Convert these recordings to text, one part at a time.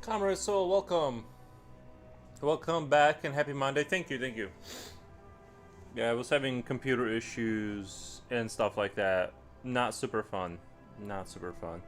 Comrade Soul, welcome. Welcome back and happy Monday. Thank you, thank you. Yeah, I was having computer issues and stuff like that. Not super fun. Not super fun.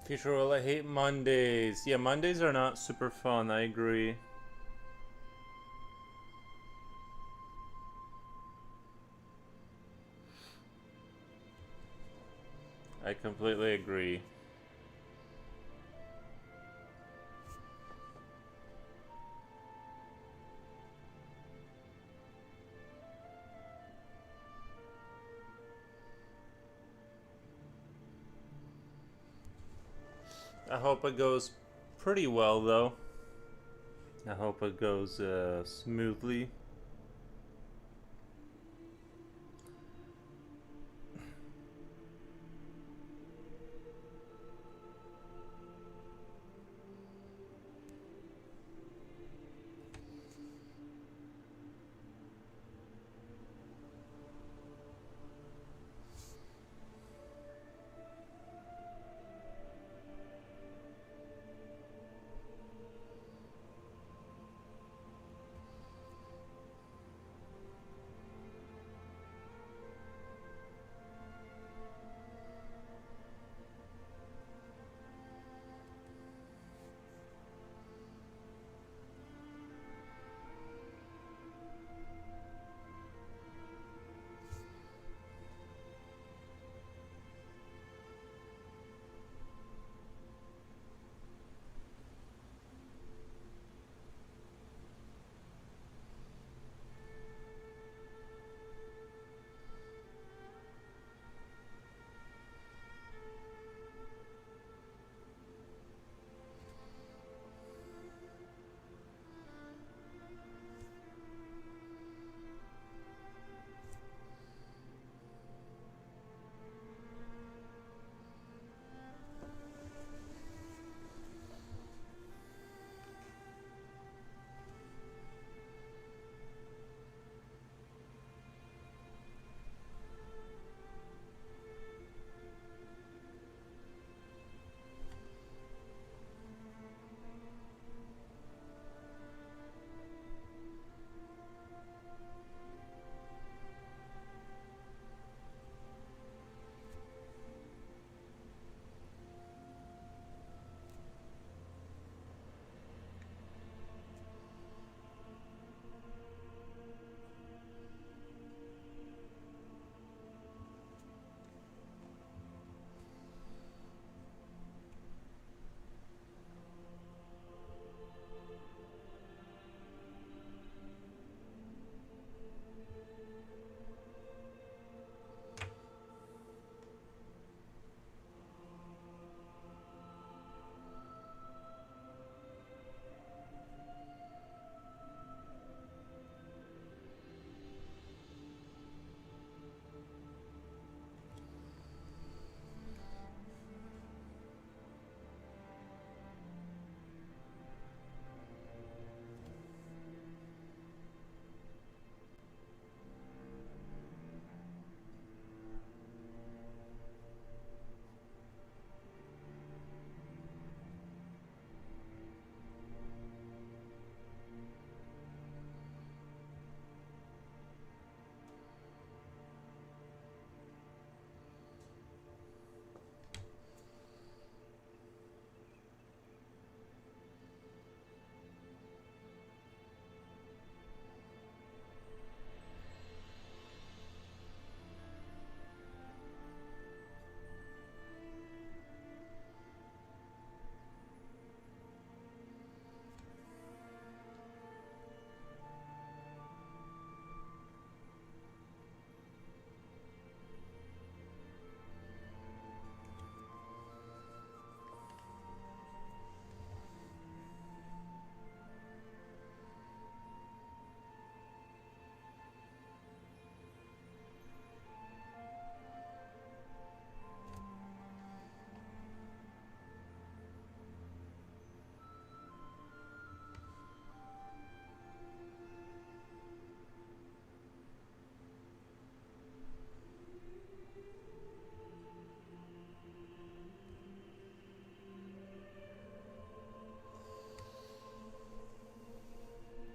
Future Roll, I hate Mondays. Yeah, Mondays are not super fun, I agree. I completely agree. I hope it goes pretty well, though. I hope it goes smoothly.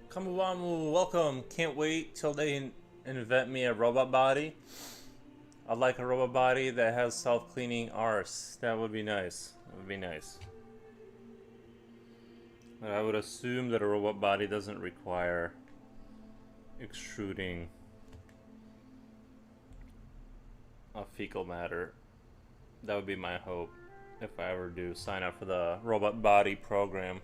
Kamuwamu, welcome. Can't wait till they invent me a robot body. I'd like a robot body that has self-cleaning arse. That would be nice. That would be nice. But I would assume that a robot body doesn't require extruding of fecal matter. That would be my hope if I ever do sign up for the robot body program.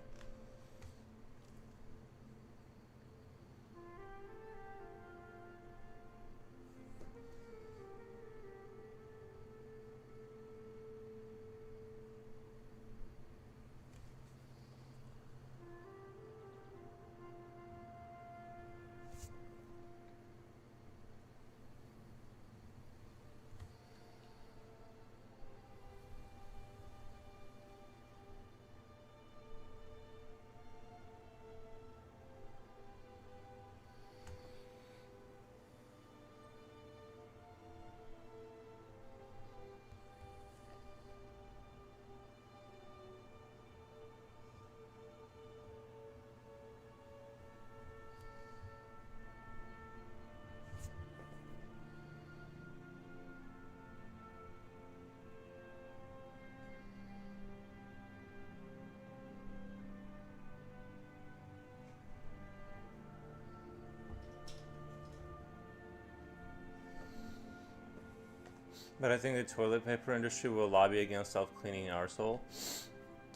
But I think the toilet paper industry will lobby against self-cleaning arsehole.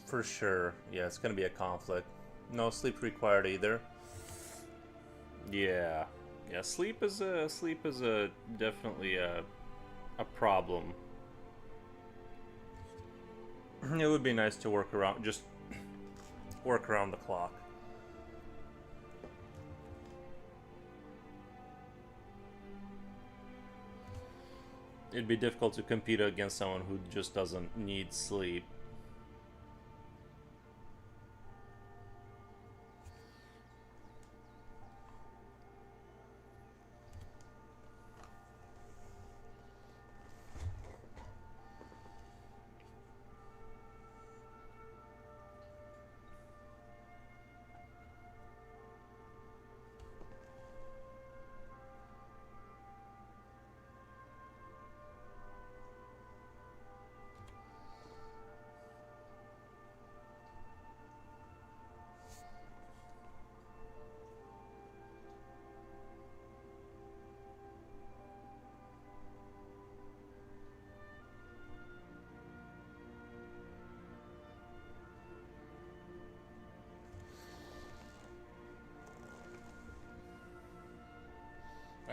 For sure. Yeah, it's gonna be a conflict. No sleep required either. Yeah. Yeah, sleep is a definitely a problem. It would be nice to work around, just work around the clock. It'd be difficult to compete against someone who just doesn't need sleep.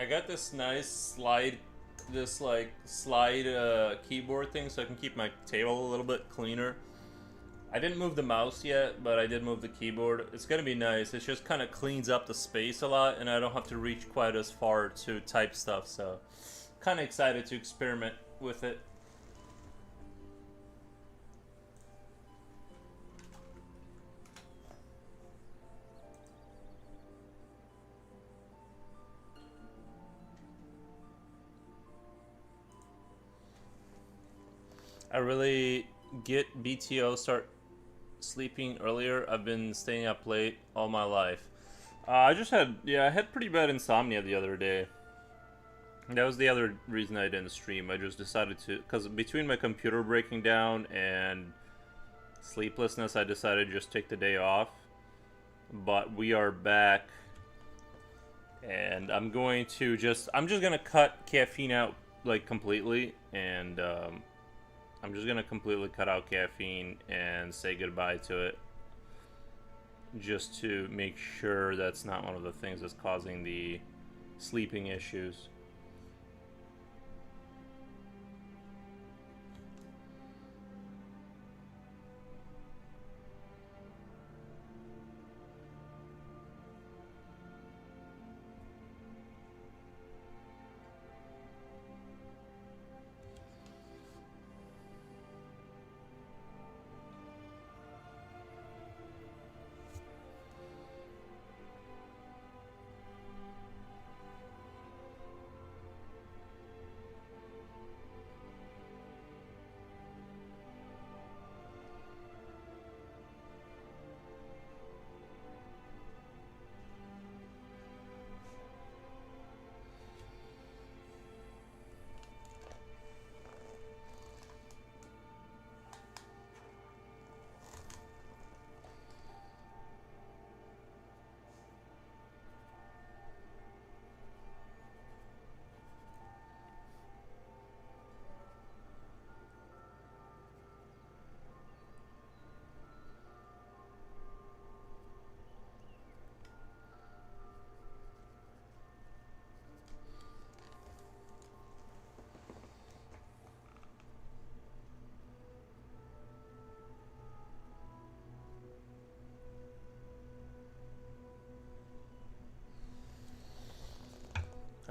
I got this nice slide, keyboard thing so I can keep my table a little bit cleaner. I didn't move the mouse yet, but I did move the keyboard. It's gonna be nice. It just kind of cleans up the space a lot, and I don't have to reach quite as far to type stuff, so kind of excited to experiment with it. I really get BTO, start sleeping earlier. I've been staying up late all my life. I had pretty bad insomnia the other day. That was the other reason I didn't stream. I just decided to, because between my computer breaking down and sleeplessness, I decided to just take the day off. But we are back, and I'm just gonna cut caffeine out like completely, and I'm just gonna completely cut out caffeine and say goodbye to it, just to make sure that's not one of the things that's causing the sleeping issues.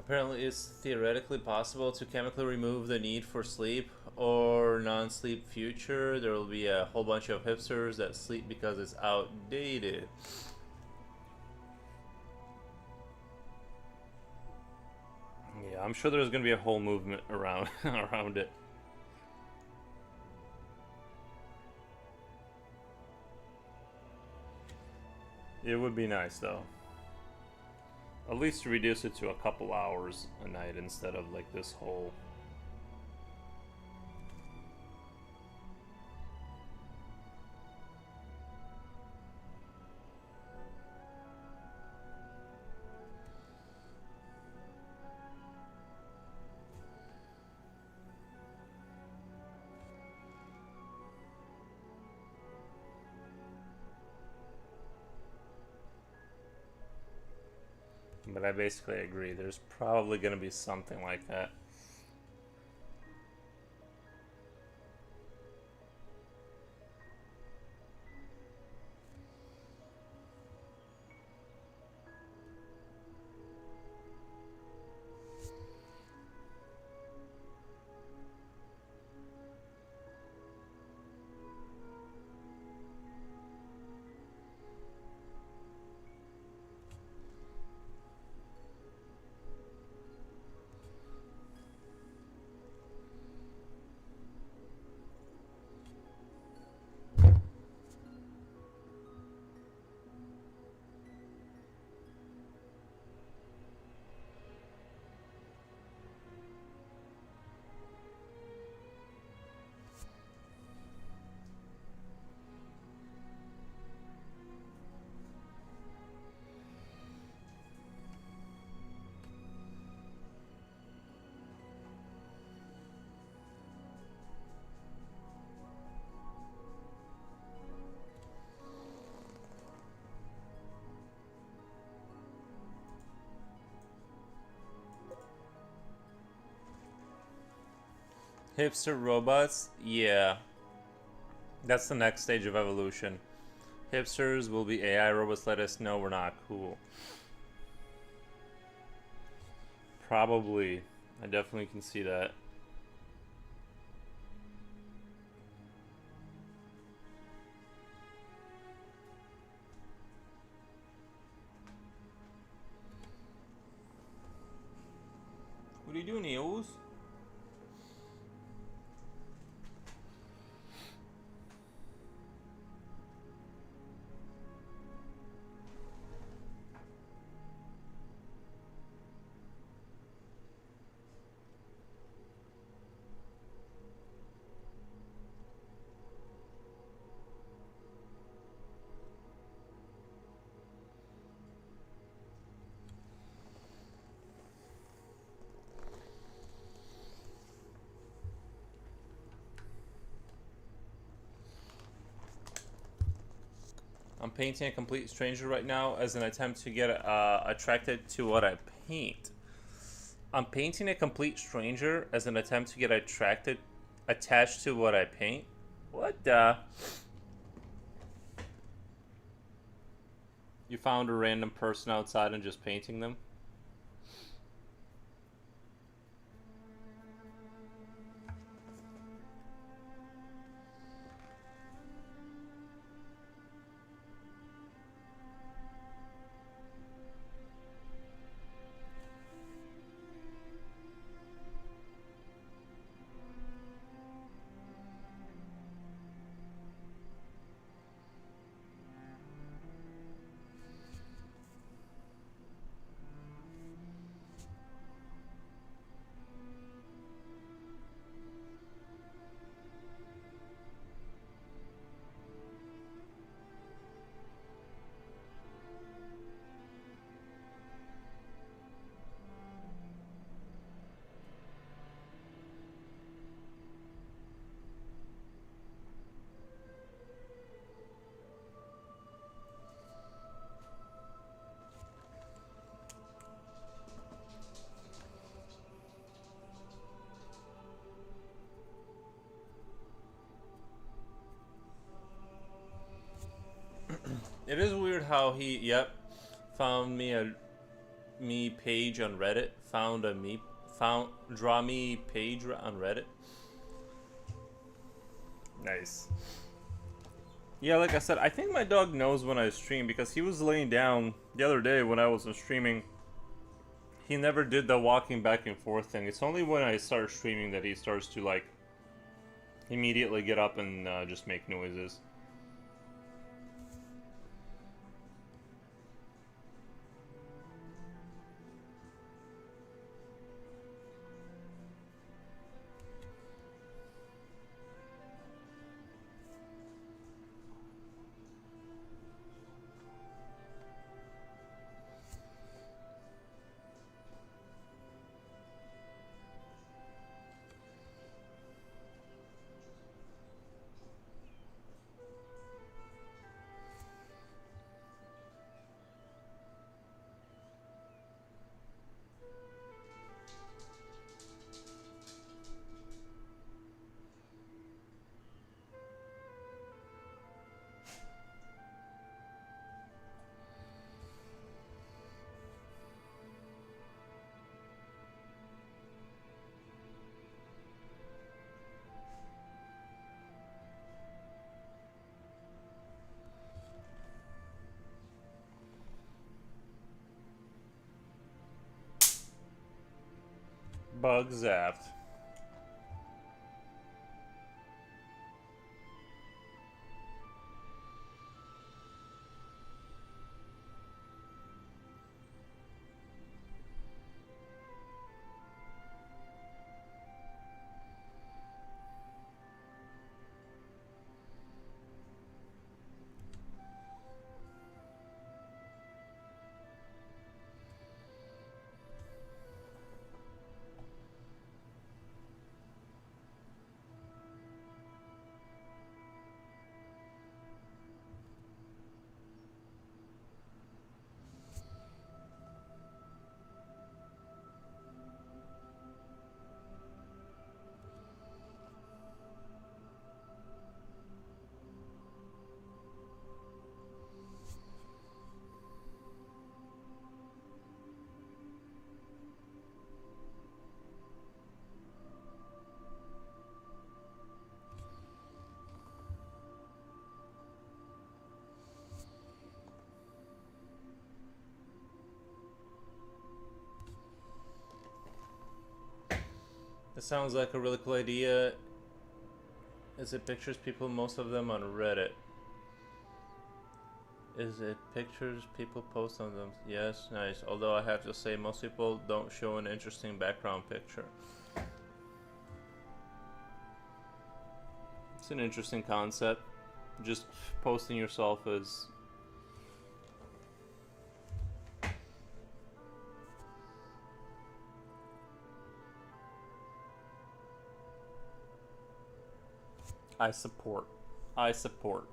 Apparently, it's theoretically possible to chemically remove the need for sleep or non-sleep future. There will be a whole bunch of hipsters that sleep because it's outdated. Yeah, I'm sure there's gonna be a whole movement around around it. It would be nice though. At least to reduce it to a couple hours a night instead of like this whole. But I basically agree. There's probably going to be something like that. Hipster robots? Yeah. That's the next stage of evolution. Hipsters will be AI robots. Let us know we're not cool. Probably. I definitely can see that. What are you doing, Eels? I'm painting a complete stranger right now as an attempt to get attracted to what I paint. I'm painting a complete stranger as an attempt to get attached to what I paint. What the? You found a random person outside and just painting them? It is weird how he, yep, found me a me page on Reddit. Found draw me page on Reddit. Nice. Yeah, like I said, I think my dog knows when I stream because he was laying down the other day when I wasn't streaming. He never did the walking back and forth thing. It's only when I start streaming that he starts to like immediately get up and just make noises. Bug zapped. It sounds like a really cool idea. Is it pictures people, most of them on Reddit? Is it pictures people post on them? Yes, nice. Although I have to say most people don't show an interesting background picture. It's an interesting concept. Just posting yourself as... I support. I support.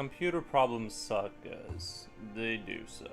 computer problems suck, guys. They do suck.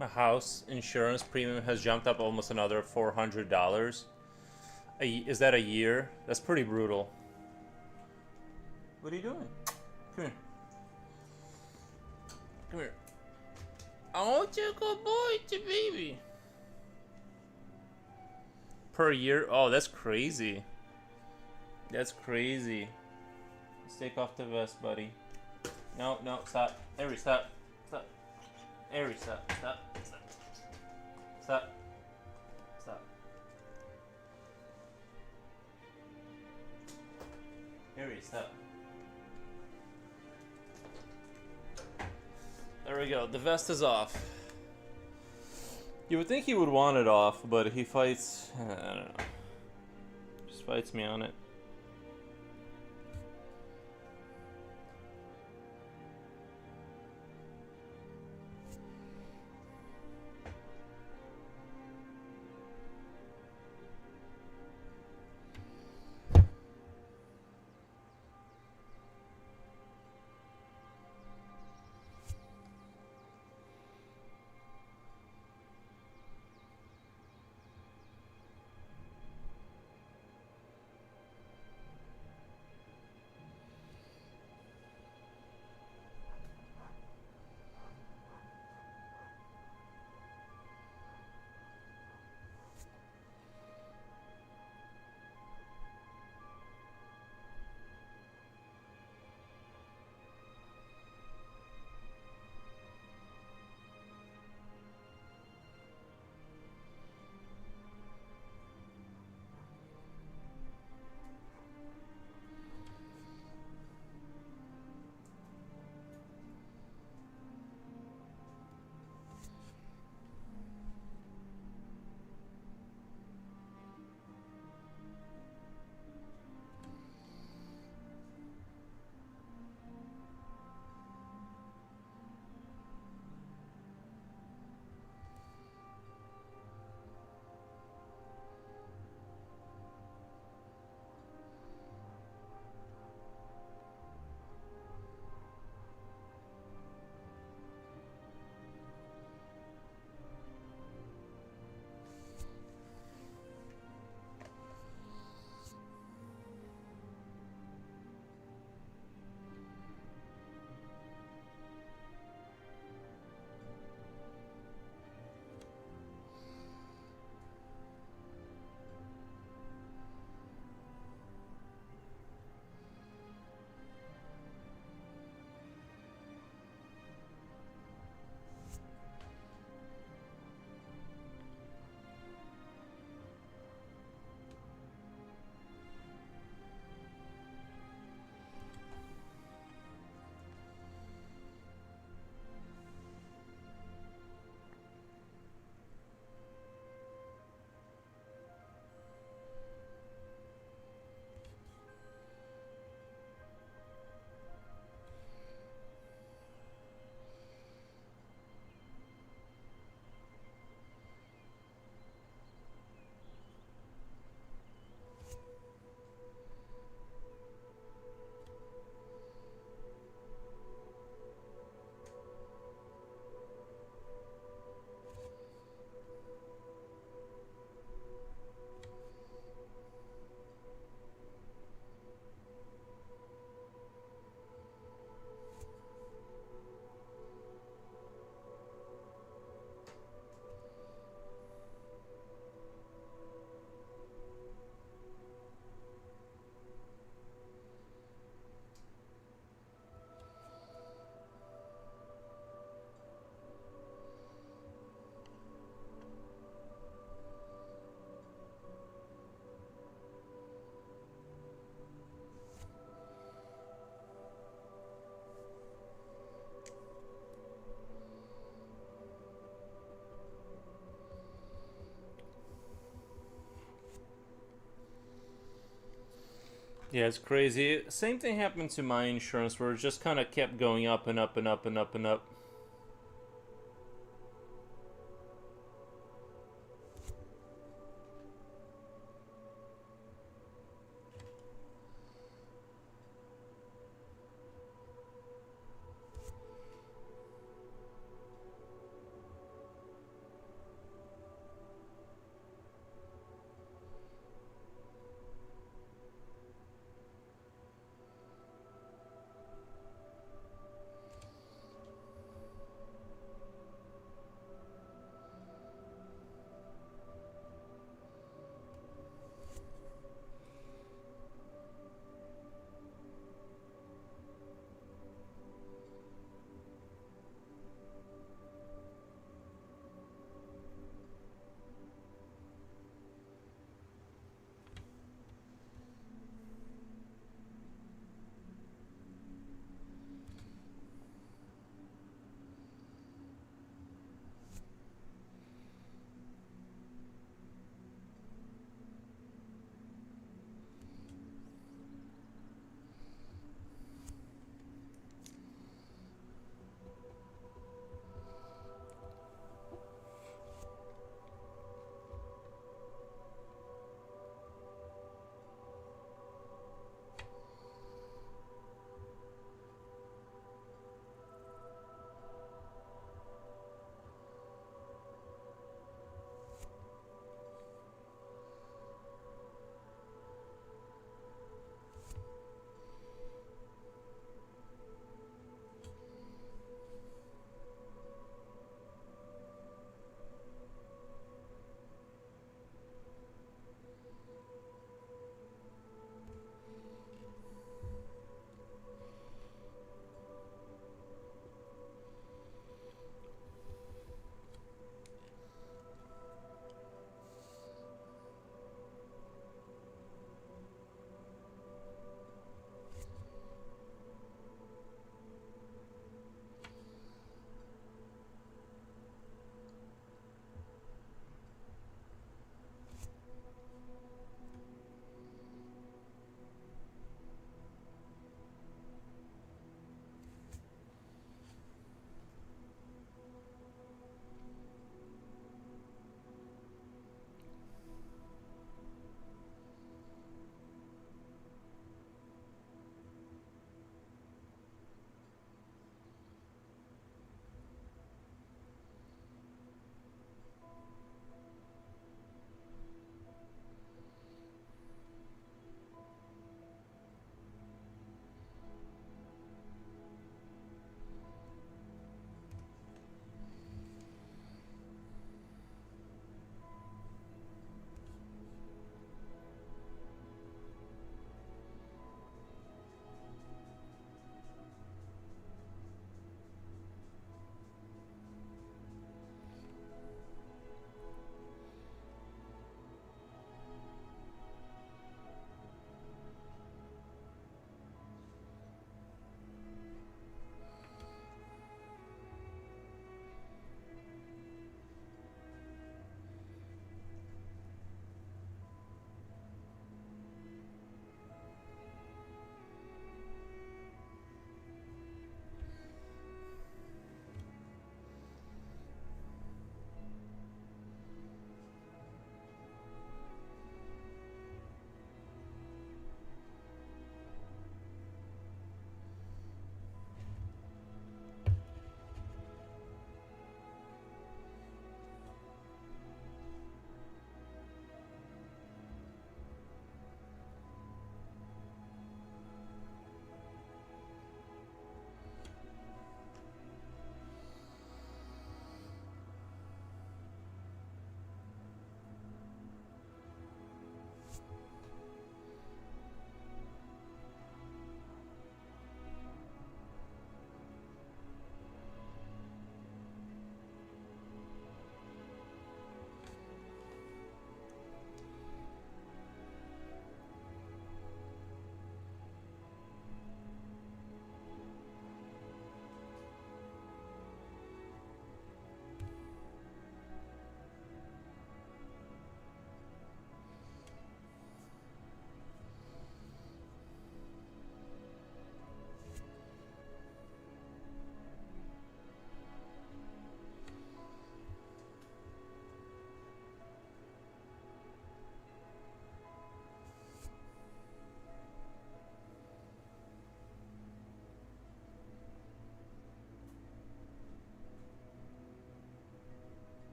My house insurance premium has jumped up almost another $400. Is that a year? That's pretty brutal. What are you doing? Come here. Come here. I want you to go boy to baby. Per year? Oh, that's crazy. That's crazy. Let's take off the vest, buddy. No, no, stop. Avery, stop. Stop. Avery, stop. Stop. Stop. Stop. Stop. Avery, stop. There we go. The vest is off. You would think he would want it off, but he fights... I don't know. Just fights me on it. Yeah, it's crazy. Same thing happened to my insurance where it just kind of kept going up and up and up and up and up.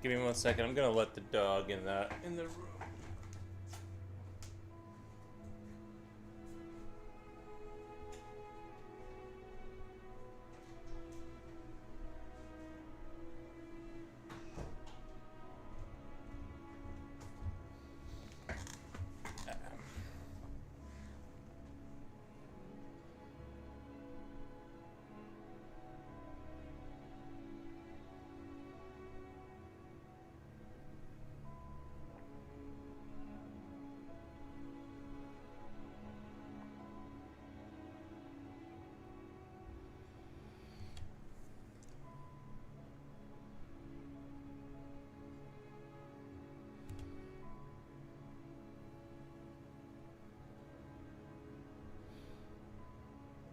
Give me 1 second. I'm gonna let the dog in the room.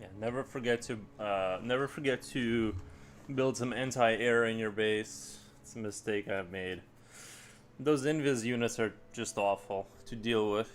Yeah, never forget to build some anti-air in your base. It's a mistake I've made. Those invis units are just awful to deal with.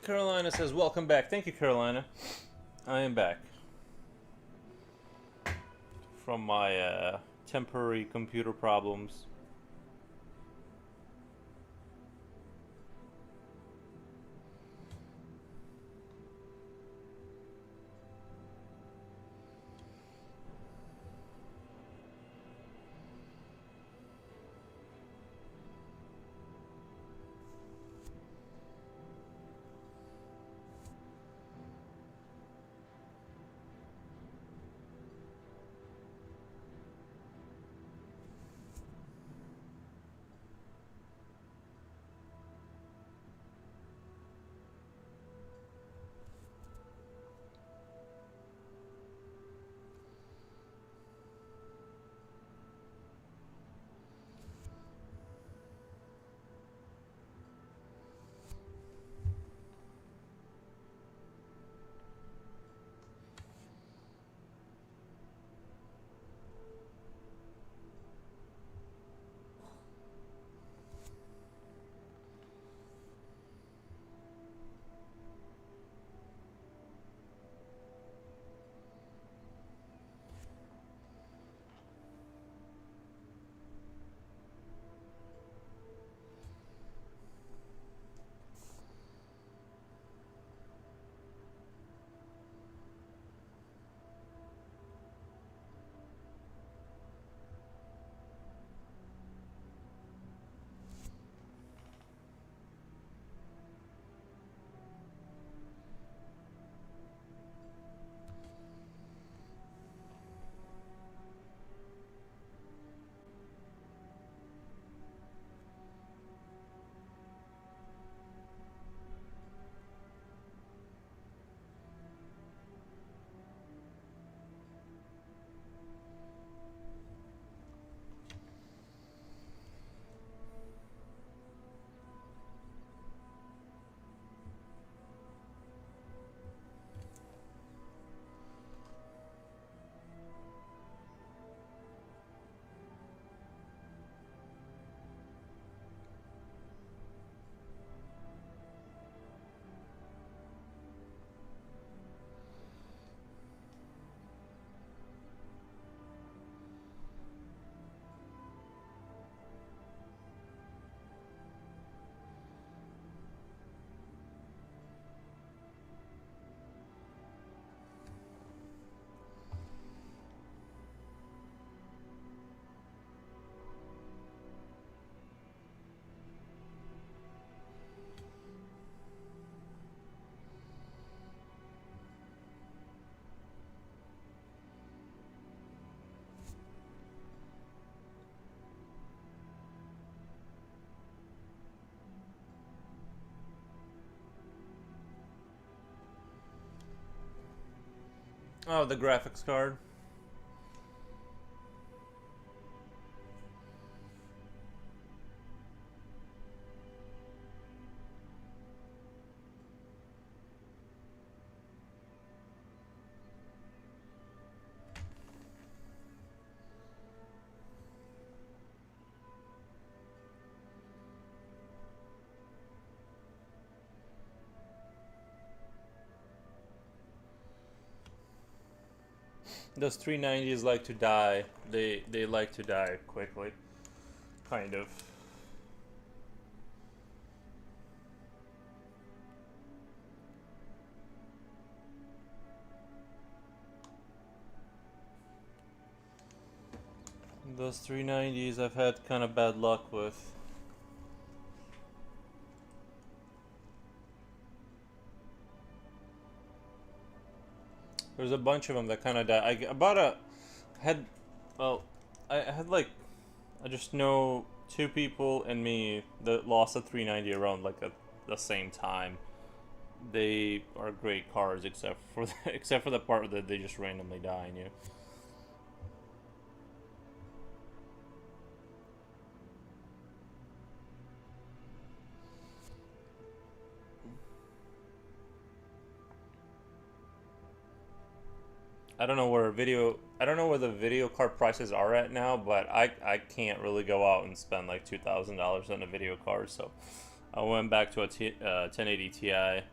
Carolina says, welcome back. Thank you, Carolina. I am back from my temporary computer problems. Oh, the graphics card. Those 390s like to die. They like to die quickly. Kind of. Those 390s I've had kind of bad luck with. There's a bunch of them that kind of died. Had, well, I had like, I just know two people and me that lost a 390 around like at the same time. They are great cars except for except for the part that they just randomly die on you. I don't know where the video card prices are at now, but I can't really go out and spend like $2,000 on a video card, so I went back to a 1080 Ti.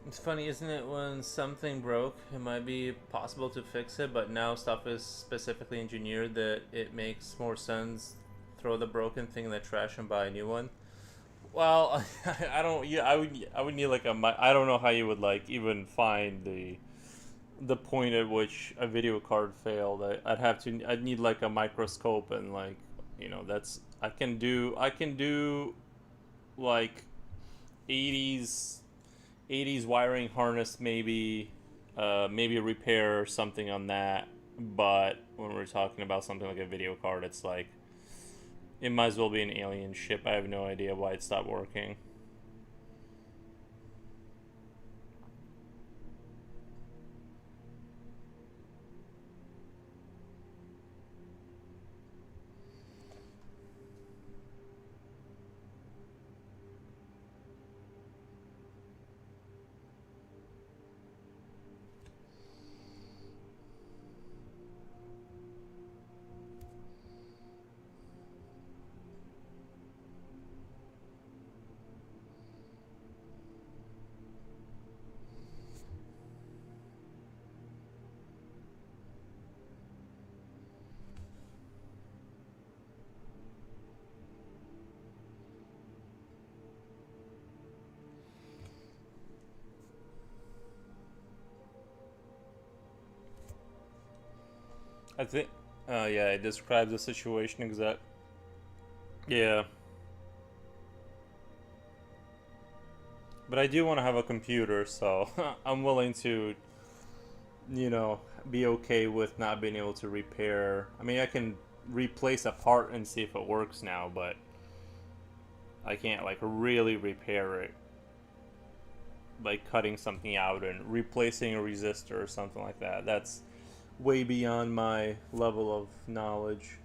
It's funny, isn't it? When something broke, it might be possible to fix it, but now stuff is specifically engineered that it makes more sense throw the broken thing in the trash and buy a new one. Well, I don't. Yeah, I would need like I don't know how you would like even find the point at which a video card failed. I'd need like a microscope and like that's I can do like 80s 80s wiring harness, maybe maybe repair something on that. But when we're talking about something like a video card, it's like it might as well be an alien ship. I have no idea why it stopped working. I think, yeah, it describes the situation exact. Yeah, but I do want to have a computer, so I'm willing to, you know, be okay with not being able to repair. I mean, I can replace a part and see if it works now, but I can't like really repair it by cutting something out and replacing a resistor or something like that. That's way beyond my level of knowledge.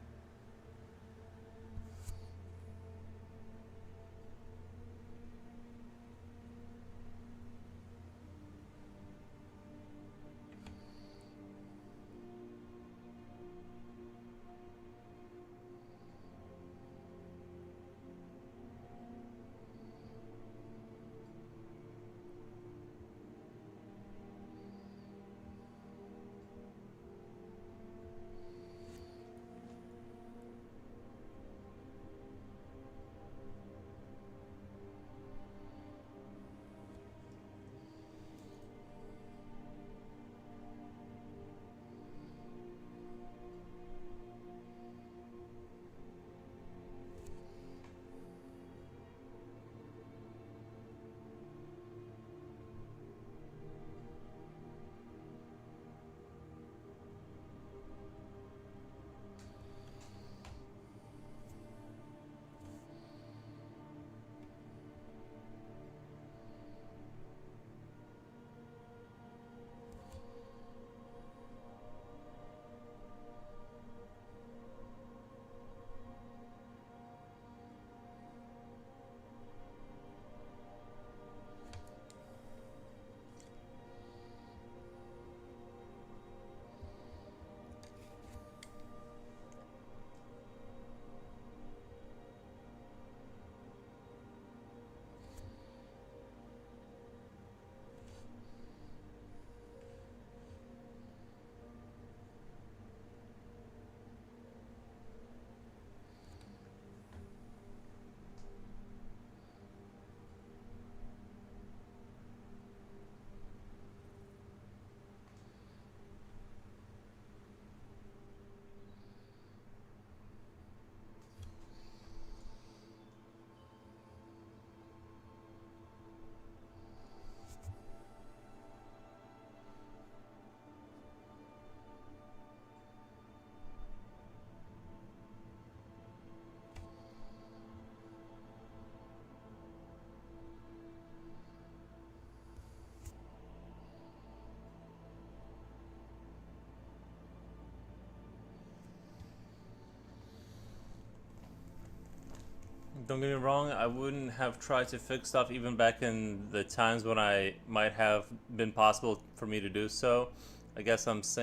Don't get me wrong, I wouldn't have tried to fix stuff even back in the times when I might have been possible for me to do so. I guess I'm just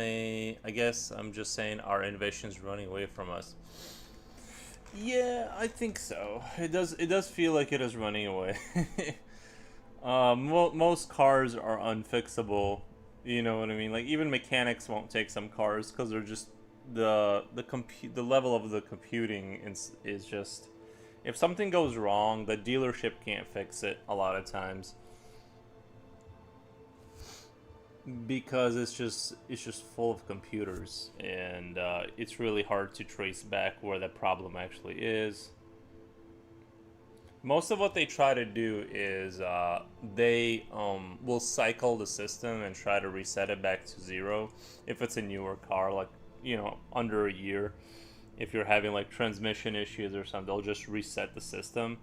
saying our innovation's running away from us. Yeah, I think so. It does feel like it is running away. Most cars are unfixable. You know what I mean? Like even mechanics won't take some cars because they're just the level of the computing is just, if something goes wrong, the dealership can't fix it a lot of times because it's just full of computers, and it's really hard to trace back where the problem actually is. Most of what they try to do is they will cycle the system and try to reset it back to zero if it's a newer car, like, you know, under a year. If you're having like transmission issues or something, they'll just reset the system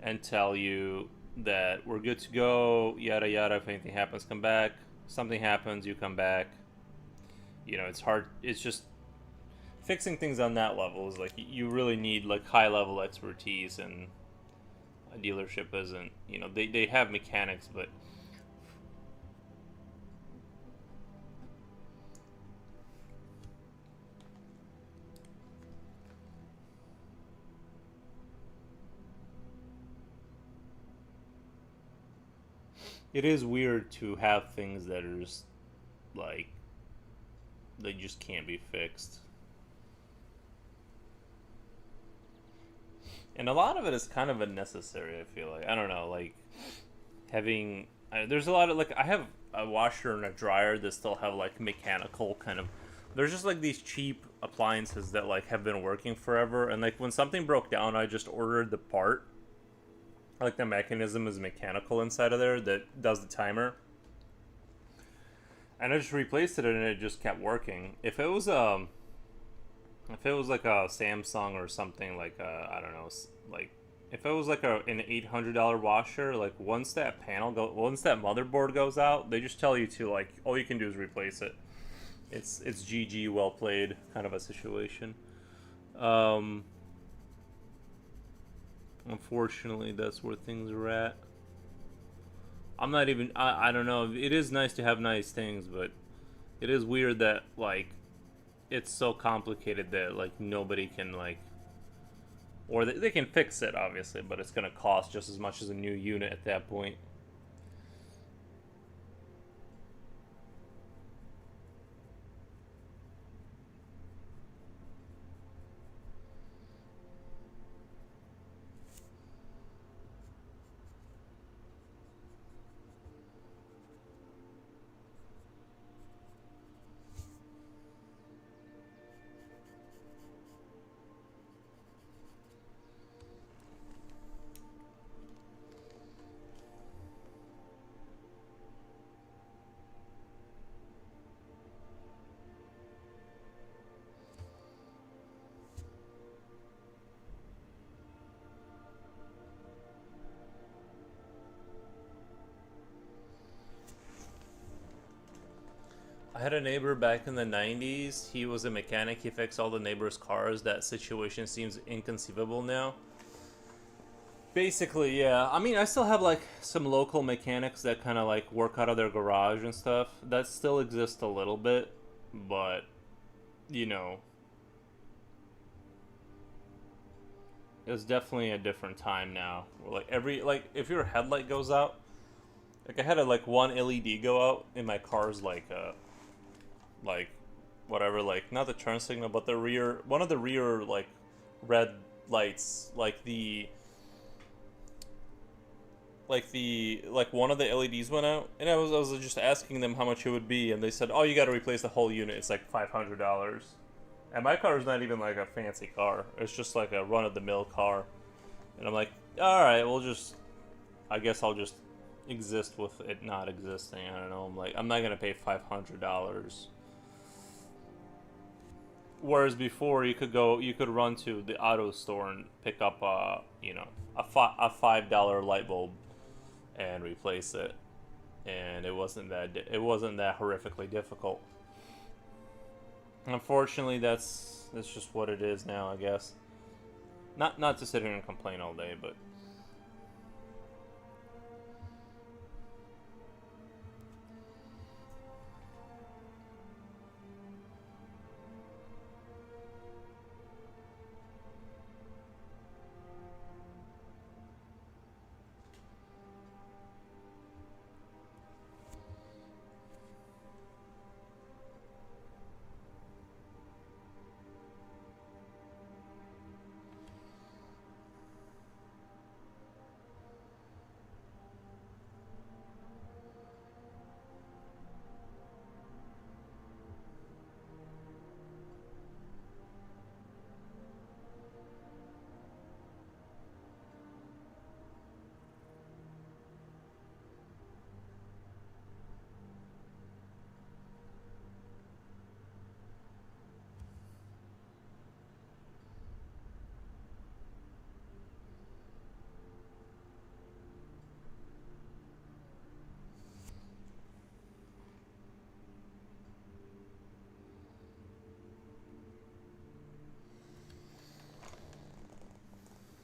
and tell you that we're good to go, yada yada. If anything happens, come back. Something happens, you come back. You know, it's hard. It's just fixing things on that level is like you really need like high level expertise, and a dealership isn't. You know, they have mechanics, but it is weird to have things that are just like they just can't be fixed. And a lot of it is kind of unnecessary. I feel like, I don't know, like having there's a lot of like, I have a washer and a dryer that still have like mechanical kind of There's just like these cheap appliances that like have been working forever, and like when something broke down, I just ordered the part. Like the mechanism is mechanical inside of there that does the timer, and I just replaced it and it just kept working. If it was like a Samsung or something like I don't know, like if it was like an $800 washer, like once that once that motherboard goes out, they just tell you to like all you can do is replace it. It's GG, well played kind of a situation. Um, Unfortunately, that's where things are at. I'm not even. I don't know. It is nice to have nice things, but it is weird that like it's so complicated that like nobody can like, or they can fix it obviously, but it's gonna cost just as much as a new unit at that point. I had a neighbor back in the 90s. He was a mechanic. He fixed all the neighbors' cars. That situation seems inconceivable now. Basically, yeah. I mean, I still have like some local mechanics that kind of like work out of their garage and stuff. That still exists a little bit, but you know, it's definitely a different time now. Like like if your headlight goes out, like I had a like one LED go out in my car's like whatever, like not the turn signal but the rear, one of the rear like red lights, like one of the LEDs went out, and I was just asking them how much it would be, and they said, oh, you got to replace the whole unit, it's like $500. And my car is not even like a fancy car, it's just like a run-of-the-mill car. And I'm like, all right, we'll just, I guess I'll just exist with it not existing. I don't know, I'm like, I'm not gonna pay $500. Whereas before, you could run to the auto store and pick up a $5 light bulb and replace it, and it wasn't that horrifically difficult. Unfortunately, that's just what it is now, I guess. Not to sit here and complain all day, but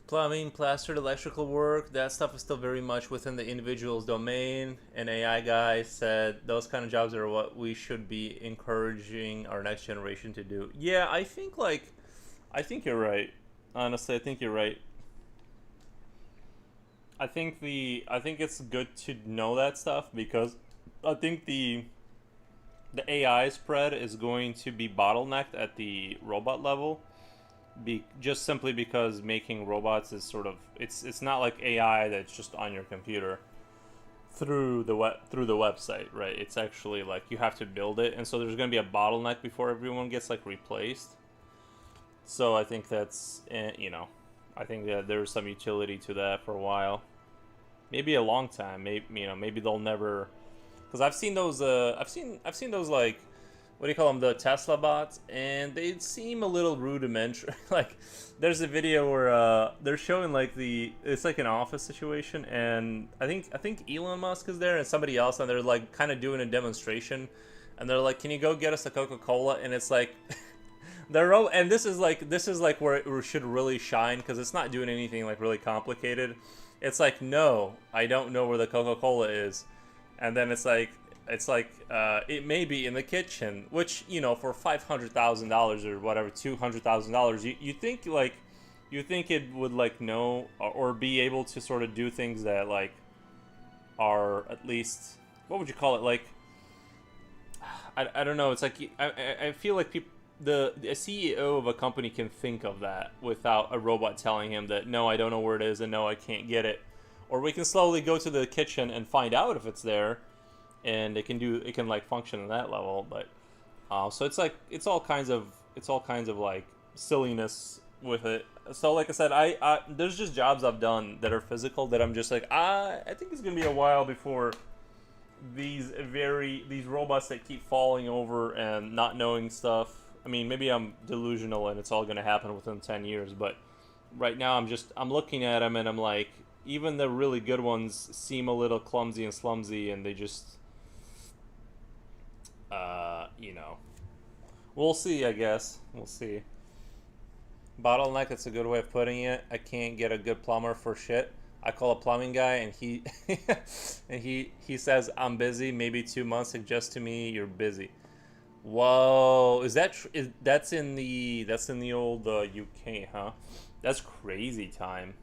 plumbing, plastered electrical work, that stuff is still very much within the individual's domain. An AI guy said those kind of jobs are what we should be encouraging our next generation to do. Yeah, I think you're right. Honestly, I think you're right. I think it's good to know that stuff, because I think the AI spread is going to be bottlenecked at the robot level, just simply because making robots is sort of, it's not like AI that's just on your computer. through the website, right? It's actually like you have to build it, and so there's going to be a bottleneck before everyone gets like replaced. So I think that's I think that there's some utility to that for a while, maybe a long time. Maybe maybe they'll never, because I've seen those I've seen those like, what do you call them, the Tesla bots, and they seem a little rudimentary. Like, there's a video where they're showing like it's like an office situation, and I think Elon Musk is there and somebody else, and they're like kind of doing a demonstration, and they're like, "Can you go get us a Coca-Cola?" And it's like, and this is like where it should really shine, because it's not doing anything like really complicated. It's like, no, I don't know where the Coca-Cola is, and then it's like it may be in the kitchen, which, for $500,000 or whatever, $200,000, you think like, you think it would like know or be able to sort of do things that like are at least, what would you call it, like, I don't know. It's like I feel like the CEO of a company can think of that without a robot telling him that, no, I don't know where it is, and no, I can't get it. Or we can slowly go to the kitchen and find out if it's there, and it can like function at that level. But so it's like it's all kinds of like silliness with it. So like I said, I there's just jobs I've done that are physical that I'm just like, I think it's gonna be a while before these robots that keep falling over and not knowing stuff. I mean, maybe I'm delusional and it's all gonna happen within 10 years, but right now I'm looking at them and I'm like, even the really good ones seem a little clumsy and slumsy, and they just we'll see. I guess we'll see. Bottleneck, that's a good way of putting it. I can't get a good plumber for shit. I call a plumbing guy, and he and he says, I'm busy, maybe 2 months. Suggest to me you're busy. Whoa, that's in the old UK, huh? That's crazy time.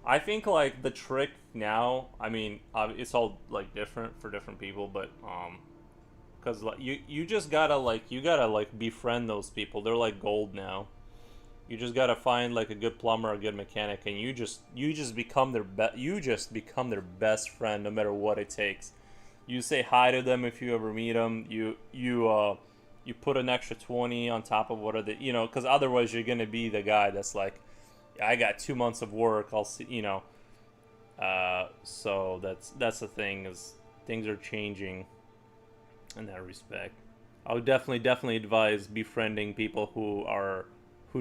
I think like the trick now, I mean, it's all like different for different people, but because like you just gotta like befriend those people. They're like gold now. You just gotta find like a good plumber, a good mechanic, and you just become their best friend, no matter what it takes. You say hi to them if you ever meet them. You put an extra 20 on top of what are the, because otherwise you're gonna be the guy that's like, I got 2 months of work. I'll see, so that's the thing, is things are changing in that respect. I would definitely advise befriending people who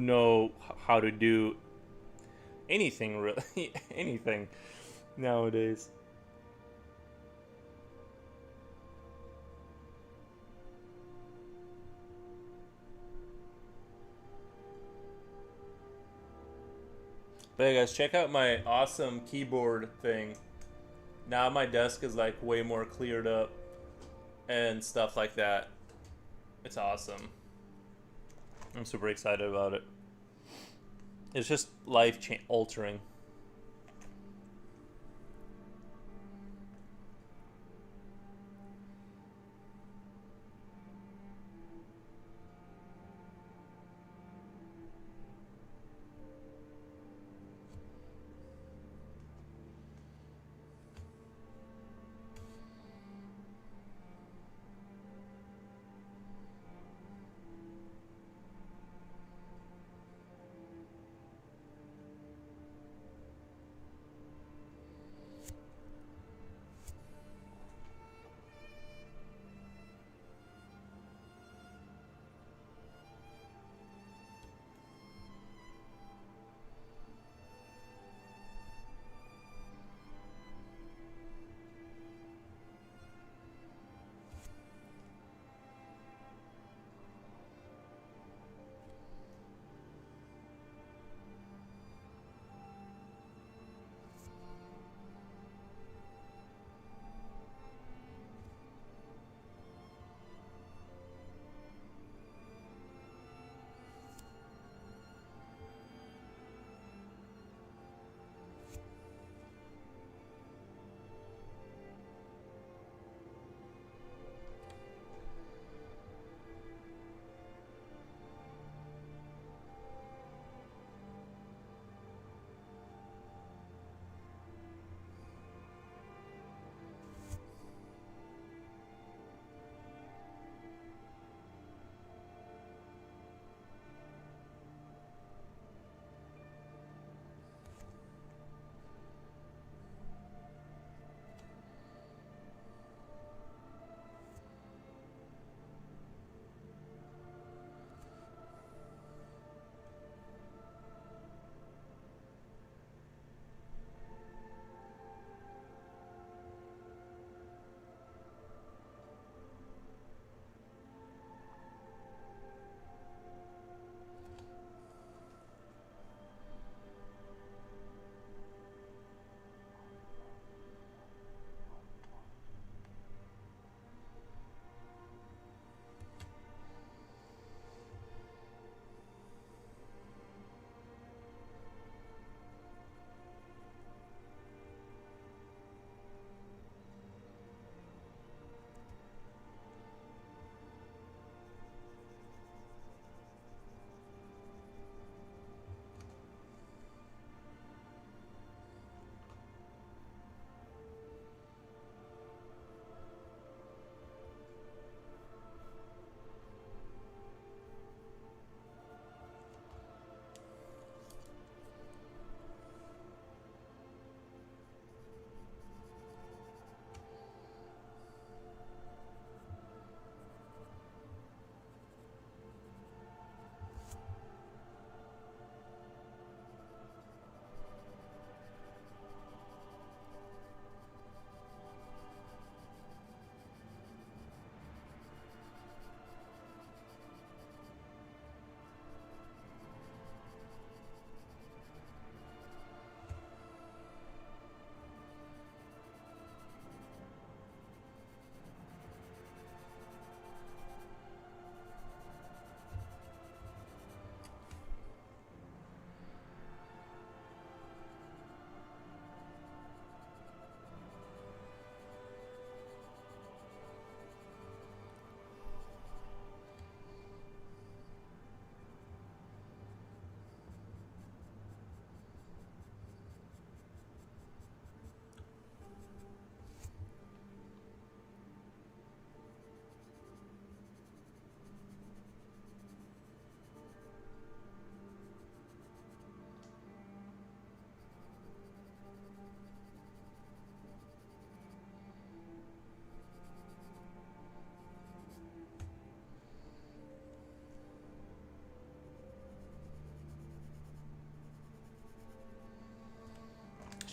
know how to do anything, really. Anything nowadays. But yeah, guys, check out my awesome keyboard thing. Now my desk is like way more cleared up and stuff like that. It's awesome. I'm super excited about it. It's just altering.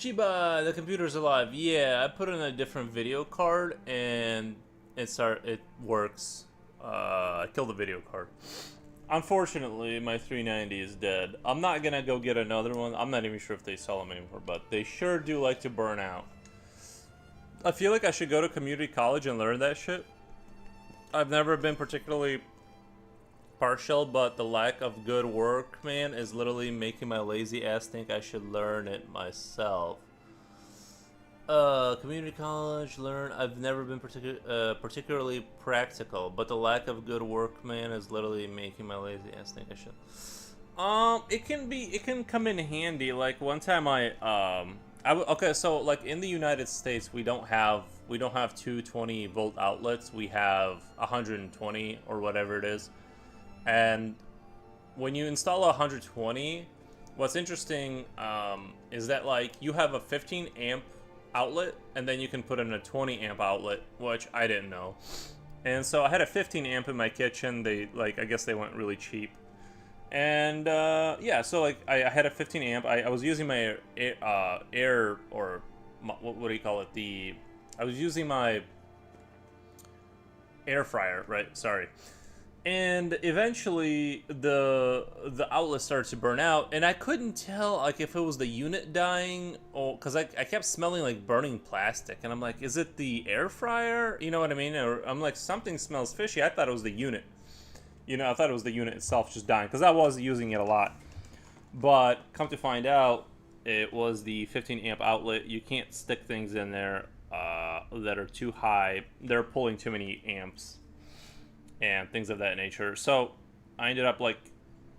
Chiba, the computer's alive. Yeah, I put in a different video card and it works. I killed the video card. Unfortunately, my 390 is dead. I'm not gonna go get another one. I'm not even sure if they sell them anymore, but they sure do like to burn out. I feel like I should go to community college and learn that shit. I've never been particularly partial, but the lack of good work, man, is literally making my lazy ass think I should learn it myself. Community college, learn. I've never been particularly practical, but the lack of good work, man, is literally making my lazy ass think I should. It can come in handy. Like one time okay, so like in the United States, we don't have 220 volt outlets. We have 120 or whatever it is. And when you install 120, what's interesting is that like you have a 15 amp outlet and then you can put in a 20 amp outlet, which I didn't know. And so I had a 15 amp in my kitchen. I guess they went really cheap. And yeah, so like I had a 15 amp. I was using my air or what do you call it? I was using my air fryer, right? Sorry. And eventually the outlet started to burn out, and I couldn't tell like if it was the unit dying or because I kept smelling like burning plastic, and I'm like, is it the air fryer? You know what I mean? Or I'm like, something smells fishy. I thought it was the unit. You know, I thought it was the unit itself just dying because I was using it a lot. But come to find out, it was the 15 amp outlet. You can't stick things in there that are too high. They're pulling too many amps and things of that nature. So I ended up like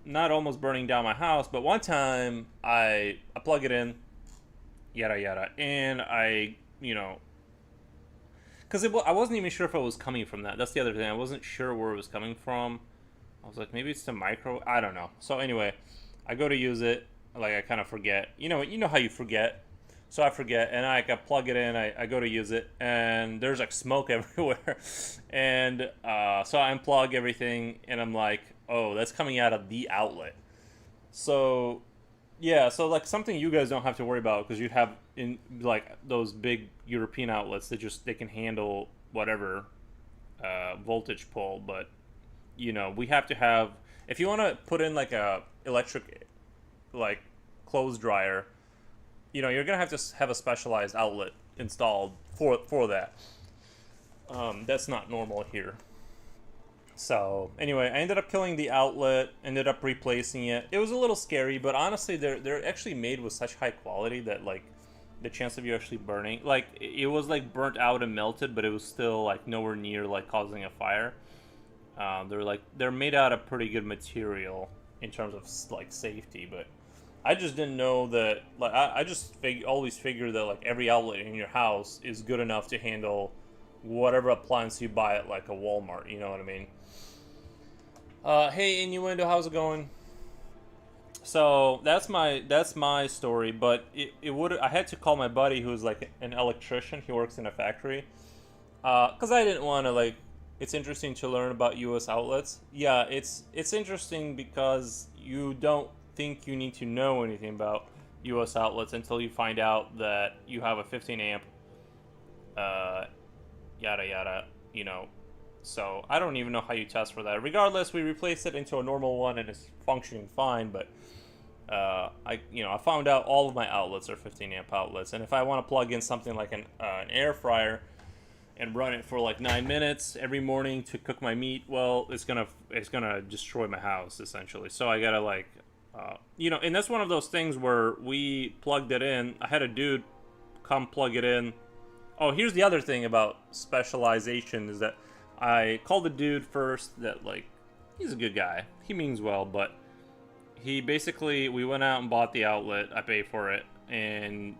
not almost burning down my house, but one time I plug it in, yada yada, and I, you know, because I wasn't even sure if it was coming from that. That's the other thing. I wasn't sure where it was coming from. I was like, maybe it's the micro. I don't know. So anyway, I go to use it. Like I kind of forget. You know how you forget. So I forget, and I plug it in. I go to use it, and there's like smoke everywhere. And so I unplug everything, and I'm like, oh, that's coming out of the outlet. So yeah, so like something you guys don't have to worry about because you have in like those big European outlets that they can handle whatever voltage pull. But you know, we have to have, if you want to put in like a electric like clothes dryer, you know, you're gonna have to have a specialized outlet installed for that. That's not normal here. So anyway, I ended up killing the outlet, ended up replacing it. It was a little scary, but honestly, they're actually made with such high quality that like the chance of you actually burning, like it was like burnt out and melted, but it was still like nowhere near like causing a fire. They're made out of pretty good material in terms of like safety, but I just didn't know that. Like I just always figure that like every outlet in your house is good enough to handle whatever appliance you buy at like a Walmart. You know what I mean? Hey Innuendo, how's it going? So that's my story, but I had to call my buddy who's like an electrician. He works in a factory, because I didn't want to like. It's interesting to learn about U.S. outlets. Yeah, it's interesting because you don't think you need to know anything about U.S. outlets until you find out that you have a 15 amp, yada yada, you know. So I don't even know how you test for that. Regardless, we replaced it into a normal one and it's functioning fine. But I found out all of my outlets are 15 amp outlets, and if I want to plug in something like an air fryer and run it for like 9 minutes every morning to cook my meat, well, it's gonna destroy my house essentially. So I gotta like, and that's one of those things where we plugged it in. I had a dude come plug it in. Oh, here's the other thing about specialization is that I called the dude first. That like, he's a good guy. He means well, but we went out and bought the outlet. I paid for it, and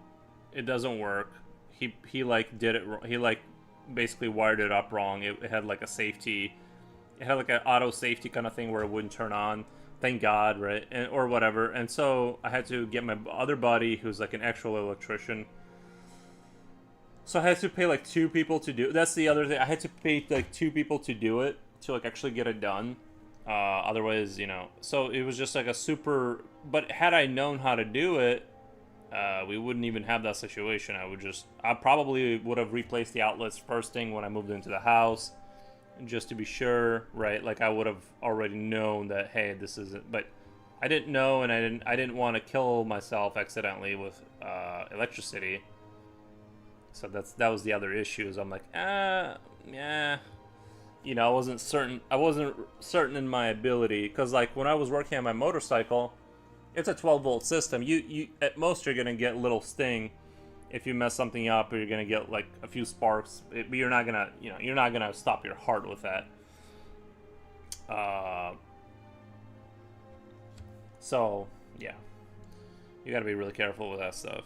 it doesn't work. He like did it. He like basically wired it up wrong. It had like a safety. It had like an auto safety kind of thing where it wouldn't turn on. Thank God, right? Or whatever. And so I had to get my other buddy who's like an actual electrician. So I had to pay like 2 people to do it. That's the other thing. I had to pay like 2 people to do it, to like actually get it done. Otherwise, so it was just like a super. But had I known how to do it, we wouldn't even have that situation. I probably would have replaced the outlets first thing when I moved into the house, just to be sure, right? Like I would have already known that, hey, this isn't. But I didn't know, and I didn't want to kill myself accidentally with electricity. So that was the other issue. Is I'm like, yeah, you know, I wasn't certain in my ability, because like when I was working on my motorcycle, it's a 12-volt system. You at most you're gonna get a little sting if you mess something up, or you're gonna get like a few sparks. But you're not gonna, you know, you're not gonna stop your heart with that. So yeah, you gotta be really careful with that stuff.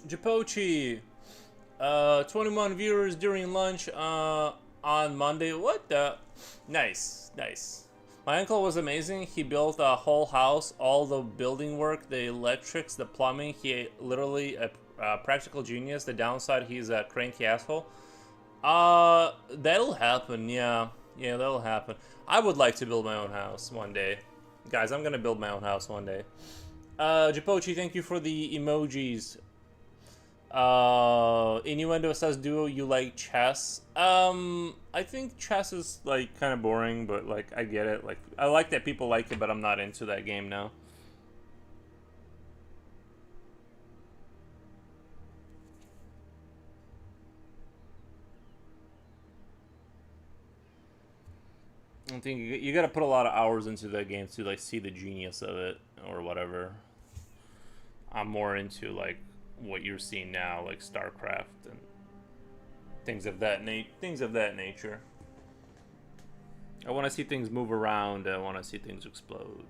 Japochi, 21 viewers during lunch on Monday. What the? Nice, nice. My uncle was amazing. He built a whole house, all the building work, the electrics, the plumbing. He literally a practical genius. The downside, he's a cranky asshole. That'll happen. Yeah, yeah, that'll happen. I would like to build my own house one day, guys. I'm gonna build my own house one day. Japochi, thank you for the emojis. Innuendo says, "Do you like chess?" I think chess is like kind of boring, but like I get it. Like I like that people like it, but I'm not into that game now. I think you got to put a lot of hours into that game to like see the genius of it or whatever. I'm more into like what you're seeing now, like StarCraft and things of that nature. I want to see things move around. I want to see things explode.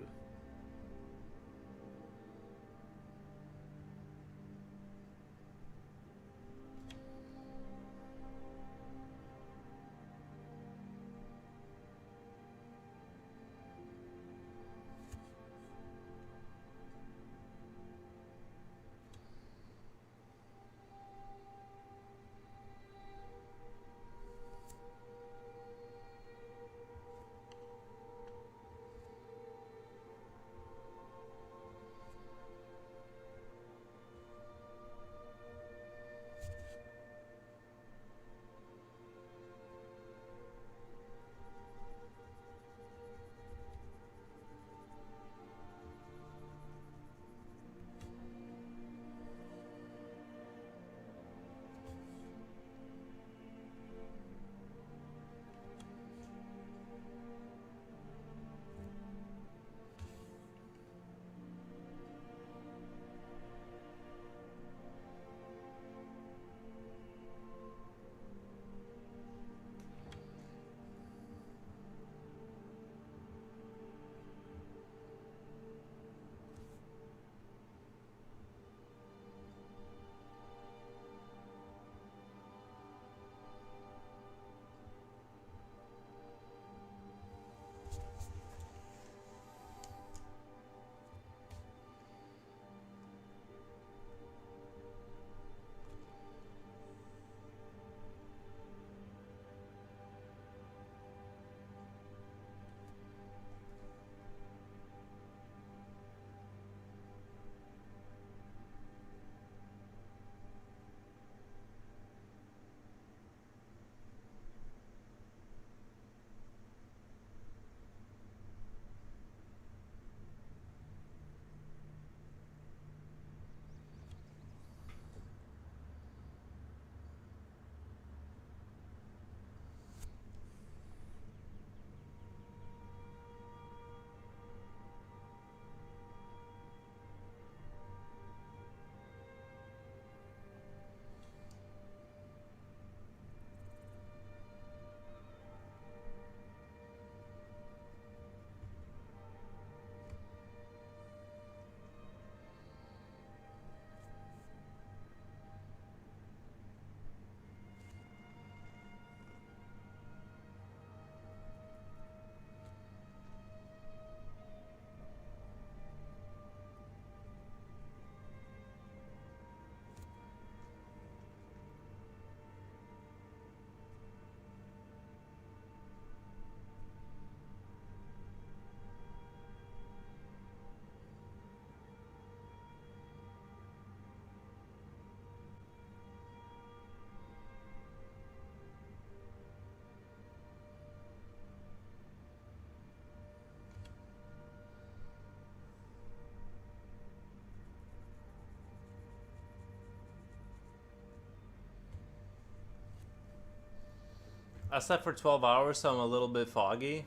I slept for 12 hours, so I'm a little bit foggy.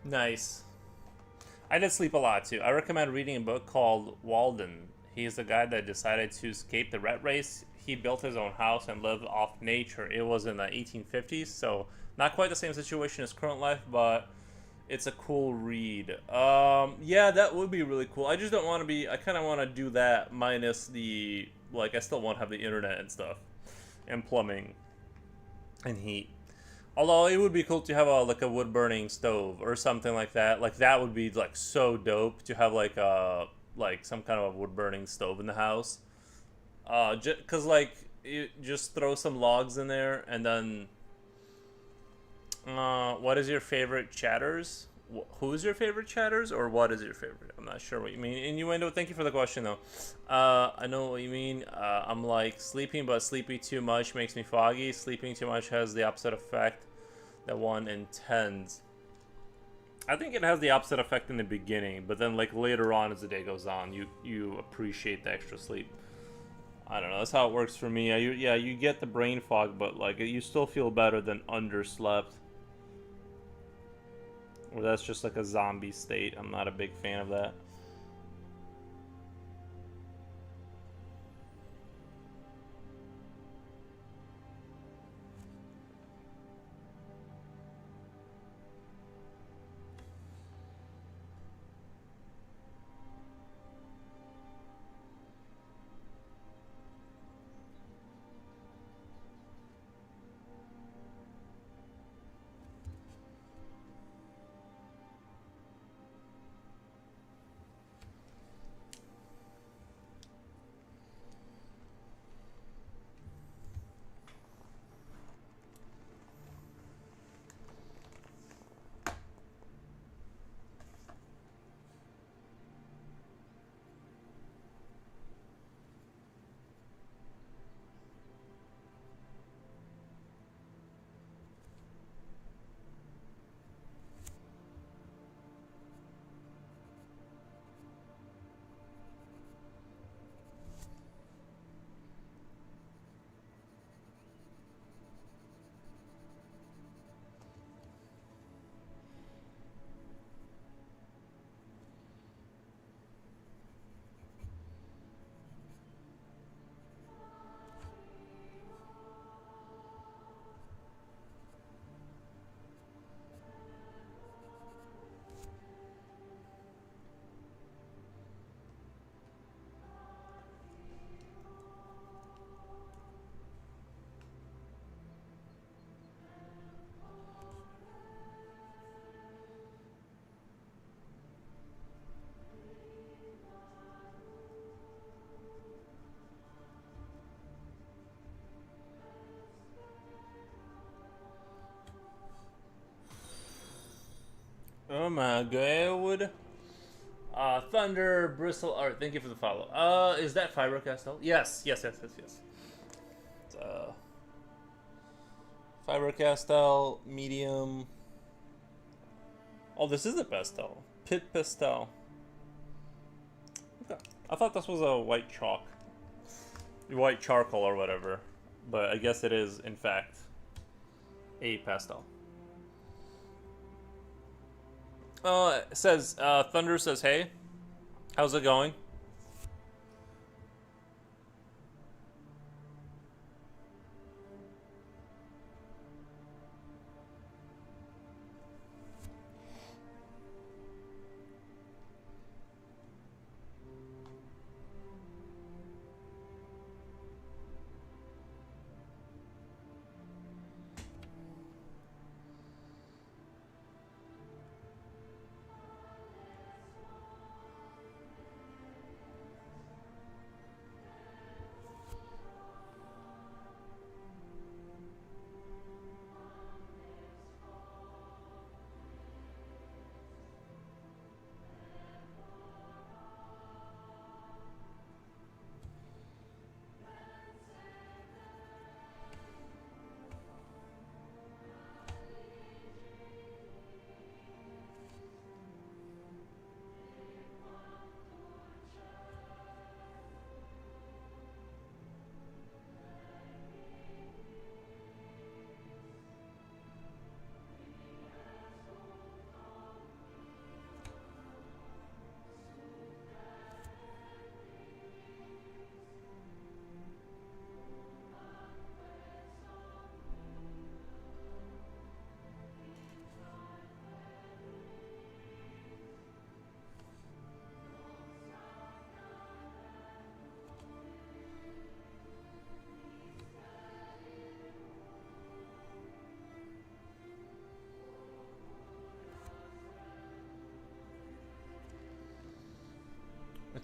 Nice. I did sleep a lot too. I recommend reading a book called Walden. He's the guy that decided to escape the rat race. He built his own house and lived off nature. It was in the 1850s, so not quite the same situation as current life, but it's a cool read. Yeah, that would be really cool. I just don't want to be. I kind of want to do that minus the like. I still want to have the internet and stuff, and plumbing, and heat. Although it would be cool to have a like a wood burning stove or something like that. Like that would be like so dope to have like some kind of a wood burning stove in the house. Cause like you just throw some logs in there and then. What is your favorite chatters? Who's your favorite chatters, or what is your favorite? I'm not sure what you mean. Innuendo, thank you for the question, though. I know what you mean. I'm like sleeping, but sleeping too much makes me foggy. Sleeping too much has the opposite effect that one intends. I think it has the opposite effect in the beginning, but then like later on as the day goes on, you appreciate the extra sleep. I don't know. That's how it works for me. You get the brain fog, but like you still feel better than underslept. Or that's just like a zombie state. I'm not a big fan of that. Oh my god. Thunder, Bristle, Art, thank you for the follow. Is that Fiber Castle? Yes. It's, Fiber Castle, medium. Oh, this is a pastel. Pit pastel. Okay. I thought this was a white chalk. White charcoal or whatever. But I guess it is, in fact, a pastel. It says, Thunder says, hey, how's it going?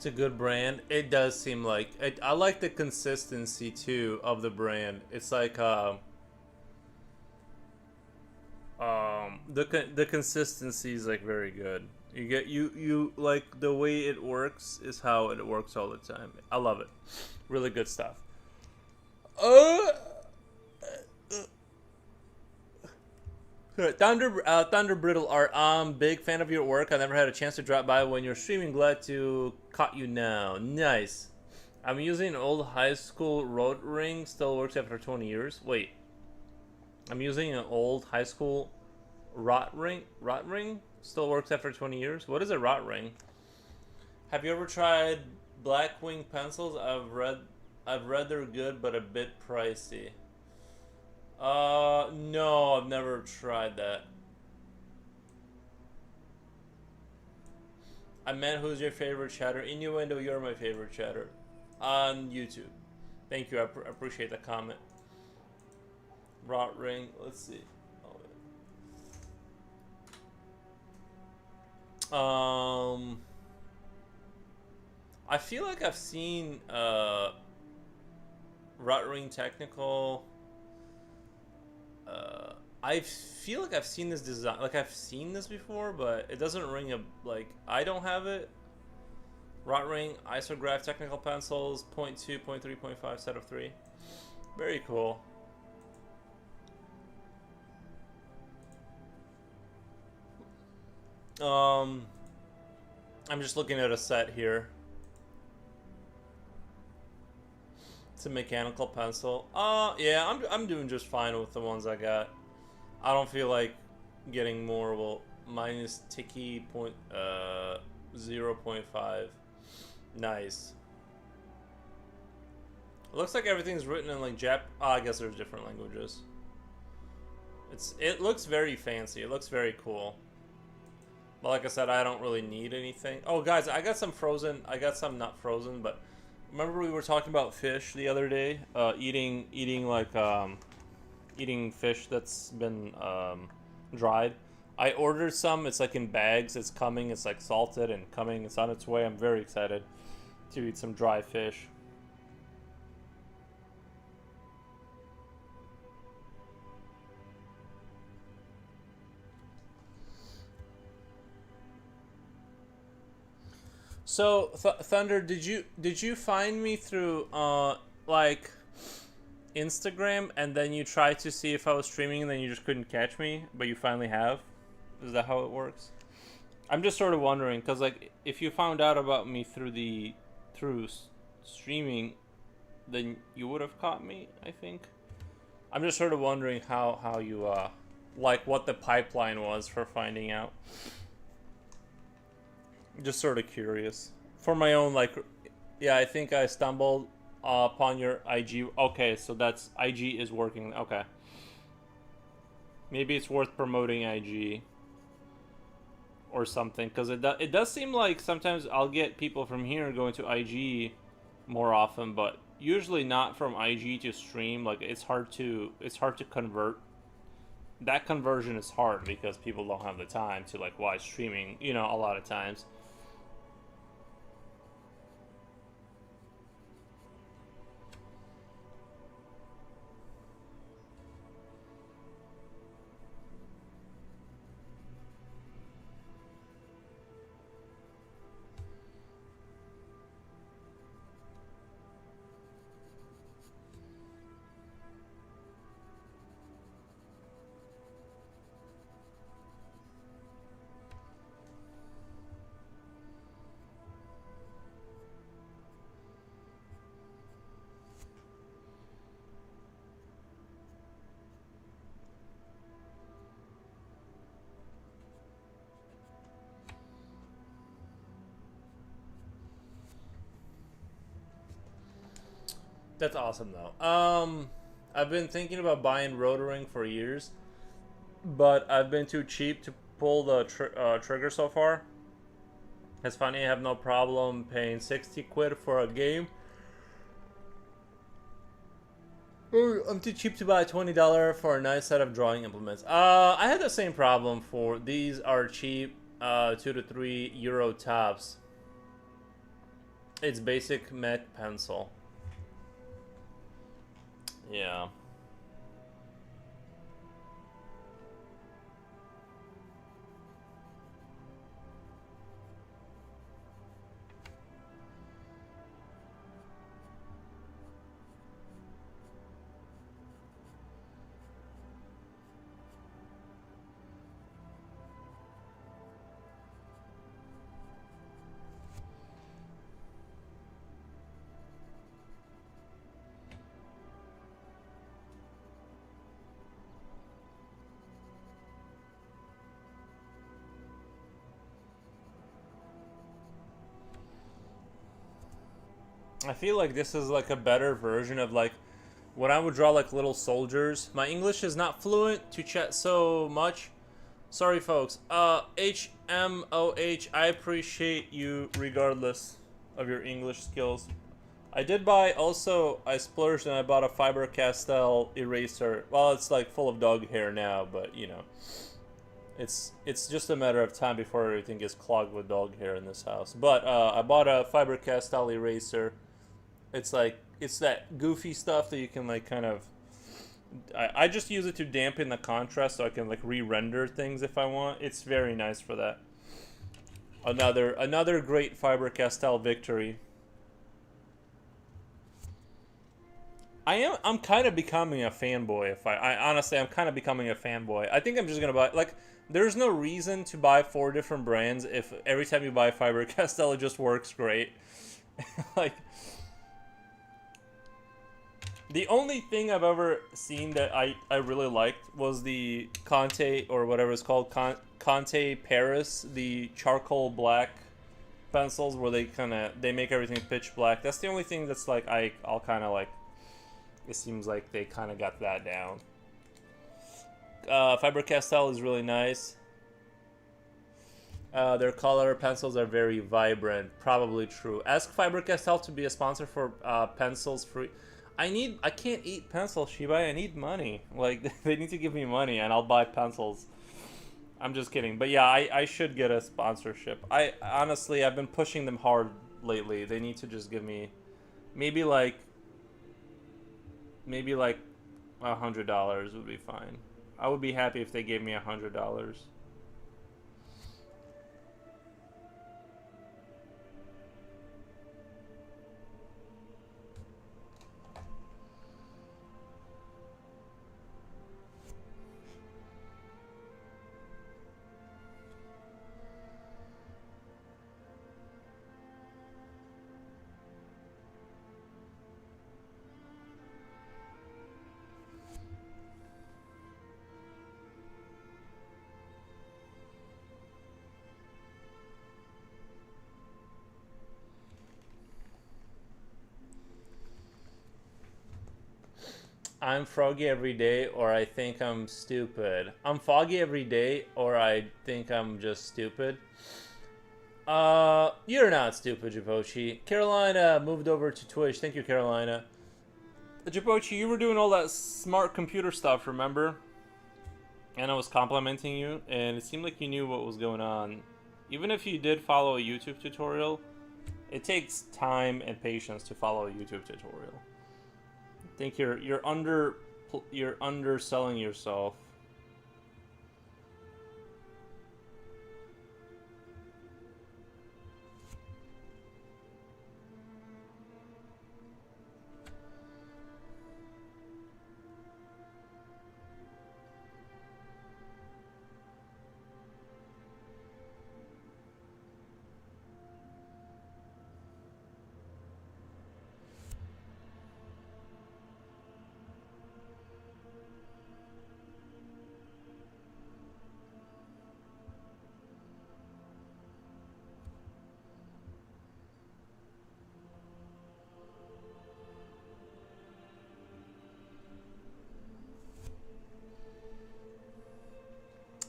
It's a good brand. It does seem like it. I like the consistency too of the brand. It's like the consistency is like very good. You get you like the way it works is how it works all the time. I love it. Really good stuff. Thunder Brittle Art. Big fan of your work. I never had a chance to drop by when you're streaming. Glad to caught you now. Nice. I'm using an old high school road ring. Still works after 20 years. Wait. I'm using an old high school rot ring. Rot ring still works after 20 years. What is a rot ring? Have you ever tried Blackwing pencils? I've read they're good, but a bit pricey. No, I've never tried that. I meant, who's your favorite chatter? Innuendo, you're my favorite chatter on YouTube. Thank you. I appreciate the comment. Rot ring. Let's see. I feel like I've seen Rot ring technical. I feel like I've seen this design, like I've seen this before, but it doesn't ring a, like, I don't have it. Rot ring, isograph technical pencils, 0.2, 0.3, 0.5, set of 3. Very cool. I'm just looking at a set here. It's a mechanical pencil. Yeah, I'm doing just fine with the ones I got. I don't feel like getting more. Well, minus Tiki 0.5. Nice. It looks like everything's written in like I guess there's different languages. It looks very fancy. It looks very cool. But like I said, I don't really need anything. Oh, guys, I got some frozen. I got some not frozen, but remember we were talking about fish the other day? Eating fish that's been dried. I ordered some. It's like in bags. It's coming. It's like salted and coming. It's on its way. I'm very excited to eat some dry fish. So Thunder, did you find me through like Instagram, and then you tried to see if I was streaming, and then you just couldn't catch me, but you finally have? Is that how it works? I'm just sort of wondering, because like if you found out about me through streaming, then you would have caught me, I think. I'm just sort of wondering how you like what the pipeline was for finding out. Just sort of curious for my own, like, yeah, I think I stumbled upon your IG. Okay, so that's IG is working. Okay, maybe it's worth promoting IG or something, because it does seem like sometimes I'll get people from here going to IG more often, but usually not from IG to stream. Like it's hard to convert. That conversion is hard because people don't have the time to like watch streaming, you know, a lot of times. That's awesome though. I've been thinking about buying Rotoring for years, but I've been too cheap to pull the trigger so far. It's funny, I have no problem paying 60 quid for a game. I'm too cheap to buy $20 for a nice set of drawing implements. I had the same problem for these are cheap, €2 to €3 tops. It's basic matte pencil. Yeah. I feel like this is like a better version of like when I would draw like little soldiers. My English is not fluent to chat so much. Sorry, folks. HMOH, I appreciate you regardless of your English skills. I did buy also, I splurged and I bought a Faber-Castell eraser. Well, it's like full of dog hair now, but you know. It's just a matter of time before everything gets clogged with dog hair in this house. But I bought a Faber-Castell eraser. It's like, it's that goofy stuff that you can like kind of... I just use it to dampen the contrast so I can like re-render things if I want. It's very nice for that. Another great Faber-Castell victory. I'm kind of becoming a fanboy. If I honestly, I'm kind of becoming a fanboy. I think I'm just gonna buy, like, there's no reason to buy 4 different brands if every time you buy Faber-Castell it just works great. Like, the only thing I've ever seen that I really liked was the Conte, or whatever it's called, Conte Paris, the charcoal black pencils where they make everything pitch black. That's the only thing that's like I'll kind of like. It seems like they kind of got that down. Faber-Castell is really nice. Their color pencils are very vibrant. Probably true. Ask Faber-Castell to be a sponsor for pencils free. I can't eat pencils, Shibai. I need money. Like, they need to give me money and I'll buy pencils. I'm just kidding. But yeah, I should get a sponsorship. Honestly, I've been pushing them hard lately. They need to just give me maybe like $100 would be fine. I would be happy if they gave me $100. I'm froggy every day, or I think I'm stupid. I'm foggy every day, or I think I'm just stupid. You're not stupid, Japochi. Carolina moved over to Twitch. Thank you, Carolina. Japochi, you were doing all that smart computer stuff, remember? And I was complimenting you, and it seemed like you knew what was going on. Even if you did follow a YouTube tutorial, it takes time and patience to follow a YouTube tutorial. I think you're underselling yourself.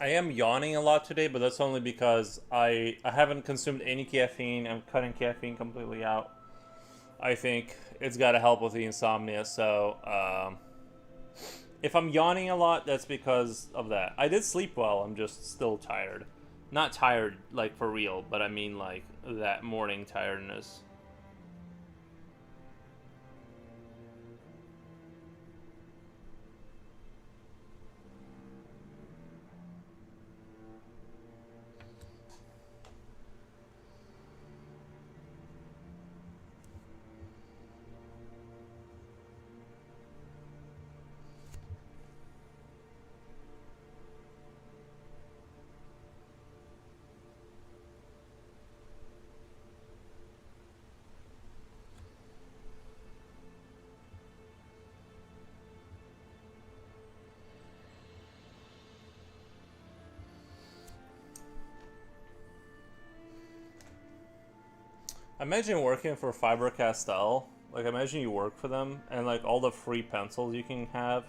I am yawning a lot today, but that's only because I haven't consumed any caffeine. I'm cutting caffeine completely out. I think it's got to help with the insomnia. So if I'm yawning a lot, that's because of that. I did sleep well. I'm just still tired. Not tired like for real, but I mean like that morning tiredness. Imagine working for Faber Castell. Like, imagine you work for them and like all the free pencils you can have.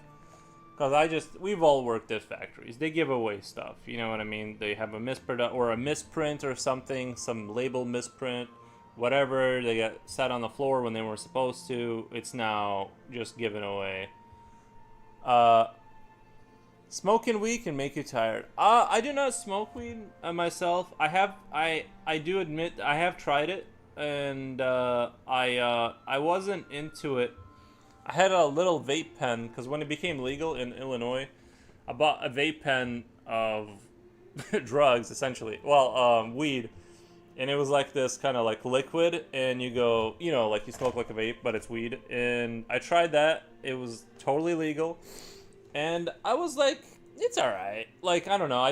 Cause we've all worked at factories. They give away stuff. You know what I mean? They have a misprint or a misprint or something, some label misprint, whatever. They got sat on the floor when they were supposed to. It's now just given away. Smoking weed can make you tired. I do not smoke weed myself. I do admit I have tried it, and I wasn't into it. I had a little vape pen because when it became legal in Illinois, I bought a vape pen of drugs essentially. Well, weed, and it was like this kind of like liquid, and you go, you know, like you smoke like a vape, but it's weed. And I tried that. It was totally legal. And I was like, it's all right. Like, I don't know. I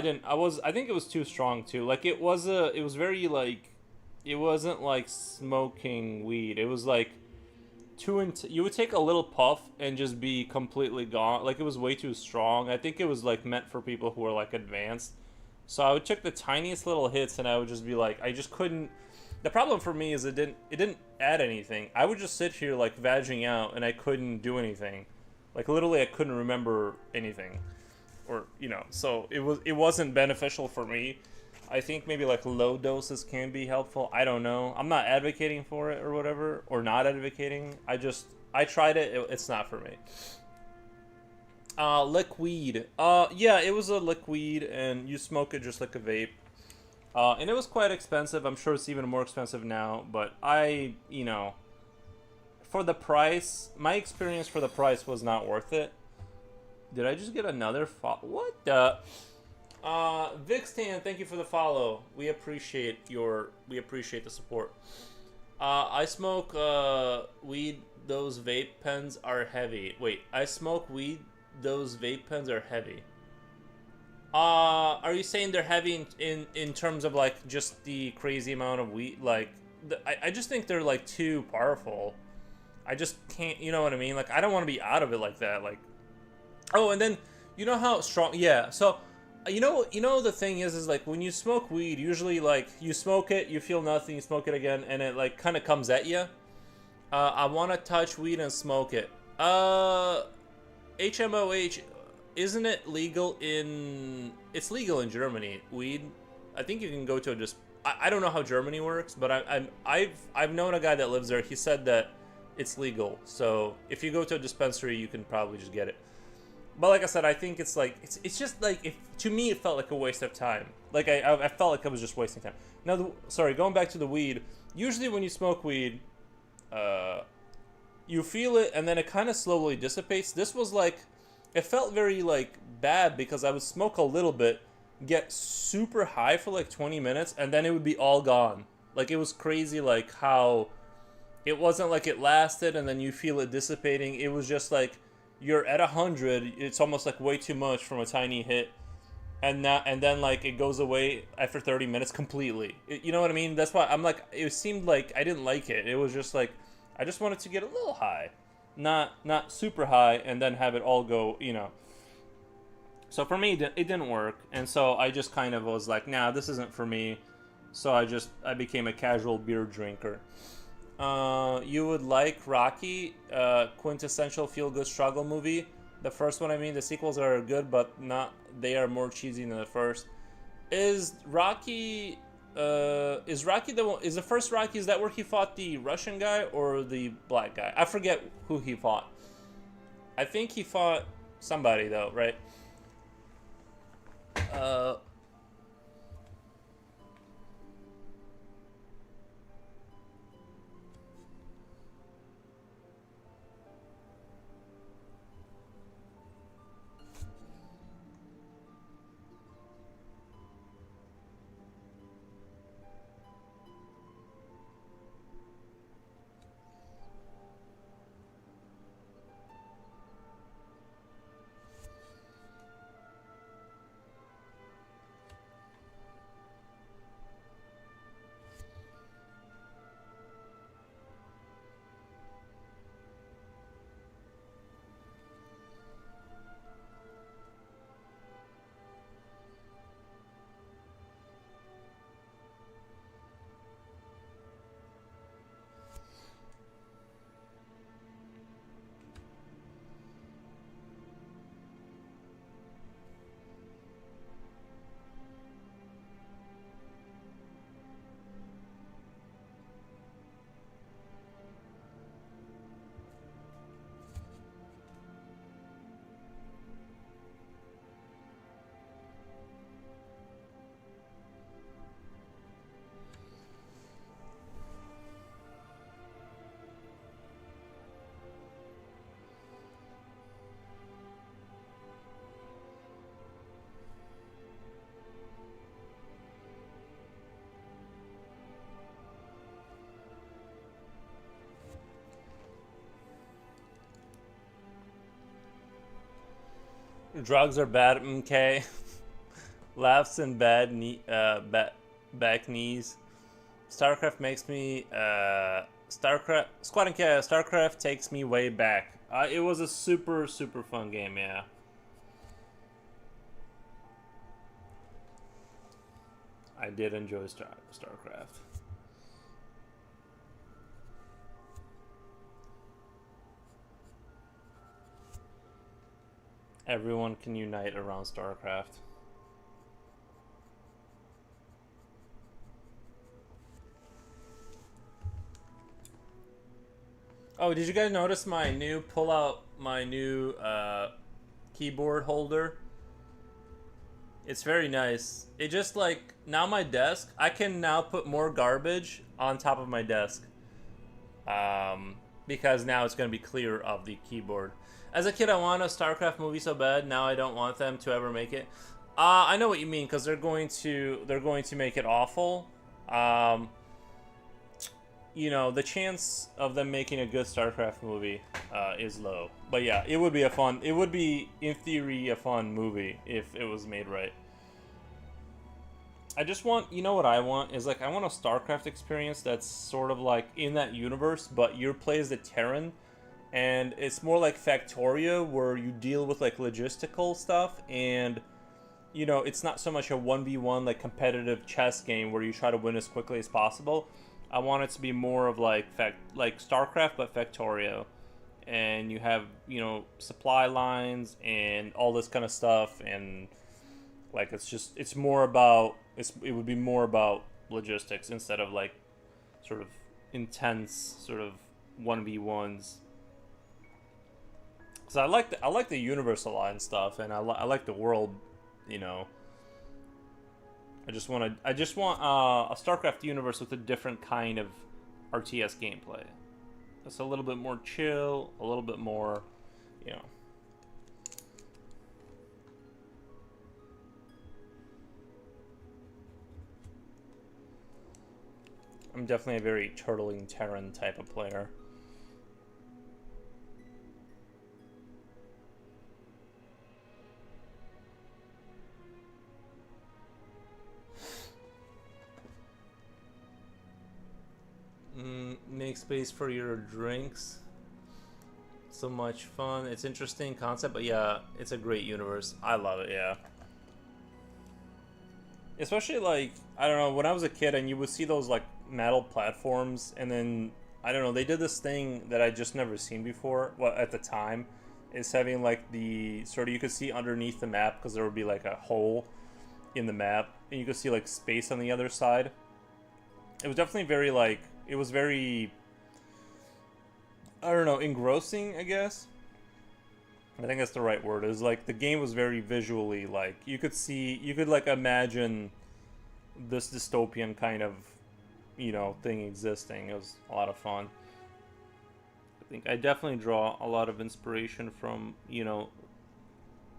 think it was too strong too. Like it was very like, it wasn't like smoking weed. It was like you would take a little puff and just be completely gone. Like it was way too strong. I think it was like meant for people who were like advanced. So I would take the tiniest little hits and I would just be like, I just couldn't. The problem for me is it didn't add anything. I would just sit here like vagging out and I couldn't do anything. Like literally I couldn't remember anything, or you know, so it wasn't beneficial for me. I think maybe like low doses can be helpful. I don't know. I'm not advocating for it or whatever, or not advocating. I tried it. It's not for me. Liquid. Yeah, it was a liquid, and you smoke it just like a vape. And it was quite expensive. I'm sure it's even more expensive now, but you know, for the price, my experience for the price was not worth it. Did I just get another what the? Vixtan, thank you for the follow. We appreciate the support. I smoke weed. Those vape pens are heavy. Wait, I smoke weed. Those vape pens are heavy. Are you saying they're heavy in terms of like just the crazy amount of weed? Like, I just think they're like too powerful. I just can't, you know what I mean? Like, I don't want to be out of it like that. Like, oh, and then you know how strong? Yeah. So, you know the thing is like when you smoke weed, usually like you smoke it, you feel nothing, you smoke it again, and it like kind of comes at you. I want to touch weed and smoke it. HMOH, isn't it legal in? It's legal in Germany. Weed. I think you can go to a I don't know how Germany works, but I've known a guy that lives there. He said that it's legal. So if you go to a dispensary, you can probably just get it. But like I said, I think it's like it's just like to me it felt like a waste of time. Like I felt like I was just wasting time. Now, sorry, going back to the weed. Usually when you smoke weed, you feel it and then it kind of slowly dissipates. This was like, it felt very like bad because I would smoke a little bit, get super high for like 20 minutes, and then it would be all gone. Like it was crazy, like how it wasn't like it lasted and then you feel it dissipating. It was just like you're at 100. It's almost like way too much from a tiny hit, and then like it goes away after 30 minutes completely. You know what I mean? That's why I'm like, it seemed like I didn't like it. It was just like I just wanted to get a little high, not super high, and then have it all go. You know. So for me, it didn't work, and so I just kind of was like, nah, this isn't for me. So I became a casual beer drinker. You would like Rocky, quintessential feel-good struggle movie. The first one, I mean, the sequels are good, but they are more cheesy than the first. Is Rocky the one? Is the first Rocky? Is that where he fought the Russian guy or the black guy? I forget who he fought. I think he fought somebody though, right? Drugs are bad, MK. Laughs and back knees. StarCraft makes me StarCraft Squad and Chaos. StarCraft takes me way back. It was a super fun game, yeah. I did enjoy StarCraft. Everyone can unite around StarCraft. Oh, did you guys notice my new keyboard holder? It's very nice. It just like now my desk, I can now put more garbage on top of my desk. Because now it's going to be clear of the keyboard. As a kid, I want a StarCraft movie so bad. Now I don't want them to ever make it. I know what you mean because they're going to make it awful. You know, the chance of them making a good StarCraft movie is low. But yeah, it would be in theory a fun movie if it was made right. I just want, you know what I want is like I want a StarCraft experience that's sort of like in that universe, but you play as the Terran, and it's more like Factorio where you deal with like logistical stuff, and you know it's not so much a 1v1 like competitive chess game where you try to win as quickly as possible. I want it to be more of like StarCraft but Factorio, and you have, you know, supply lines and all this kind of stuff, and like it would be more about logistics instead of like sort of intense sort of 1v1s. So I like the universe a lot and stuff, and I like the world, you know. I just want a StarCraft universe with a different kind of RTS gameplay. It's a little bit more chill, a little bit more, you know. I'm definitely a very turtling Terran type of player. Make space for your drinks. So much fun. It's interesting concept, but yeah, it's a great universe. I love it, yeah. Especially like, I don't know, when I was a kid and you would see those like metal platforms, and then I don't know, they did this thing that I just never seen before. Well, at the time, is having like the sort of, you could see underneath the map because there would be like a hole in the map, and you could see like space on the other side. It was definitely very like, it was very, I don't know, engrossing, I guess. I think that's the right word. It was like the game was very visually like you could like imagine this dystopian kind of, you know, thing existing. It was a lot of fun. I think I definitely draw a lot of inspiration from, you know,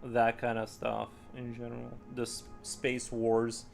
that kind of stuff in general. The space wars.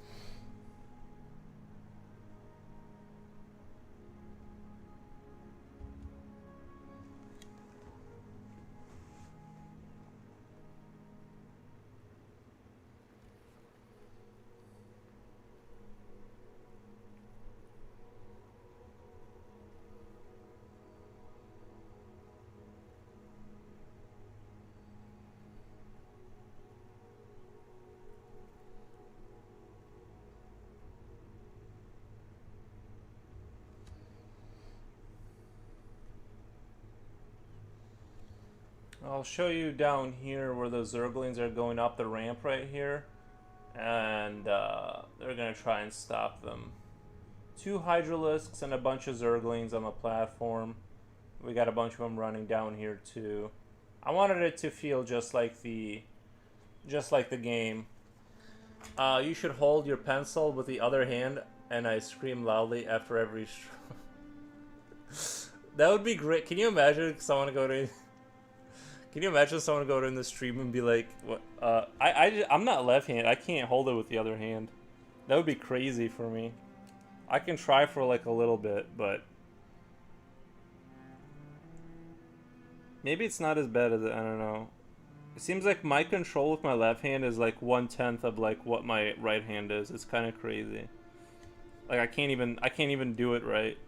I'll show you down here where the Zerglings are going up the ramp right here, and they're gonna try and stop them. 2 Hydralisks and a bunch of Zerglings on the platform. We got a bunch of them running down here too. I wanted it to feel just like the game. You should hold your pencil with the other hand, and I scream loudly after every That would be great. Can you imagine someone go to Can you imagine someone go in the stream and be like, "What? I'm not left-handed. I can't hold it with the other hand." That would be crazy for me. I can try for like a little bit, but maybe it's not as bad as I don't know. It seems like my control with my left hand is like 1/10 of like what my right hand is. It's kind of crazy. Like I can't even do it right.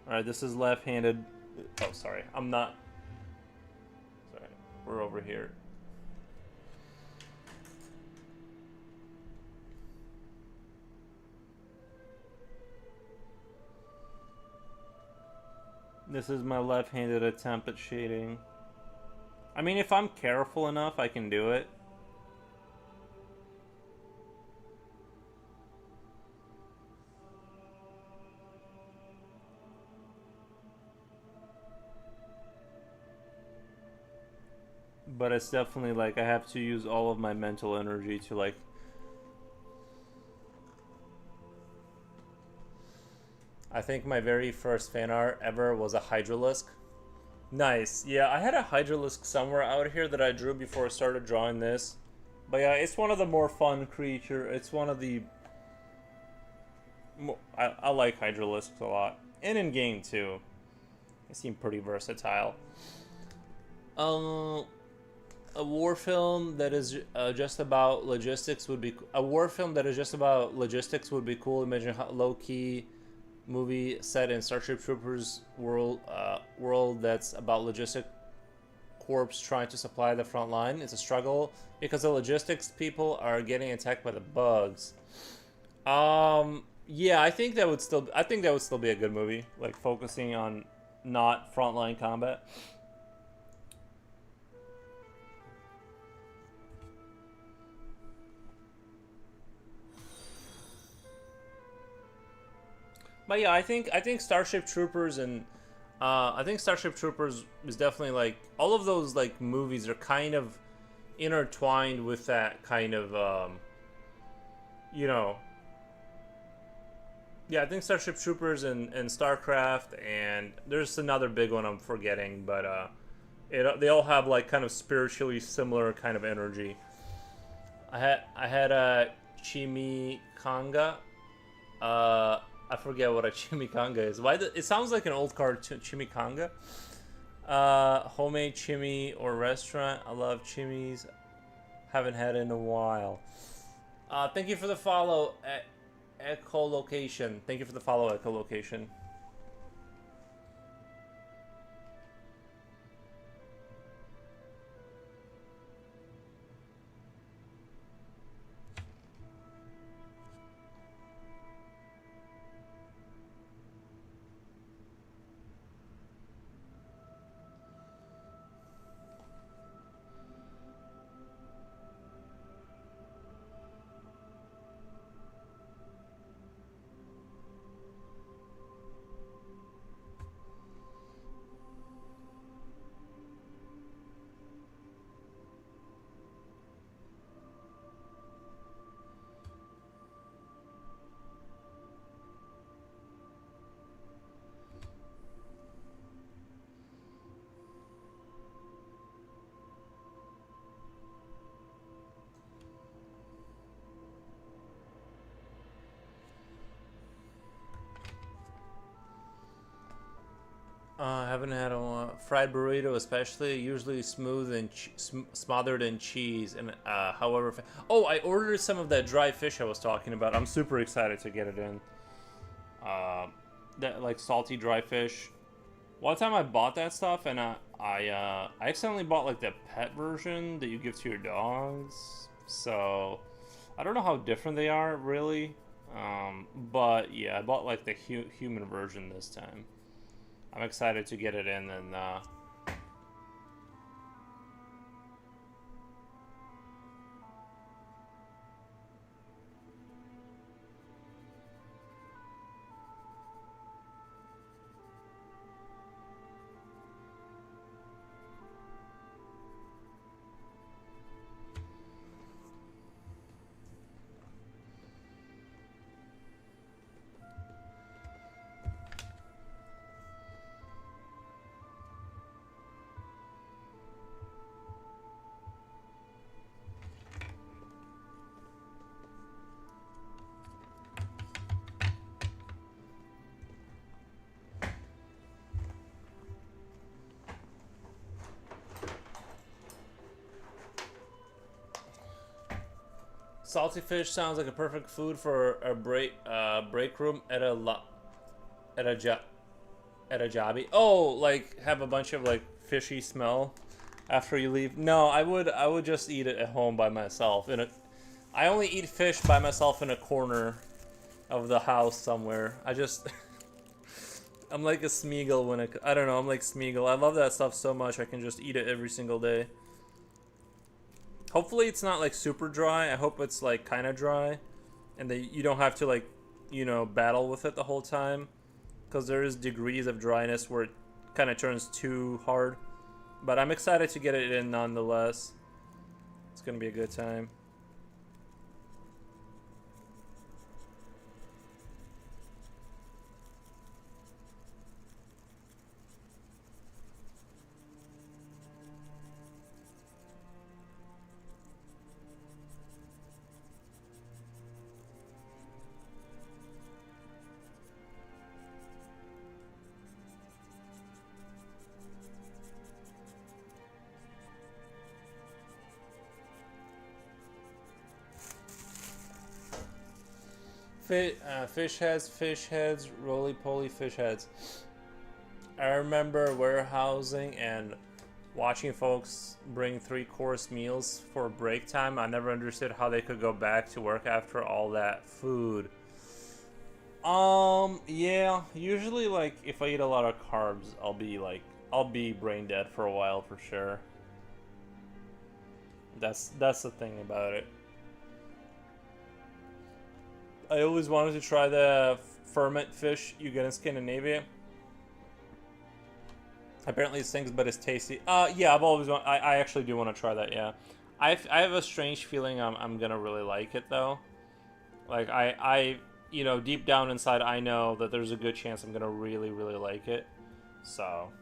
All right, this is left-handed. Oh, sorry. I'm not. Sorry. We're over here. This is my left-handed attempt at shading. I mean, if I'm careful enough, I can do it. But it's definitely like I have to use all of my mental energy to like. I think my very first fan art ever was a Hydralisk. Nice. Yeah, I had a Hydralisk somewhere out here that I drew before I started drawing this. But yeah, it's one of the more fun creature. It's one of the... I like Hydralisks a lot. And in game too. They seem pretty versatile. A war film that is just about logistics would be... A war film that is just about logistics would be cool. Imagine how low-key... movie set in Starship Troopers world that's about logistic corps trying to supply the front line. It's a struggle because the logistics people are getting attacked by the bugs. Yeah, I think that would still be a good movie, like focusing on not frontline combat. But yeah, I think Starship Troopers and I think Starship Troopers is definitely like all of those like movies are kind of intertwined with that kind of you know. Yeah, I think Starship Troopers and StarCraft, and there's another big one I'm forgetting, but they all have like kind of spiritually similar kind of energy. I had a Chimichanga. I forget what a chimichanga is. It sounds like an old cartoon. Chimichanga. Homemade chimney or restaurant. I love chimneys. Haven't had it in a while. Thank you for the follow, echolocation. Thank you for the follow, echolocation. I haven't had a fried burrito, especially usually smooth and smothered in cheese. And however, oh, I ordered some of that dry fish I was talking about. I'm super excited to get it in. That like salty dry fish. One time I bought that stuff, and I accidentally bought like the pet version that you give to your dogs. So I don't know how different they are really. But yeah, I bought like the human version this time. I'm excited to get it in and Salty fish sounds like a perfect food for a break room at at a job at a jobby. Oh, like have a bunch of like fishy smell after you leave. No, I would just eat it at home by myself. I only eat fish by myself in a corner of the house somewhere. I'm like a Smeagol I don't know, I'm like Smeagol. I love that stuff so much I can just eat it every single day. Hopefully it's not like super dry. I hope it's like kind of dry and that you don't have to like, battle with it the whole time, because there is degrees of dryness where it kind of turns too hard. But I'm excited to get it in nonetheless. It's going to be a good time. Fish heads, roly-poly fish heads. I remember warehousing and watching folks bring 3-course meals for break time. I never understood how they could go back to work after all that food. Yeah, usually like if I eat a lot of carbs, I'll be brain dead for a while for sure. That's the thing about it. I always wanted to try the ferment fish you get in Scandinavia. Apparently it stinks, but it's tasty. Yeah, I actually do want to try that. Yeah, I have a strange feeling I'm gonna really like it though. Like deep down inside, I know that there's a good chance I'm gonna really, really like it. So.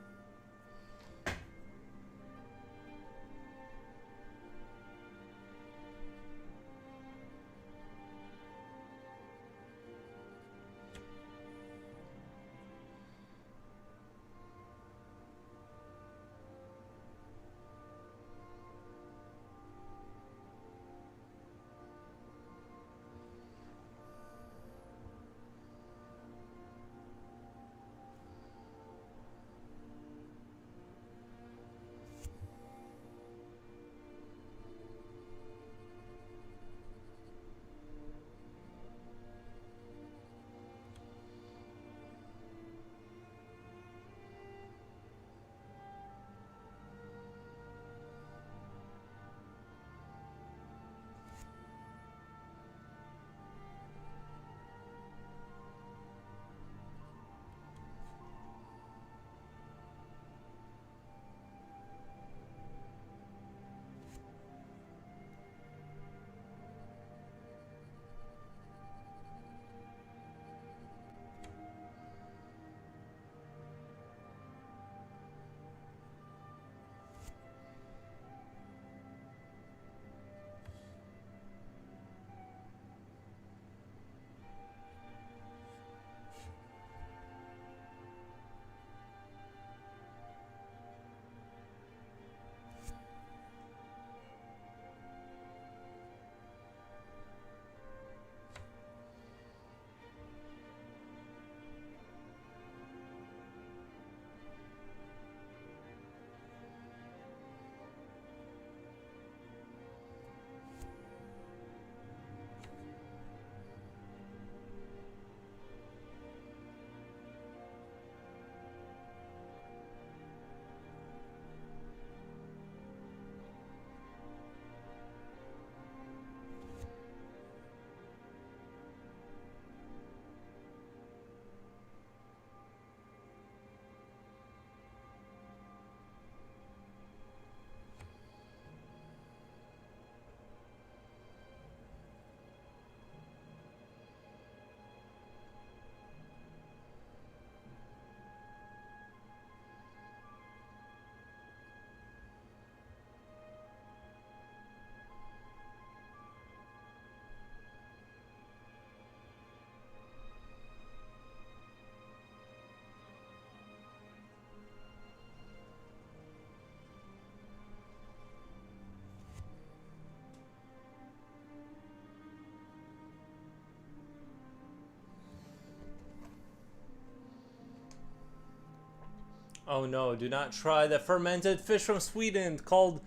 Oh no, do not try the fermented fish from Sweden called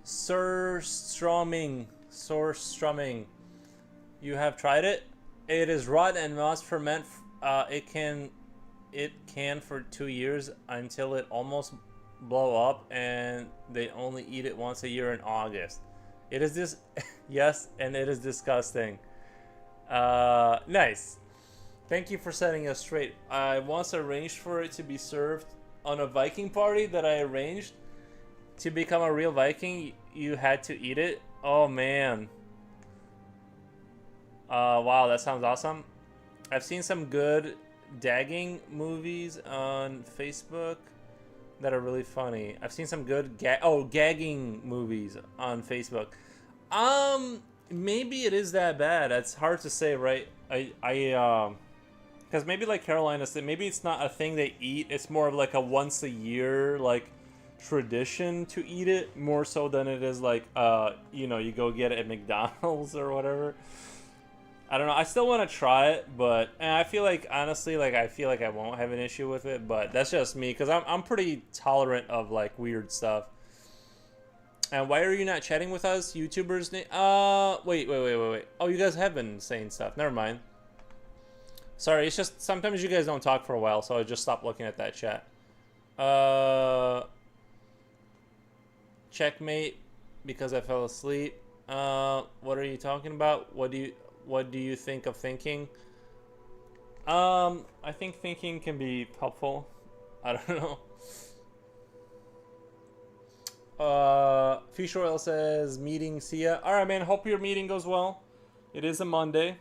surströmming. Surströmming. You have tried it? It is rotten and must ferment. It can for 2 years until it almost blow up, and they only eat it once a year in August. It is this, yes, and it is disgusting. Nice. Thank you for setting us straight. I once arranged for it to be served on a Viking party that I arranged. To become a real Viking, you had to eat it. Oh man. Wow, that sounds awesome. I've seen some good dagging movies on Facebook that are really funny. I've seen some good gagging movies on Facebook. Maybe it is that bad. It's hard to say, right? Because maybe like Carolina said, maybe it's not a thing they eat. It's more of like a once a year like tradition to eat it, more so than it is like you go get it at McDonald's or whatever. I don't know. I still want to try it, but I feel like honestly, like I feel like I won't have an issue with it. But that's just me because I'm pretty tolerant of like weird stuff. And why are you not chatting with us, YouTubers? Wait. Oh, you guys have been saying stuff. Never mind. Sorry, it's just sometimes you guys don't talk for a while, so I just stopped looking at that chat. Checkmate, because I fell asleep. What are you talking about? What do you think of thinking? I think thinking can be helpful. I don't know. Fish Oil says, meeting, see ya. Alright, man, hope your meeting goes well. It is a Monday.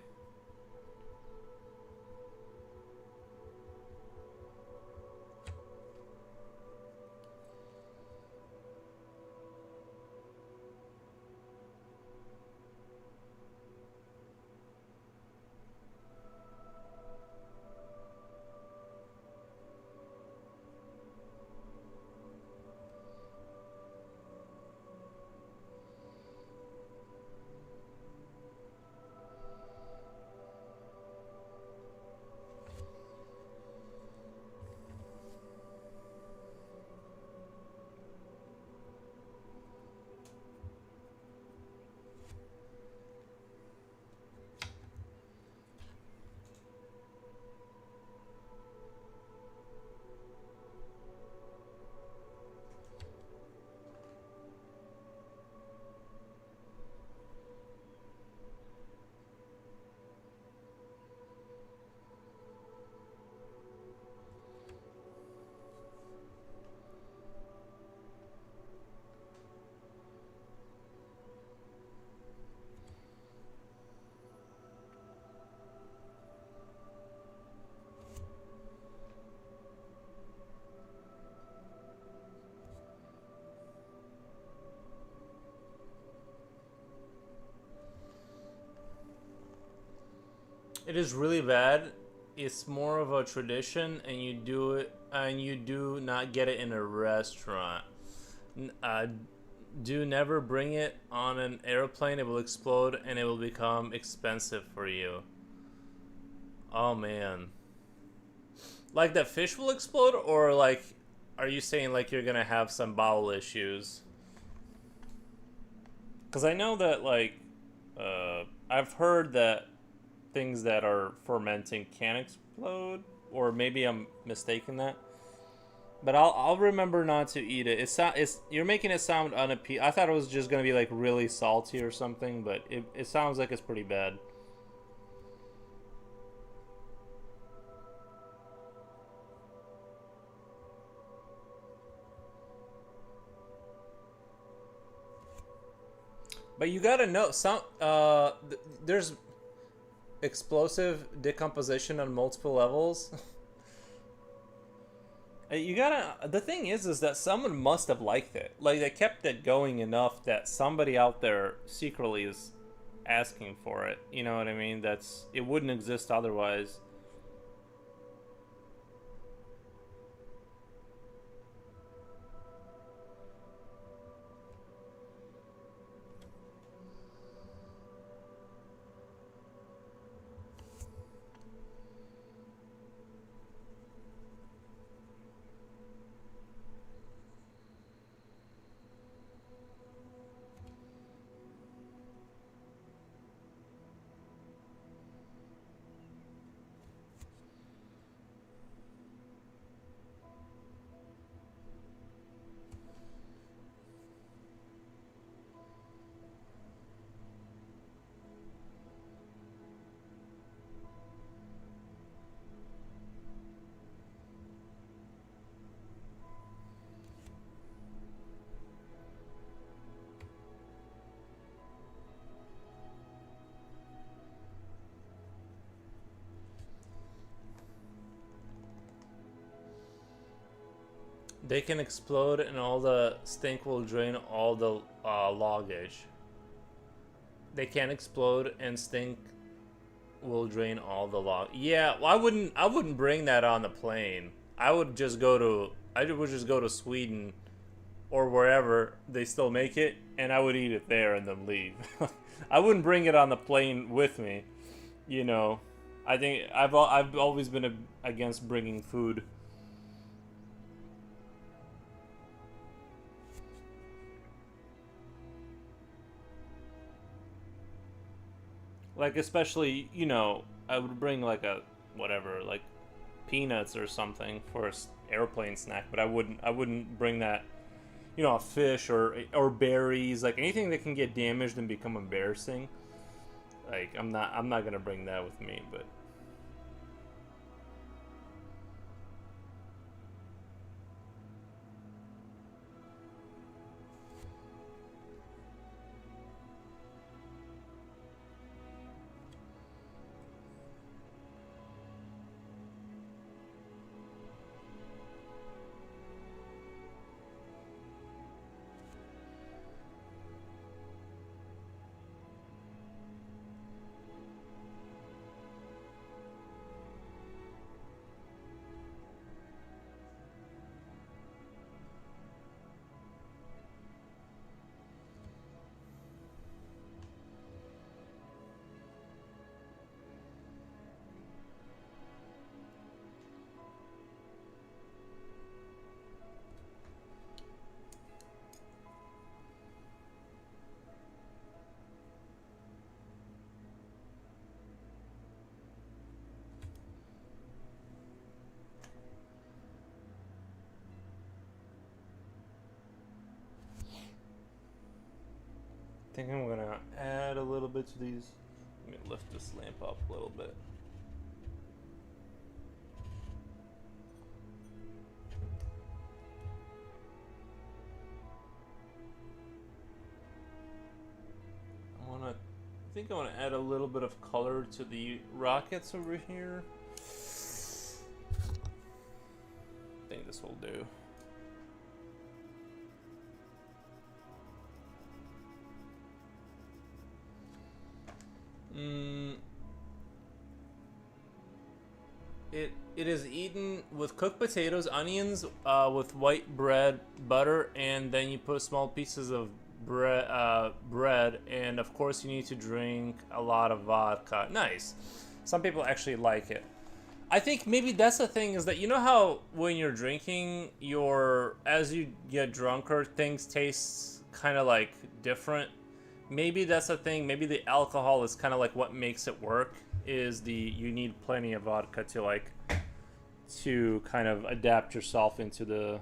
It is really bad. It's more of a tradition, and you do not get it in a restaurant. Do never bring it on an airplane. It will explode, and it will become expensive for you. Oh man. Like the fish will explode, or like, are you saying like you're gonna have some bowel issues? Because I know that like, I've heard that things that are fermenting can explode, or maybe I'm mistaken that. But I'll remember not to eat it. It's you're making it sound unappealing. I thought it was just gonna be like really salty or something, but it sounds like it's pretty bad. But you gotta know some there's explosive decomposition on multiple levels. You gotta. The thing is that someone must have liked it. Like they kept it going enough that somebody out there secretly is asking for it. You know what I mean? It wouldn't exist otherwise. They can explode and all the stink will drain all the luggage. They can explode and stink will drain all the log. Yeah, well, I wouldn't bring that on the plane. I would just go to Sweden or wherever they still make it, and I would eat it there and then leave. I wouldn't bring it on the plane with me. You know, I think I've always been against bringing food. Like, especially, you know, I would bring like a whatever, like peanuts or something for an airplane snack, but I wouldn't bring that, you know, a fish or berries, like anything that can get damaged and become embarrassing. Like, I'm not gonna bring that with me, but I think I'm gonna add a little bit to these. Let me lift this lamp up a little bit. I think I want to add a little bit of color to the rockets over here. I think this will do. It is eaten with cooked potatoes, onions, with white bread, butter, and then you put small pieces of bread, and of course you need to drink a lot of vodka. Nice. Some people actually like it. I think maybe that's the thing, is that, you know how when you're drinking, as you get drunker, things taste kind of like different. Maybe that's the thing. Maybe the alcohol is kind of like what makes it work. You need plenty of vodka to kind of adapt yourself into the.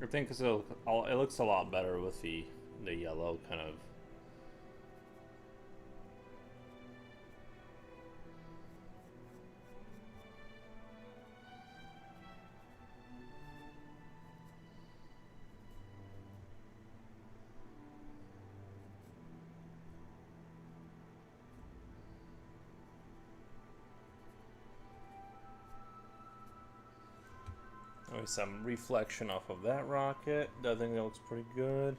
I think it looks a lot better with the yellow kind of. Some reflection off of that rocket. I think that looks pretty good.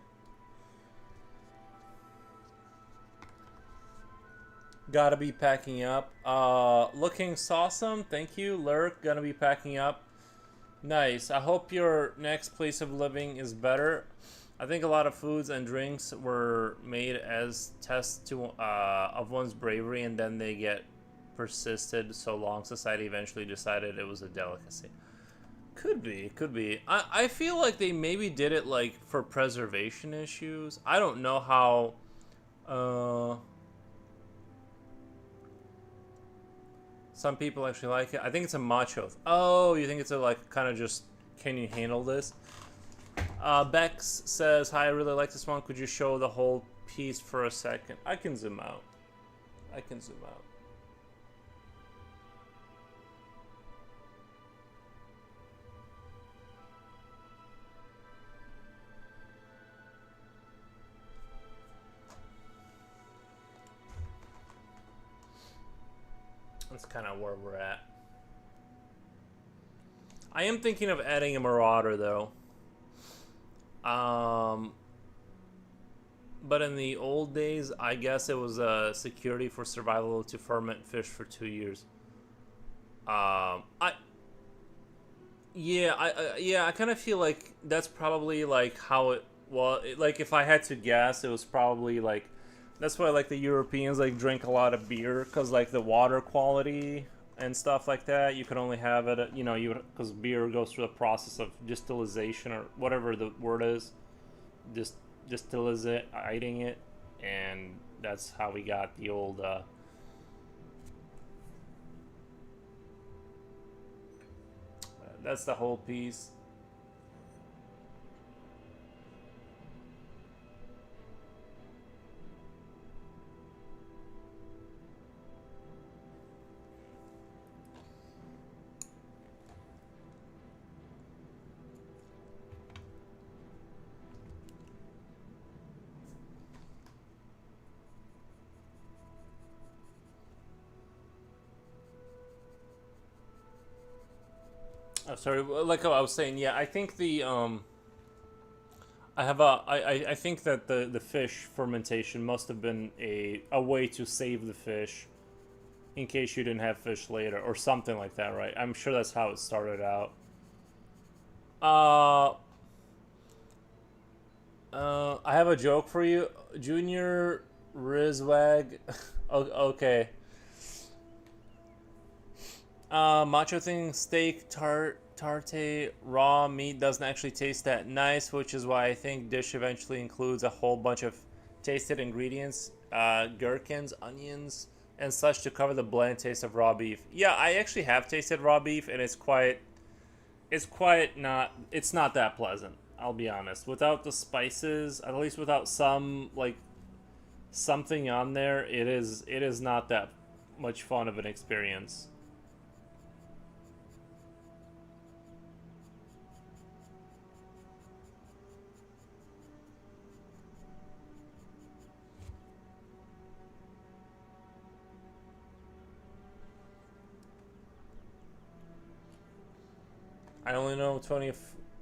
Gotta be packing up. Looking awesome. Thank you, Lurk. Gonna be packing up. Nice. I hope your next place of living is better. I think a lot of foods and drinks were made as tests of one's bravery, and then they get persisted so long, society eventually decided it was a delicacy. Could be, could be. I feel like they maybe did it like for preservation issues. I don't know how. Some people actually like it. I think it's a macho. Oh, you think it's a like kind of just, can you handle this? Bex says, hi, I really like this one. Could you show the whole piece for a second? I can zoom out. I can zoom out. That's kind of where we're at. I am thinking of adding a Marauder, though. But in the old days, I guess it was a security for survival to ferment fish for 2 years. I kind of feel like that's probably like how it was. Like if I had to guess, it was probably like that's why like the Europeans like drink a lot of beer because like the water quality and stuff like that. You can only have it, because beer goes through the process of distillation or whatever the word is, distillating it, and that's how we got the old. That's the whole piece. Oh, sorry, like I was saying, yeah, I think the I think that the fish fermentation must have been a way to save the fish in case you didn't have fish later or something like that, right? I'm sure that's how it started out. Uh, I have a joke for you, Junior Rizwag. Okay. Macho thing, steak, tarte, raw meat doesn't actually taste that nice, which is why I think dish eventually includes a whole bunch of tasted ingredients, gherkins, onions, and such to cover the bland taste of raw beef. Yeah, I actually have tasted raw beef, and it's not that pleasant. I'll be honest. Without the spices, at least without some like something on there, it is not that much fun of an experience. I only know 20.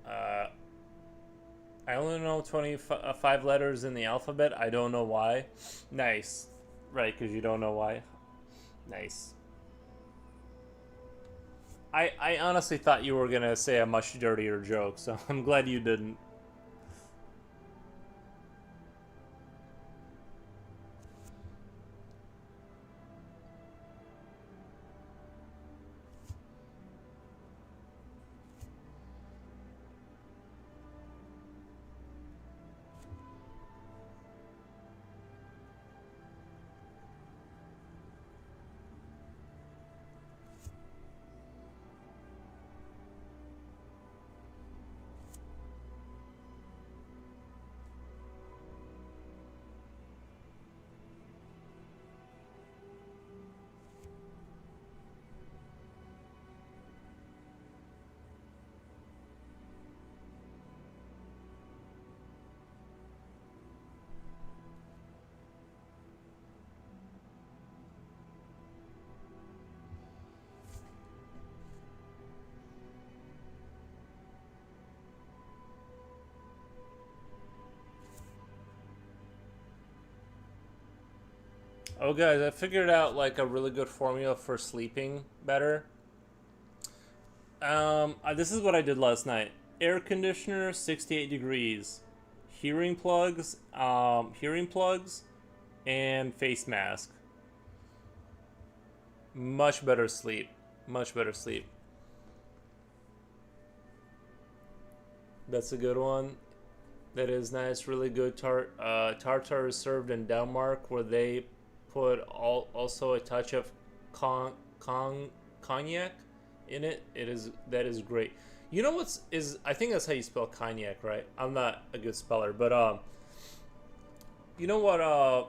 I only know 25 letters in the alphabet. I don't know why. Nice, right? Because you don't know why. Nice. I honestly thought you were gonna say a much dirtier joke, so I'm glad you didn't. Oh, guys, I figured out like a really good formula for sleeping better. This is what I did last night. Air conditioner, 68 degrees. Hearing plugs, and face mask. Much better sleep. Much better sleep. That's a good one. That is nice. Really good tartar is served in Denmark, where they put also a touch of con, cognac in it. That is great. You know what's is I think that's how you spell cognac, right? I'm not a good speller, but you know what?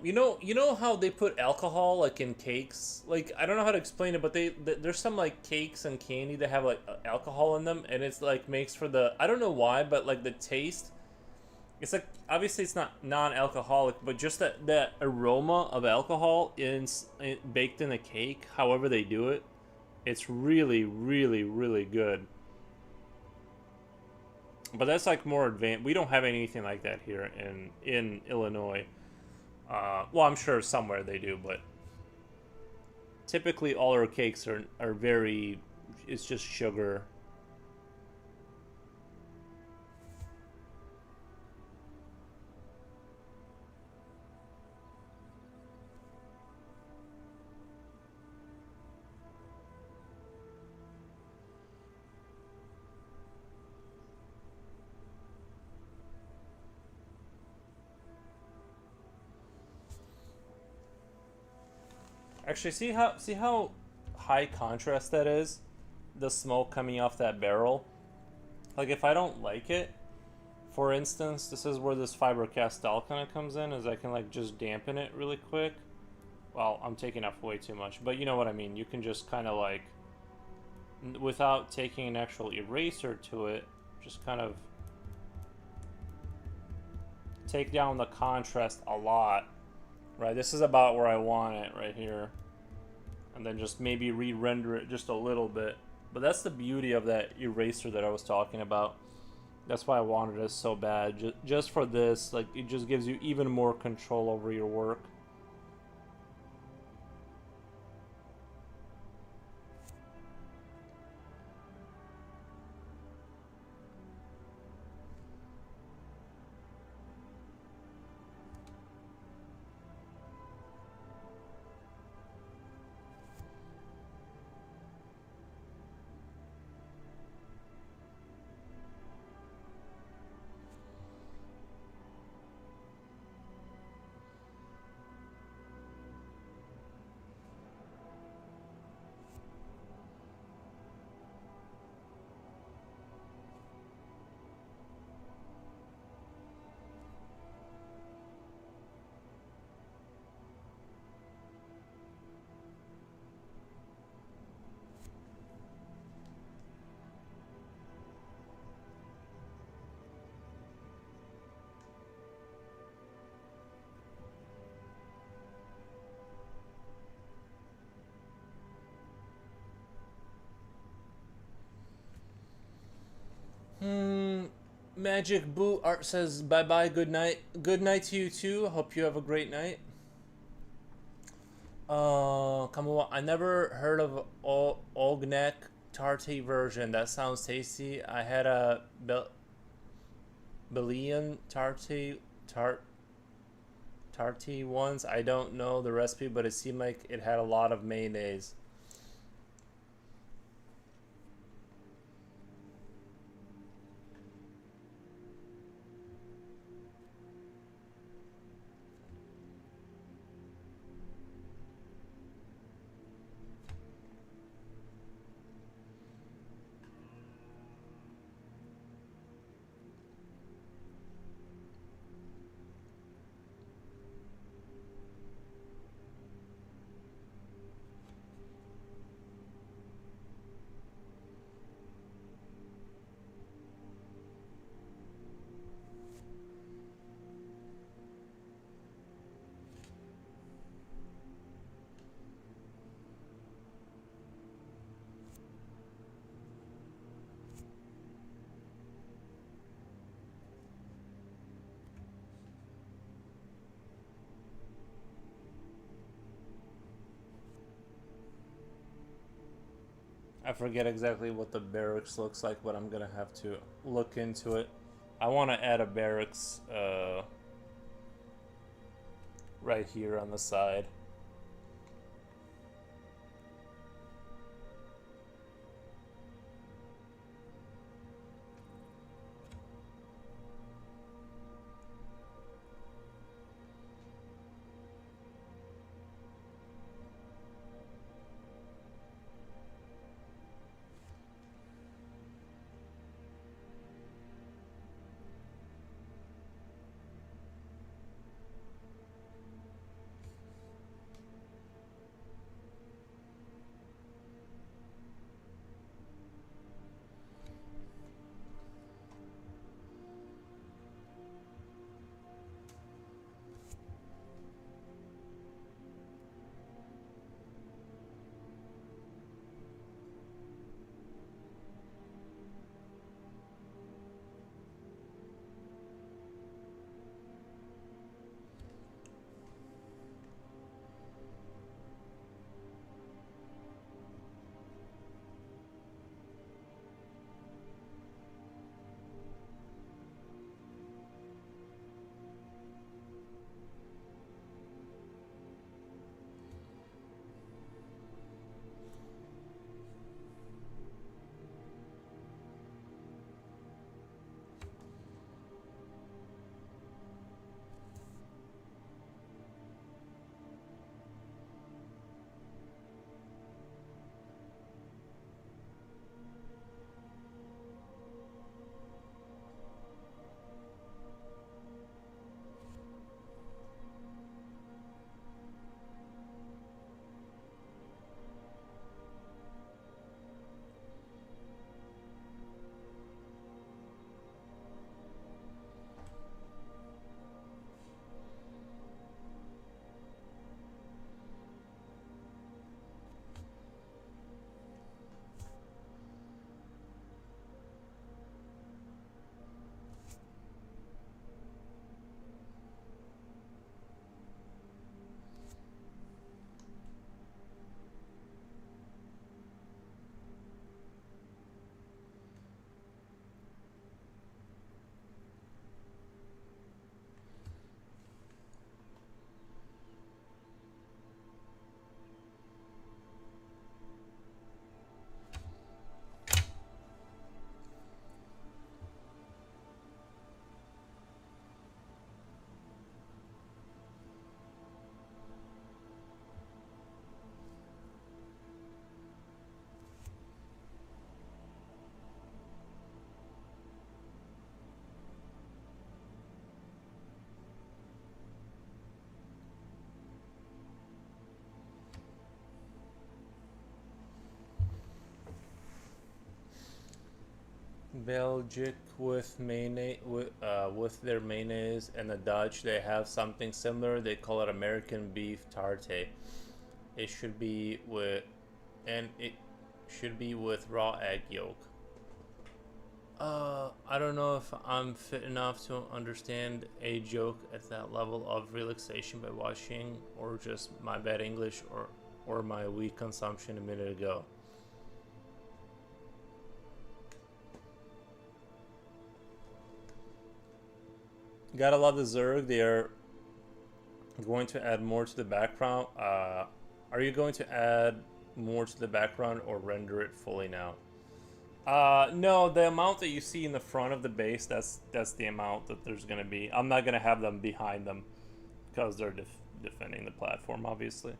You know how they put alcohol like in cakes. Like I don't know how to explain it, but there's some like cakes and candy that have like alcohol in them, and it's like makes for the I don't know why, but like the taste. It's like obviously it's not non-alcoholic, but just that aroma of alcohol in baked in a cake. However they do it, it's really really really good. But that's like more advanced. We don't have anything like that here in Illinois. Well, I'm sure somewhere they do, but typically all our cakes are very. It's just sugar. Actually, see how high contrast that is. The smoke coming off that barrel. Like if I don't like it, for instance, this is where this fiber castell kind of comes in, is I can like just dampen it really quick. Well, I'm taking up way too much, but you know what I mean. You can just kind of like, without taking an actual eraser to it, just kind of take down the contrast a lot. Right, this is about where I want it right here. And then just maybe re-render it just a little bit. But that's the beauty of that eraser that I was talking about. That's why I wanted it so bad. Just for this, like it just gives you even more control over your work. Magic Boot Art says bye bye, good night. Good night to you too. Hope you have a great night. Come on. I never heard of Ognek Tarty version. That sounds tasty. I had a Belian tarty once. I don't know the recipe, but it seemed like it had a lot of mayonnaise. I forget exactly what the barracks looks like, but I'm gonna have to look into it. I want to add a barracks right here on the side. Belgic with mayonnaise with their mayonnaise, and the Dutch they have something similar. They call it American beef tarte. It should be with raw egg yolk. I don't know if I'm fit enough to understand a joke at that level of relaxation by watching, or just my bad English, or my weak consumption a minute ago. Gotta love the Zerg. They are going to add more to the background. Are you going to add more to the background or render it fully now? No, the amount that you see in the front of the base, that's the amount that there's going to be. I'm not going to have them behind them because they're defending the platform, obviously.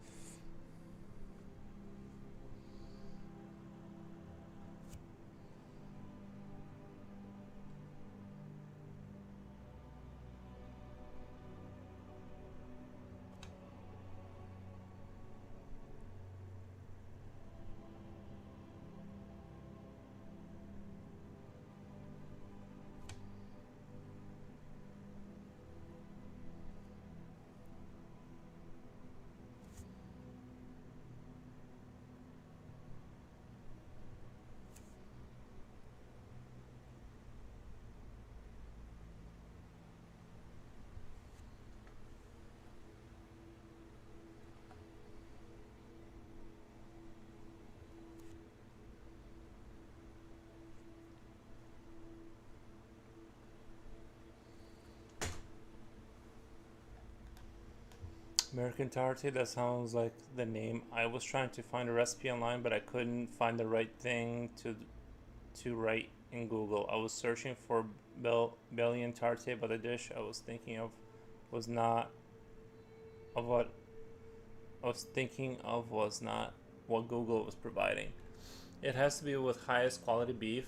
American Tarte, that sounds like the name. I was trying to find a recipe online, but I couldn't find the right thing to write in Google. I was searching for Belgian Tarte, but the dish I was thinking of was not of what I was thinking of was not what Google was providing. It has to be with highest quality beef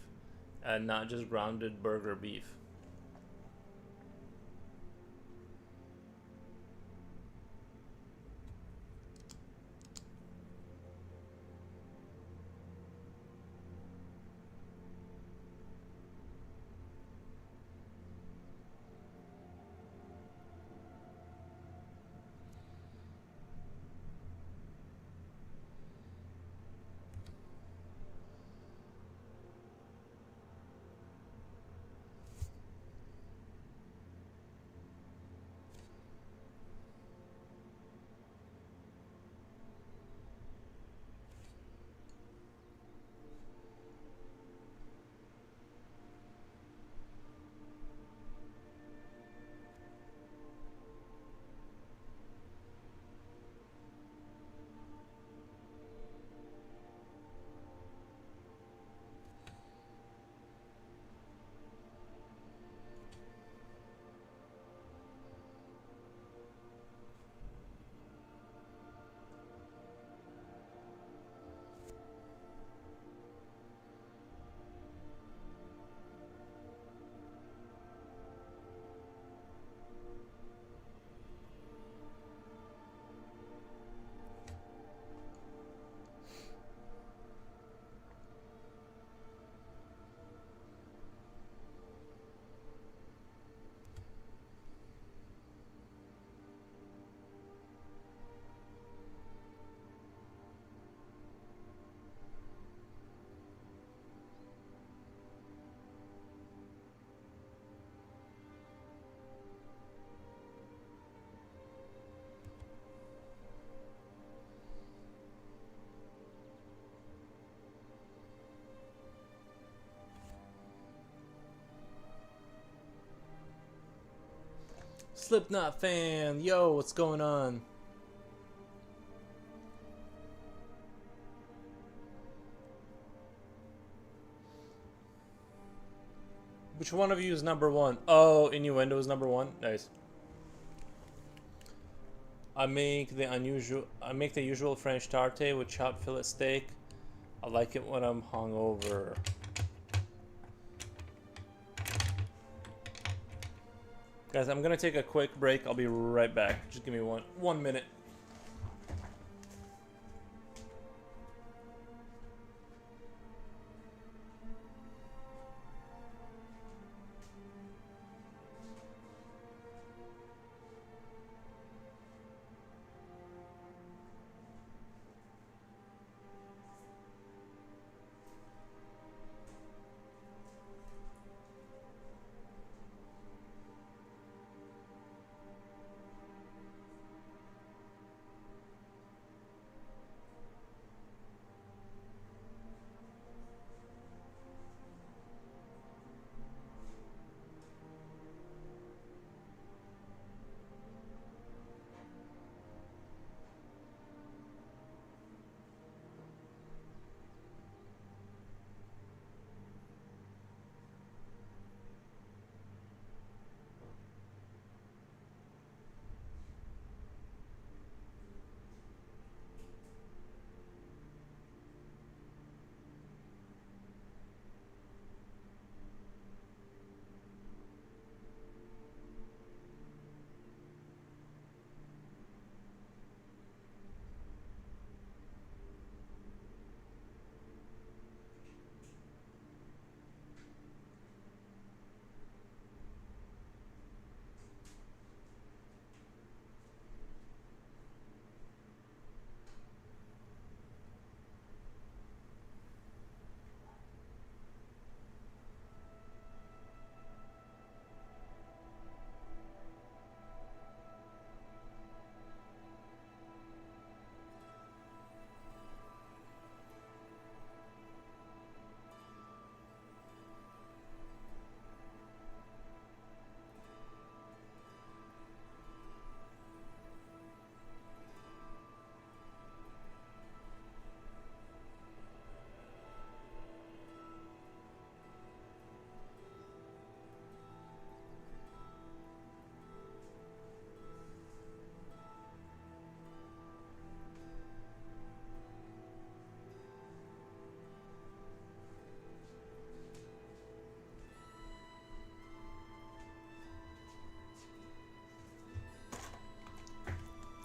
and not just grounded burger beef. Slipknot fan, yo, what's going on? Which one of you is number one? Oh, Innuendo is number one. Nice. I make the usual French tarte with chopped fillet steak. I like it when I'm hungover. Guys, I'm gonna take a quick break. I'll be right back. Just give me one minute.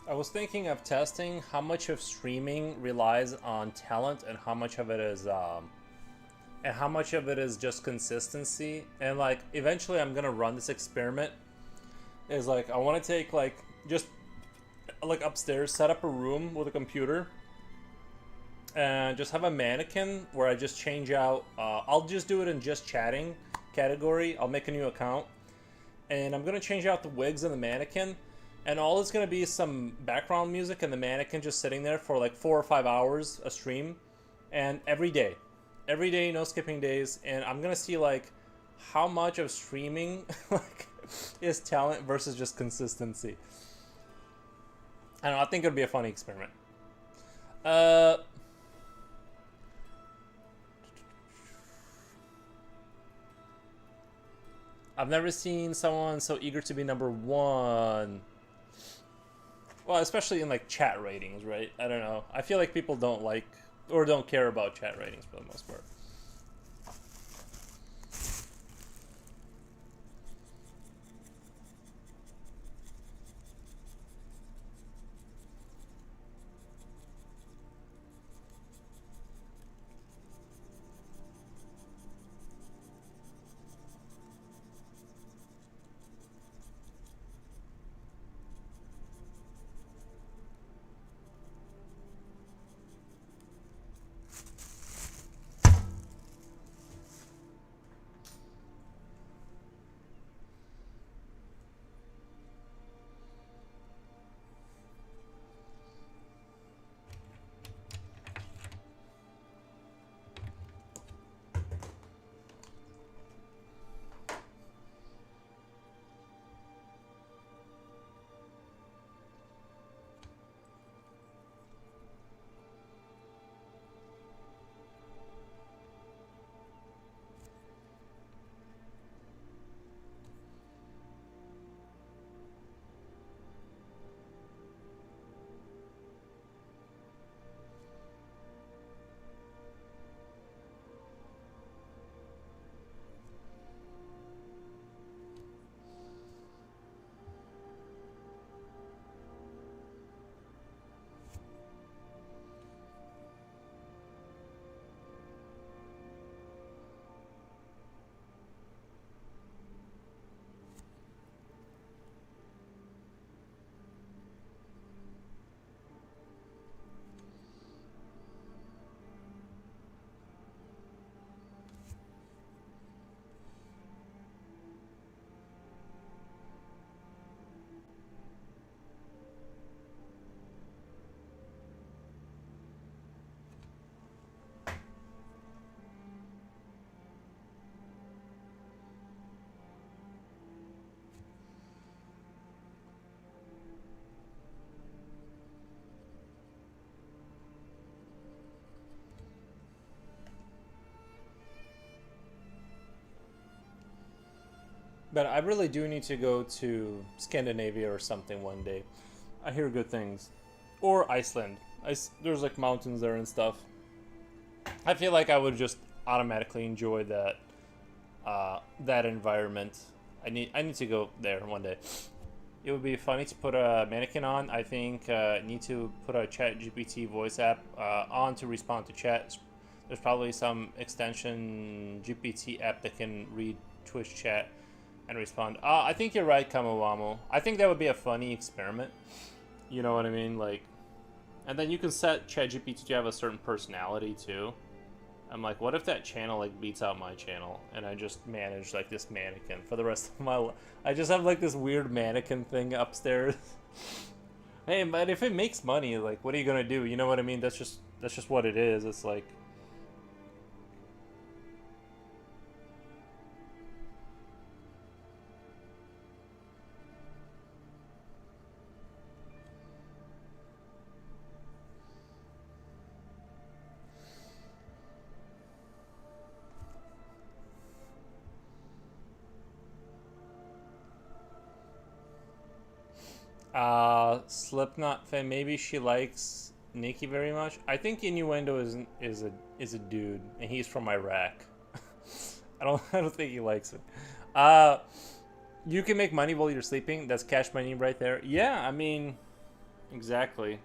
I was thinking of testing how much of streaming relies on talent and how much of it is just consistency. And like eventually I'm gonna run this experiment. Is like I want to take like just like upstairs, set up a room with a computer, and just have a mannequin where I just change out. I'll just do it in just chatting category. I'll make a new account, and I'm gonna change out the wigs and the mannequin. And all it's going to be is some background music and the mannequin just sitting there for like 4 or 5 hours a stream. And every day, no skipping days. And I'm going to see like how much of streaming like is talent versus just consistency. I don't know, I think it would be a funny experiment. I've never seen someone so eager to be number one. Well, especially in like chat ratings, right? I don't know. I feel like people don't like or don't care about chat ratings for the most part. But I really do need to go to Scandinavia or something one day. I hear good things. Or Iceland. There's like mountains there and stuff. I feel like I would just automatically enjoy that environment. I need to go there one day. It would be funny to put a mannequin on. I think need to put a Chat GPT voice app on to respond to chat. There's probably some extension GPT app that can read Twitch chat and respond. I think you're right, Kamawamo. I think that would be a funny experiment. You know what I mean? Like, and then you can set ChatGPT to have a certain personality too. I'm like, what if that channel like beats out my channel, and I just manage like this mannequin for the rest of my life? I just have like this weird mannequin thing upstairs. Hey, but if it makes money, like, what are you gonna do? You know what I mean? That's just what it is. It's like. Slipknot fan. Maybe she likes Nikki very much. I think Innuendo is a dude, and he's from Iraq. I don't think he likes it. You can make money while you're sleeping. That's cash money right there. Yeah, I mean, Exactly.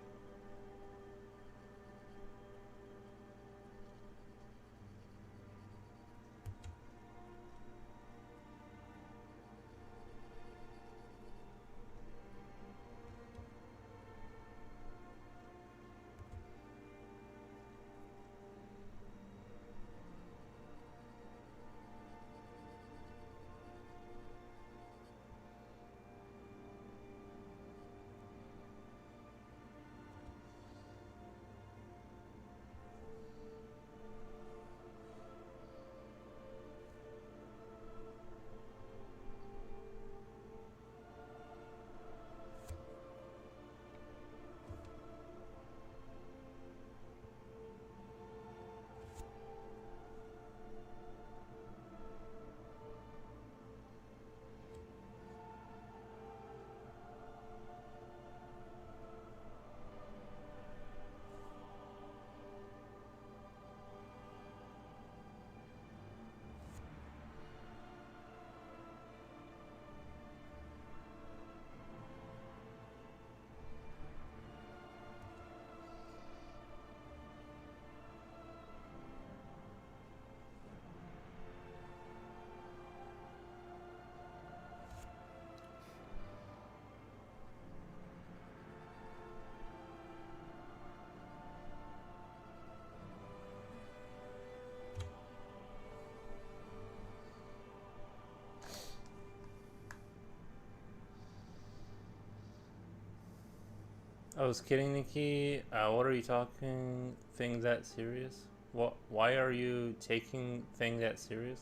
I was kidding, Nikki. What are you talking? Thing that serious? What? Why are you taking thing that serious?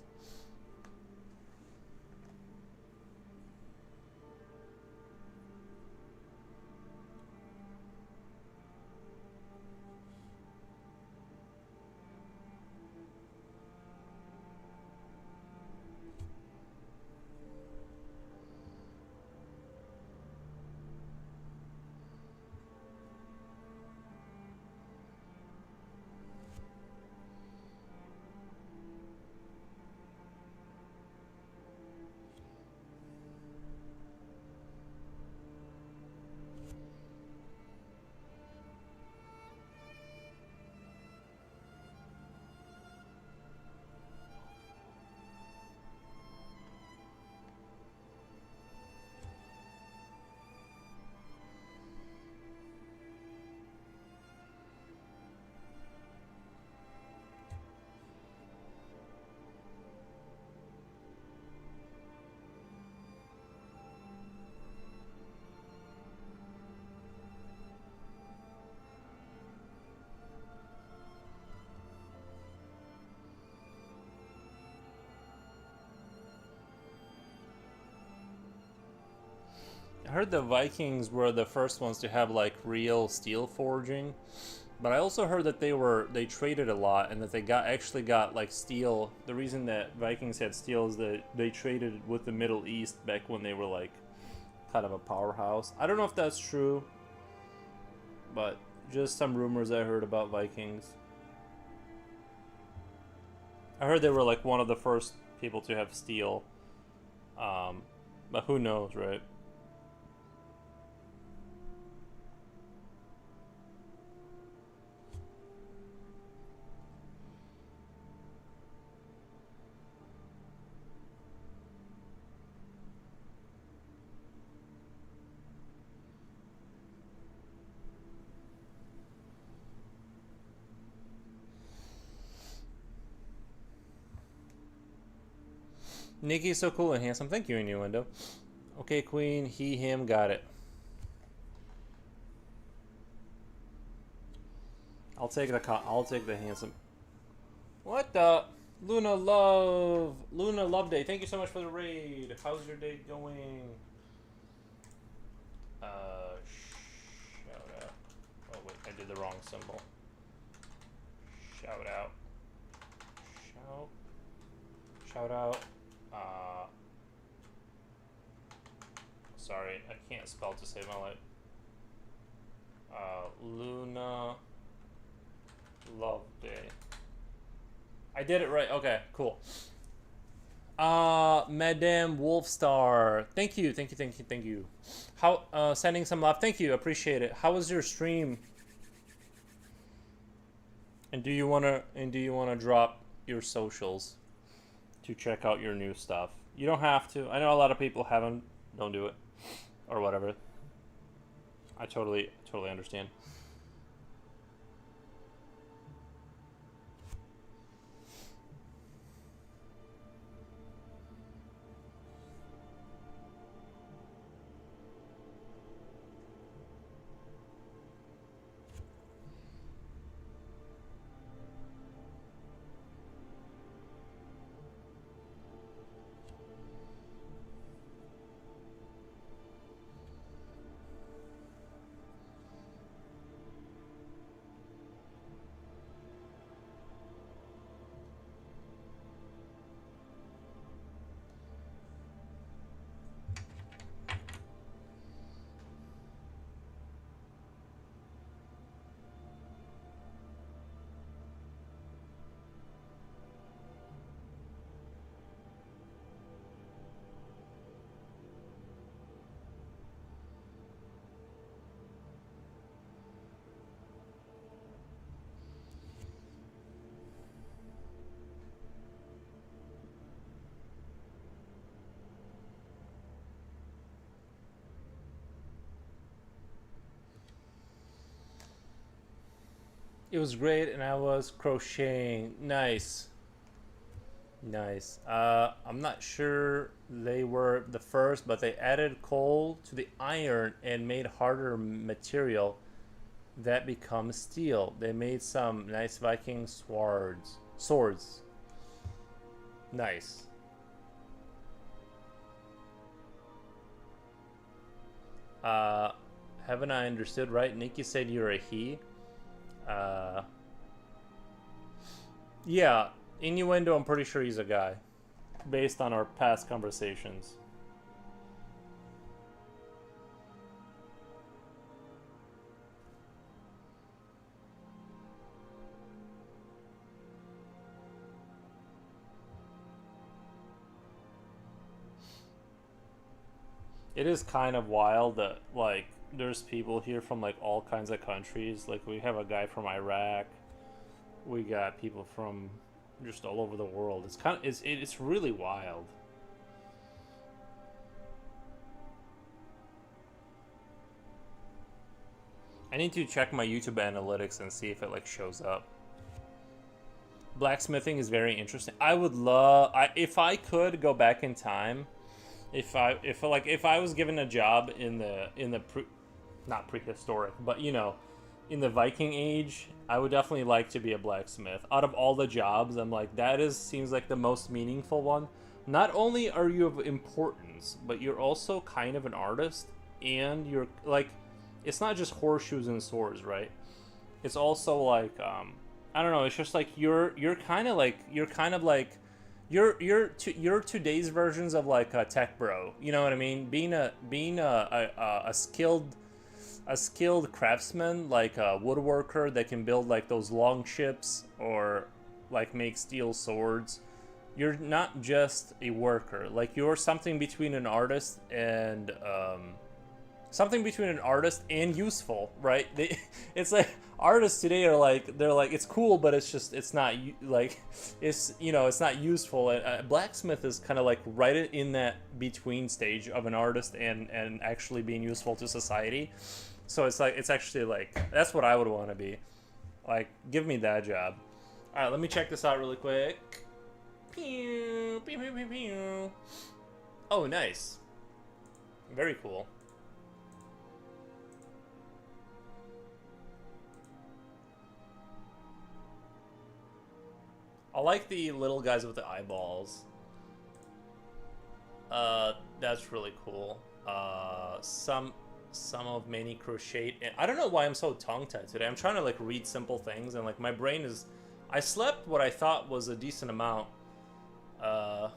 I heard the Vikings were the first ones to have like real steel forging, but I also heard that they traded a lot and that they actually got like steel. The reason that Vikings had steel is that they traded with the Middle East back when they were like kind of a powerhouse. I don't know if that's true, but just some rumors I heard about Vikings. I heard they were like one of the first people to have steel, but who knows, right? Nikki's so cool and handsome. Thank you, innuendo. Okay, Queen. He, him, got it. I'll take the handsome. What the? Luna Love Day. Thank you so much for the raid. How's your day going? Shout out. Oh wait, I did the wrong symbol. Shout out. Shout. Shout out. Sorry, I can't spell to save my life. Luna Love Day. I did it right. Okay, cool. Madame Wolfstar. Thank you, thank you, thank you, thank you. How sending some love. Thank you, appreciate it. How was your stream? And do you wanna drop your socials to check out your new stuff? You don't have to. I know a lot of people haven't. Don't do it. Or whatever. I totally understand. It was great, and I was crocheting. Nice. Nice. I'm not sure they were the first, but they added coal to the iron and made harder material that becomes steel. They made some nice Viking swords. Swords. Nice. Haven't I understood right? Nikki said you're a he. Uh, yeah, innuendo, I'm pretty sure he's a guy, based on our past conversations. It is kind of wild that, like, there's people here from, like, all kinds of countries. Like, we have a guy from Iraq. We got people from just all over the world. It's kind of, it's really wild. I need to check my YouTube analytics and see if it, like, shows up. Blacksmithing is very interesting. I would love, if I could go back in time, if I was given a job in the not prehistoric, but you know, in the Viking age, I would definitely like to be a blacksmith. Out of all the jobs, I'm like, seems like the most meaningful one. Not only are you of importance, but you're also kind of an artist, and you're like, it's not just horseshoes and swords, right? It's also like, I don't know. It's just like you're kind of like you're today's versions of like a tech bro. You know what I mean? Being a skilled craftsman, like a woodworker that can build like those long ships or like make steel swords. You're not just a worker. Like, you're something between an artist and useful, right? It's like artists today are like, they're like, it's cool, but it's not like, it's not useful. And blacksmith is kind of like right in that between stage of an artist and actually being useful to society. So it's like, it's actually like, that's what I would want to be. Like, give me that job. All right, let me check this out really quick. Pew, pew, pew, pew, pew. Oh, nice. Very cool. I like the little guys with the eyeballs. That's really cool. Some of many crochet. I don't know why I'm so tongue-tied today. I'm trying to like read simple things, and like my brain is. I slept what I thought was a decent amount. I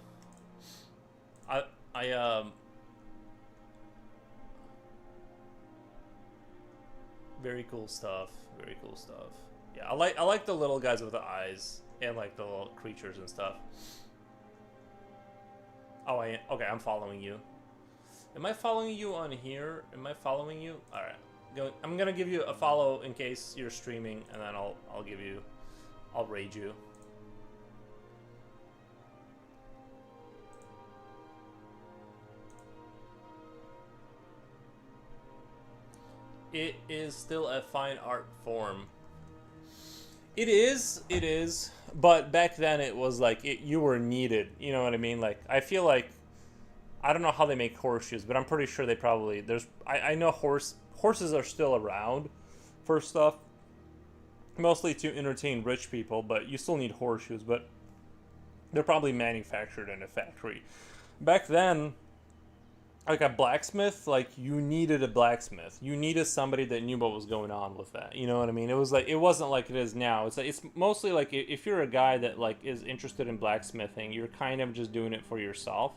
Very cool stuff. Very cool stuff. Yeah, I like the little guys with the eyes and like the little creatures and stuff. Oh, okay, I'm following you. Am I following you on here? Am I following you? All right. I'm gonna give you a follow in case you're streaming, and then I'll raid you. It is still a fine art form. It is. But back then it was like you were needed. You know what I mean? Like I feel like I don't know how they make horseshoes, but I'm pretty sure they probably I know horses are still around for stuff, mostly to entertain rich people. But you still need horseshoes. But they're probably manufactured in a factory. Back then, like a blacksmith, like you needed a blacksmith. You needed somebody that knew what was going on with that. You know what I mean? It was like it wasn't like it is now. It's like it's mostly like if you're a guy that like is interested in blacksmithing, you're kind of just doing it for yourself.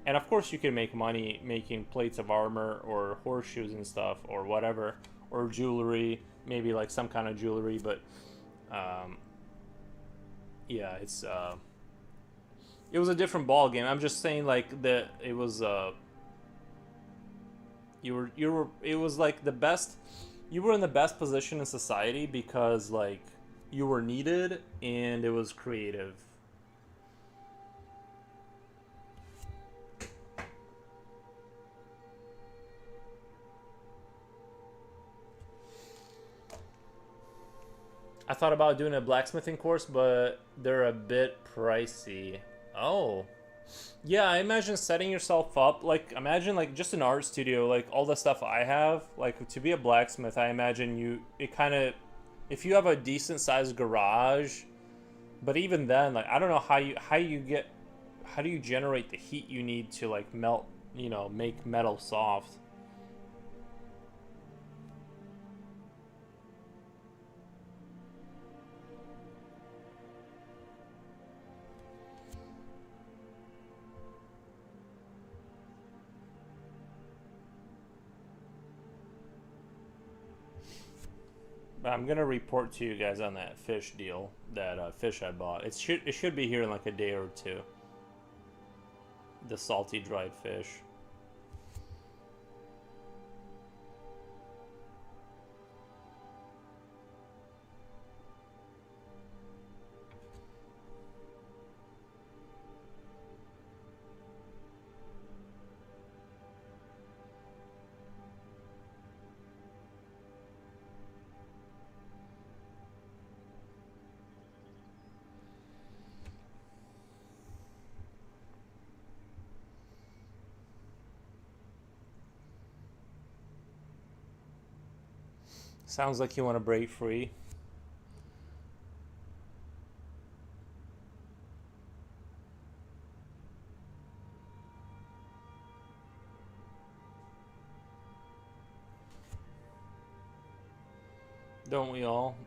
And of course, you can make money making plates of armor or horseshoes and stuff or whatever, or jewelry, maybe like some kind of jewelry. But yeah, it was a different ball game. I'm just saying like that it was you were it was like the best, you were in the best position in society because like you were needed and it was creative. I thought about doing a blacksmithing course, but they're a bit pricey. Oh. Yeah, I imagine setting yourself up, like, imagine, like, just an art studio, like, all the stuff I have, like, to be a blacksmith, I imagine it kind of, if you have a decent sized garage, but even then, like, I don't know how do you generate the heat you need to, like, melt, make metal soft? But I'm gonna report to you guys on that fish deal, that fish I bought. It should be here in like a day or two. The salty dried fish. Sounds like you want to break free. Don't we all?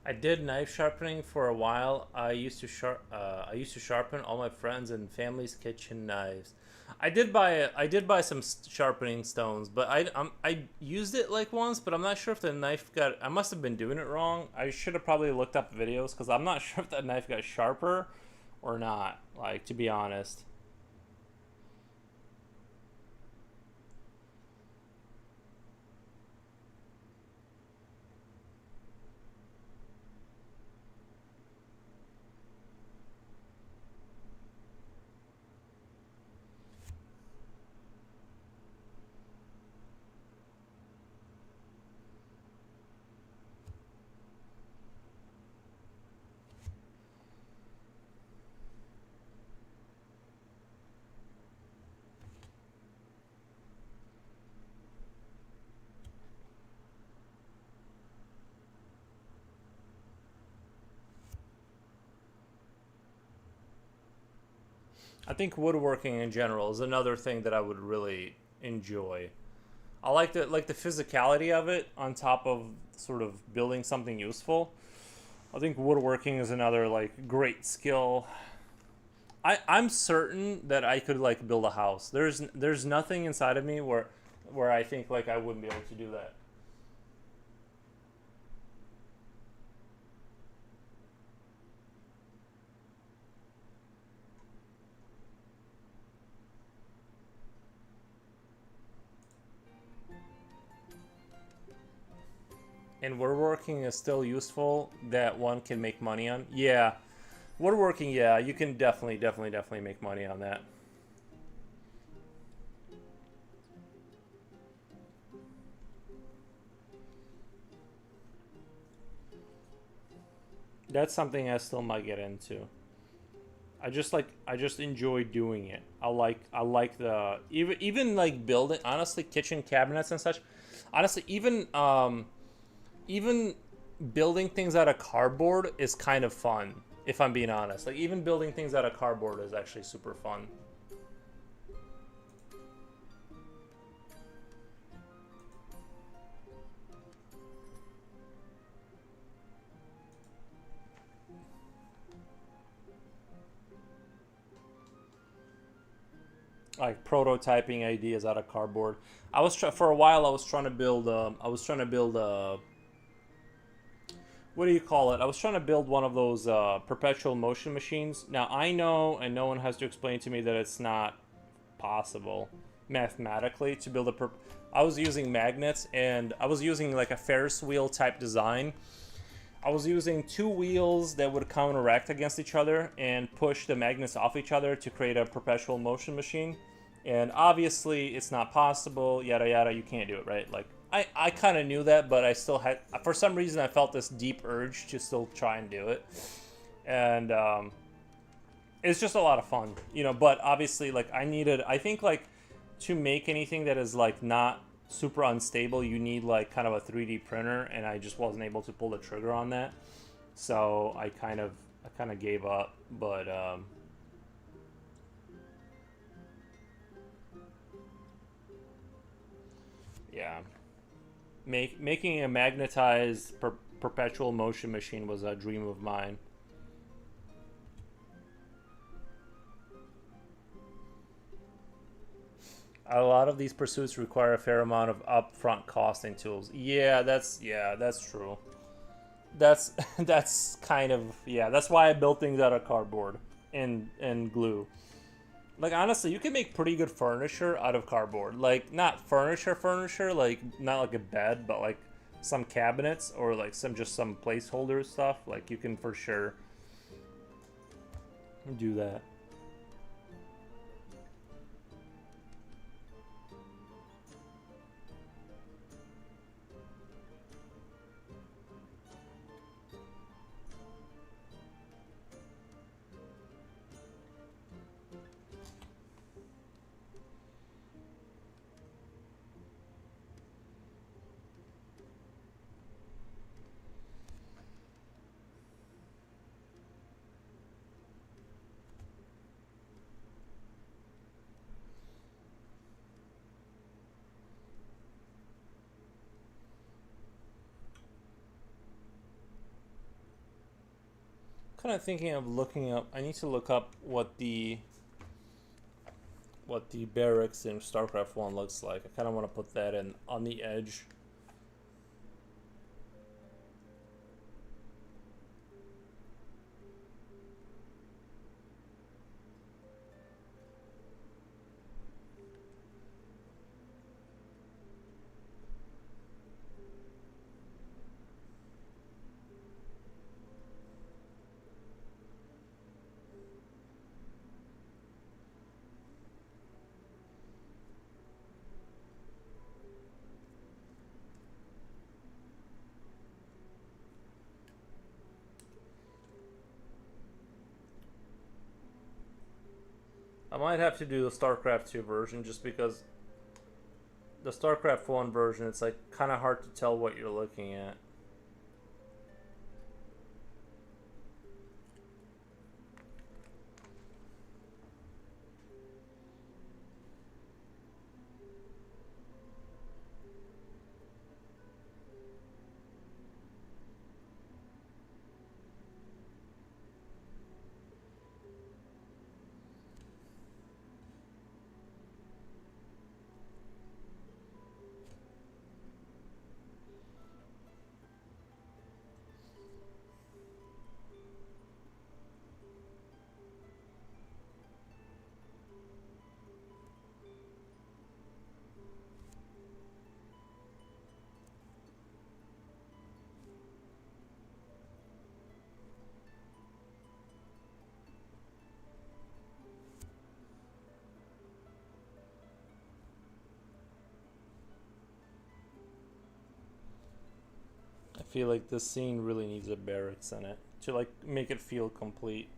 I did knife sharpening for a while. I used to sharpen all my friends and family's kitchen knives. I did buy some sharpening stones, but I used it like once, but I'm not sure if the knife got. I must have been doing it wrong. I should have probably looked up videos because I'm not sure if that knife got sharper or not. Like, to be honest. I think woodworking in general is another thing that I would really enjoy. I like the physicality of it on top of sort of building something useful. I think woodworking is another like great skill. I'm certain that I could like build a house. There's nothing inside of me where I think like I wouldn't be able to do that. And woodworking is still useful that one can make money on. Yeah, woodworking. Yeah, you can definitely make money on that. That's something I still might get into. I just enjoy doing it. I like the even like building honestly kitchen cabinets and such. Honestly, even building things out of cardboard is kind of fun. If I'm being honest, like even building things out of cardboard is actually super fun. Like prototyping ideas out of cardboard. For a while I was trying to build what do you call it? I was trying to build one of those perpetual motion machines. Now I know, and no one has to explain to me that it's not possible mathematically to build I was using magnets and I was using like a Ferris wheel type design. I was using two wheels that would counteract against each other and push the magnets off each other to create a perpetual motion machine. And obviously, it's not possible, yada yada, you can't do it, right? Like, I kind of knew that, but I still had, for some reason, I felt this deep urge to still try and do it. And it's just a lot of fun, you know, but obviously, like, I think, like, to make anything that is, like, not super unstable, you need, like, kind of a 3D printer, and I just wasn't able to pull the trigger on that. So I kind of gave up, but, yeah. Making a magnetized perpetual motion machine was a dream of mine. A lot of these pursuits require a fair amount of upfront costing tools. Yeah, that's true. That's that's kind of yeah. That's why I built things out of cardboard and glue. Like honestly, you can make pretty good furniture out of cardboard. Like not furniture, like not like a bed, but like some cabinets or like some placeholder stuff. Like you can for sure do that. kind of thinking of looking up. I need to look up what the barracks in StarCraft 1 looks like. I kind of want to put that in on the edge. I might have to do the StarCraft 2 version just because the StarCraft 1 version, it's like kind of hard to tell what you're looking at. I feel like this scene really needs a barracks in it to like make it feel complete.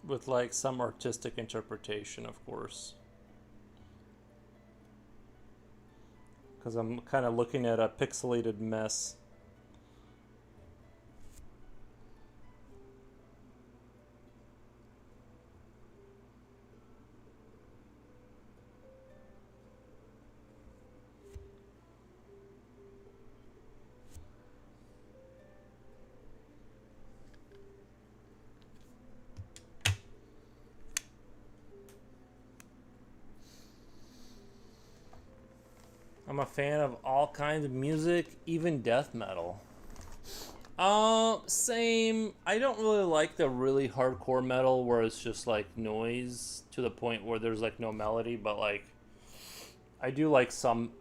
With like some artistic interpretation, of course. Because I'm kind of looking at a pixelated mess. I'm a fan of all kinds of music, even death metal. Same. I don't really like the really hardcore metal where it's just like noise to the point where there's like no melody, but like I do like some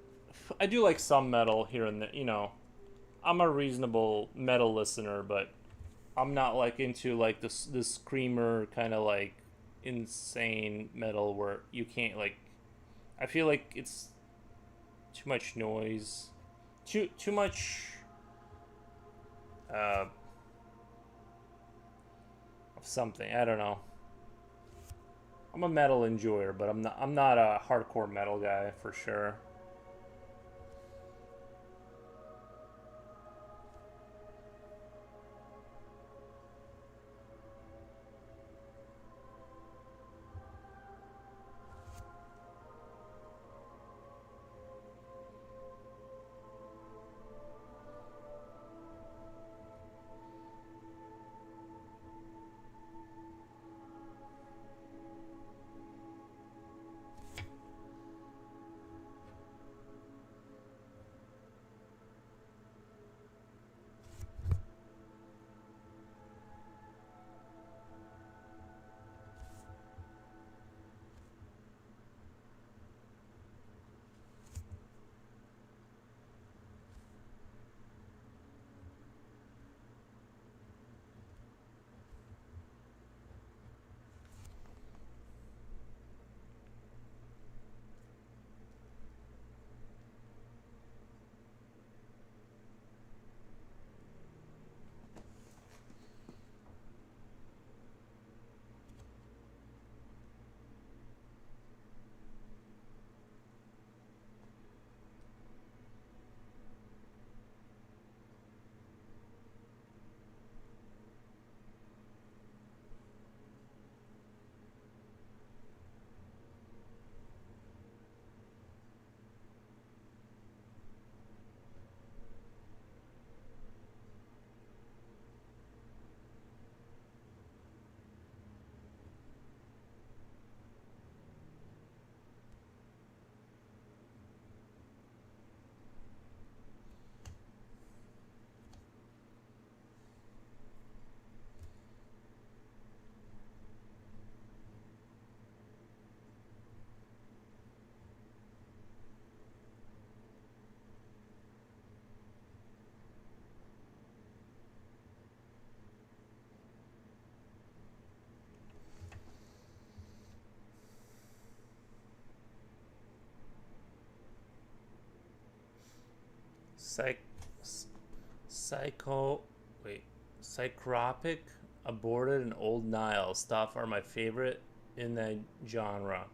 metal here and there, you know. I'm a reasonable metal listener, but I'm not like into like this screamer kind of like insane metal where you can't like I feel like it's too much noise, too much uh, of something. I don't know. I'm a metal enjoyer, but I'm not a hardcore metal guy for sure. Psych, psycho, wait, psychropic, aborted, and old Nile stuff are my favorite in that genre.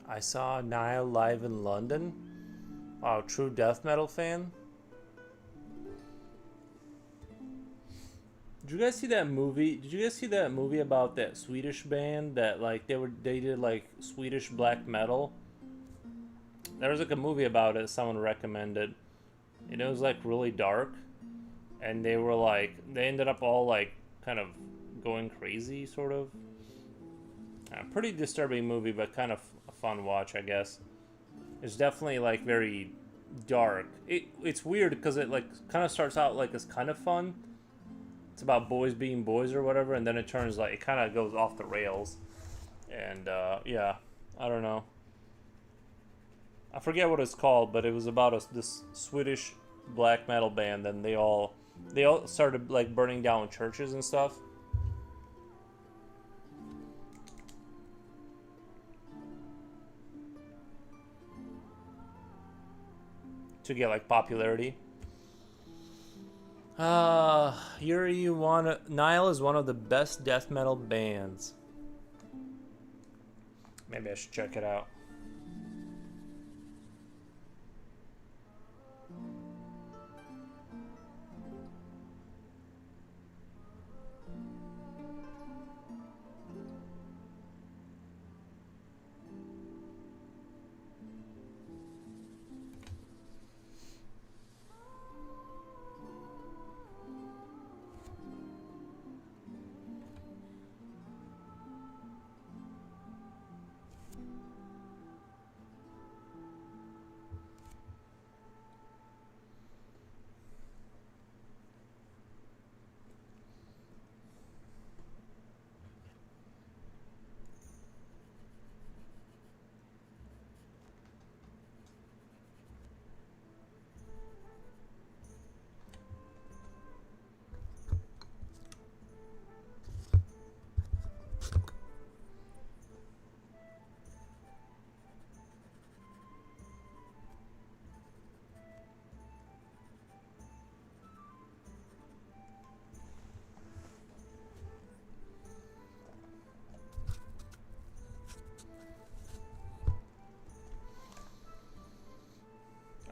I saw Nile live in London. Wow, true death metal fan. Did you guys see that movie? Did you guys see that movie about that Swedish band that like they did like Swedish black metal? There was like a movie about it someone recommended. And it was like really dark, and they were like they ended up all like kind of going crazy sort of. Pretty disturbing movie, but kind of a fun watch, I guess. It's definitely like very dark. It's weird because it like kind of starts out like it's kind of fun. It's about boys being boys or whatever, and then it turns like it kind of goes off the rails. And yeah, I don't know. I forget what it's called, but it was about this Swedish black metal band, and they all started like burning down churches and stuff. To get like popularity. Nile is one of the best death metal bands. Maybe I should check it out.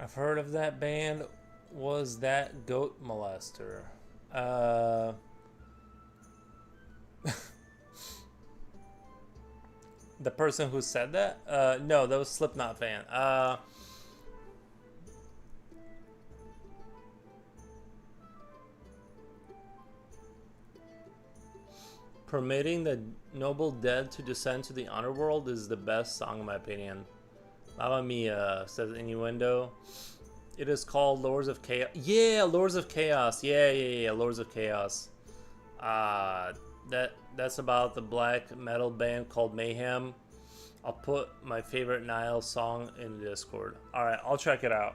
I've heard of that band. Was that Goat Molester? The person who said that? No, that was Slipknot fan. Permitting the noble dead to descend to the underworld is the best song in my opinion. Mamma Mia, says Innuendo. It is called Lords of Chaos. Yeah, Lords of Chaos. Yeah, Lords of Chaos. That's about the black metal band called Mayhem. I'll put my favorite Nile song in the Discord. All right, I'll check it out.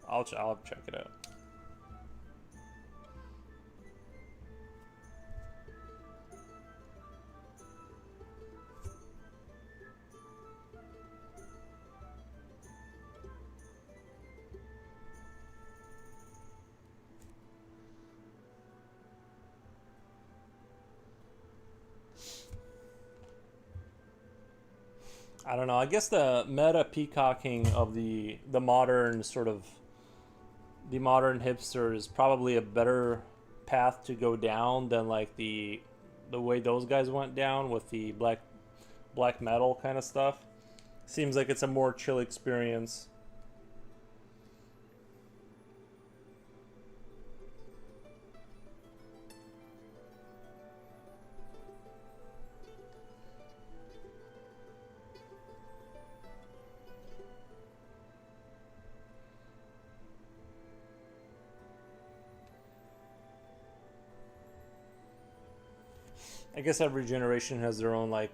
I'll check it out. I don't know. I guess the meta peacocking of the modern sort of the modern hipster is probably a better path to go down than like the way those guys went down with the black metal kind of stuff. Seems like it's a more chill experience. I guess every generation has their own like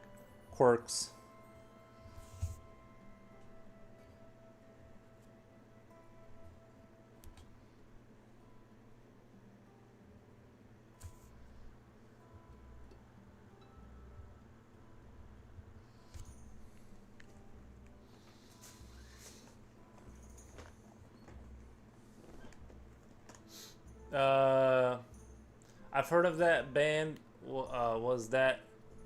quirks. Uh, I've heard of that band. Was that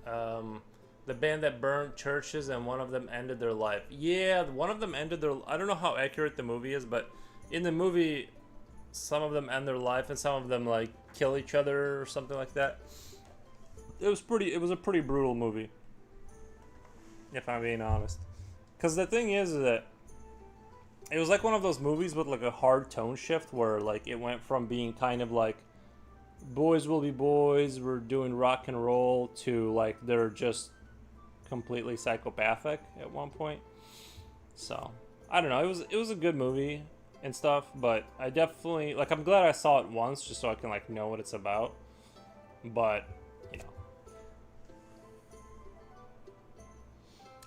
um, the band that burned churches and one of them ended their life? Yeah, one of them ended their. I don't know how accurate the movie is, but in the movie, some of them end their life and some of them like kill each other or something like that. It was pretty. It was a pretty brutal movie, if I'm being honest. Because the thing is that it was like one of those movies with like a hard tone shift where like it went from being kind of like boys will be boys, we're doing rock and roll, to like they're just completely psychopathic at one point. So I don't know. It was a good movie and stuff, but I definitely like. I'm glad I saw it once just so I can like know what it's about. But you know,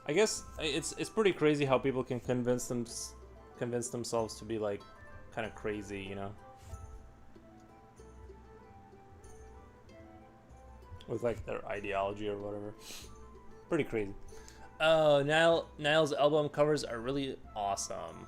I guess it's pretty crazy how people can convince themselves to be like kind of crazy, you know, with like their ideology or whatever. Pretty crazy. Oh, Niall's album covers are really awesome.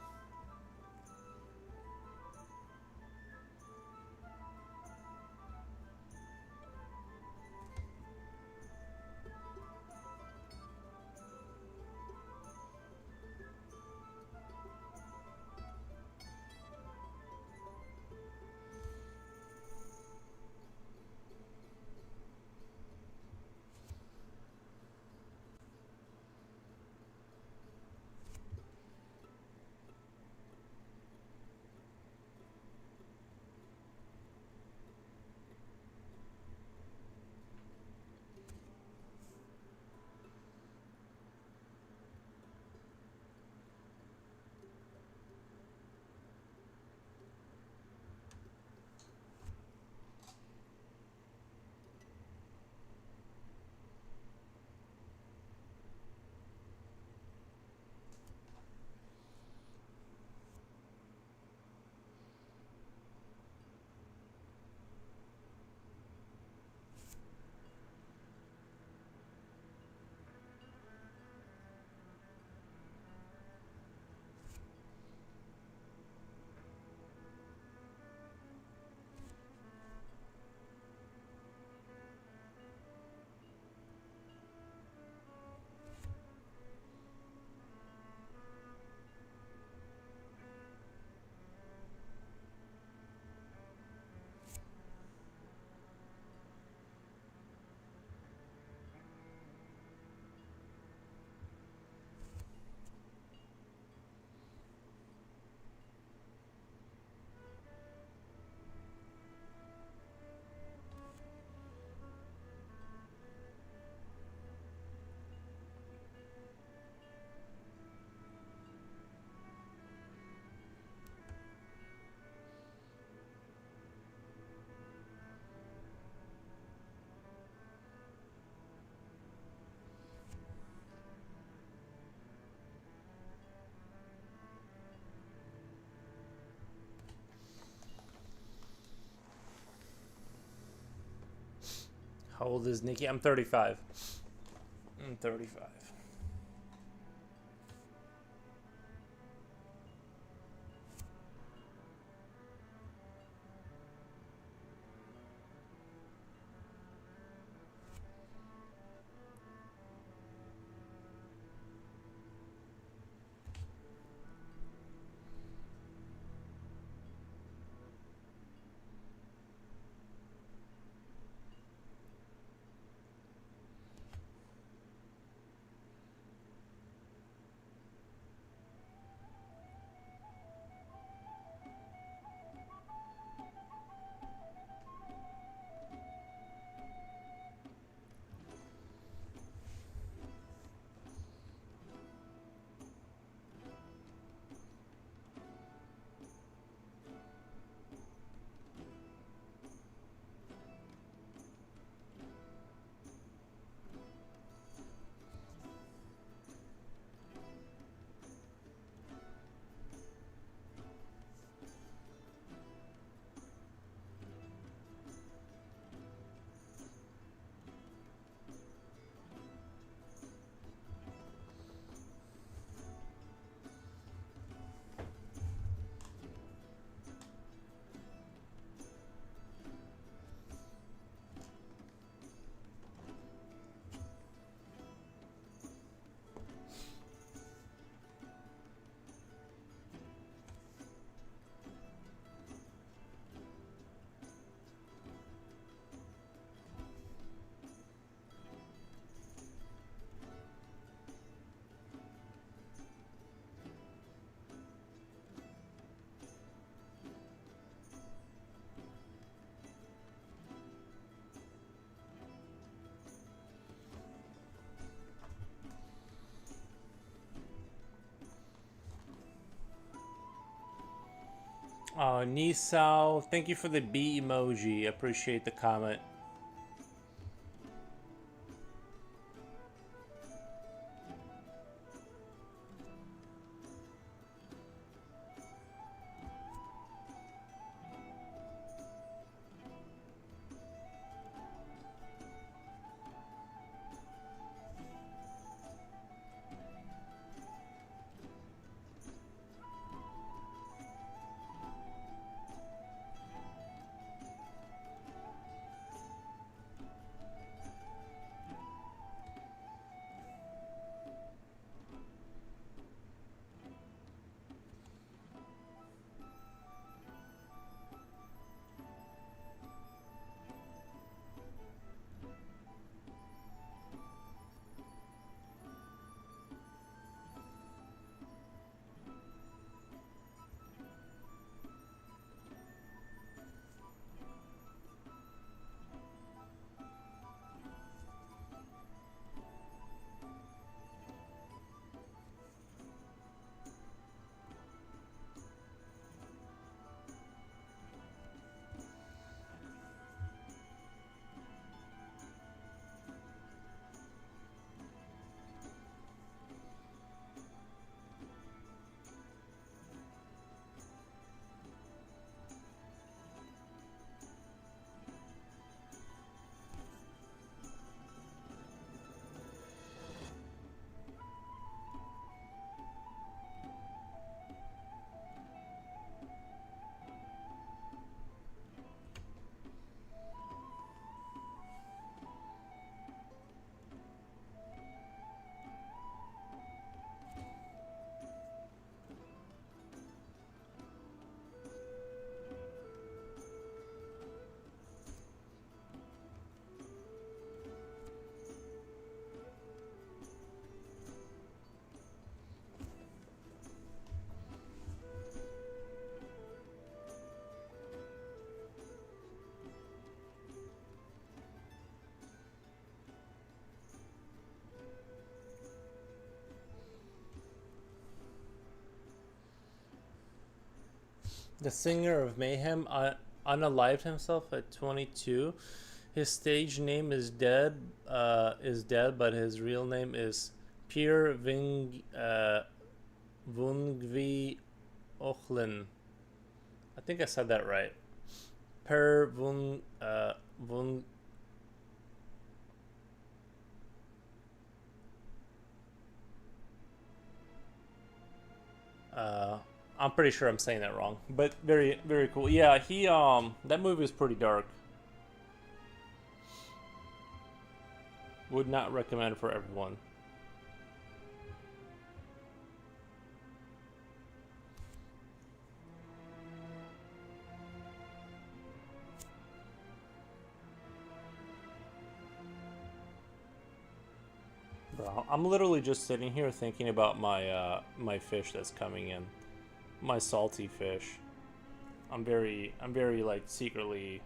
How old is Nikki? I'm 35. I'm 35. Nisao, thank you for the B emoji. Appreciate the comment. The singer of Mayhem unalived himself at 22. His stage name is dead, but his real name is Pierre Vungvi Ochlin. I think I said that right. Per Vung. I'm pretty sure I'm saying that wrong, but very, very cool. Yeah, that movie was pretty dark. Would not recommend for everyone. Bro, I'm literally just sitting here thinking about my fish that's coming in. My salty fish. I'm very like secretly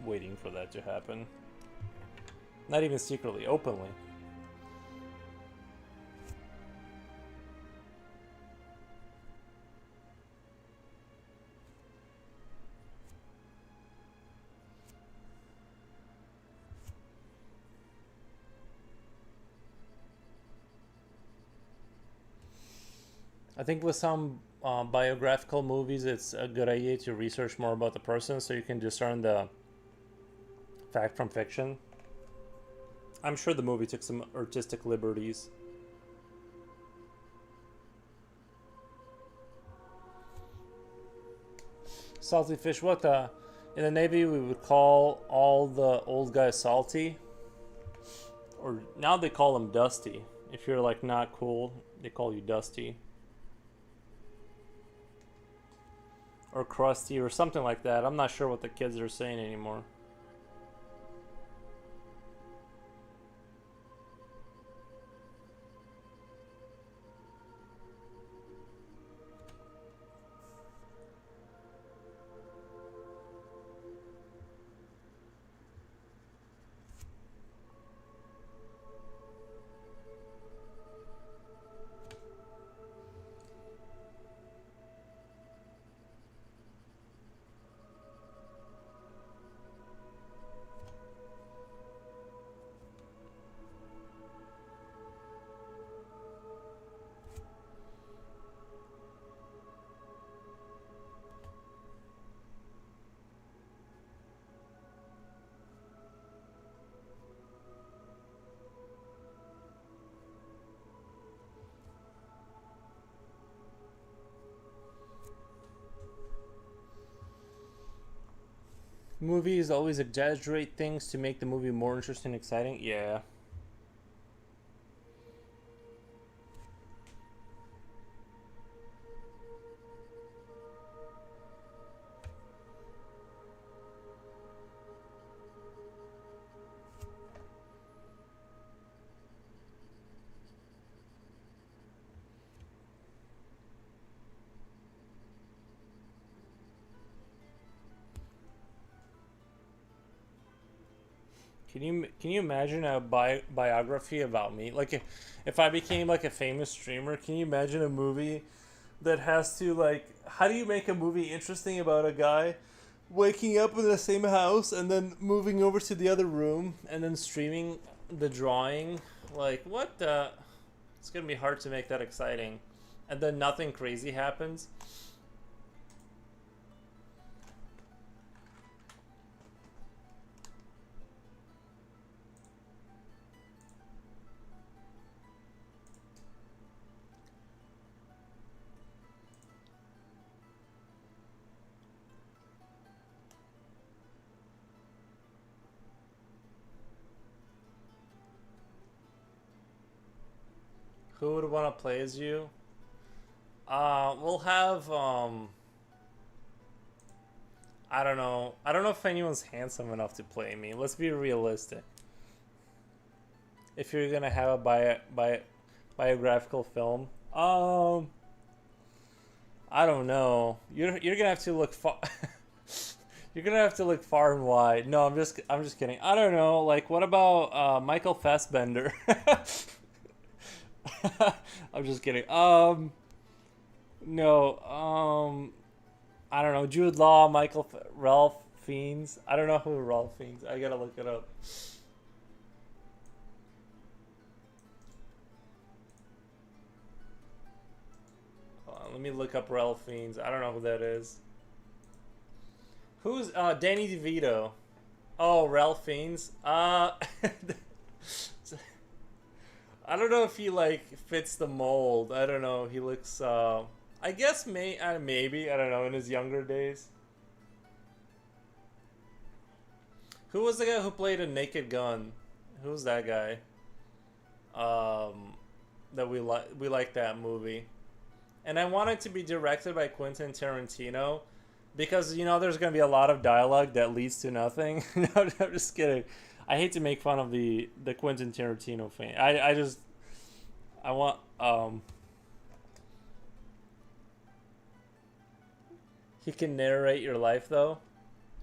waiting for that to happen. Not even secretly, openly. I think with some biographical movies, it's a good idea to research more about the person so you can discern the fact from fiction. I'm sure the movie took some artistic liberties. Salty fish, what the? In the Navy, we would call all the old guys salty. Or now they call them dusty. If you're like not cool, they call you dusty. Or crusty or something like that. I'm not sure what the kids are saying anymore. Movies always exaggerate things to make the movie more interesting and exciting. Yeah. Can you imagine a biography about me? Like if I became like a famous streamer, can you imagine a movie that has to like how do you make a movie interesting about a guy waking up in the same house and then moving over to the other room and then streaming the drawing? Like what the it's going to be hard to make that exciting. And then nothing crazy happens. Who would want to play as you? We'll have I don't know. I don't know if anyone's handsome enough to play me. Let's be realistic. If you're gonna have a biographical film, I don't know. You're gonna have to look far. You're gonna have to look far and wide. No, I'm just kidding. I don't know. Like, what about Michael Fassbender? I'm just kidding. No. I don't know. Jude Law, Ralph Fiennes. I don't know who Ralph Fiennes. I gotta look it up. Hold on, let me look up Ralph Fiennes. I don't know who that is. Who's Danny DeVito? Oh, Ralph Fiennes. I don't know if he like fits the mold. I don't know. He looks. I guess maybe I don't know in his younger days. Who was the guy who played a Naked Gun? Who's that guy? That we like that movie, and I want it to be directed by Quentin Tarantino, because you know there's gonna be a lot of dialogue that leads to nothing. No, I'm just kidding. I hate to make fun of the Quentin Tarantino fan. I want he can narrate your life though.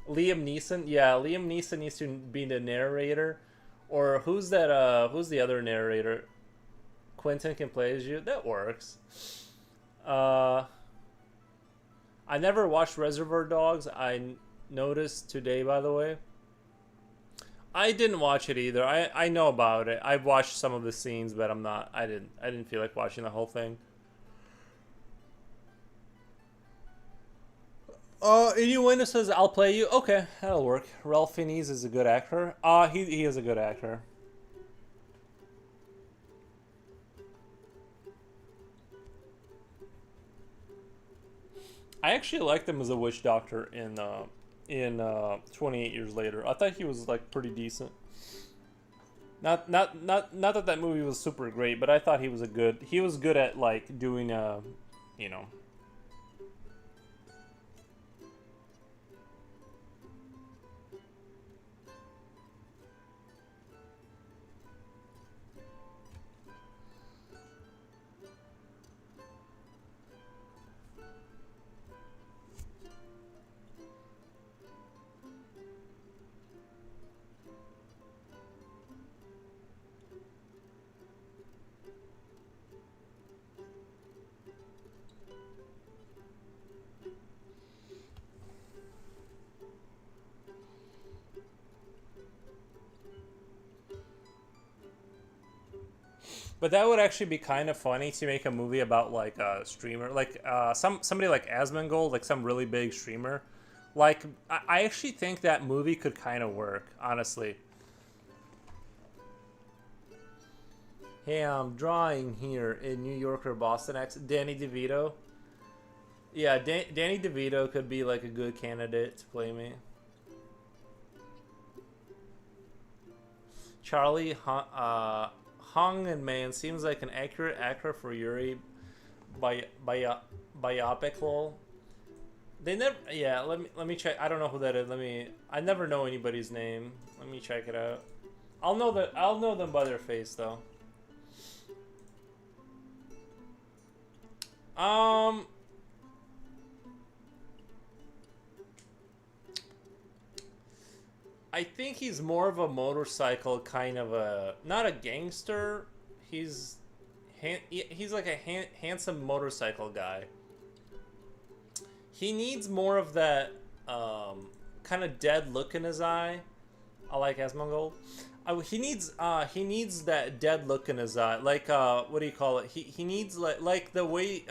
Liam Neeson, yeah, Liam Neeson needs to be the narrator, or who's that? Who's the other narrator? Quentin can play as you. That works. I never watched Reservoir Dogs. I noticed today, by the way. I didn't watch it either. I know about it. I've watched some of the scenes, but I didn't feel like watching the whole thing. Anyone who says I'll play you, okay, that'll work. Ralph Fiennes is a good actor. He is a good actor. I actually liked him as a witch doctor in 28 Years Later. I thought he was like pretty decent. Not that movie was super great, but I thought he was good at like doing you know. But that would actually be kind of funny to make a movie about like a streamer, like somebody like Asmongold, like some really big streamer. Like I actually think that movie could kind of work, honestly. Hey, I'm drawing here in New York or Boston X. Danny DeVito. Yeah, Danny DeVito could be like a good candidate to play me. Hong and Man seems like an accurate actor for Yuri by biopic role. They never. Yeah, let me check. I don't know who that is. I never know anybody's name. Let me check it out. I'll know them by their face though. I think he's more of a motorcycle kind of a, not a gangster. He's like a handsome motorcycle guy. He needs more of that kind of dead look in his eye. I like Asmongold. He needs that dead look in his eye. Like what do you call it? He needs like the way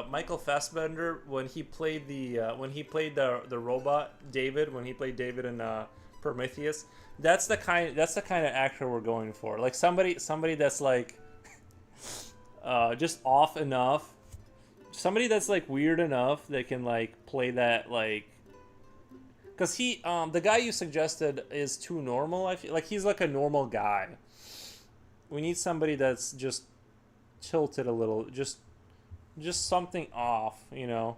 Michael Fassbender when he played the robot David, when he played David in Prometheus. That's the kind of actor we're going for. Like somebody that's like just off enough. Somebody that's like weird enough that can like play that, like, because the guy you suggested is too normal. I feel like he's like a normal guy. We need somebody that's just tilted a little, just something off, you know.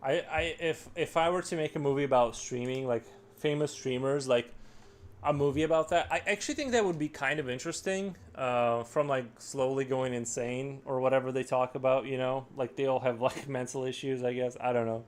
If I were to make a movie about streaming, like famous streamers, like a movie about that, I actually think that would be kind of interesting. From like slowly going insane or whatever they talk about, you know, like they all have like mental issues. I guess I don't know.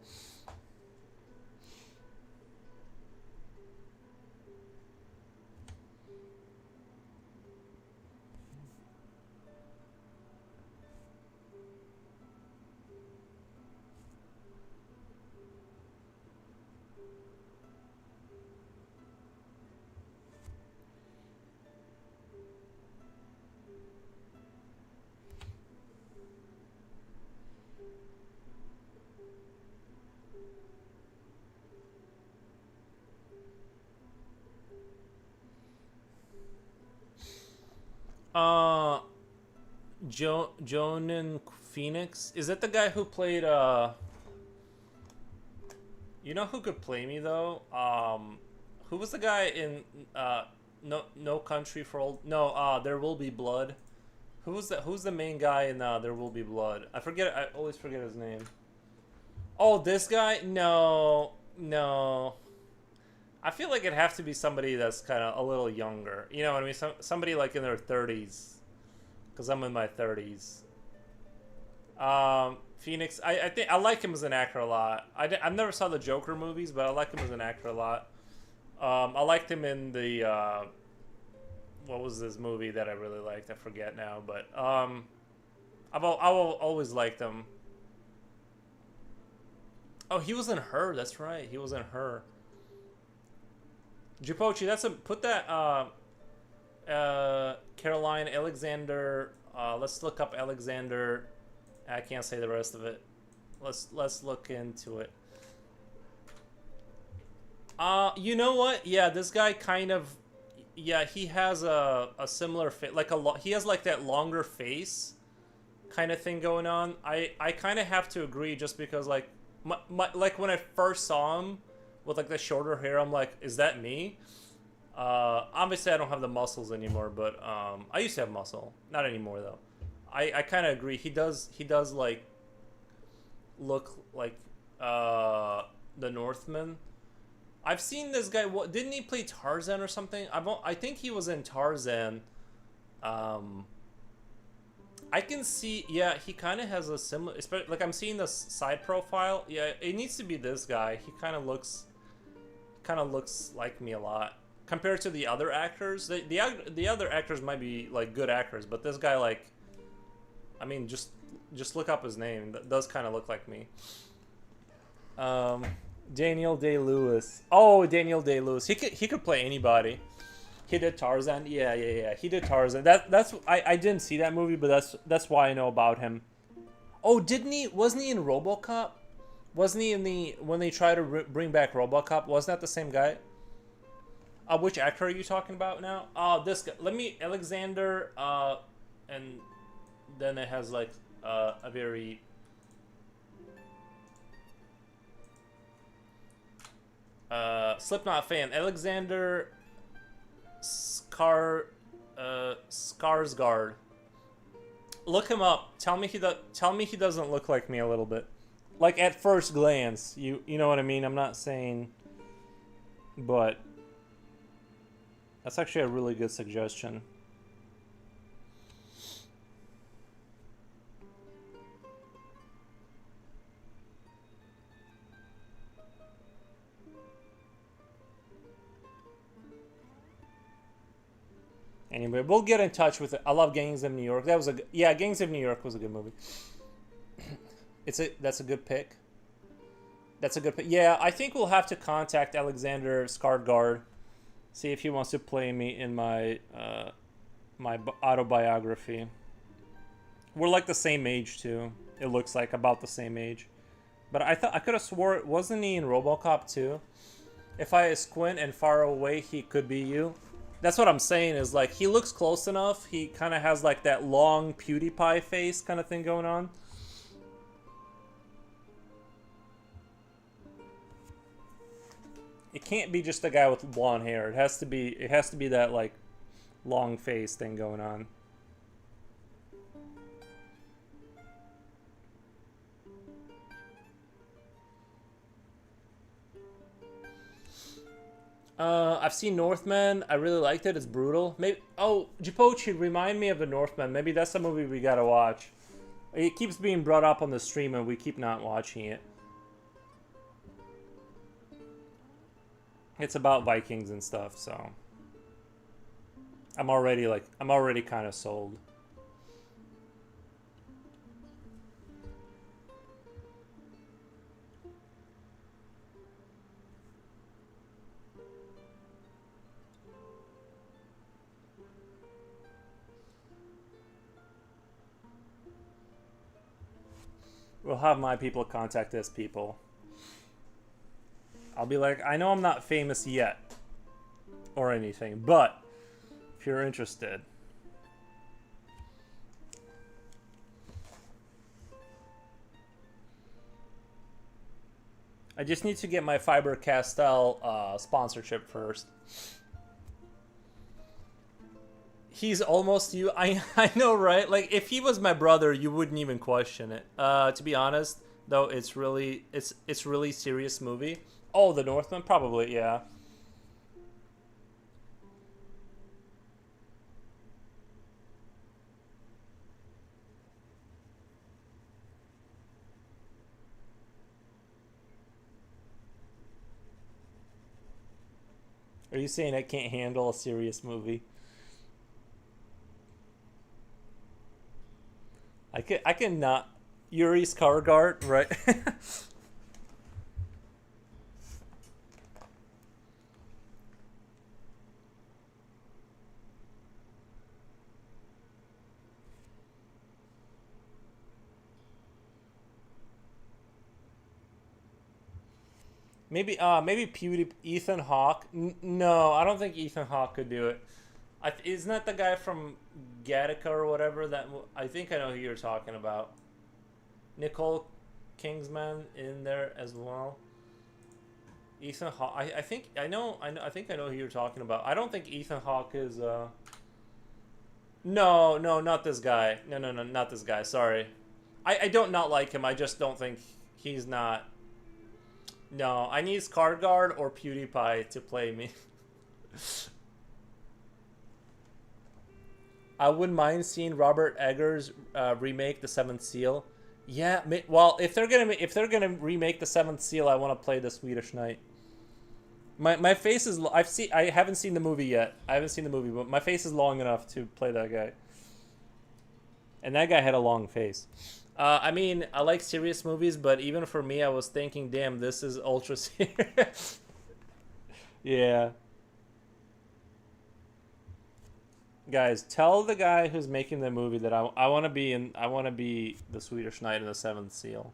Uh, Jonan Phoenix, is that the guy who played You know who could play me though? Who was the guy in No Country for Old? No, There Will Be Blood. Who's the main guy in There Will Be Blood? I always forget his name. Oh, this guy? No, no. I feel like it'd have to be somebody that's kind of a little younger. You know what I mean? Somebody like in their 30s, because I'm in my 30s. Phoenix, I think I like him as an actor a lot. I never saw the Joker movies, but I like him as an actor a lot. I liked him in the what was this movie that I really liked? I forget now, but I've always liked him. Oh, he was in Her. That's right, he was in Her. Jupochi, put that Caroline Alexander. Let's look up Alexander. I can't say the rest of it. Let's look into it. You know what? Yeah, this guy kind of, yeah, he has a similar face, like he has like that longer face kind of thing going on. I kind of have to agree, just because like like when I first saw him with like the shorter hair, I'm like, is that me? Obviously I don't have the muscles anymore, but I used to have muscle, not anymore though. I kind of agree. He does like look like the Northman. I've seen this guy. What, didn't he play Tarzan or something? I think he was in Tarzan. I can see. Yeah, he kind of has a similar. Like I'm seeing the side profile. Yeah, it needs to be this guy. He kind of looks like me a lot compared to the other actors. The other actors might be like good actors, but this guy, like, I mean, just look up his name. That does kind of look like me. Daniel Day-Lewis. Oh, Daniel Day-Lewis. He could play anybody. He did Tarzan. Yeah. He did Tarzan. I didn't see that movie, but that's why I know about him. Oh, didn't he? Wasn't he in RoboCop? Wasn't he in the when they try to bring back RoboCop? Wasn't that the same guy? Which actor are you talking about now? This guy. Let me Alexander. And then it has like a very Slipknot fan. Alexander Skarsgård. Look him up. Tell me he doesn't look like me a little bit. Like at first glance, you know what I mean? I'm not saying, but that's actually a really good suggestion. Anyway, we'll get in touch with it. I love Gangs of New York. That was yeah, Gangs of New York was a good movie. That's a good pick. That's a good pick. Yeah, I think we'll have to contact Alexander Skarsgård, see if he wants to play me in my my autobiography. We're like the same age too. It looks like about the same age. But I thought I could have swore it wasn't he in RoboCop too? If I squint and far away, he could be you. That's what I'm saying is like he looks close enough. He kind of has like that long PewDiePie face kind of thing going on. It can't be just a guy with blonde hair. It has to be that like long face thing going on. I've seen Northman. I really liked it. It's brutal. Maybe. Oh, Jipochi, remind me of the Northman. Maybe that's a movie we gotta watch. It keeps being brought up on the stream, and we keep not watching it. It's about Vikings and stuff, so I'm already kind of sold. We'll have my people contact this people. I'll be like, I know I'm not famous yet or anything, but if you're interested. I just need to get my Faber-Castell sponsorship first. He's almost you. I know, right? Like if he was my brother, you wouldn't even question it. To be honest, though, it's really serious movie. Oh, The Northman, probably, yeah. Are you saying I can't handle a serious movie? I can not. Yuri Skarsgård, right? maybe Ethan Hawke. No, I don't think Ethan Hawke could do it. Isn't that the guy from Gattaca or whatever? I think I know who you're talking about. Nicole Kingsman in there as well. Ethan Hawke. I think I know. I think I know who you're talking about. I don't think Ethan Hawke is. No, not this guy. No, not this guy. Sorry. I don't not like him. I just don't think he's not. No, I need Skarsgård or PewDiePie to play me. I wouldn't mind seeing Robert Eggers remake The Seventh Seal. Yeah, well, if they're gonna remake The Seventh Seal, I want to play the Swedish Knight. My face is I haven't seen the movie yet. I haven't seen the movie, but my face is long enough to play that guy. And that guy had a long face. I mean, I like serious movies, but even for me, I was thinking, damn, this is ultra serious. Yeah. Guys, tell the guy who's making the movie that I want to be in. I want to be the Swedish Knight in the Seventh Seal.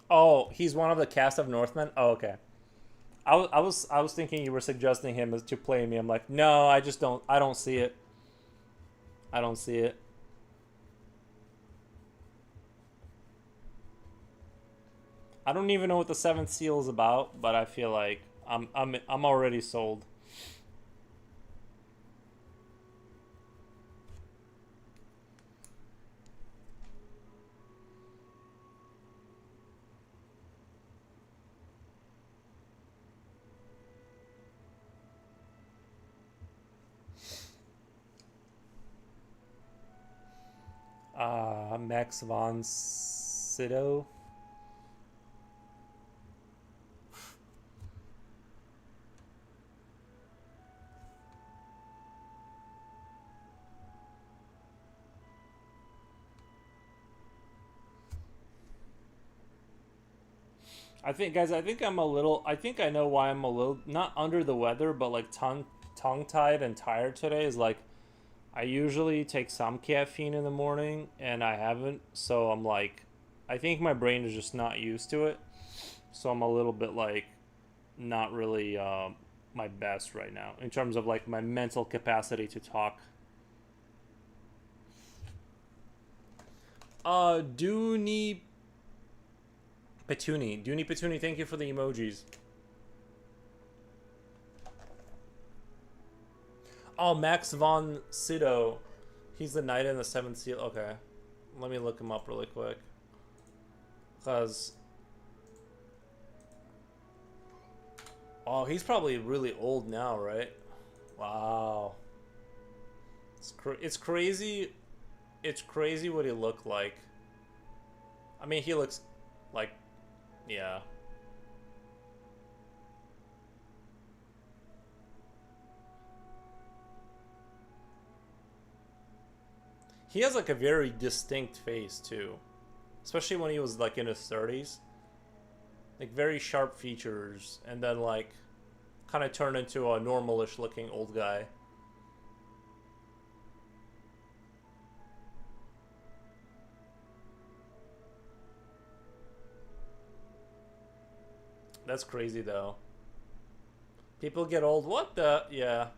Oh, he's one of the cast of Northmen. Oh, okay. I was thinking you were suggesting him as to play me. I'm like, no, I just don't. I don't see it. I don't see it. I don't even know what the Seventh Seal is about, but I feel like I'm already sold. Max von Sydow. I think, guys, I think I'm a little. I think I know why I'm a little not under the weather, but like tongue tied and tired today. Is like I usually take some caffeine in the morning, and I haven't. So I'm like, I think my brain is just not used to it. So I'm a little bit like not really my best right now in terms of like my mental capacity to talk. Dooney Petuni, thank you for the emojis. Oh, Max von Sydow. He's the knight in the Seventh Seal. Okay. Let me look him up really quick. Because... Oh, he's probably really old now, right? Wow. It's crazy. It's crazy what he looked like. I mean, he looks like... Yeah. He has like a very distinct face too. Especially when he was like in his 30s. Like very sharp features and then like kind of turned into a normalish looking old guy. That's crazy though. People get old. What the? Yeah.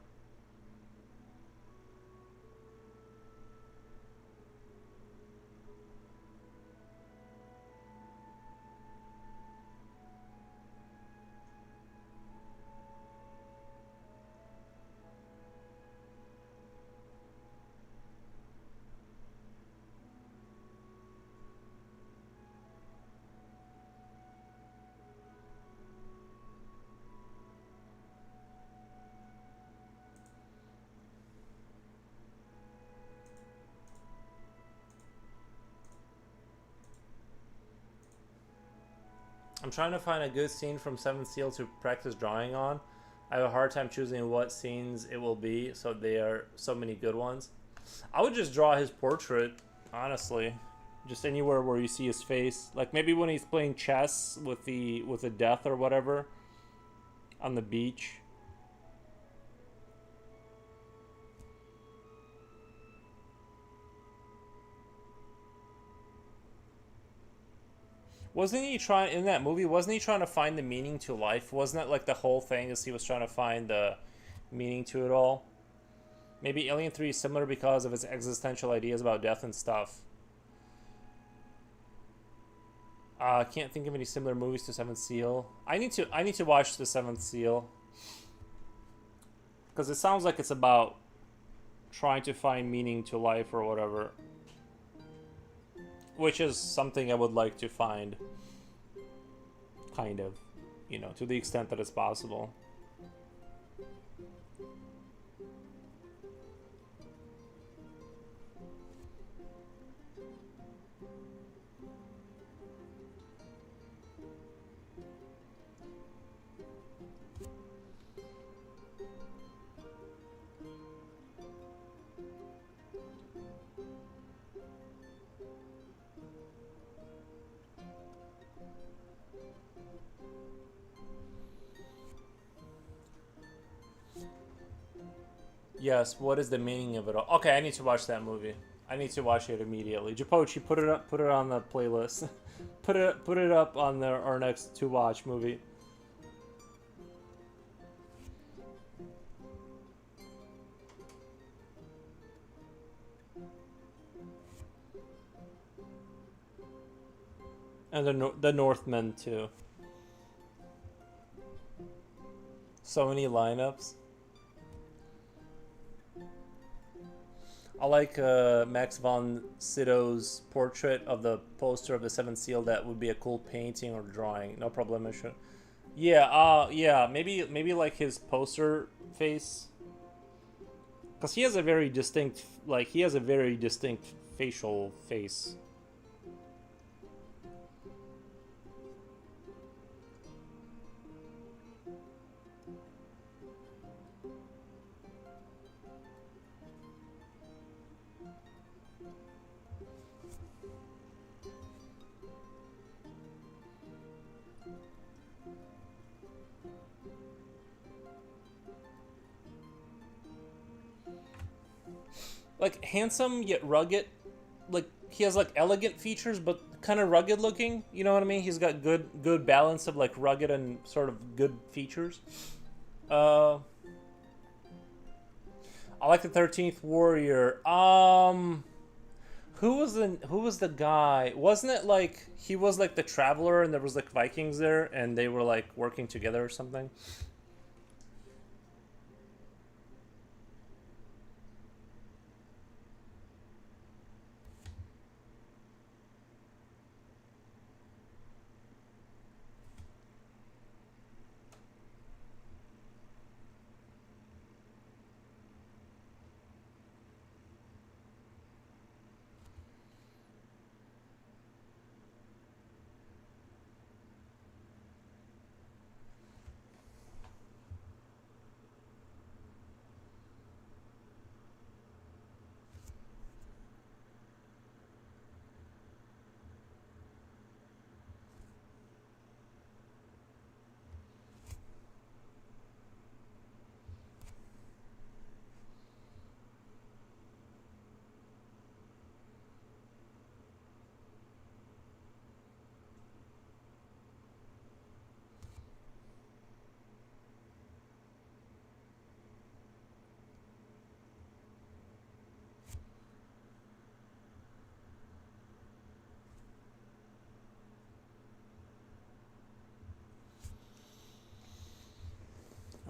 I'm trying to find a good scene from Seventh Seal to practice drawing on. I have a hard time choosing what scenes it will be, so there are so many good ones. I would just draw his portrait, honestly. Just anywhere where you see his face. Like maybe when he's playing chess with the death or whatever on the beach. Wasn't he trying in that movie? Wasn't he trying to find the meaning to life? Wasn't that like the whole thing? Is he was trying to find the meaning to it all? Maybe Alien 3 is similar because of its existential ideas about death and stuff. I can't think of any similar movies to Seventh Seal. I need to watch the Seventh Seal because it sounds like it's about trying to find meaning to life or whatever, which is something I would like to find, kind of, to the extent that it's possible. Yes, what is the meaning of it all? Okay, I need to watch that movie. I need to watch it immediately. Japochi, put it up, put it on the playlist. Put it up on our next to watch movie. And the Northmen too. So many lineups. I like Max von Sydow's portrait of the poster of the Seventh Seal. That would be a cool painting or drawing. No problem, issue. Yeah, yeah, maybe like his poster face, because he has a very distinct, like he has a very distinct facial face. Like handsome yet rugged, like he has like elegant features but kind of rugged looking. You know what I mean? He's got good balance of like rugged and sort of good features. Uh, I like the 13th Warrior. Who was the guy? Wasn't it like he was like the traveler and there was like Vikings there and they were like working together or something?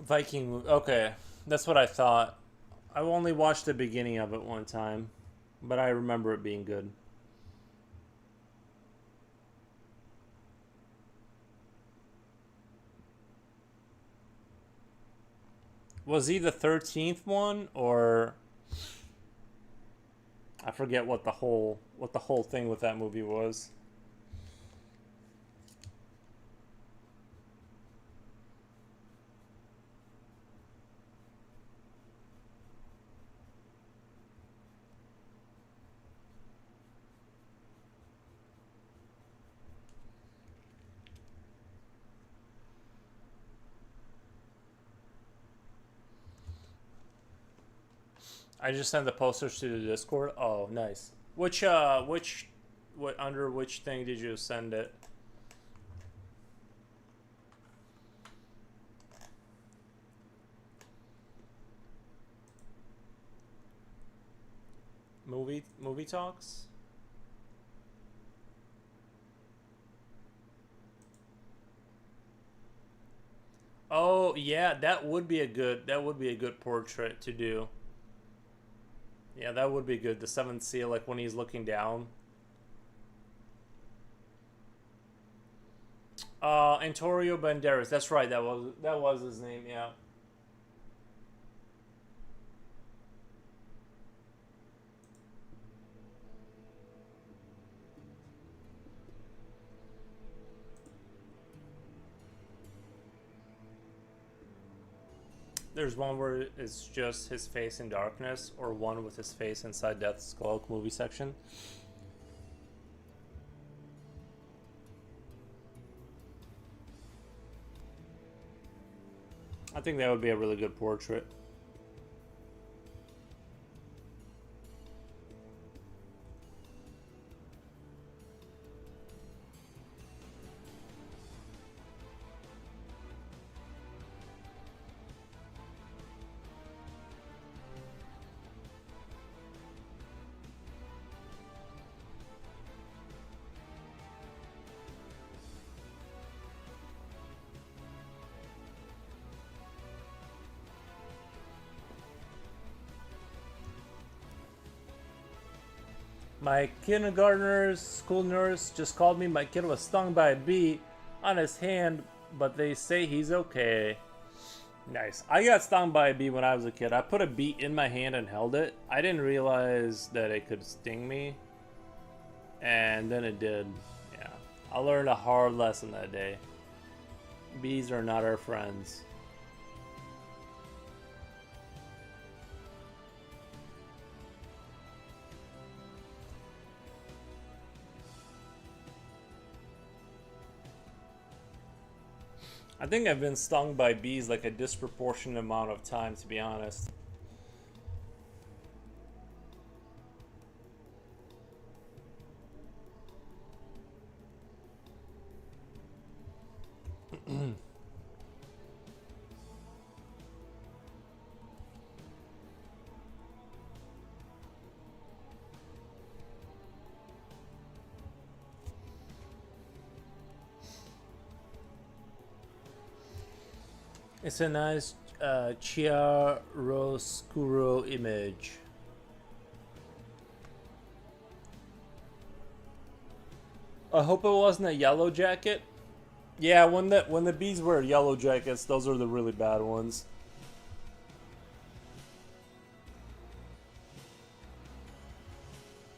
Viking movie. Okay, that's what I thought. I only watched the beginning of it one time, but I remember it being good. Was he the 13th one, or I forget what the whole thing with that movie was. I just sent the posters to the Discord. Oh, nice. What under which thing did you send it? Movie talks? Oh, yeah, that would be a good portrait to do. Yeah, that would be good. The Seventh Seal, like when he's looking down. Antonio Banderas. That's right. That was his name. Yeah. There's one where it's just his face in darkness, or one with his face inside Death's Cloak movie section. I think that would be a really good portrait. My kindergartner's school nurse just called me. My kid was stung by a bee on his hand, but they say he's okay. Nice. I got stung by a bee when I was a kid. I put a bee in my hand and held it. I didn't realize that it could sting me. And then it did. Yeah. I learned a hard lesson that day. Bees are not our friends. I think I've been stung by bees like a disproportionate amount of time, to be honest. It's a nice chiaroscuro image. I hope it wasn't a yellow jacket. Yeah, when the bees wear yellow jackets, those are the really bad ones.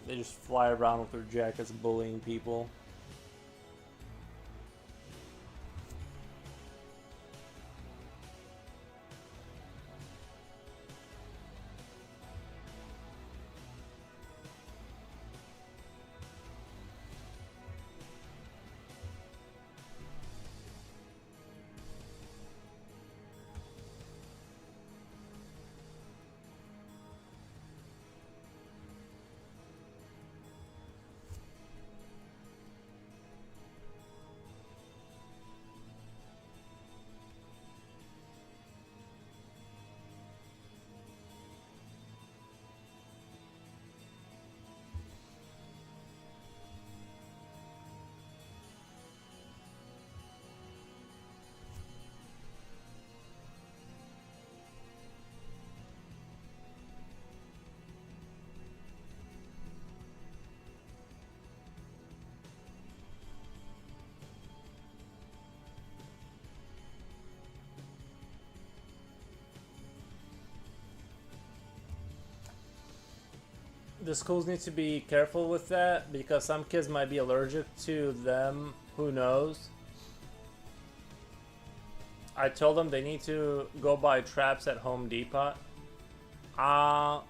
They just fly around with their jackets bullying people. The schools need to be careful with that because some kids might be allergic to them. Who knows? I told them they need to go buy traps at Home Depot. Yeah,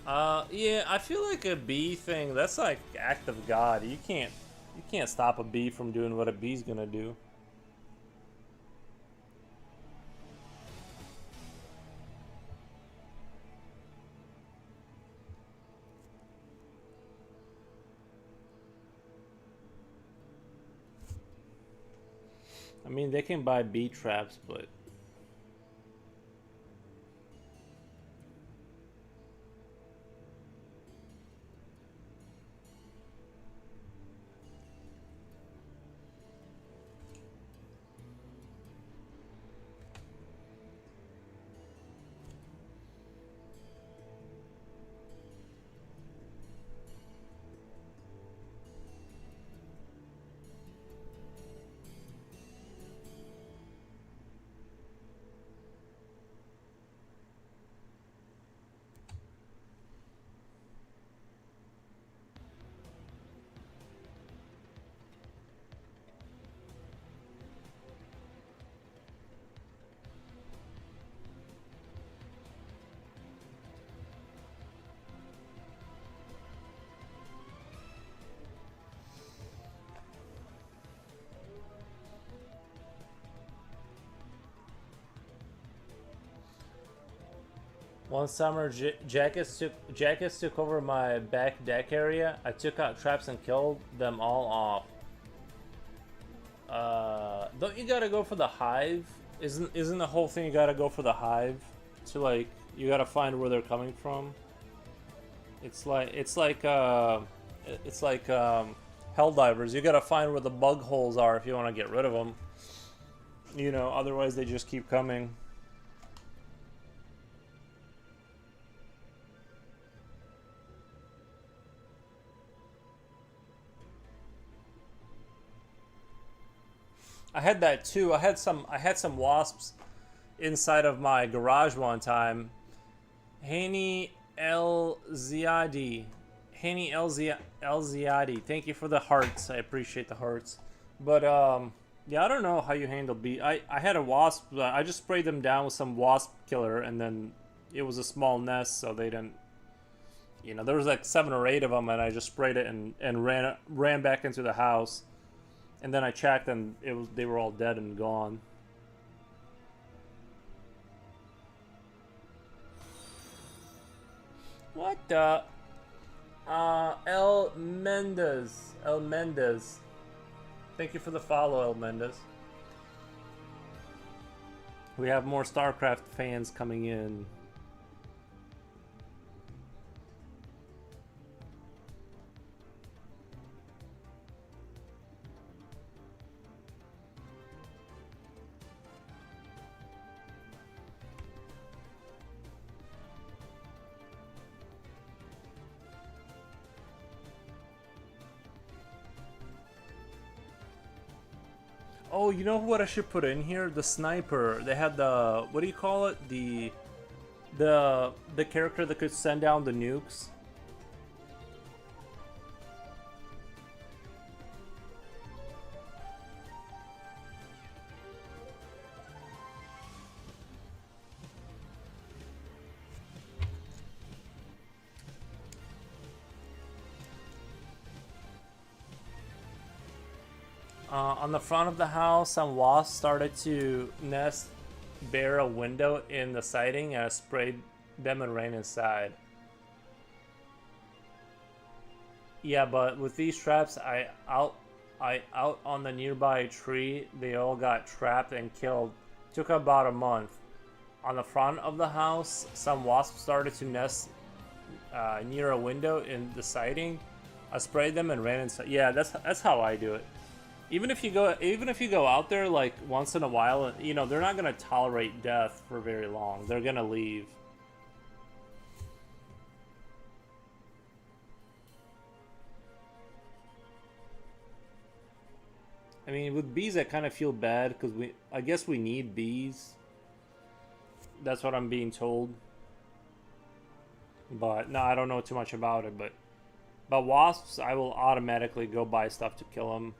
I feel like a bee thing, that's like act of God. You can't stop a bee from doing what a bee's gonna do. I mean, they can buy bee traps, but one summer, jackets took over my back deck area. I took out traps and killed them all off. Don't you gotta go for the hive? Isn't the whole thing you gotta go for the hive? To like, you gotta find where they're coming from. It's like Helldivers. You gotta find where the bug holes are if you want to get rid of them. You know, otherwise they just keep coming. I had that too. I had some wasps inside of my garage one time. Hani El Ziadi. Hani El Ziadi. Thank you for the hearts. I appreciate the hearts. But yeah, I don't know how you handle bees. I had a wasp. I just sprayed them down with some wasp killer, and then it was a small nest, so they didn't. You know, there was like 7 or 8 of them, and I just sprayed it and ran back into the house, and then I checked, and they were all dead and gone. What the? El Mendez. El Mendez. Thank you for the follow, El Mendez. We have more StarCraft fans coming in. Oh, you know what I should put in here? The sniper. They had the, what do you call it? The character that could send down the nukes. On the front of the house, some wasps started to nest bare a window in the siding, and I sprayed them and ran inside. Yeah, but with these traps, I out on the nearby tree, they all got trapped and killed. Took about a month. On the front of the house, some wasps started to nest near a window in the siding. I sprayed them and ran inside. Yeah, that's how I do it. Even if you go out there like once in a while, you know, they're not gonna tolerate death for very long. They're gonna leave. I mean, with bees, I kind of feel bad because I guess we need bees. That's what I'm being told. But no, I don't know too much about it. But wasps, I will automatically go buy stuff to kill them.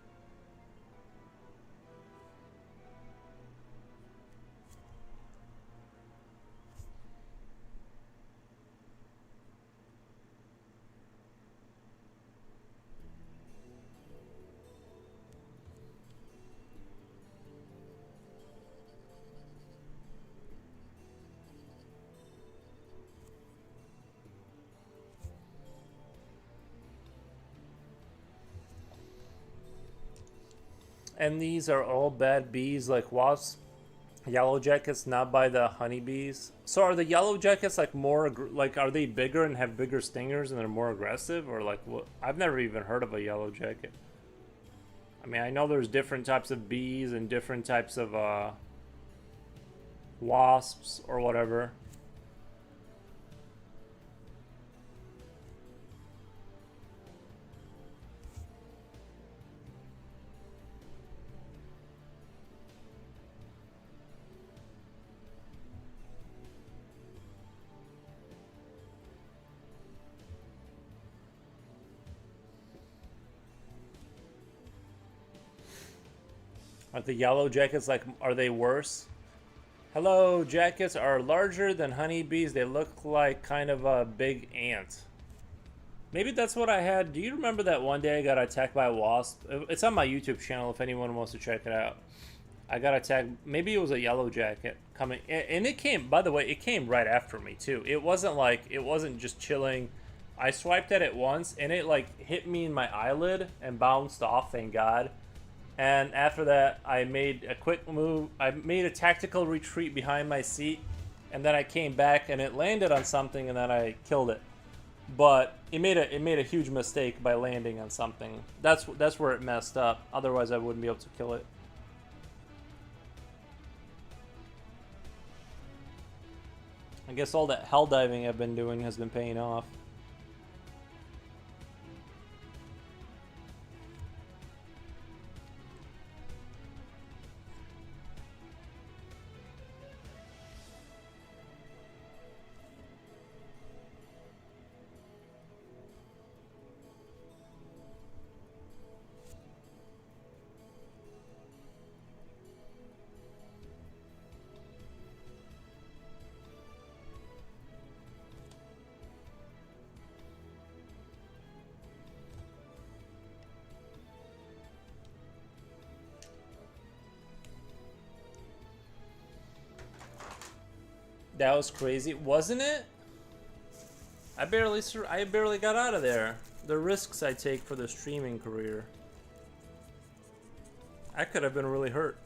And these are all bad bees like wasps, yellow jackets, not by the honeybees. So are the yellow jackets like more like, are they bigger and have bigger stingers and they're more aggressive, or like what? I've never even heard of a yellow jacket. I mean, I know there's different types of bees and different types of wasps or whatever. Are the yellow jackets like, are they worse? Hello, jackets are larger than honeybees. They look like kind of a big ant. Maybe that's what I had. Do you remember that one day I got attacked by a wasp? It's on my YouTube channel if anyone wants to check it out. I got attacked. Maybe it was a yellow jacket coming. And it came, by the way, it came right after me too. It wasn't just chilling. I swiped at it once and it like hit me in my eyelid and bounced off, thank God. And after that, I made a quick move. I made a tactical retreat behind my seat, and then I came back, and it landed on something, and then I killed it. But it made a huge mistake by landing on something. That's where it messed up. Otherwise, I wouldn't be able to kill it. I guess all that hell diving I've been doing has been paying off. That was crazy, wasn't it? I barely got out of there. The risks I take for the streaming career. I could have been really hurt.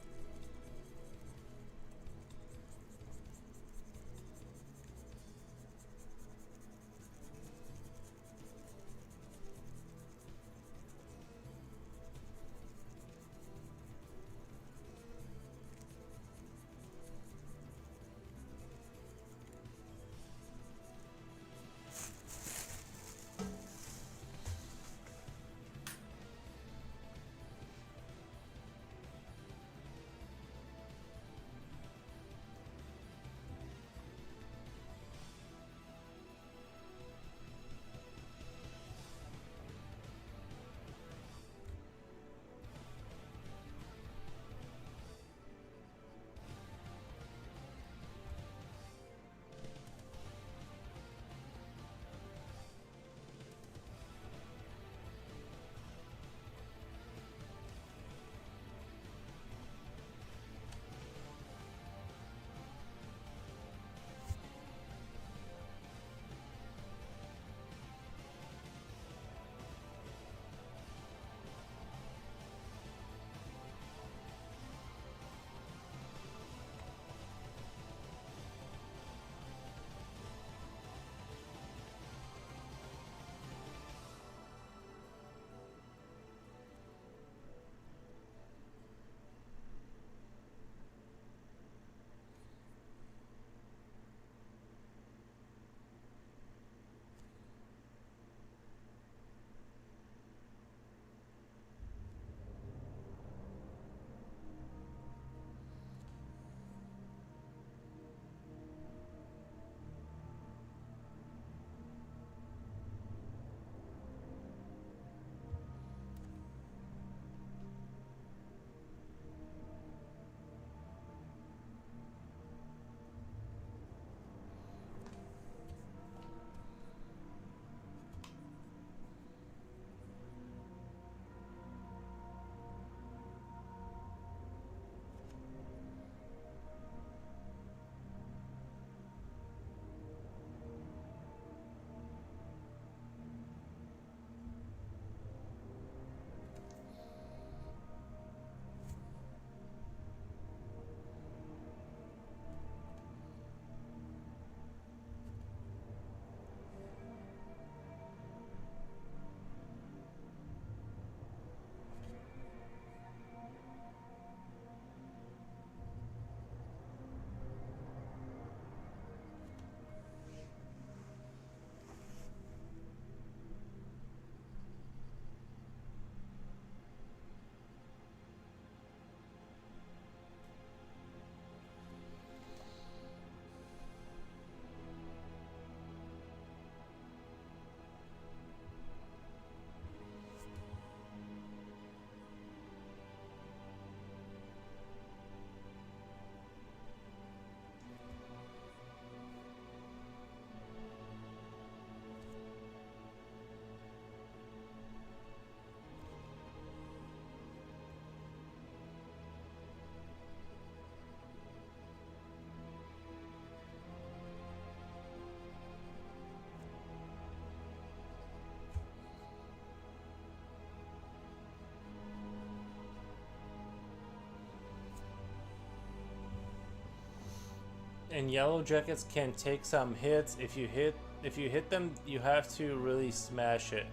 And yellow jackets can take some hits. If you hit them, you have to really smash it.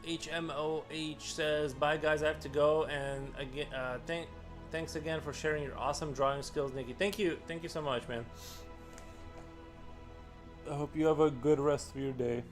HMOH says, "Bye guys, I have to go." And again, thanks again for sharing your awesome drawing skills, Nikki. Thank you so much, man. I hope you have a good rest of your day.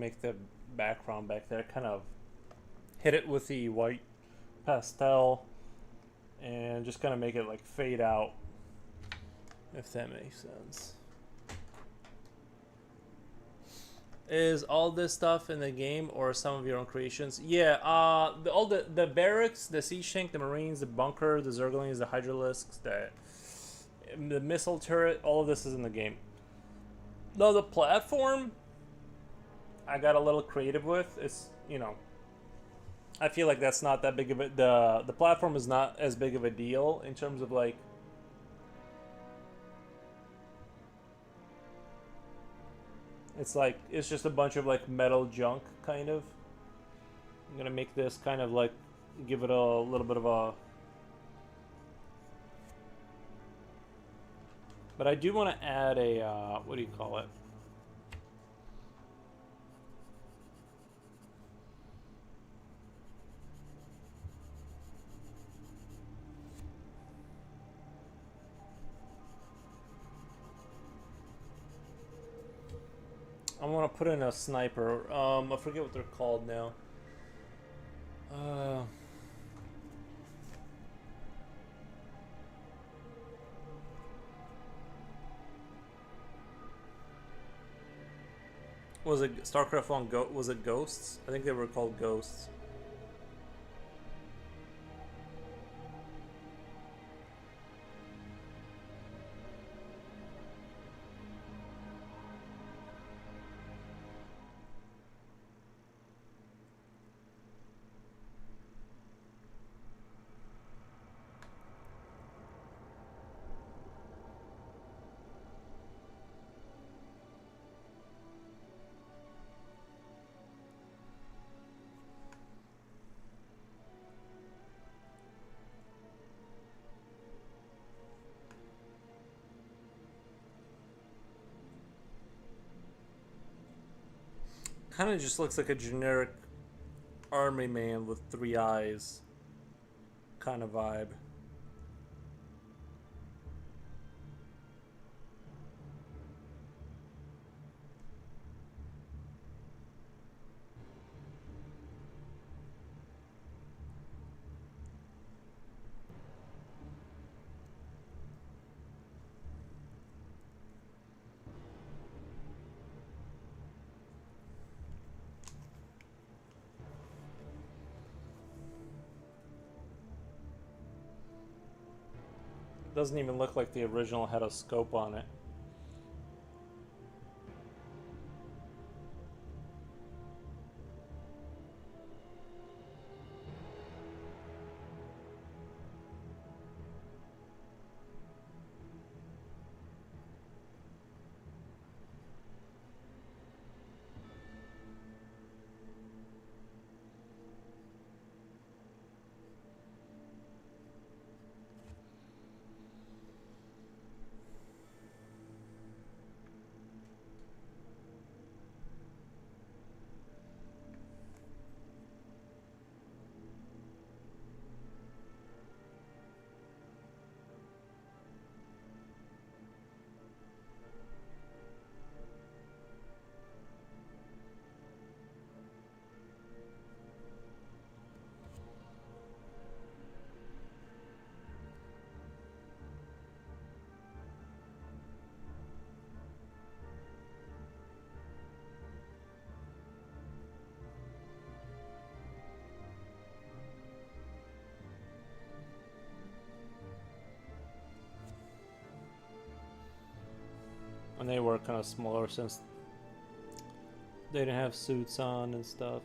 make the background back there kind of hit it with the white pastel and just kind of make it like fade out, if that makes sense. Is all this stuff in the game or some of your own creations? Yeah, all the barracks, the siege tank, the marines, the bunker, the zerglings, the hydralisks, the missile turret, all of this is in the game. Though the platform, I got a little creative with. It's, you know, I feel like that's not that big of a the platform is not as big of a deal in terms of like it's like it's just a bunch of like metal junk kind of. I'm gonna make this kind of like give it a little bit of a, but I do want to add a what do you call it? I want to put in a sniper. I forget what they're called now. Was it StarCraft 1 was it Ghosts? I think they were called Ghosts. Kind of just looks like a generic army man with 3 eyes kind of vibe. Doesn't even look like the original had a scope on it. And they were kind of smaller since they didn't have suits on and stuff.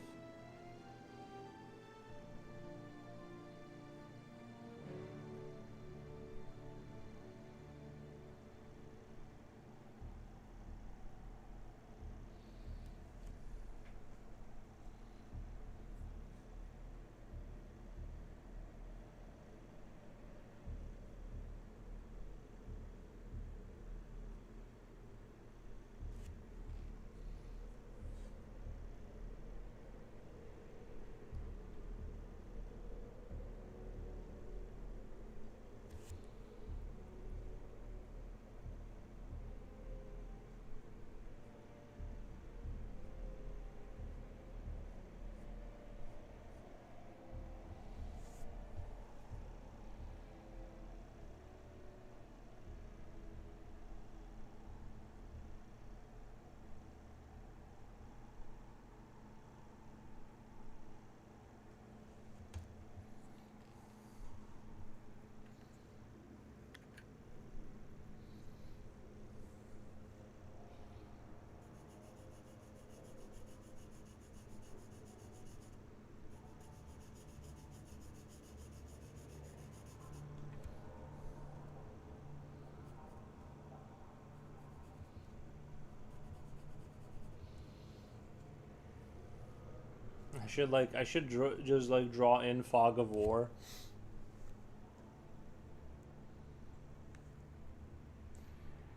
I should just like draw in Fog of War.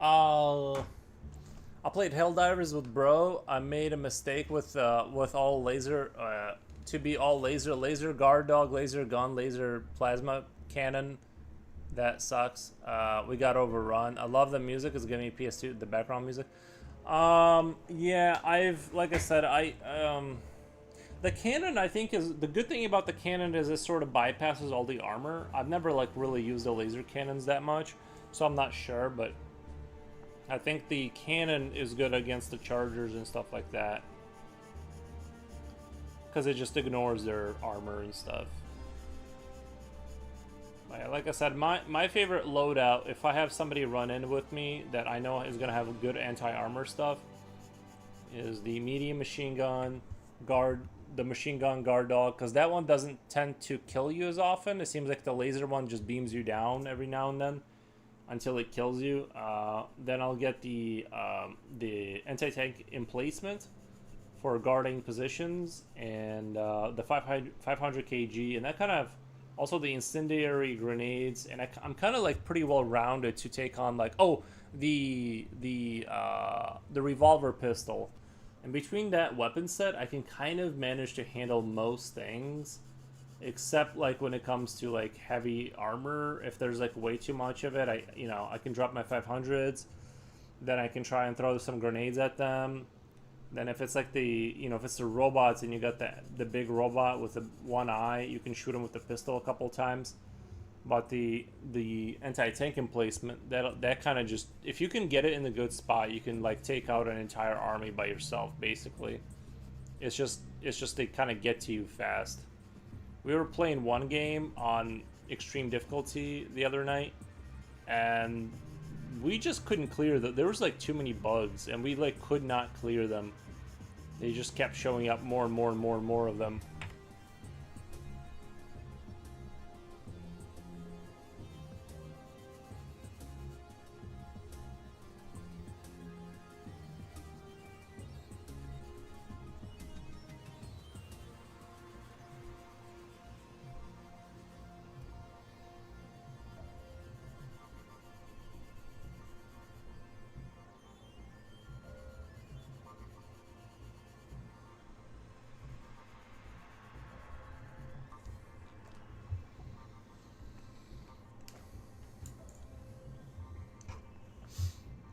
Uh, I played Helldivers with bro. I made a mistake with all laser to be all laser guard dog, laser gun, laser plasma cannon. That sucks. We got overrun. I love the music. It's giving me PS2 the background music. Yeah, like I said, the cannon I think is the good thing about the cannon is it sort of bypasses all the armor. I've never like really used the laser cannons that much, so I'm not sure, but I think the cannon is good against the chargers and stuff like that. Because it just ignores their armor and stuff. Like I said, my favorite loadout, if I have somebody run in with me that I know is going to have a good anti-armor stuff, is the medium machine gun, the machine gun guard dog, because that one doesn't tend to kill you as often. It seems like the laser one just beams you down every now and then until it kills you. Then I'll get the anti-tank emplacement for guarding positions, and the 500 kg, and that kind of also the incendiary grenades, and I'm kind of like pretty well rounded to take on like the revolver pistol, and between that weapon set I can kind of manage to handle most things, except like when it comes to like heavy armor. If there's like way too much of it, I can drop my 500s, then I can try and throw some grenades at them. Then if it's like if it's the robots and you got the big robot with the one eye, you can shoot him with the pistol a couple times. But the anti-tank emplacement, that kind of just, if you can get it in the good spot, you can like take out an entire army by yourself basically. It's just they kind of get to you fast. We were playing one game on extreme difficulty the other night, and we just couldn't clear there was like too many bugs, and we like could not clear them. They just kept showing up more and more and more and more of them.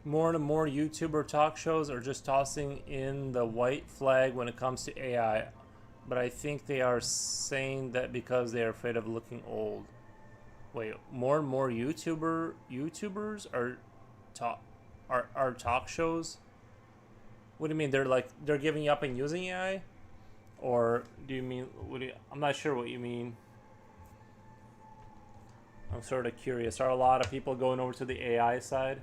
More and more YouTuber talk shows are just tossing in the white flag when it comes to AI, but I think they are saying that because they are afraid of looking old. Wait, more and more YouTubers are talk shows? What do you mean they're giving up and using AI? Or do you mean I'm not sure what you mean. I'm sort of curious. Are a lot of people going over to the AI side?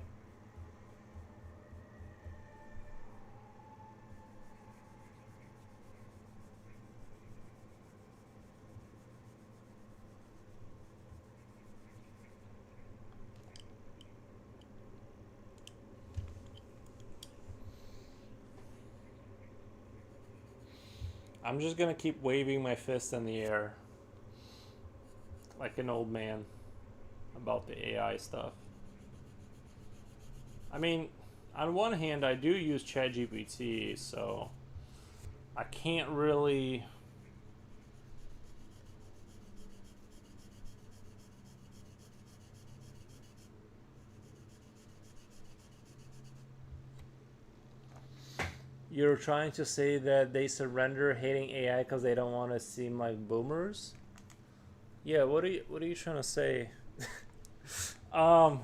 I'm just gonna keep waving my fist in the air like an old man about the AI stuff. I mean, on one hand, I do use ChatGPT, so I can't really. You're trying to say that they surrender hating AI because they don't want to seem like boomers? Yeah, what are you trying to say? um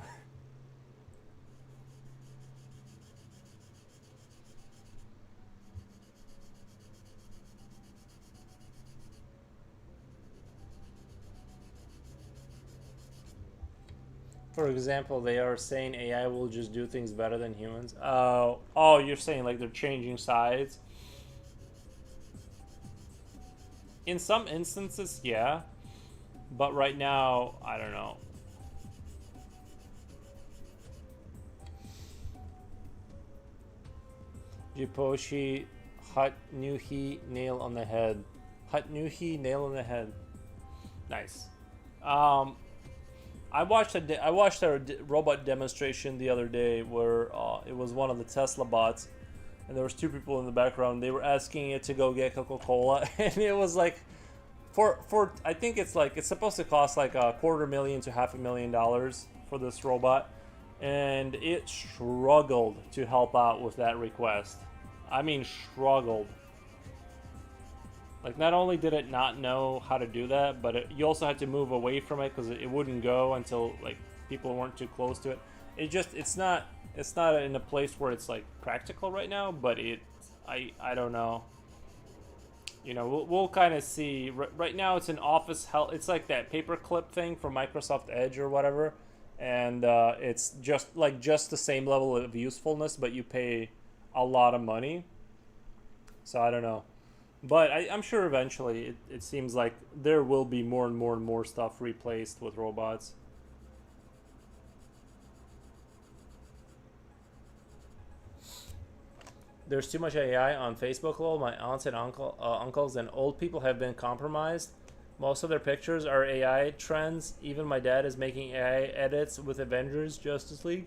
for example, they are saying AI will just do things better than humans. Oh, you're saying like they're changing sides? In some instances, yeah. But right now, I don't know. Jiposhi, hot new heat, nail on the head. Hutnuhi, nail in the head. Nice. Um, I watched a robot demonstration the other day where it was one of the Tesla bots, and there was two people in the background. They were asking it to go get Coca-Cola, and it was like, for I think it's like it's supposed to cost like $250,000 to $500,000 for this robot, and it struggled to help out with that request. I mean, struggled. Like, not only did it not know how to do that, but you also had to move away from it because it wouldn't go until like people weren't too close to it. It's not in a place where it's like practical right now. But I don't know. You know, we'll kind of see. Right now, it's an office help. It's like that paperclip thing for Microsoft Edge or whatever, and it's just the same level of usefulness, but you pay a lot of money. So I don't know. But I'm sure eventually it seems like there will be more and more and more stuff replaced with robots. There's too much AI on Facebook, lol. My aunts and uncles and old people have been compromised. Most of their pictures are AI trends. Even my dad is making AI edits with Avengers Justice League.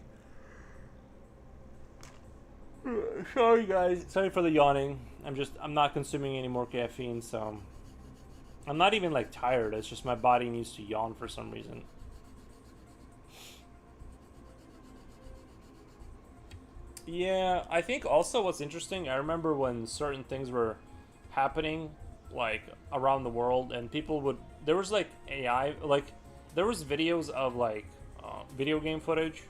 Sorry guys, sorry for the yawning. I'm not consuming any more caffeine, so I'm not even like tired. It's just my body needs to yawn for some reason. Yeah, I think also what's interesting, I remember when certain things were happening like around the world, and people would, there was like AI, like there was videos of like video game footage,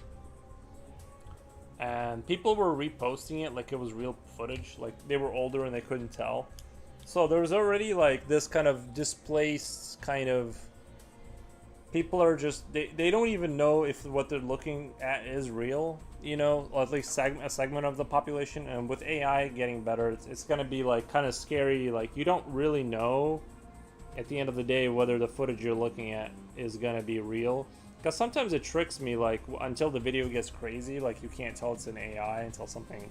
and people were reposting it like it was real footage, like they were older and they couldn't tell. So there was already like this kind of displaced kind of, people are just, they don't even know if what they're looking at is real, you know, or at least a segment of the population. And with AI getting better, it's going to be like kind of scary. Like, you don't really know at the end of the day whether the footage you're looking at is going to be real. Because sometimes it tricks me, like, until the video gets crazy, like, you can't tell it's an AI until something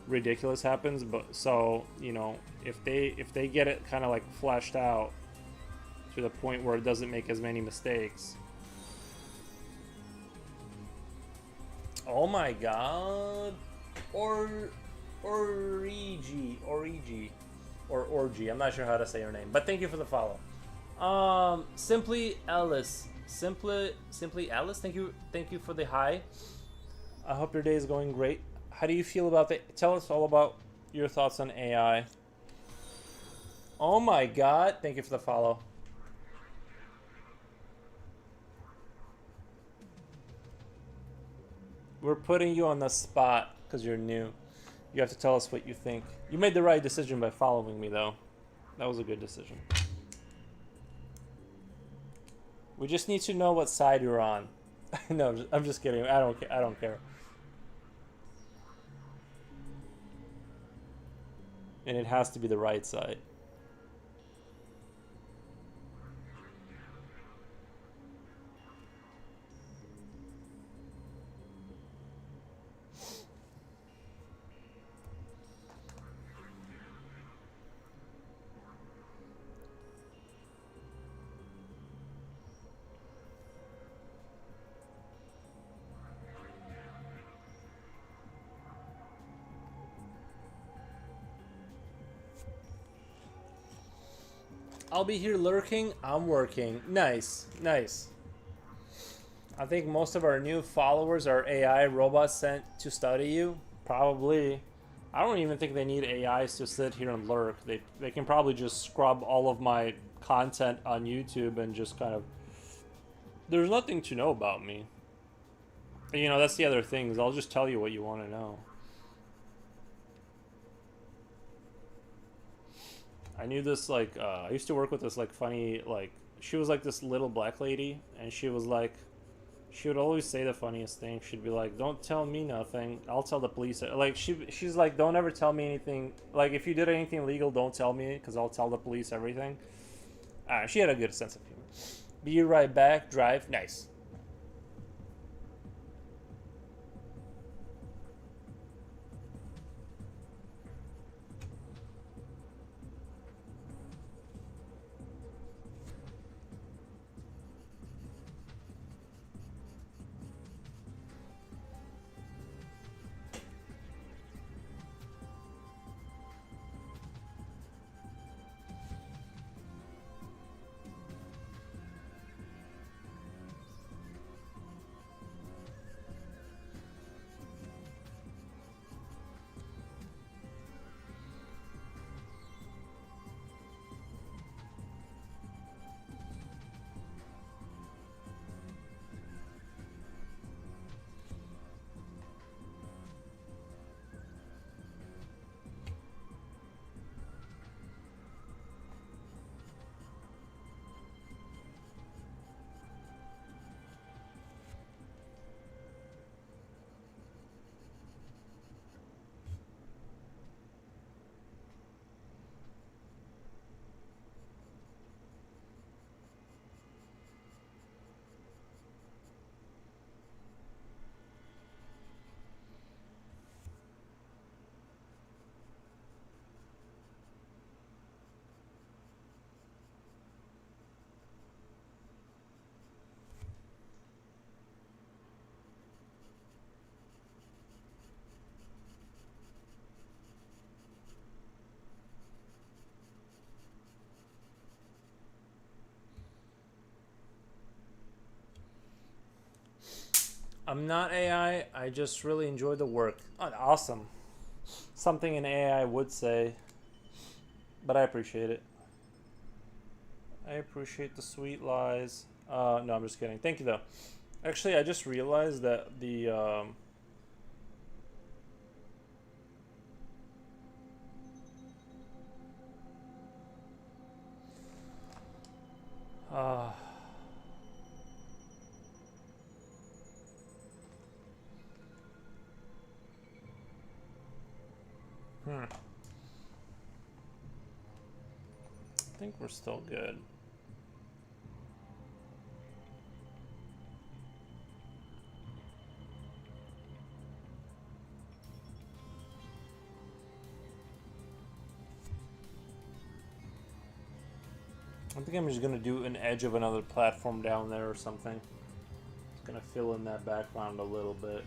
ridiculous happens. But so, you know, if they get it kind of like fleshed out to the point where it doesn't make as many mistakes. Oh my god. Origi. Or Orgy. I'm not sure how to say her name. But thank you for the follow. Simply Alice. Simply Alice, thank you for the hi. I hope your day is going great. How do you feel about the, tell us all about your thoughts on AI. Oh my god, thank you for the follow. We're putting you on the spot because you're new. You have to tell us what you think. You made the right decision by following me, though. That was a good decision. We just need to know what side you're on. No, I'm just kidding. I don't care. And it has to be the right side. I'll be here lurking. I'm working. Nice. Nice. I think most of our new followers are AI robots sent to study you. Probably. I don't even think they need AIs to sit here and lurk. They can probably just scrub all of my content on YouTube and just kind of... There's nothing to know about me. You know, that's the other thing, is I'll just tell you what you want to know. I knew this, like, I used to work with this, like, funny, like, she was, like, this little black lady, and she was, like, she would always say the funniest thing. She'd be like, don't tell me nothing, I'll tell the police. Like, she's like, don't ever tell me anything. Like, if you did anything illegal, don't tell me, because I'll tell the police everything. She had a good sense of humor. Be right back, drive, nice. I'm not AI. I just really enjoy the work. Oh, awesome. Something an AI would say, but I appreciate it. I appreciate the sweet lies. No, I'm just kidding. Thank you though. Actually, I just realized that the uh, I think we're still good. I think I'm just gonna do an edge of another platform down there or something. It's gonna fill in that background a little bit.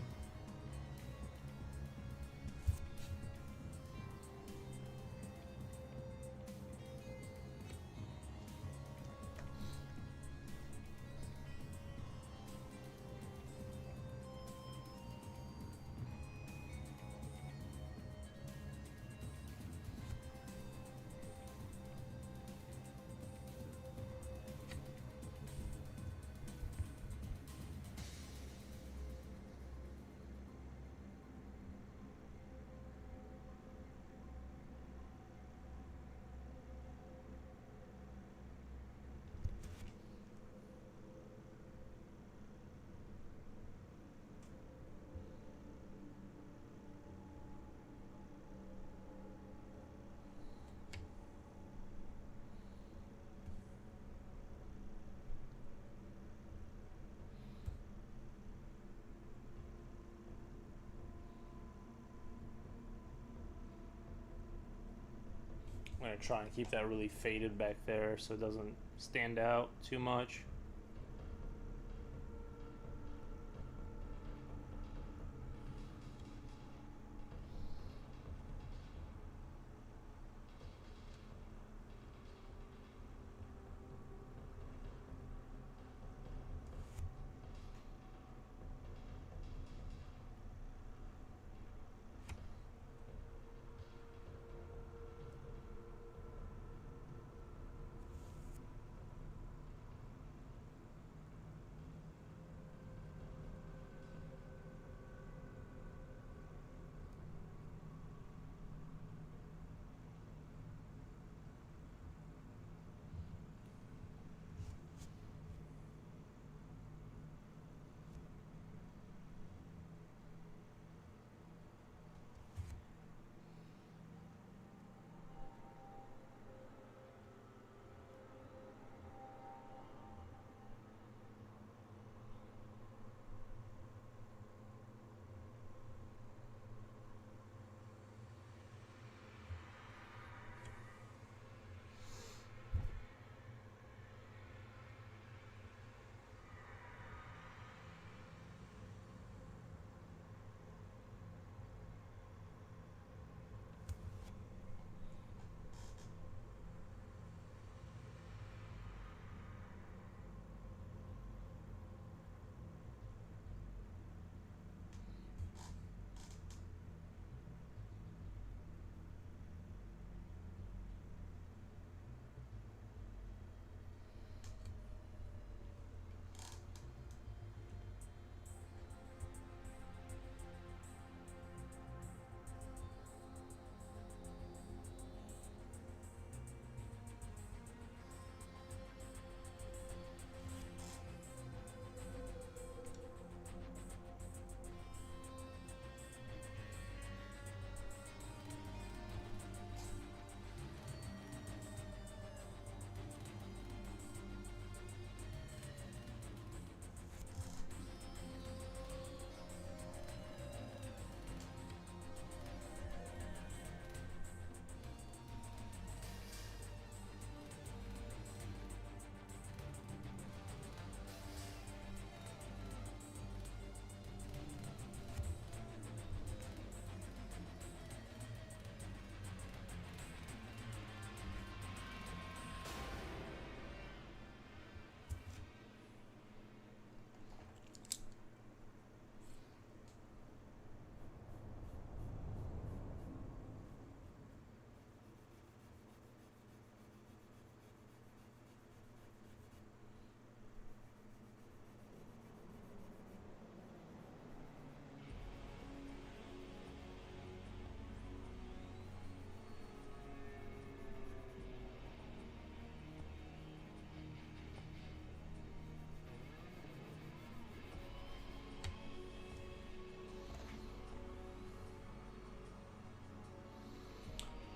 I'm gonna try and keep that really faded back there so it doesn't stand out too much.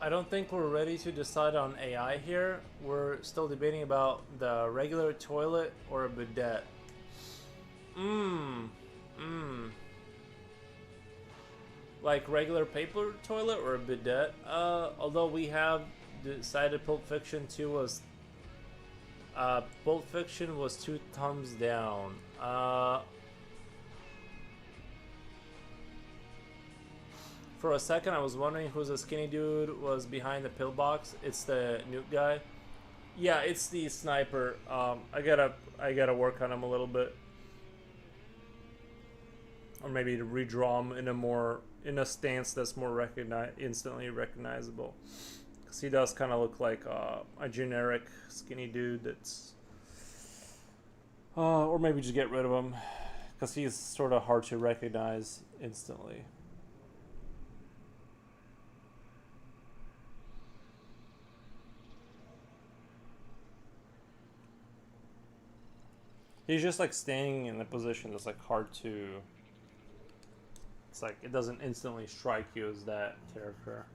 I don't think we're ready to decide on AI here. We're still debating about the regular toilet or a bidet. Like regular paper toilet or a bidet? Although we have decided Pulp Fiction 2 was... Pulp Fiction was 2 thumbs down. For a second, I was wondering who the skinny dude was behind the pillbox. It's the nuke guy. Yeah, it's the sniper. I gotta work on him a little bit, or maybe to redraw him in a stance that's more instantly recognizable. Because he does kind of look like a generic skinny dude. That's, or maybe just get rid of him, because he's sort of hard to recognize instantly. He's just like standing in a position that's like hard to... It's like it doesn't instantly strike you as that character.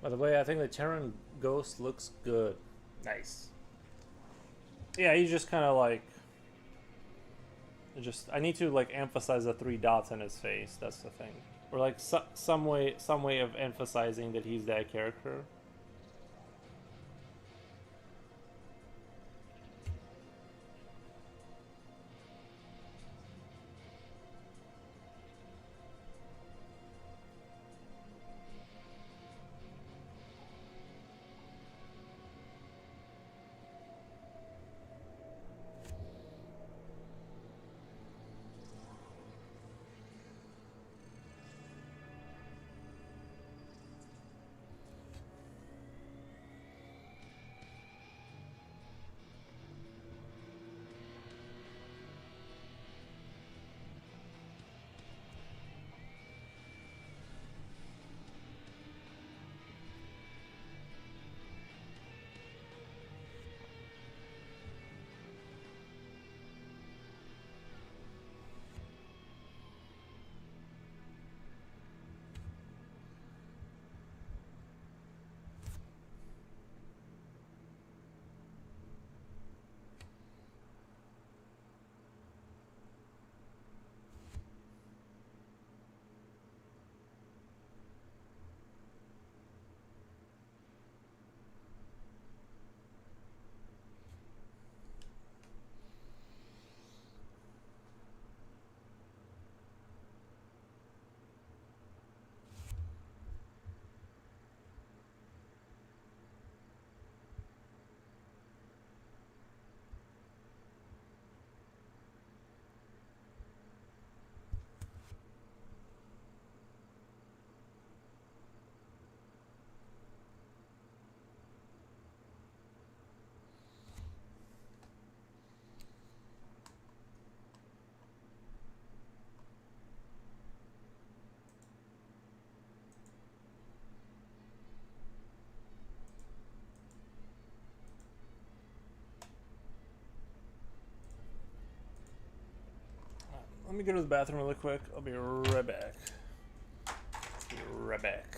By the way, I think the Terran Ghost looks good. Nice. Yeah, he's just kind of like... I need to like emphasize the 3 dots in his face. That's the thing. Or like some way of emphasizing that he's that character. Let me go to the bathroom really quick. I'll be right back. Be right back.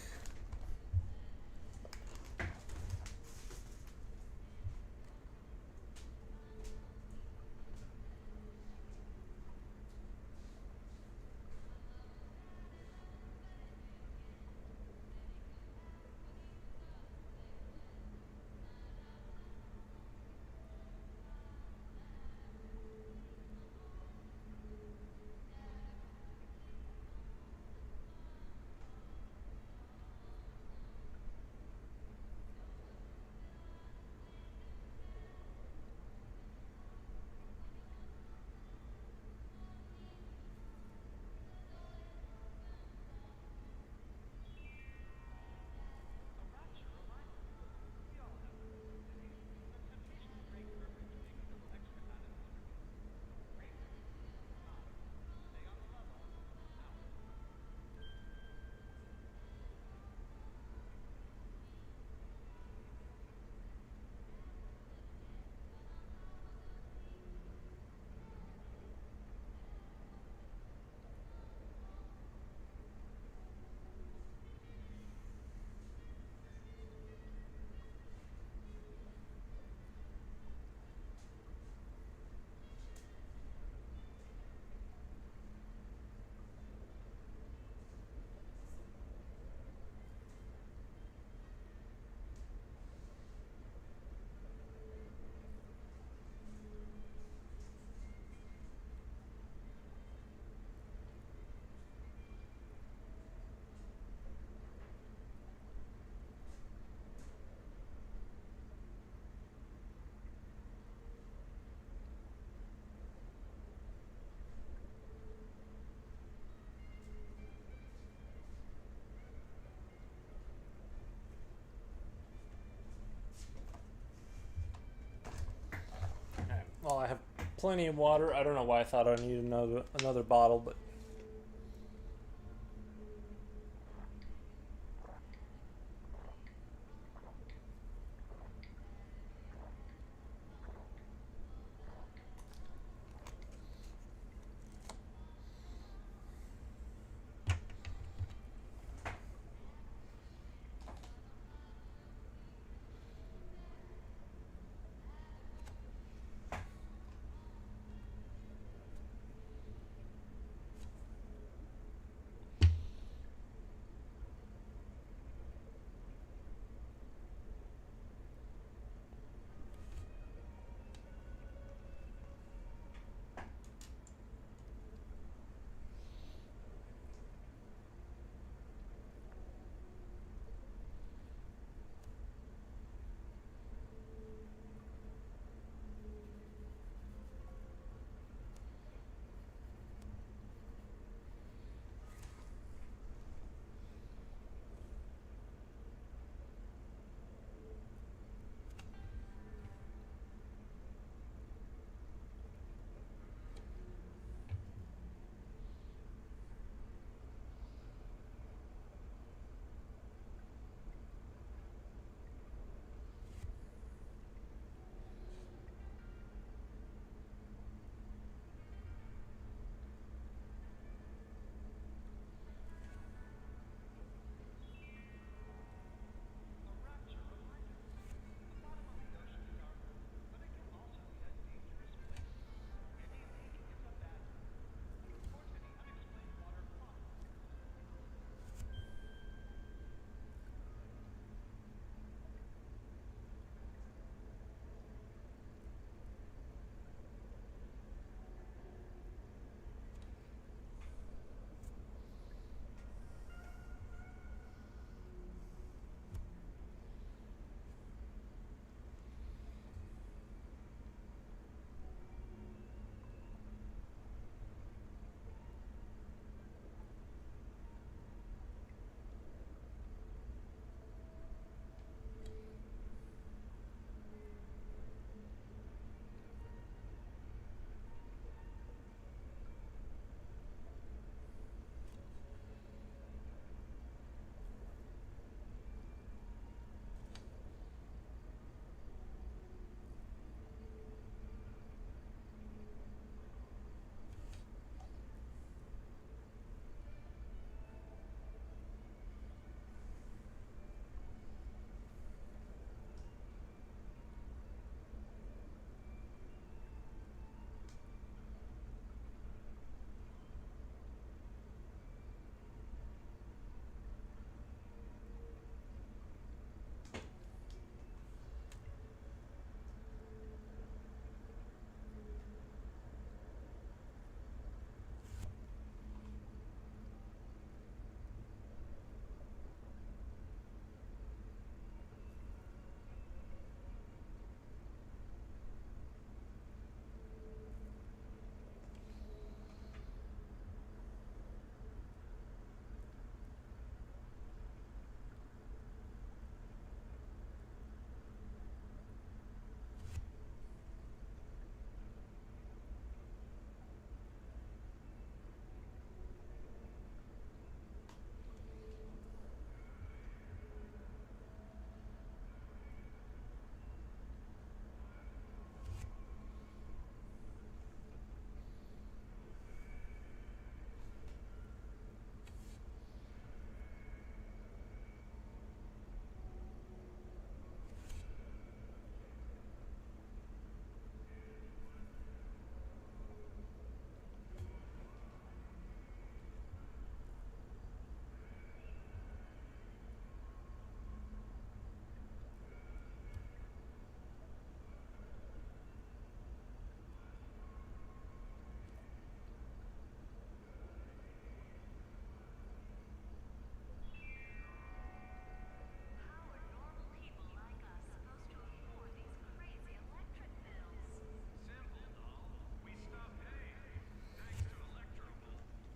plenty of water. I don't know why I thought I needed another bottle, but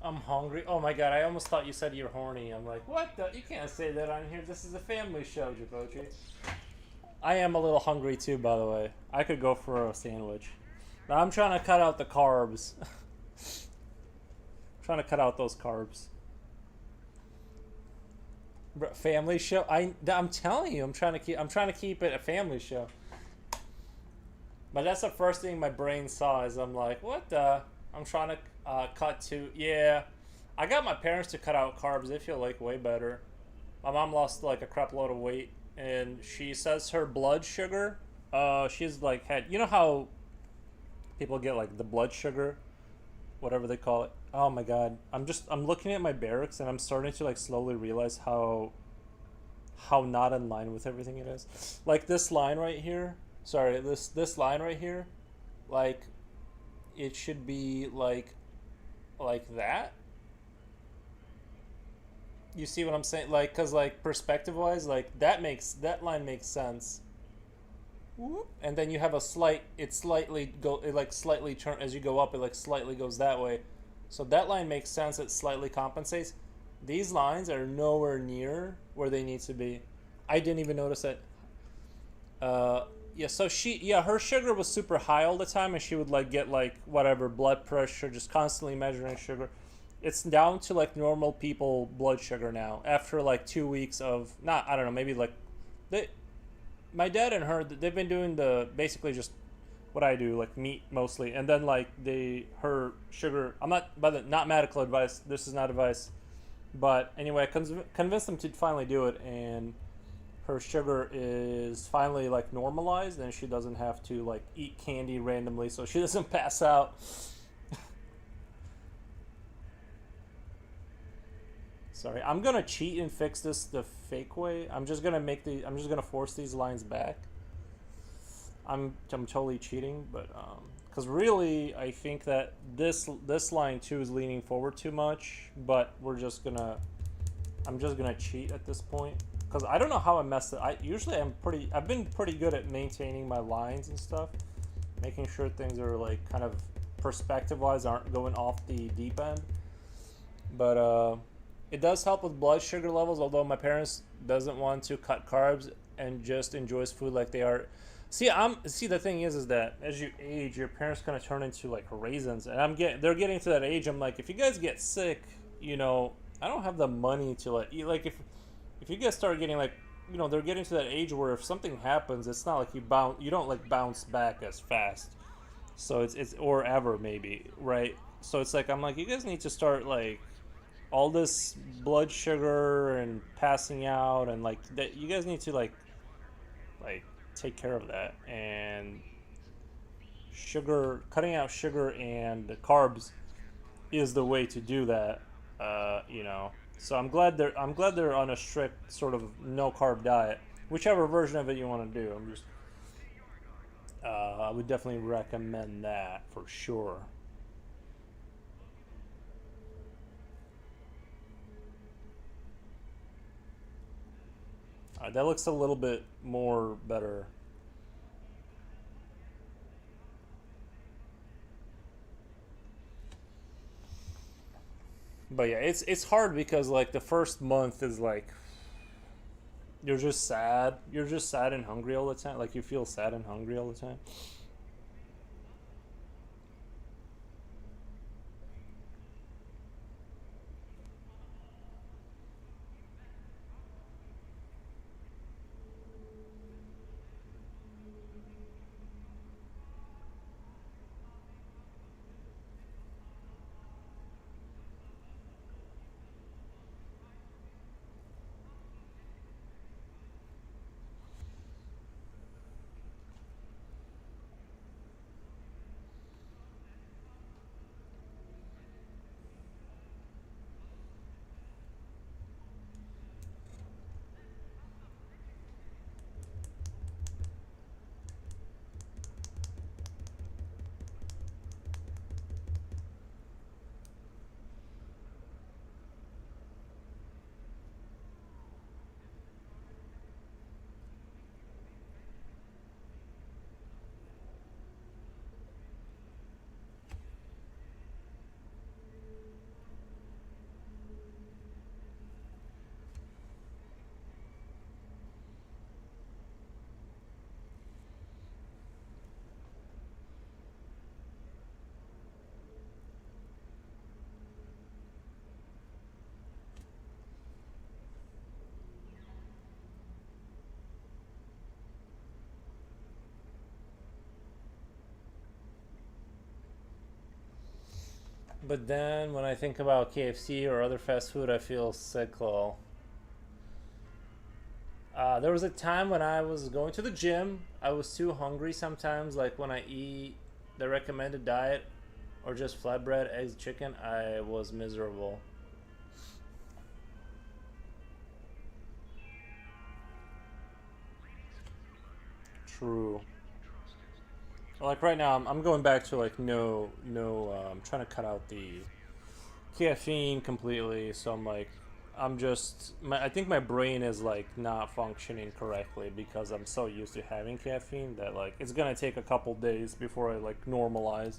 I'm hungry. Oh my god, I almost thought you said you're horny. I'm like, what the? You can't say that on here. This is a family show, Japochi. I am a little hungry too, by the way. I could go for a sandwich. I'm trying to cut out the carbs. Trying to cut out those carbs. Family show. I'm telling you, I'm trying to keep it a family show. But that's the first thing my brain saw is I'm like, what the? I'm trying to cut to, yeah. I got my parents to cut out carbs. They feel like way better. My mom lost like a crap load of weight, and she says her blood sugar, she's like had, you know how people get like the blood sugar, whatever they call it. Oh my god, I'm looking at my barracks and I'm starting to like slowly realize how not in line with everything it is. Like this line right here. Sorry, this line right here, like it should be like that. You see what I'm saying? Like, cause like perspective wise, like that line makes sense. Whoop. And then you have a slight, it like slightly turn as you go up. It like slightly goes that way, so that line makes sense. It slightly compensates. These lines are nowhere near where they need to be. I didn't even notice it. Yeah, so her sugar was super high all the time, and she would like get like whatever blood pressure, just constantly measuring sugar. It's down to like normal people blood sugar now after like 2 weeks of not, I don't know, maybe like they, my dad and her, they've been doing the basically just what I do, like meat mostly, and then like her sugar. I'm not by the not medical advice. This is not advice, but anyway, I convinced them to finally do it, and her sugar is finally like normalized, and she doesn't have to like eat candy randomly, so she doesn't pass out. Sorry, I'm gonna cheat and fix this the fake way. I'm just gonna force these lines back. I'm totally cheating, but because really I think that this line too is leaning forward too much. But I'm just gonna cheat at this point because I don't know how I messed it. I've been pretty good at maintaining my lines and stuff, making sure things are like kind of perspective wise aren't going off the deep end. But it does help with blood sugar levels, although my parents doesn't want to cut carbs and just enjoys food like they are. See the thing is that as you age, your parents kind of turn into like raisins, and they're getting to that age. I'm like, if you guys get sick, I don't have the money to like eat. Like if you guys start getting like, they're getting to that age where if something happens, it's not like you don't like bounce back as fast. So it's or ever maybe, right? So it's like I'm like, you guys need to start like all this blood sugar and passing out and like that. You guys need to like take care of that, and cutting out sugar and carbs is the way to do that. So I'm glad they're on a strict sort of no carb diet, whichever version of it you want to do. I would definitely recommend that for sure. That looks a little bit more better. But yeah, it's hard because like the first month is like you're just sad. You're just sad and hungry all the time. Like you feel sad and hungry all the time. But then when I think about KFC or other fast food, I feel sick. There was a time when I was going to the gym. I was too hungry sometimes. Like when I eat the recommended diet or just flatbread, eggs, chicken, I was miserable. True. Like right now, I'm going back to like no. I'm trying to cut out the caffeine completely. So I'm like, I think my brain is like not functioning correctly because I'm so used to having caffeine that like it's gonna take a couple days before I like normalize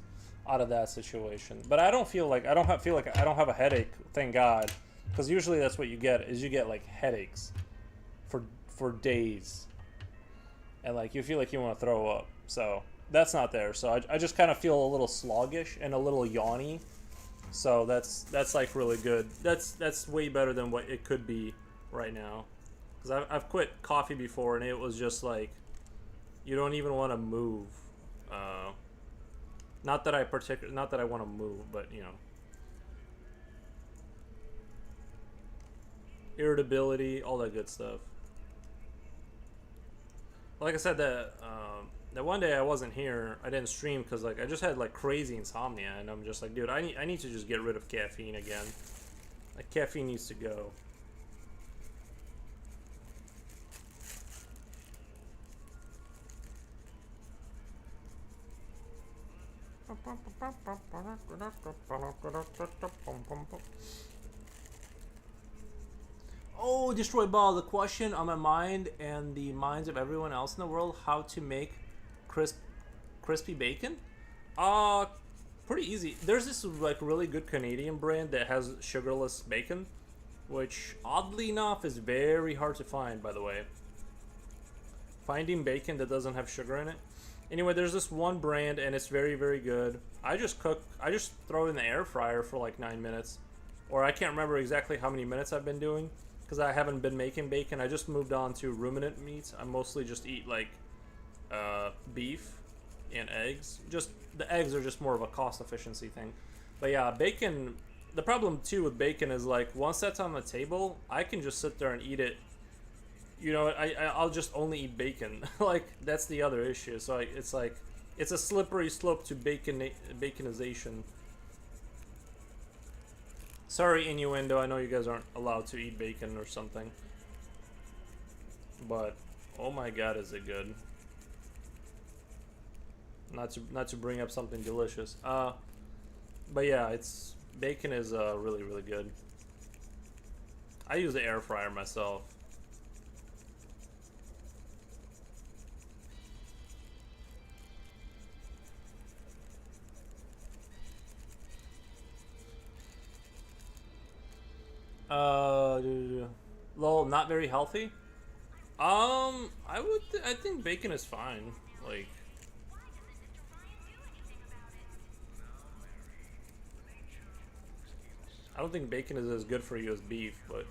out of that situation. But I don't feel like feel like I don't have a headache. Thank God, because usually that's what you get is you get like headaches for days, and like you feel like you want to throw up. So that's not there. So I just kind of feel a little sluggish and a little yawny. So that's like really good. That's way better than what it could be right now. Because I've quit coffee before and it was just like you don't even want to move. Not that I want to move, but you know, irritability, all that good stuff. Like I said, that one day I wasn't here, I didn't stream because like I just had like crazy insomnia, and I'm just like, dude, I need to just get rid of caffeine again. Like caffeine needs to go. Oh, Destroy Ball, the question on my mind and the minds of everyone else in the world: how to make crisp, crispy bacon? Uh, Pretty easy. There's this like really good Canadian brand that has sugarless bacon, which oddly enough is very hard to find. By the way, finding bacon that doesn't have sugar in it. Anyway, there's this one brand and it's very good. I just throw it in the air fryer for like 9 minutes, or I can't remember exactly how many minutes I've been doing because I haven't been making bacon. I just moved on to ruminant meats. I mostly just eat like beef and eggs. Just the eggs are just more of a cost efficiency thing. But yeah, bacon. The problem too with bacon is like once that's on the table, I can just sit there and eat it. You know, I'll just only eat bacon. Like that's the other issue. So it's like it's a slippery slope to baconization. Sorry, innuendo. I know you guys aren't allowed to eat bacon or something, but oh my god, is it good? Not to bring up something delicious. But yeah, it's bacon is really good. I use the air fryer myself. Uh, lol, not very healthy. I think bacon is fine. Like, I don't think bacon is as good for you as beef, but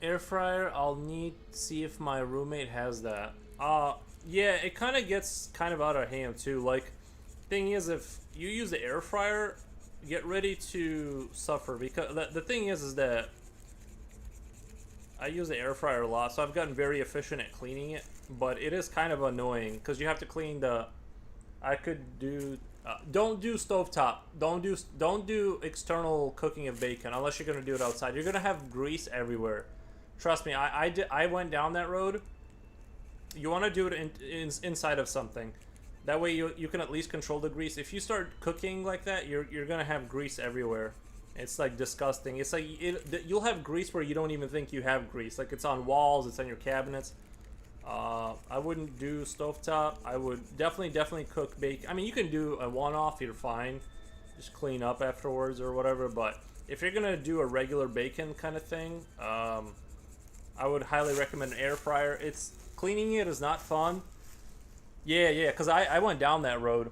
air fryer. I'll need to see if my roommate has that. Yeah, it kind of gets kind of out of hand too. Like, thing is, if you use the air fryer, get ready to suffer because the thing is that I use the air fryer a lot, so I've gotten very efficient at cleaning it. But it is kind of annoying because you have to clean the. I could do. Don't do stovetop. Don't do external cooking of bacon unless you're gonna do it outside. You're gonna have grease everywhere. Trust me. I went down that road. You want to do it inside of something. That way you can at least control the grease. If you start cooking like that, you're gonna have grease everywhere. It's like disgusting. It's like you'll have grease where you don't even think you have grease. Like it's on walls, it's on your cabinets. I wouldn't do stovetop. I would definitely cook bacon. I mean, you can do a one-off. You're fine. Just clean up afterwards or whatever. But if you're gonna do a regular bacon kind of thing, I would highly recommend an air fryer. Cleaning it is not fun. Yeah, yeah, because I went down that road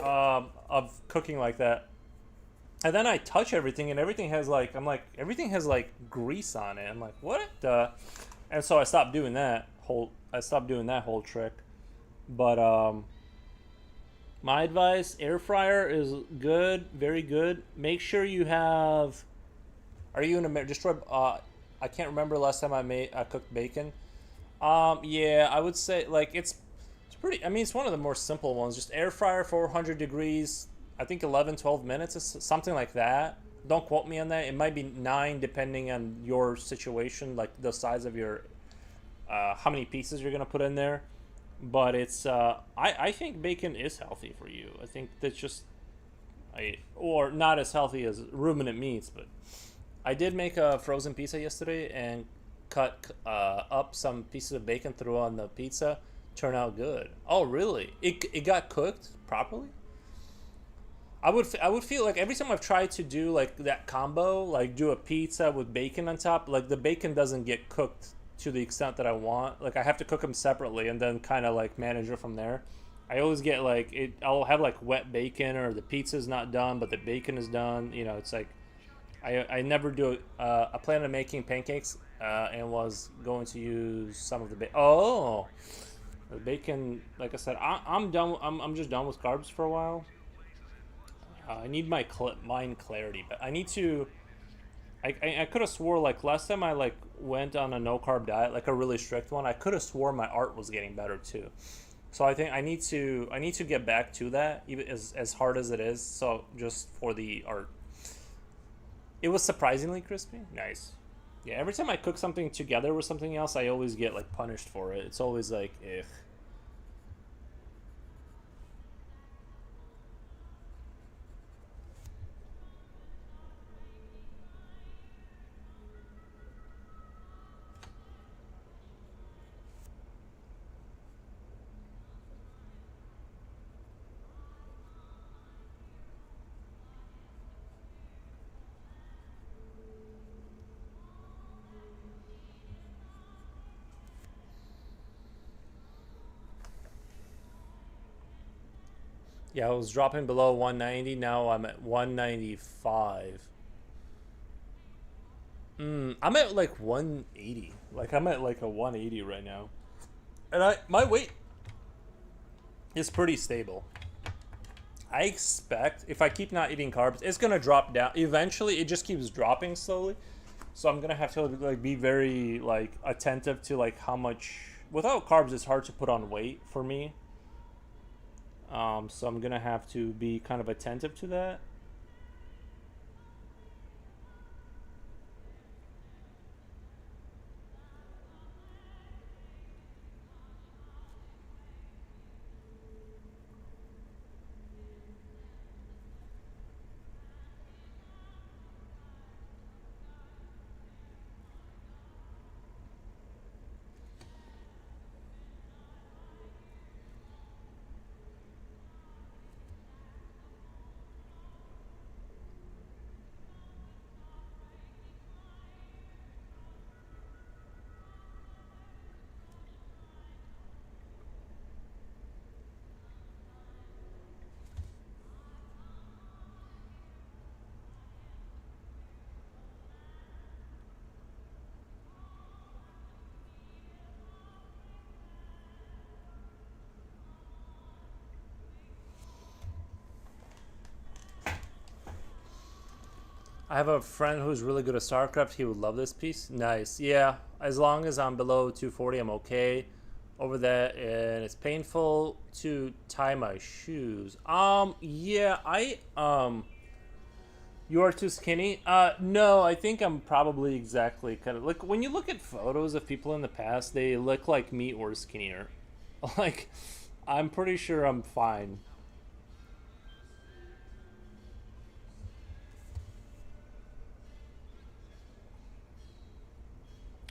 of cooking like that. And then I touch everything, and everything has like everything has like grease on it. I'm like, what? And so I stopped doing that whole. I stopped doing that whole trick. But my advice: air fryer is good, very good. Make sure you have. Are you in a just? I can't remember the last time I cooked bacon. Yeah, I would say like it's pretty. I mean, it's one of the more simple ones. Just air fryer 400 degrees. I think 11, 12 minutes, is something like that. Don't quote me on that. It might be 9 depending on your situation, like the size of your how many pieces you're gonna put in there. But it's I think bacon is healthy for you. I think that's just or not as healthy as ruminant meats, but I did make a frozen pizza yesterday and cut up some pieces of bacon, threw on the pizza. Turned out good. Oh, really? It got cooked properly? I would feel like every time I've tried to do like that combo, like do a pizza with bacon on top, like the bacon doesn't get cooked to the extent that I want. Like I have to cook them separately and then kind of like manage it from there. I always get like it. I'll have like wet bacon or the pizza's not done, but the bacon is done. You know, it's like I never do it. I planned on making pancakes and was going to use some of the bacon. Oh, the bacon. Like I said, I'm done. I'm just done with carbs for a while. I need my mind clarity, but I need to. I could have swore like last time I like went on a no carb diet, like a really strict one. I could have swore my art was getting better too. So I think I need to get back to that, even as hard as it is. So just for the art, it was surprisingly crispy. Nice. Yeah. Every time I cook something together with something else, I always get like punished for it. It's always like, ugh. Yeah, I was dropping below 190. Now I'm at 195. I'm at like 180. Like I'm at like a 180 right now, and I my weight is pretty stable. I expect if I keep not eating carbs, it's gonna drop down. Eventually, it just keeps dropping slowly. So I'm gonna have to like be very like attentive to like how much. Without carbs, it's hard to put on weight for me. So I'm gonna have to be kind of attentive to that. I have a friend who's really good at StarCraft. He would love this piece. Nice. Yeah, as long as I'm below 240, I'm okay. Over that, and it's painful to tie my shoes. Yeah, you are too skinny. No, I think I'm probably exactly kind of like when you look at photos of people in the past, they look like me or skinnier. Like, I'm pretty sure I'm fine.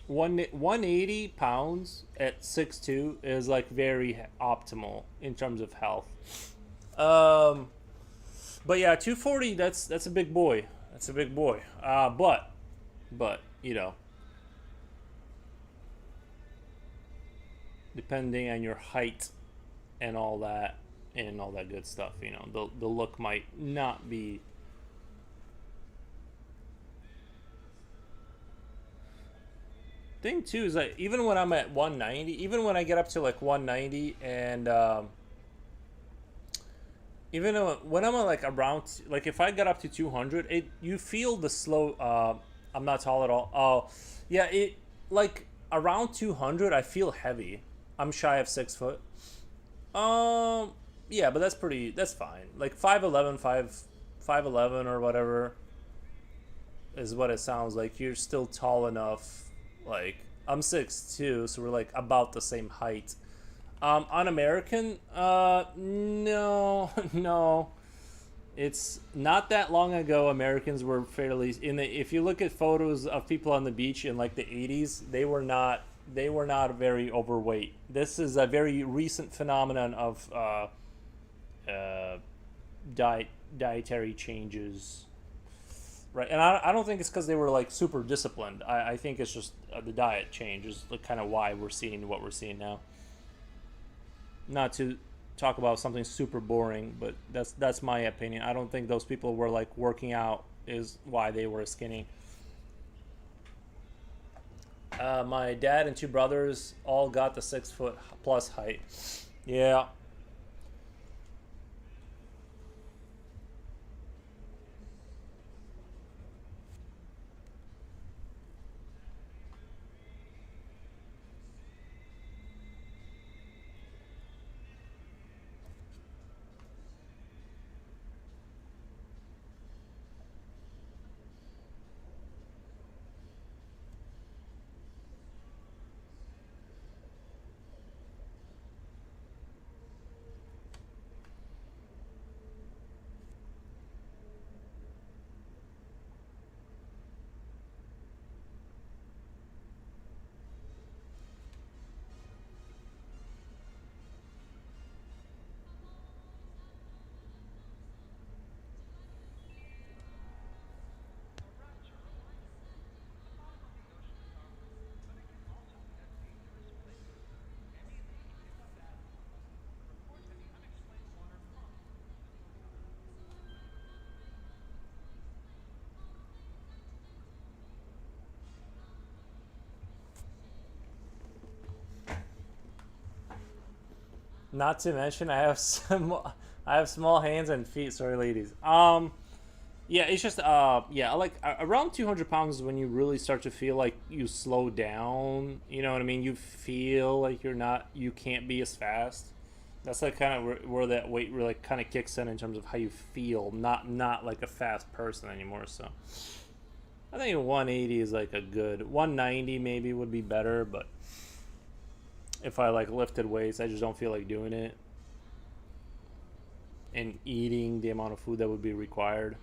180 pounds at 6'2" is like very optimal in terms of health. Um, but yeah, 240. That's a big boy. That's a big boy. But you know, depending on your height and all that good stuff. You know, the look might not be. Thing too is that even when I'm at 190, even when I get up to like 190, and even when I'm at like around, like if I get up to 200, it you feel the slow. I'm not tall at all. Oh, yeah, it like around 200, I feel heavy. I'm shy of 6 foot. Um, yeah, but that's fine. Like 5'11", or whatever is what it sounds like. You're still tall enough. Like I'm 6'2", so we're like about the same height. On American, no, no. It's not that long ago. Americans were fairly in the. If you look at photos of people on the beach in like the 80s, they were not. They were not very overweight. This is a very recent phenomenon of uh, dietary changes, right? And I don't think it's because they were like super disciplined. I think it's just the diet change is kind of why we're seeing what we're seeing now. Not to talk about something super boring, but that's my opinion. I don't think those people were like working out is why they were skinny. My dad and two brothers all got the 6 foot plus height. Yeah. Not to mention, I have small hands and feet. Sorry, ladies. Yeah, it's just yeah, like around 200 pounds is when you really start to feel like you slow down. You know what I mean? You feel like you can't be as fast. That's like kind of where that weight really kind of kicks in terms of how you feel. Not like a fast person anymore. So I think 180 is like a good 190 maybe would be better, but if I like lifted weights, I just don't feel like doing it and eating the amount of food that would be required.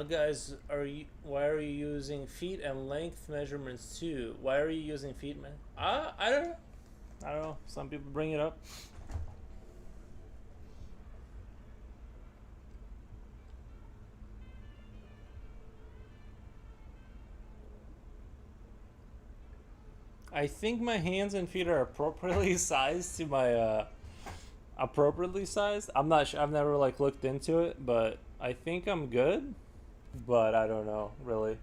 Guys, why are you using feet and length measurements too? Why are you using feet, man? I don't know. I don't know. Some people bring it up. I think my hands and feet are appropriately sized to my appropriately sized. I'm not sure. I've never like looked into it, but I think I'm good. But I don't know really.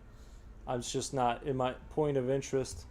I'm just not in my point of interest.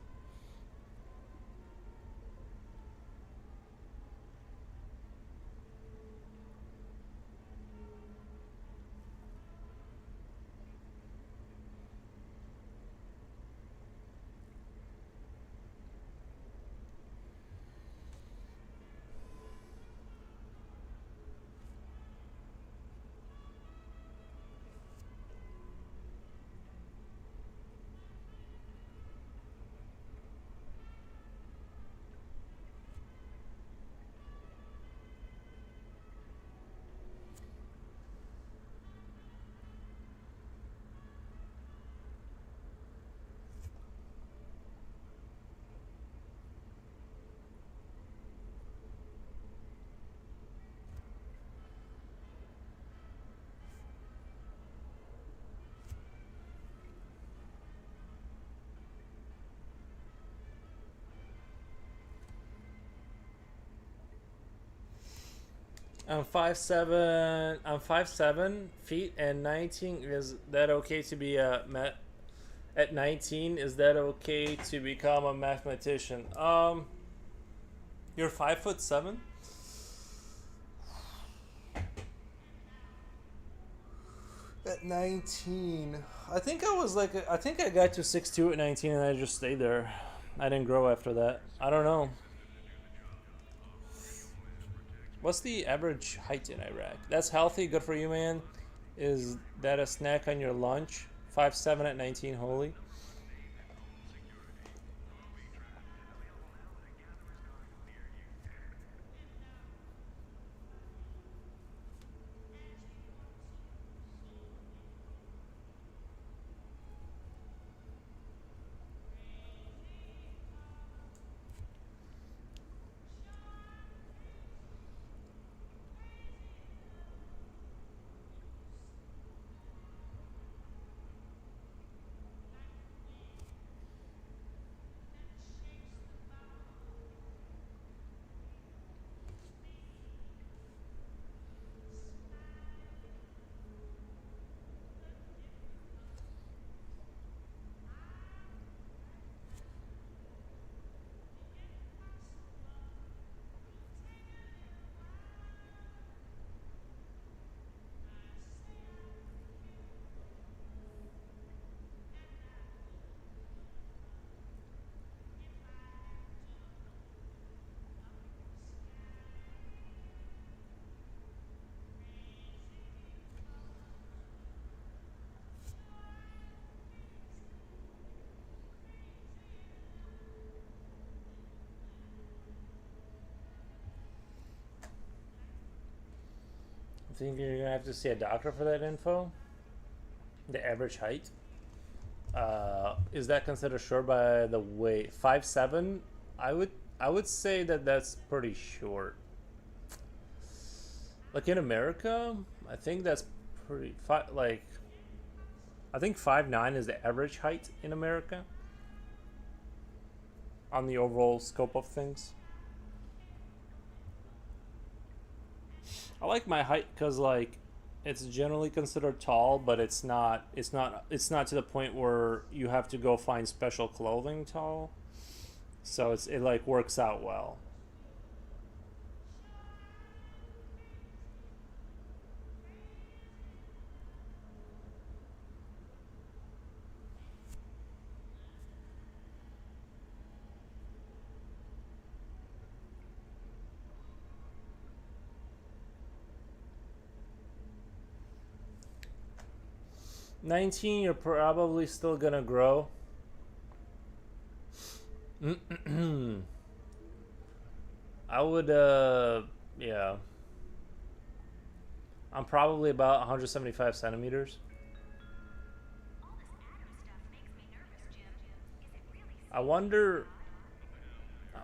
I'm 5'7". I'm 5'7" feet and 19. Is that okay to be a at 19? Is that okay to become a mathematician? You're 5'7". At 19, I think I was like, I think I got to 6'2" at 19, and I just stayed there. I didn't grow after that. I don't know. What's the average height in Iraq? That's healthy, good for you, man. Is that a snack on your lunch? 5'7" at 19, holy. I think you're gonna have to see a doctor for that info. The average height. Is that considered short by the weight? 5'7". I would say that that's pretty short. Like in America, I think that's pretty like. I think 5'9" is the average height in America. On the overall scope of things. I like my height because like it's generally considered tall, but it's not. It's not to the point where you have to go find special clothing tall. So it like works out well. 19, you're probably still gonna grow. I would yeah. I'm probably about 175 centimeters. I wonder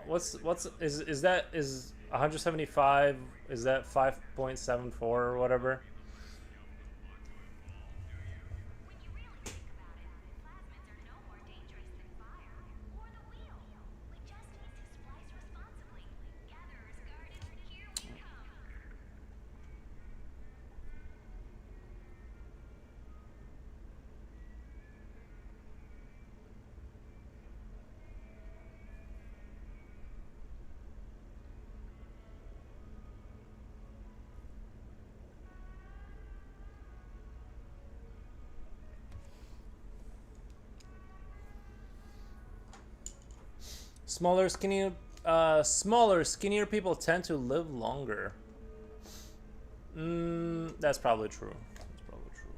what's is 175, is that 5.74 or whatever? Smaller, skinnier people tend to live longer. That's probably true. That's probably true.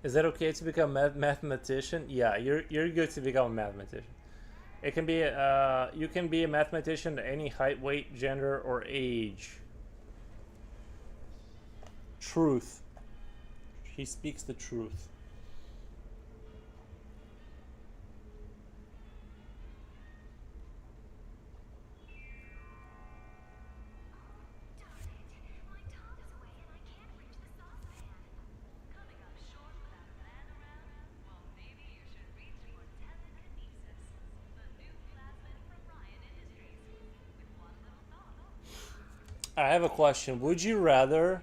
Is that okay to become a mathematician? Yeah, you're good to become a mathematician. It can be you can be a mathematician at any height, weight, gender, or age. Truth. He speaks the truth. I have a question. Would you rather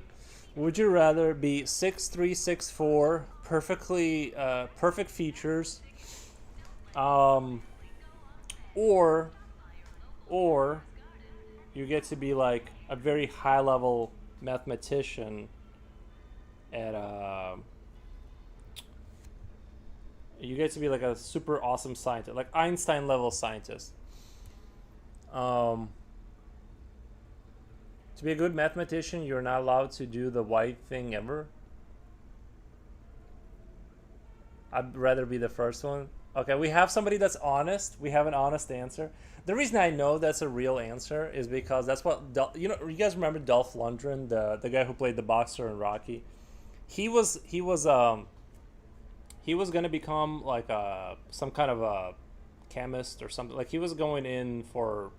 be 6'3", 6'4", perfectly perfect features, um, or or you get to be like a very high level mathematician at you get to be like a super awesome scientist, like Einstein level scientist. Um, to be a good mathematician, you're not allowed to do the white thing ever. I'd rather be the first one. Okay, we have somebody that's honest. We have an honest answer. The reason I know that's a real answer is because that's what you guys remember Dolph Lundgren, the guy who played the boxer in Rocky. He was gonna become like some kind of a chemist or something. Like he was going in for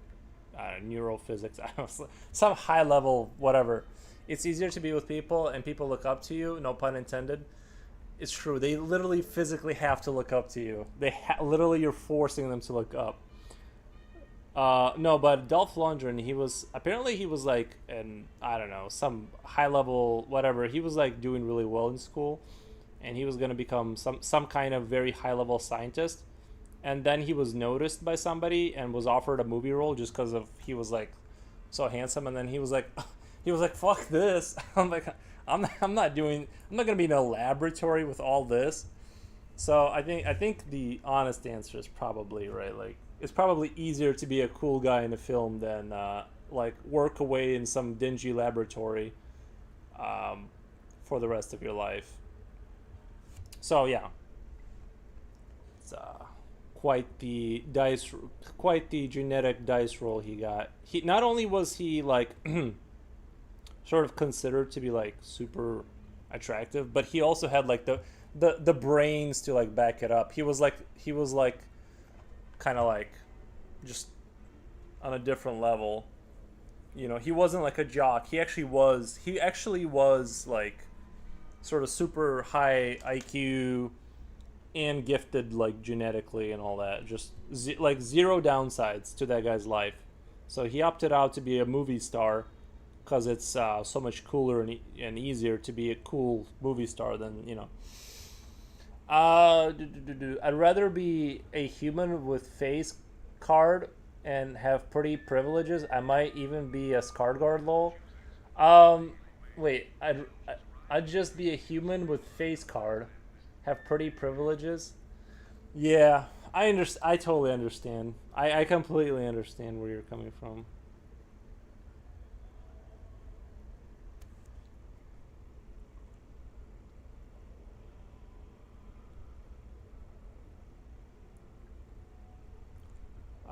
neurophysics. I don't know, some high level whatever. It's easier to be with people, and people look up to you. No pun intended. It's true. They literally physically have to look up to you. Literally you're forcing them to look up. No, but Dolph Lundgren, he was like, and I don't know, some high level whatever. He was like doing really well in school, and he was gonna become some kind of very high level scientist. And then he was noticed by somebody and was offered a movie role just because of he was like so handsome. And then he was like, fuck this. I'm not gonna be in a laboratory with all this. So I think the honest answer is probably right. Like it's probably easier to be a cool guy in a film than like work away in some dingy laboratory. um, for the rest of your life. So yeah, it's quite the genetic dice roll he got. He not only was he like sort of considered to be like super attractive, but he also had like the brains to like back it up. He was like kind of like just on a different level. You know, he wasn't like a jock. He actually was like sort of super high IQ and gifted like genetically and all that. Just like zero downsides to that guy's life. So he opted out to be a movie star because it's so much cooler and easier to be a cool movie star than I'd rather be a human with face card and have pretty privileges. I might even be a Scarred Guard lol. Um, wait, I'd just be a human with face card, have pretty privileges. Yeah, I totally understand. I completely understand where you're coming from.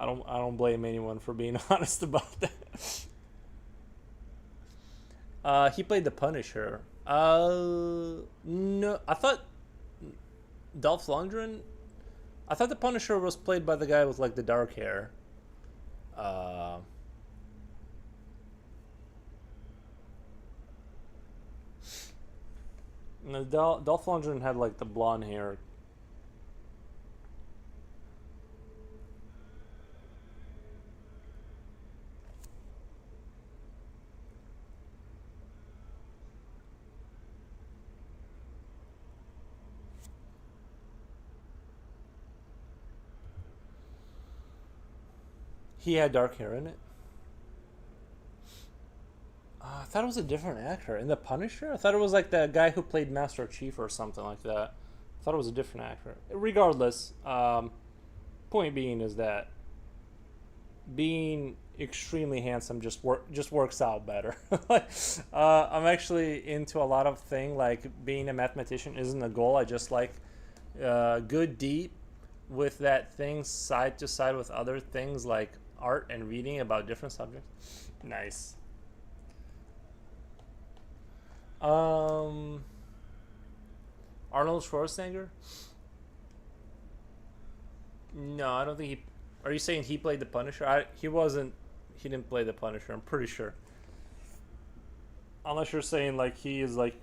I don't blame anyone for being honest about that. He played the Punisher. No, I thought Dolph Lundgren. I thought the Punisher was played by the guy with like the dark hair. Uh, no, Dolph Lundgren had like the blonde hair. He had dark hair in it. I thought it was a different actor in the Punisher. I thought it was like the guy who played Master Chief or something like that. I thought it was a different actor. Regardless, point being is that being extremely handsome just works out better. Like, I'm actually into a lot of things like being a mathematician isn't a goal. I just like good deep with that thing side to side with other things like art and reading about different subjects. Nice. Um, Arnold Schwarzenegger? No, I don't think he. Are you saying he played the Punisher? He wasn't. He didn't play the Punisher. I'm pretty sure. Unless you're saying like he is like.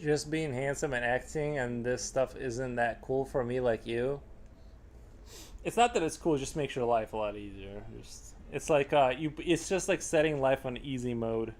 Just being handsome and acting and this stuff isn't that cool for me like you. It's not that it's cool, it just makes your life a lot easier. It's like you it's just like setting life on easy mode.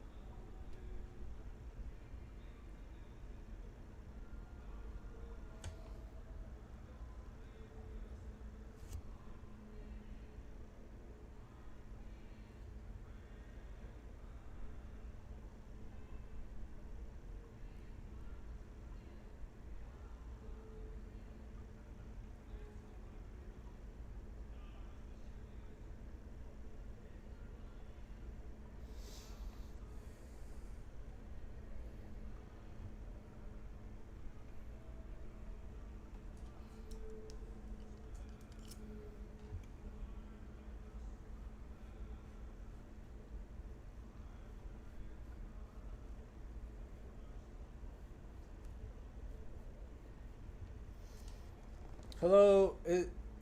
Hello,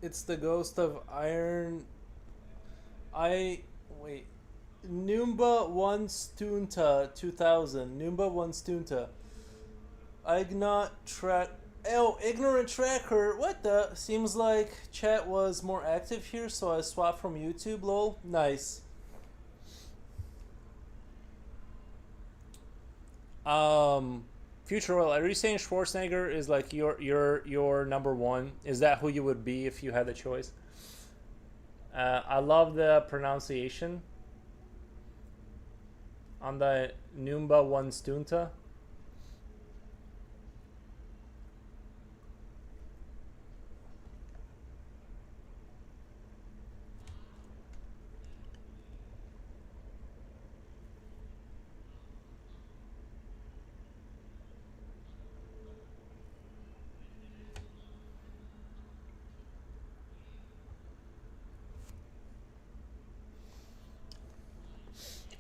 it's the ghost of Iron. I wait. Numba one Stunta 2000. Numba one Stunta. Ignot track. Oh, ignorant tracker. What the? Seems like chat was more active here, so I swapped from YouTube. Lol. Nice. Um, Future Oil. Are you saying Schwarzenegger is like your number one? Is that who you would be if you had the choice? I love the pronunciation on the Numba one Stunta.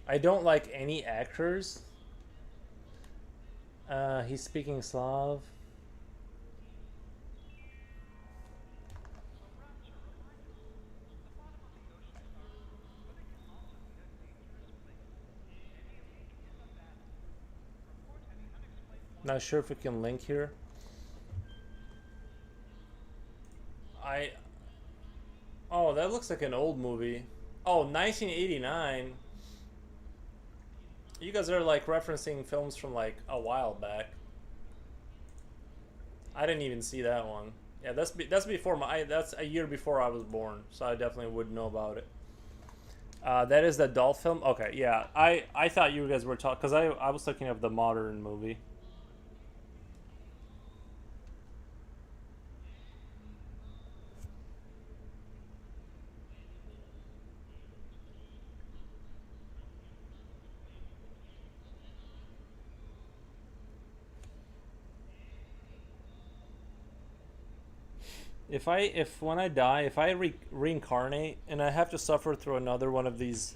I don't like any actors. He's speaking Slav. Not sure if we can link here. I. Oh, that looks like an old movie. Oh, 1989. You guys are like referencing films from like a while back. I didn't even see that one. Yeah, that's before that's a year before I was born, so I definitely would know about it. That is the adult film. Okay, yeah. I thought you guys were talking because I was thinking of the modern movie. If when I die, if I reincarnate and I have to suffer through another one of these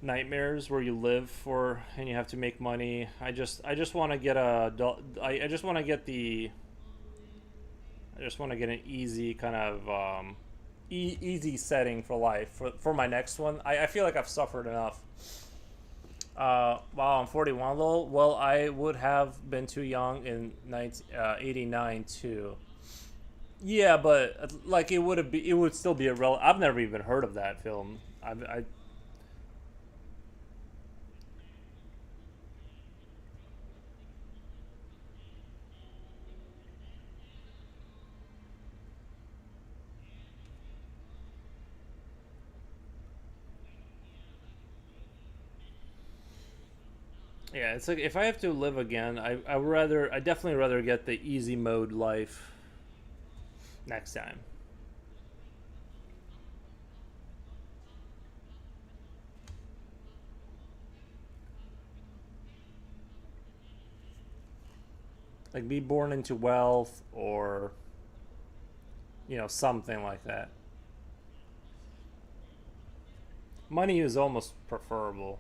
nightmares where you live for and you have to make money, I just want to get I just want to get the I just want to get an easy kind of easy setting for life for my next one. I feel like I've suffered enough. Wow, I'm 41 though. Well, I would have been too young in 1989 too. Yeah, but like it would still be a I've never even heard of that film. I yeah, it's like if I have to live again, I definitely rather get the easy mode life next time. Like be born into wealth or something like that. Money is almost preferable.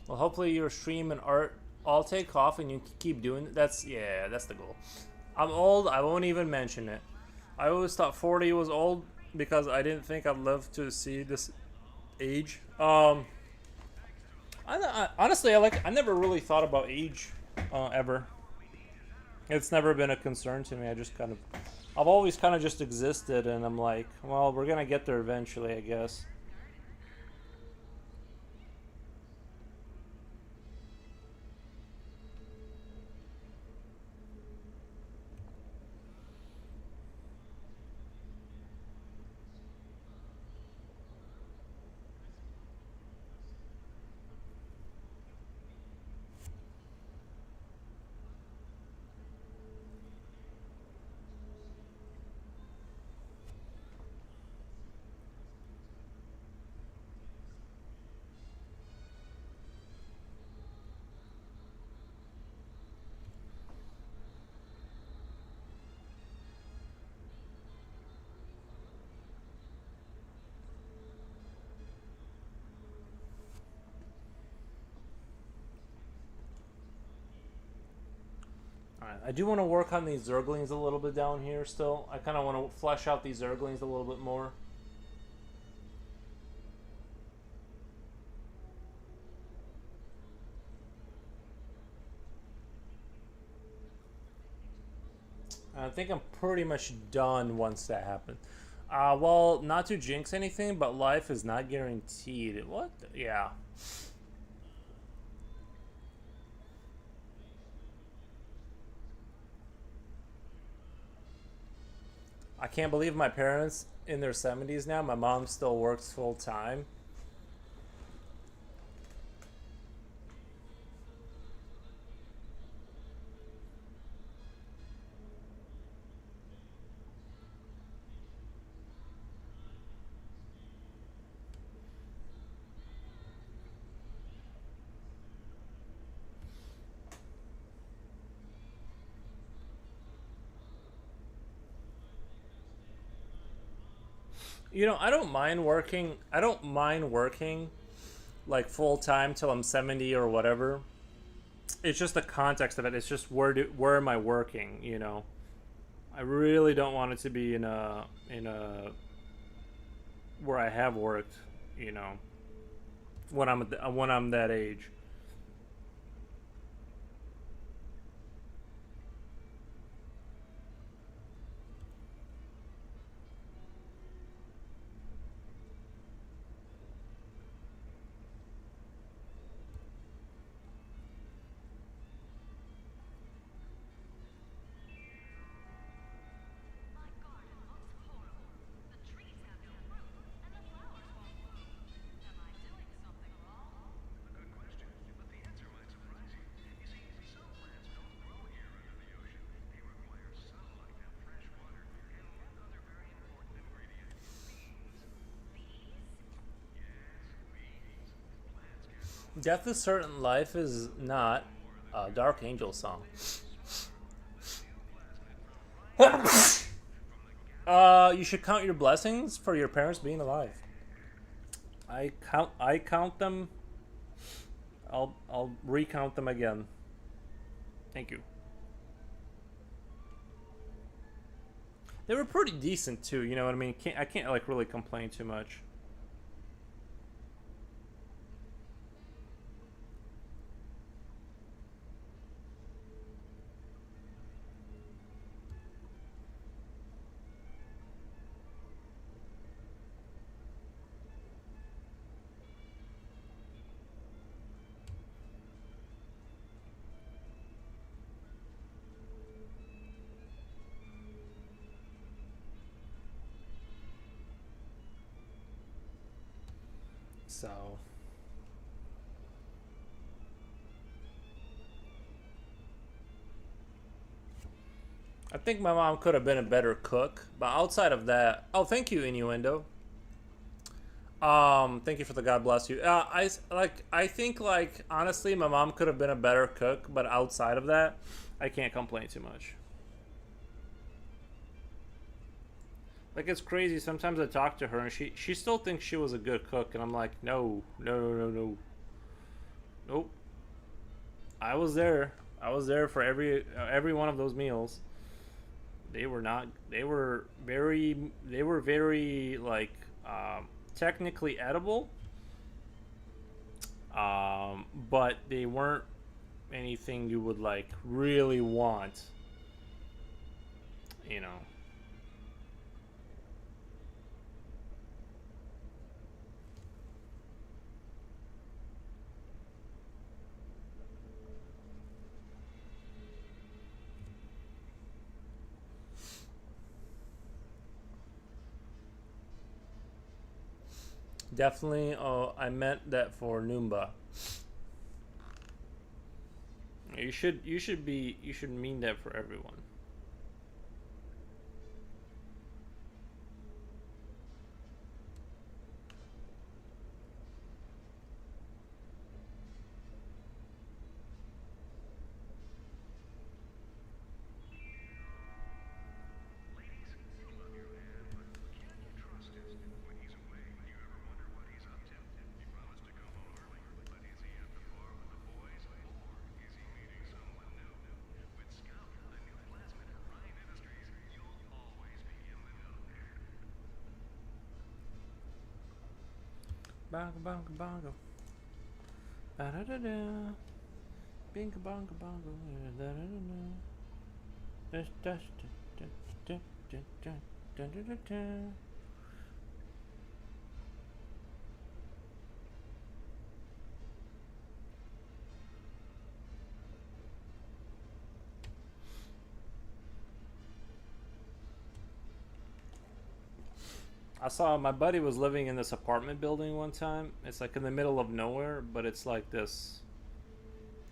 Well, hopefully your stream and art all take off and you keep doing it. That's the goal. I'm old. I won't even mention it. I always thought 40 was old because I didn't think I'd live to see this age. Honestly, I never really thought about age ever. It's never been a concern to me. I've always kind of just existed, and I'm like, well, we're gonna get there eventually, I guess. I do want to work on these Zerglings a little bit down here still. I kind of want to flesh out these Zerglings a little bit more. I think I'm pretty much done once that happens. Well, not to jinx anything, but life is not guaranteed. What? Yeah. I can't believe my parents in their 70s now. My mom still works full time. You know, I don't mind working. I don't mind working like full time till I'm 70 or whatever. It's just the context of it. It's just where am I working, you know? I really don't want it to be in a where I have worked, you know, when I'm that age. Death is Certain Life is not a Dark Angel song. You should count your blessings for your parents being alive. I count them. I'll recount them again. Thank you. They were pretty decent too, you know what I mean? I can't like really complain too much. So I think my mom could have been a better cook, but outside of that, oh, thank you, Innuendo. Thank you for the God bless you. I think like honestly, my mom could have been a better cook, but outside of that, I can't complain too much. Like it's crazy. Sometimes I talk to her and she still thinks she was a good cook, and I'm like, no, no, no, no, no, nope. I was there. I was there for every one of those meals. They were not. They were very. They were very like technically edible, but they weren't anything you would like really want. You know. Definitely. I meant that for Noomba. You should mean that for everyone. Bongo, bongo, bongo. Ba-da-da-da. Bingo, bongo, bongo. Da-da-da-da. Da-da-da-da-da-da-da-da-da. I saw my buddy was living in this apartment building one time. It's like in the middle of nowhere, but it's like this.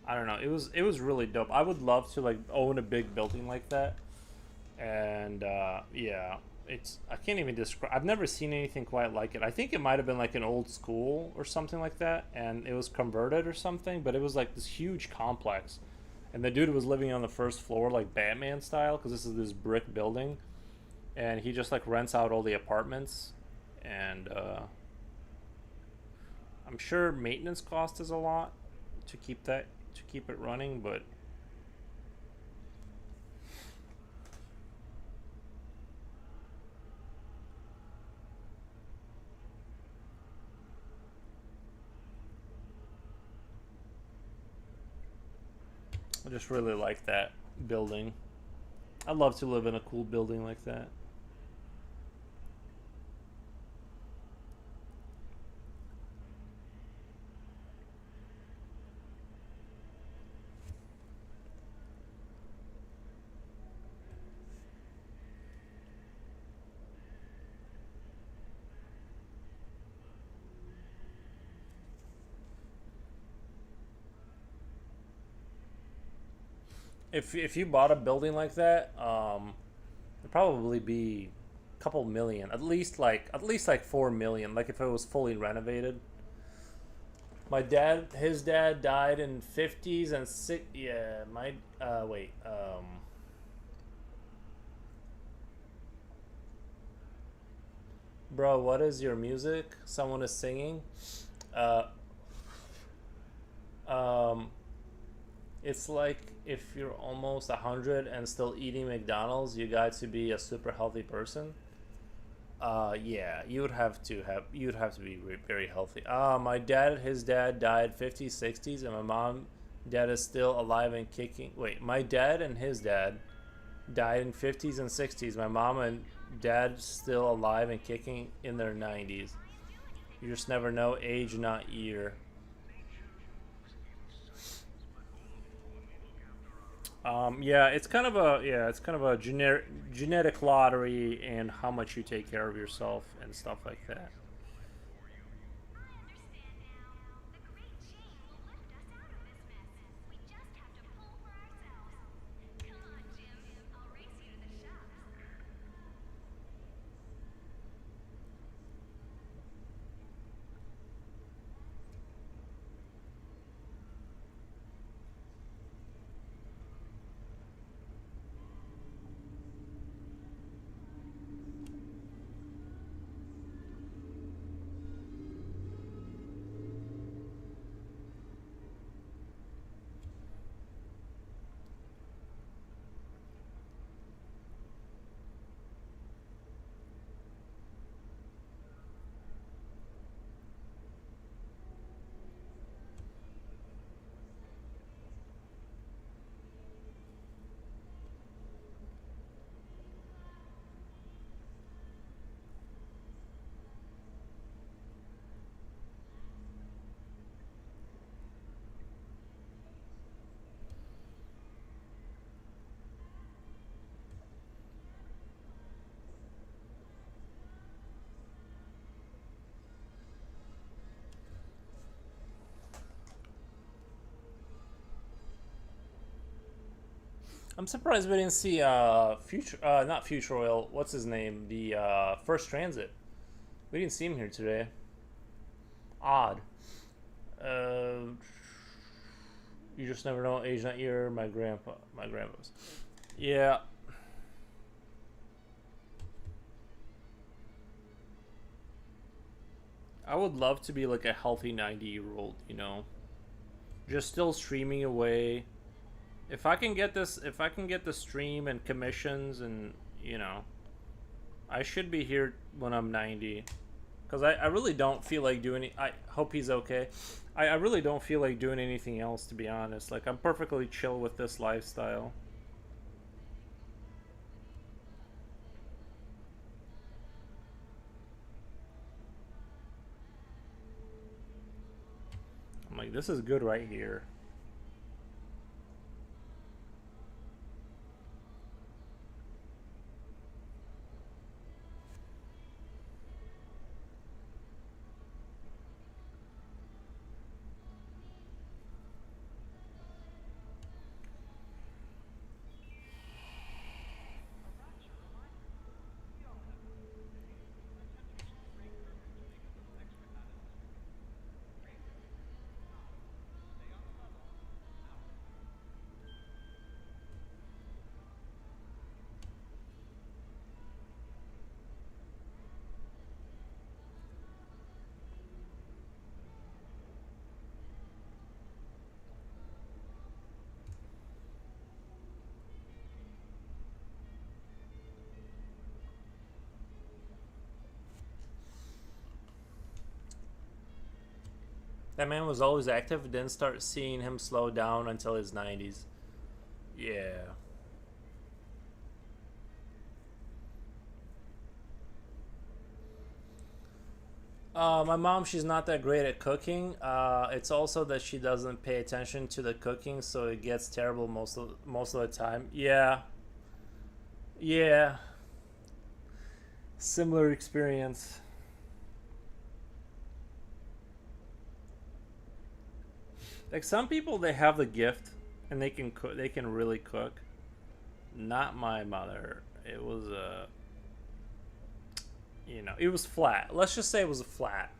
I don't know. It was really dope. I would love to like own a big building like that. And yeah, it's I can't even describe. I've never seen anything quite like it. I think it might have been like an old school or something like that, and it was converted or something. But it was like this huge complex, and the dude was living on the first floor like Batman style because this is this brick building, and he just like rents out all the apartments, and I'm sure maintenance cost is a lot to keep it running, but I just really like that building. I'd love to live in a cool building like that. If you bought a building like that, it'd probably be a couple million, at least like 4 million. Like if it was fully renovated. His dad died in fifties and six. Yeah, my wait, bro, what is your music? Someone is singing. Uh, um, it's like if you're almost 100 and still eating McDonald's, you got to be a super healthy person. Yeah, you'd have to be very healthy. His dad died 50s, 60s, and my mom, dad is still alive and kicking. Wait, my dad and his dad died in 50s and 60s. My mom and dad still alive and kicking in their 90s. You just never know, age, not year. It's kind of a genetic lottery and how much you take care of yourself and stuff like that. I'm surprised we didn't see future not future oil. What's his name? The first transit. We didn't see him here today. Odd. Uh, you just never know. Age not year. My grandpa's. Yeah, I would love to be like a healthy 90-year-old. Just still streaming away. If I can get the stream and commissions and I should be here when I'm 90. Because I really don't feel like doing it. I hope he's okay. I really don't feel like doing anything else, to be honest. Like, I'm perfectly chill with this lifestyle. I'm like, this is good right here. That man was always active, didn't start seeing him slow down until his 90s. Yeah. My mom, she's not that great at cooking. It's also that she doesn't pay attention to the cooking, so it gets terrible most of the time. Yeah, yeah, similar experience. Like some people, they have the gift and they can cook. They can really cook. Not my mother. It was it was flat. Let's just say it was flat.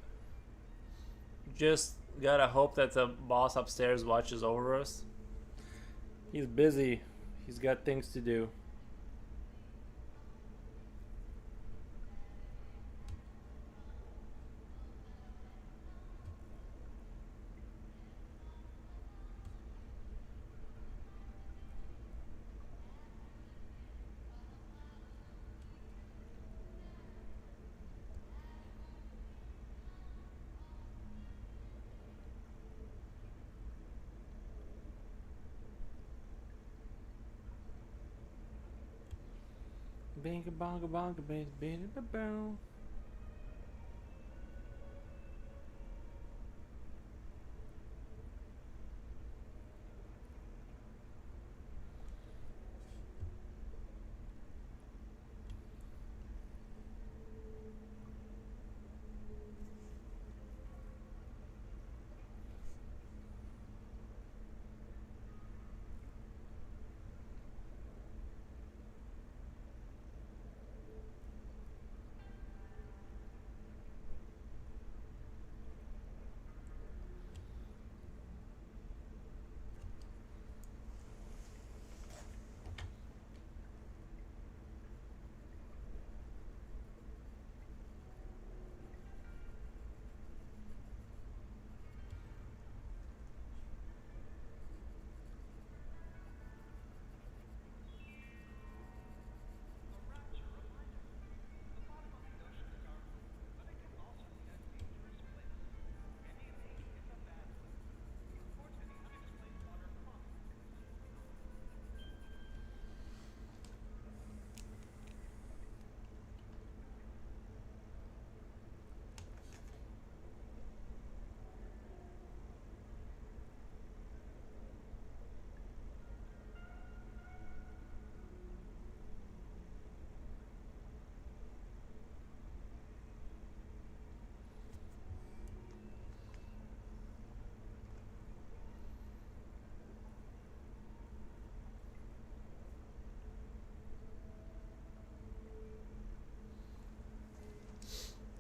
Just gotta hope that the boss upstairs watches over us. He's busy. He's got things to do. Binga bonga bonga baby baby boom.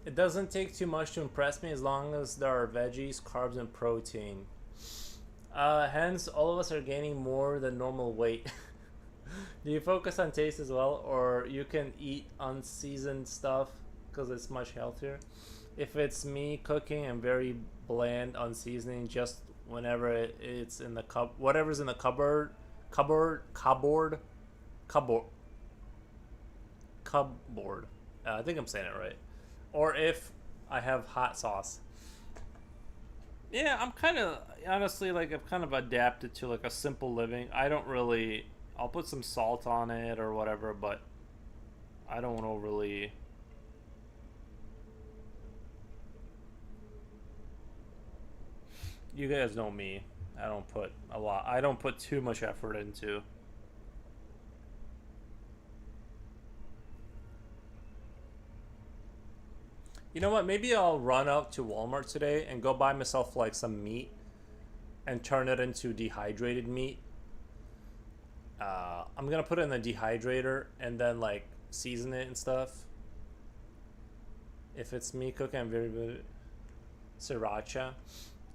It doesn't take too much to impress me as long as there are veggies, carbs, and protein. Hence, all of us are gaining more than normal weight. Do you focus on taste as well, or you can eat unseasoned stuff because it's much healthier? If it's me cooking, I'm very bland on seasoning. Just whenever it's in the whatever's in the cupboard, cupboard. I think I'm saying it right. Or if I have hot sauce. Yeah, I'm kind of honestly like I've kind of adapted to like a simple living. I don't really. I'll put some salt on it or whatever, but I don't overly. You guys know me. I don't put a lot. I don't put too much effort into. You know what? Maybe I'll run out to Walmart today and go buy myself like some meat and turn it into dehydrated meat. I'm gonna put it in the dehydrator and then like season it and stuff. If it's me cooking, I'm very good. Sriracha.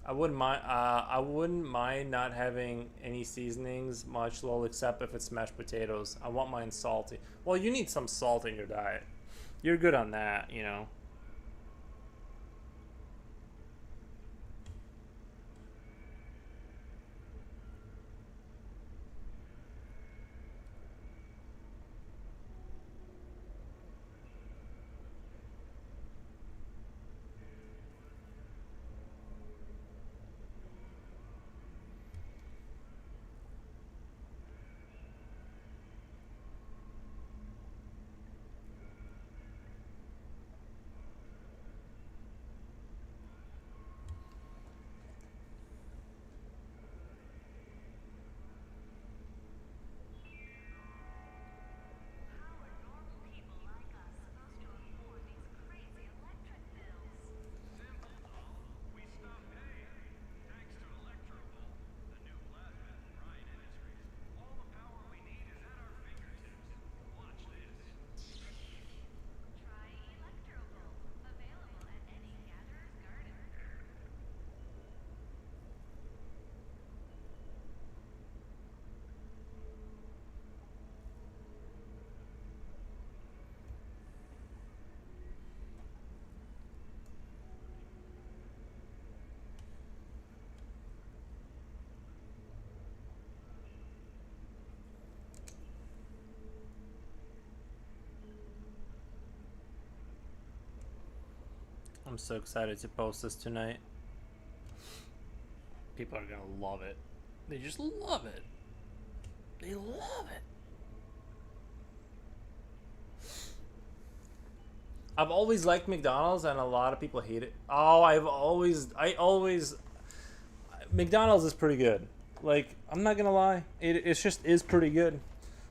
I wouldn't mind. I wouldn't mind not having any seasonings much, lol, except if it's mashed potatoes. I want mine salty. Well, you need some salt in your diet. You're good on that, you know. I'm so excited to post this tonight. People are gonna love it. They just love it. They love it. I've always liked McDonald's, and a lot of people hate it. Oh, I always, McDonald's is pretty good. Like, I'm not gonna lie, it's just is pretty good.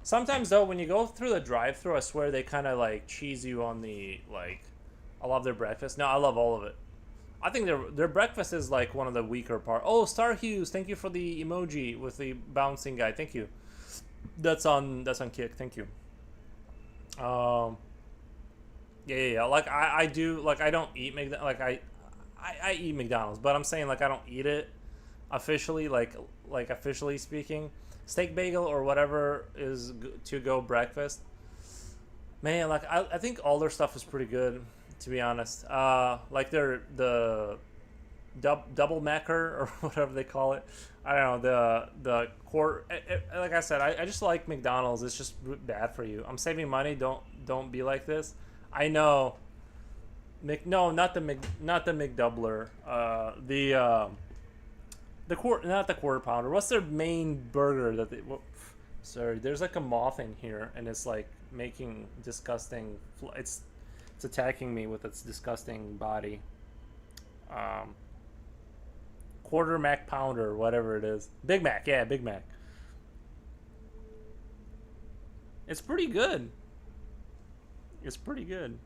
Sometimes though, when you go through the drive-through, I swear they kind of like cheese you on the like. I love their breakfast. No, I love all of it. I think their breakfast is like one of the weaker part. Oh, Star Hughes, thank you for the emoji with the bouncing guy. Thank you. That's on Kick. Thank you. Um, yeah. Like I do. Like I don't eat Like I eat McDonald's, but I'm saying like I don't eat it officially. Like officially speaking, steak bagel or whatever is to go breakfast. Man, like I think all their stuff is pretty good, to be honest. Like the double macker or whatever they call it. I don't know the quart. Like I said, I just like McDonald's. It's just bad for you. I'm saving money. Don't be like this. I know. No, not the McDoubler. The quart, not the quarter pounder. What's their main burger that they? Sorry, there's like a moth in here, and it's like making disgusting. It's attacking me with its disgusting body. Quarter Mac pounder, whatever it is. Big Mac, yeah, Big Mac. It's pretty good. It's pretty good.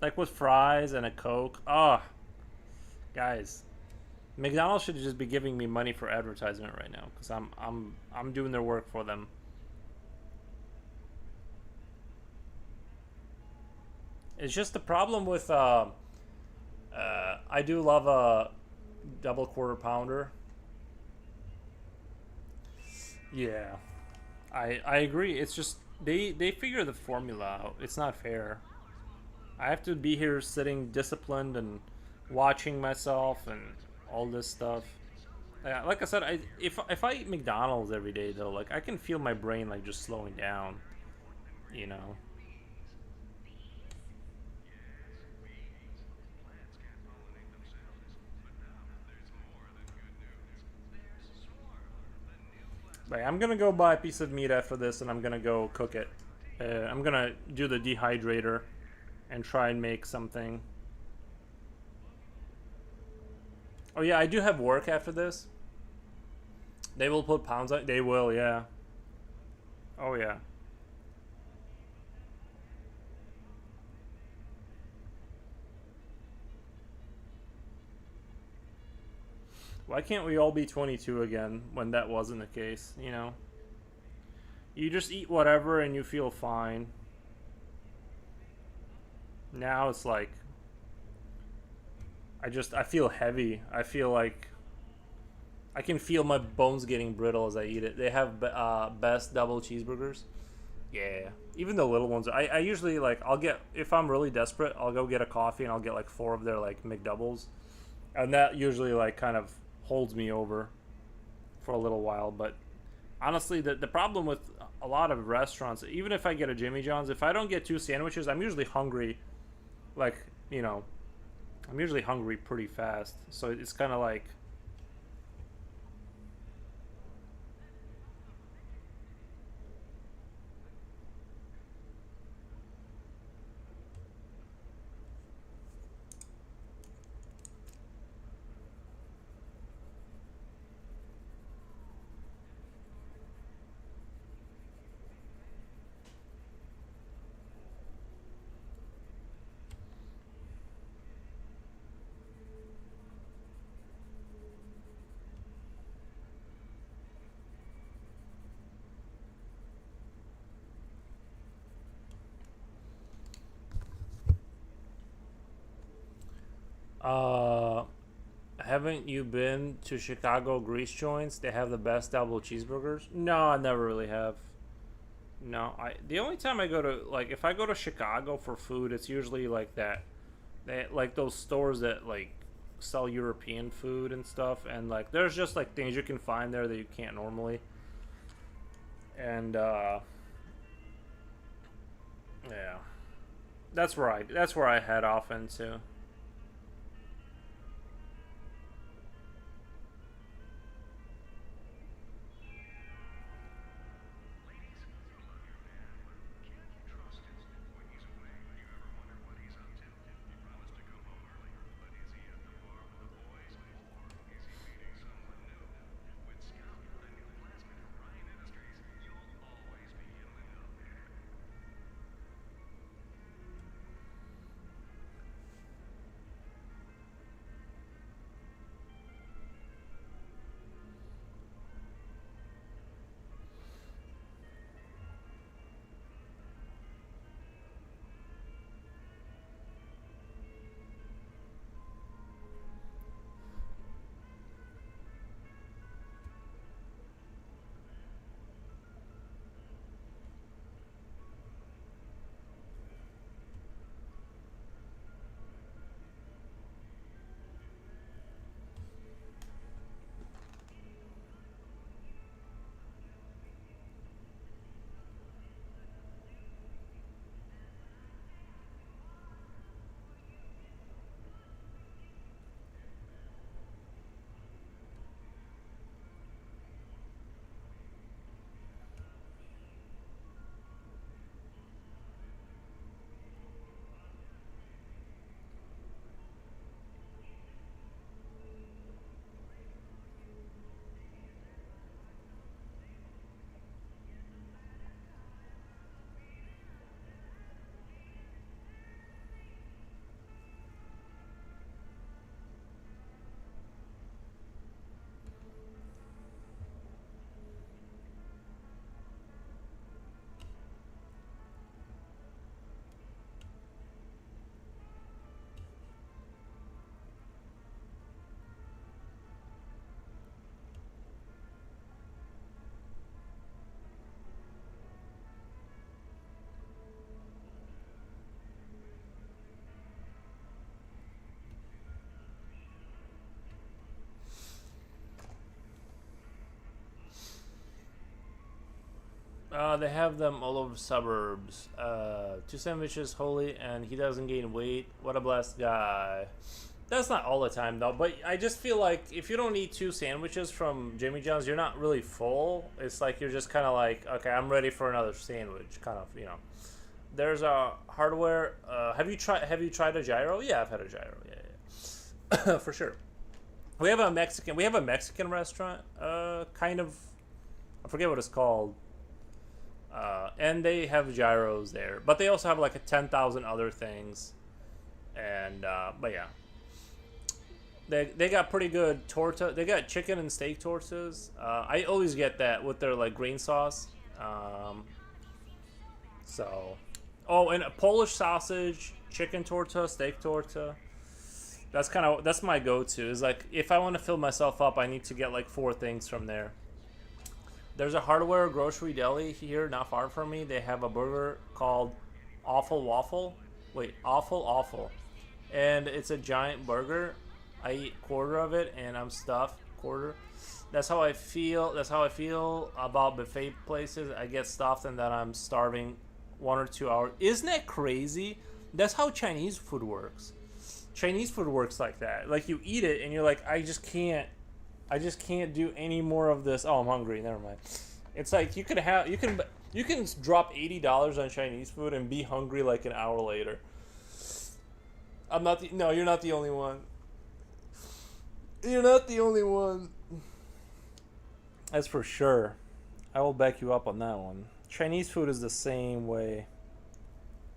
Like with fries and a Coke. Oh, guys, McDonald's should just be giving me money for advertisement right now because I'm doing their work for them. It's just the problem with I do love a double quarter pounder. Yeah, I agree. It's just they figure the formula out. It's not fair. I have to be here sitting disciplined and watching myself and all this stuff. Like I said, if I eat McDonald's every day though, like I can feel my brain like just slowing down, you know. Like, I'm gonna go buy a piece of meat after this, and I'm gonna go cook it. I'm gonna do the dehydrator and try and make something. Oh yeah, I do have work after this. They will put pounds on. They will, yeah. Oh yeah. Why can't we all be 22 again when that wasn't the case? You know, you just eat whatever and you feel fine. Now it's like I feel heavy. I feel like I can feel my bones getting brittle as I eat it. They have best double cheeseburgers. Yeah, even the little ones. I usually like I'll get if I'm really desperate, I'll go get a coffee and I'll get like 4 of their like McDoubles, and that usually like kind of holds me over for a little while. But honestly, the problem with a lot of restaurants, even if I get a Jimmy John's, if I don't get 2 sandwiches, I'm usually hungry. Like you know, I'm usually hungry pretty fast. So it's kind of like uh haven't you been to Chicago Grease Joints? They have the best double cheeseburgers. No, I never really have. No, I the only time I go to like if I go to Chicago for food, it's usually like that. They like those stores that like sell European food and stuff, and like there's just like things you can find there that you can't normally. And yeah, that's where I head off into. They have them all over suburbs. 2 sandwiches, holy, and he doesn't gain weight. What a blessed guy. That's not all the time though, but I just feel like if you don't eat two sandwiches from Jimmy John's, you're not really full. It's like you're just kind of like, okay, I'm ready for another sandwich, kind of, you know. There's a hardware. Have you tried a gyro? Yeah, I've had a gyro. Yeah, yeah. For sure. We have a Mexican restaurant. Kind of. I forget what it's called. And they have gyros there, but they also have like a 10,000 other things. And but yeah, they got pretty good torta. They got chicken and steak tortas. I always get that with their like green sauce. Um, so, oh, and a Polish sausage, chicken torta, steak torta. That's my go-to. Is like if I want to fill myself up, I need to get like four things from there. There's a hardware grocery deli here, not far from me. They have a burger called Awful Waffle. Wait, Awful Awful, and it's a giant burger. I eat quarter of it, and I'm stuffed quarter. That's how I feel. That's how I feel about buffet places. I get stuffed, and then I'm starving 1 or 2 hours. Isn't that crazy? That's how Chinese food works. Chinese food works like that. Like you eat it, and you're like, I just can't do any more of this. Oh, I'm hungry. Never mind. It's like you can drop $80 on Chinese food and be hungry like an hour later. No, you're not the only one. You're not the only one. That's for sure. I will back you up on that one. Chinese food is the same way.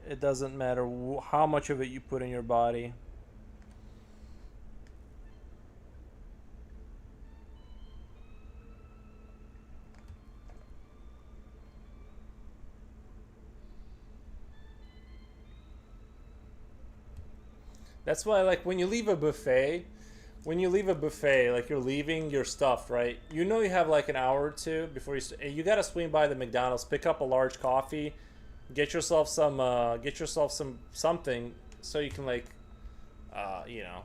It doesn't matter how much of it you put in your body. That's why, like, when you leave a buffet, like you're leaving your stuff, right? You know you have like an hour or two before you gotta swing by the McDonald's, pick up a large coffee, get yourself some something so you can like, you know,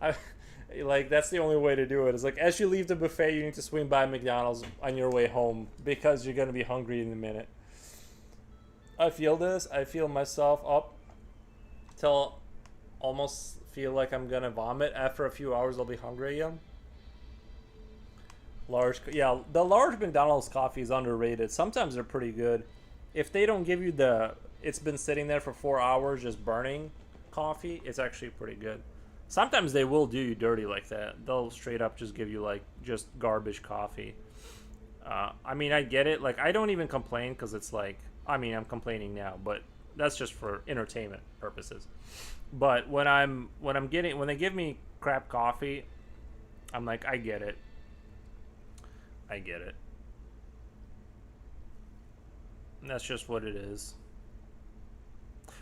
I like that's the only way to do it. Is like as you leave the buffet, you need to swing by McDonald's on your way home because you're gonna be hungry in a minute. I feel this. I feel myself up till almost feel like I'm gonna vomit. After a few hours, I'll be hungry again. Yeah, the large McDonald's coffee is underrated. Sometimes they're pretty good. If they don't give you it's been sitting there for 4 hours just burning coffee, it's actually pretty good. Sometimes they will do you dirty like that. They'll straight up just give you like just garbage coffee. I mean, I get it. Like, I don't even complain because it's like, I mean, I'm complaining now, but that's just for entertainment purposes. But when they give me crap coffee, I'm like, I get it. I get it. And that's just what it is.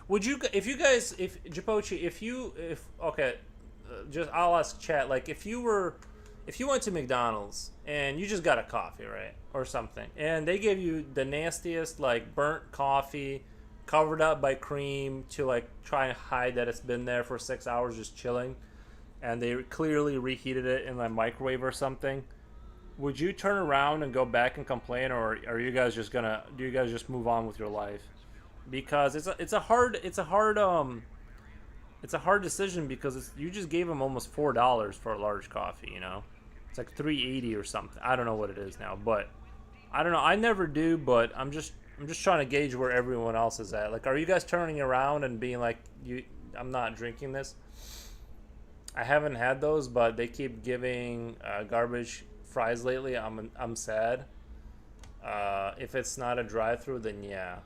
Would you, if you guys, if Japochi, okay, just I'll ask chat. Like, if you went to McDonald's and you just got a coffee, right, or something, and they gave you the nastiest like burnt coffee, covered up by cream to like try and hide that it's been there for 6 hours just chilling, and they clearly reheated it in the microwave or something, would you turn around and go back and complain, or are you guys just gonna do you guys just move on with your life? Because it's a hard decision because you just gave them almost $4 for a large coffee, you know. It's like 3.80 or something. I don't know what it is now, but I don't know. I never do, but I'm just trying to gauge where everyone else is at. Like, are you guys turning around and being like, I'm not drinking this? I haven't had those, but they keep giving garbage fries lately. I'm sad. If it's not a drive-through, then yeah.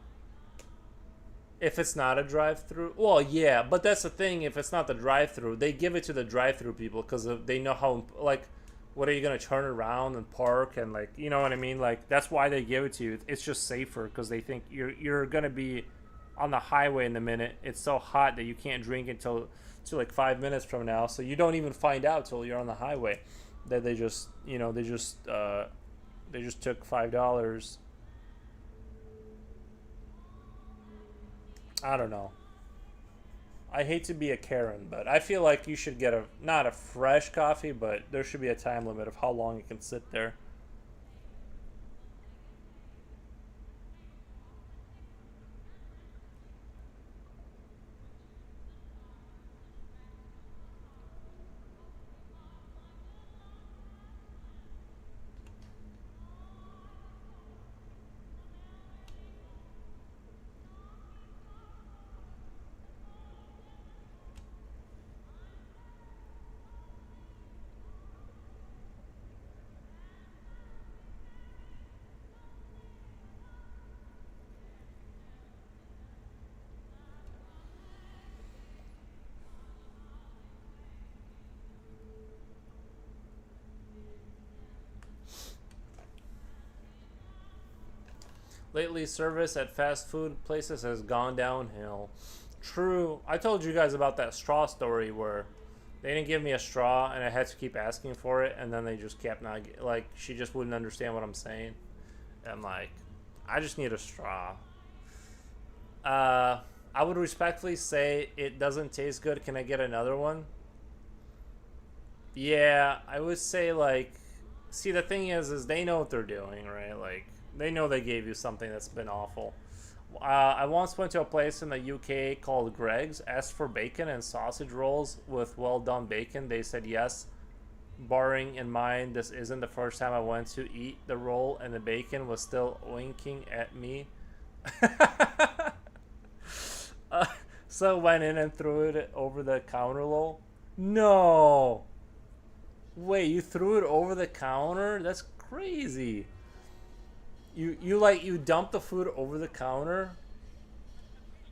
If it's not a drive-through, well, yeah, but that's the thing. If it's not the drive-through, they give it to the drive-through people because they know how, like, what are you going to turn around and park and, like, you know what I mean? Like, that's why they give it to you. It's just safer because they think you're going to be on the highway in a minute. It's so hot that you can't drink until like 5 minutes from now. So you don't even find out till you're on the highway that they just took $5. I don't know. I hate to be a Karen, but I feel like you should get not a fresh coffee, but there should be a time limit of how long it can sit there. Lately, service at fast food places has gone downhill. True. I told you guys about that straw story where they didn't give me a straw and I had to keep asking for it, and then they just kept not like she just wouldn't understand what I'm saying. And like, I just need a straw. I would respectfully say it doesn't taste good. Can I get another one? Yeah, I would say like, see the thing is they know what they're doing, right? Like they know they gave you something that's been awful. I once went to a place in the UK called Greg's, asked for bacon and sausage rolls with well done bacon. They said yes. Barring in mind, this isn't the first time I went to eat the roll and the bacon was still winking at me. So went in and threw it over the counter lol. No. Wait, you threw it over the counter? That's crazy. You dumped the food over the counter?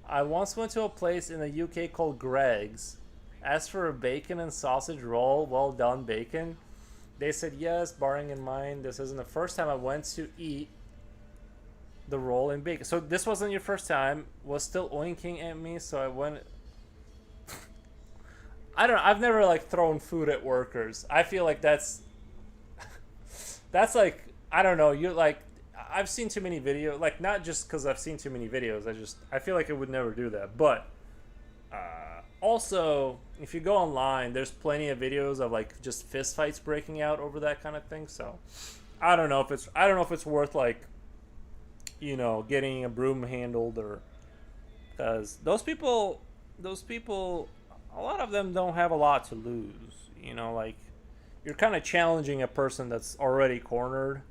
I once went to a place in the UK called Greg's, asked for a bacon and sausage roll, well done bacon. They said yes, barring in mind this isn't the first time I went to eat the roll and bacon. So this wasn't your first time, was still oinking at me, so I went. I don't know, I've never like thrown food at workers. I feel like that's like, I don't know, you're like, I've seen too many videos, like not just because I've seen too many videos, I feel like I would never do that. But also, if you go online, there's plenty of videos of like just fist fights breaking out over that kind of thing. So I don't know if it's worth like, you know, getting a broom handled, or because those people, a lot of them don't have a lot to lose. You know, like you're kind of challenging a person that's already cornered.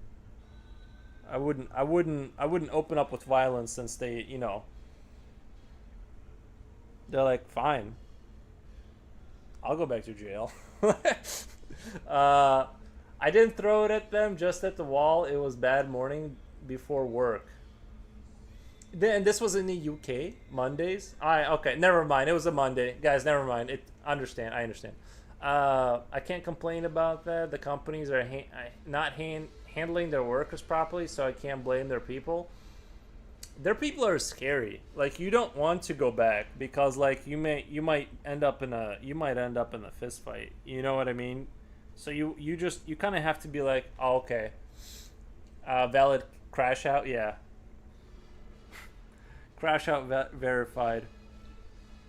I wouldn't open up with violence since they, you know, they're like, fine, I'll go back to jail. I didn't throw it at them, just at the wall. It was bad morning before work. Then this was in the UK, Mondays. Okay, never mind. It was a Monday, guys. Never mind. I understand. I can't complain about that. The companies are not handling their workers properly, so I can't blame their people. Their people are scary. Like you don't want to go back because like you might end up in a fist fight. You know what I mean? So you kind of have to be like, oh, okay, valid crash out, yeah. Crash out verified.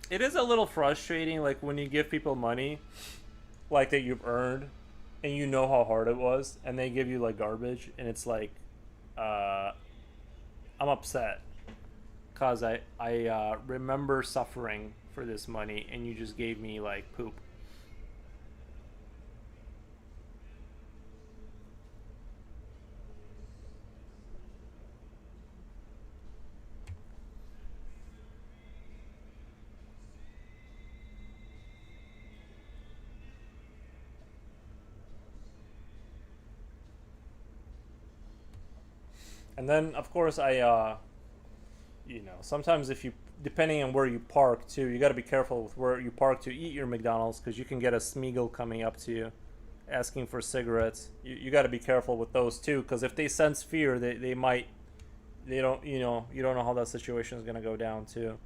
It is a little frustrating, like when you give people money, like that you've earned, and you know how hard it was, and they give you like garbage, and it's like, I'm upset, cause I remember suffering for this money, and you just gave me like poop. And then, of course, you know, sometimes if you, depending on where you park too, you got to be careful with where you park to eat your McDonald's, because you can get a Smeagol coming up to you, asking for cigarettes. You got to be careful with those too, because if they sense fear, they might, they don't, you know, you don't know how that situation is going to go down too.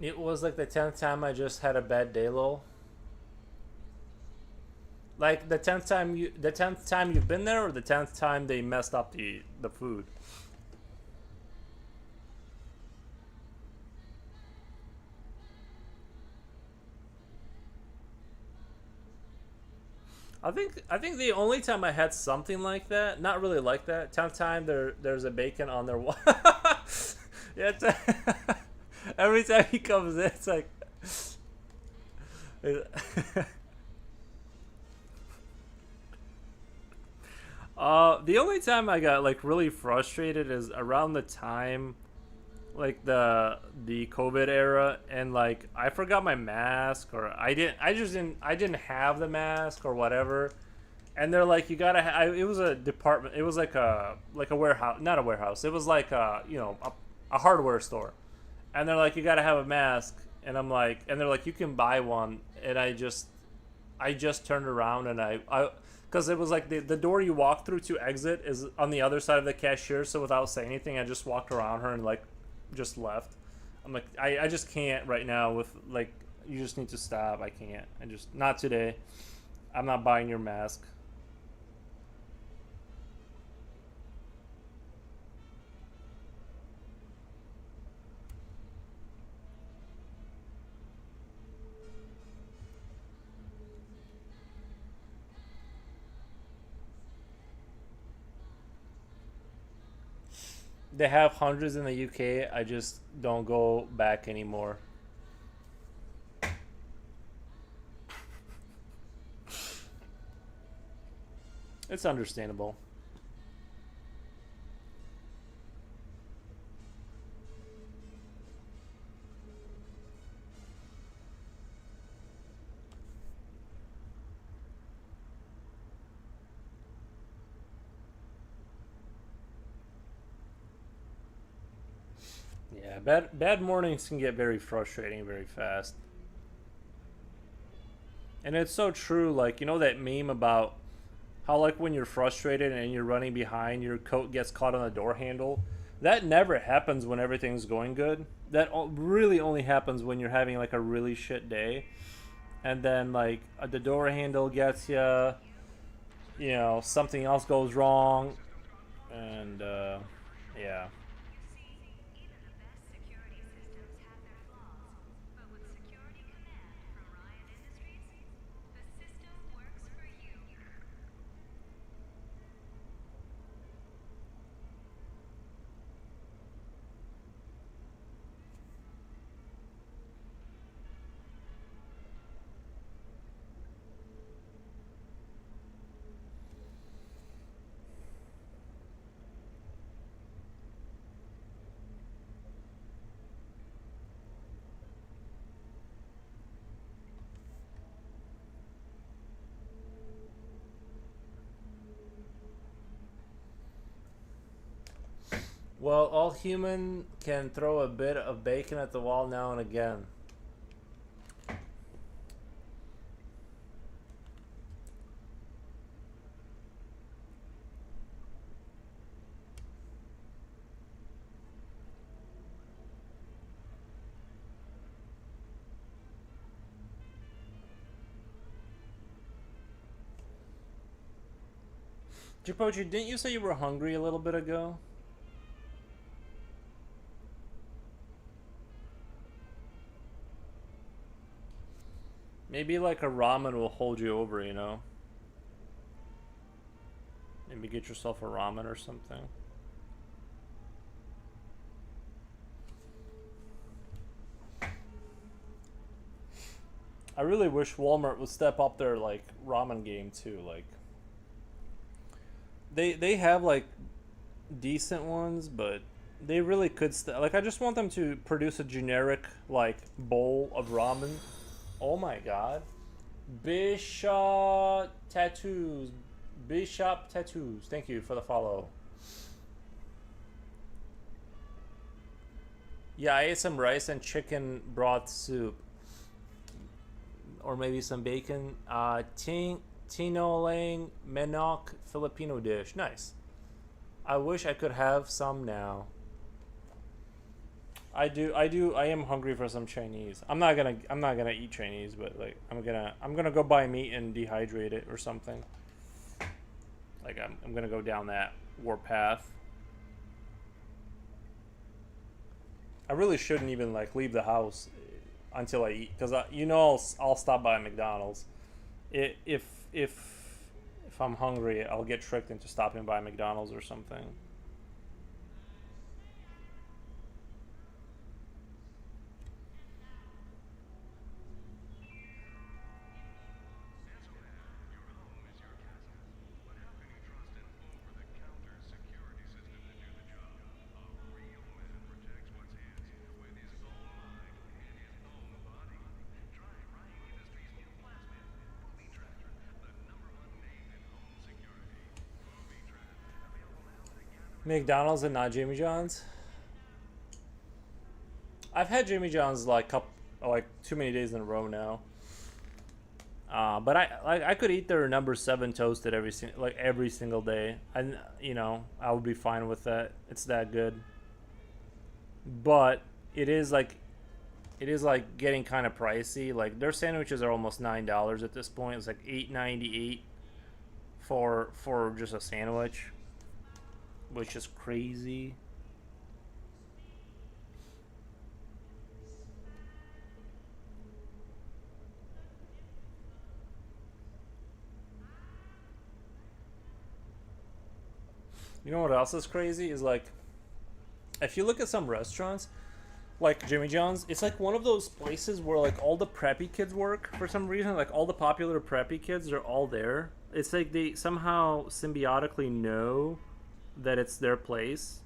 It was like the 10th time I just had a bad day, lol. Like the 10th time you've been there, or the 10th time they messed up the food. I think the only time I had something like that, not really like that, 10th time there's a bacon on their wall. Yeah, every time he comes in, it's like The only time I got like really frustrated is around the time like the COVID era, and like I forgot my mask, or I didn't have the mask or whatever. And they're like, you gotta. It was a department. It was like a warehouse, not a warehouse. It was like a hardware store. And they're like, you gotta have a mask. And I'm like, and they're like, you can buy one. And I just turned around and because it was like the door you walk through to exit is on the other side of the cashier. So without saying anything, I just walked around her and like just left. I'm like, I just can't right now with like, you just need to stop. I can't. I just, not today. I'm not buying your mask. They have hundreds in the UK. I just don't go back anymore. It's understandable. Yeah, bad mornings can get very frustrating very fast. And it's so true, like, you know that meme about how like when you're frustrated and you're running behind, your coat gets caught on the door handle? That never happens when everything's going good. That really only happens when you're having like a really shit day. And then like the door handle gets you know, something else goes wrong, and yeah. Well, all human can throw a bit of bacon at the wall now and again. Jipochi, didn't you say you were hungry a little bit ago? Maybe like a ramen will hold you over, you know? Maybe get yourself a ramen or something. I really wish Walmart would step up their like ramen game too. Like they have like decent ones, but they really could like I just want them to produce a generic like bowl of ramen. Oh my god. Bishop tattoos. Bishop tattoos. Thank you for the follow. Yeah, I ate some rice and chicken broth soup, or maybe some bacon. Tinolang Menok Filipino dish. Nice. I wish I could have some now. I am hungry for some Chinese. I'm not gonna eat Chinese, but like I'm gonna go buy meat and dehydrate it or something. Like I'm gonna go down that warpath. I really shouldn't even like leave the house until I eat, because you know I'll stop by McDonald's. If if I'm hungry, I'll get tricked into stopping by McDonald's or something. McDonald's and not Jimmy John's. I've had Jimmy John's like too many days in a row now. But I could eat their number seven toasted every single day, and I would be fine with that. It's that good. But it is like it is like getting kind of pricey. Like their sandwiches are almost $9 at this point. It's like $8.98 for just a sandwich, which is crazy. You know what else is crazy is like if you look at some restaurants like Jimmy John's, it's like one of those places where like all the preppy kids work for some reason. Like all the popular preppy kids are all there. It's like they somehow symbiotically know that it's their place.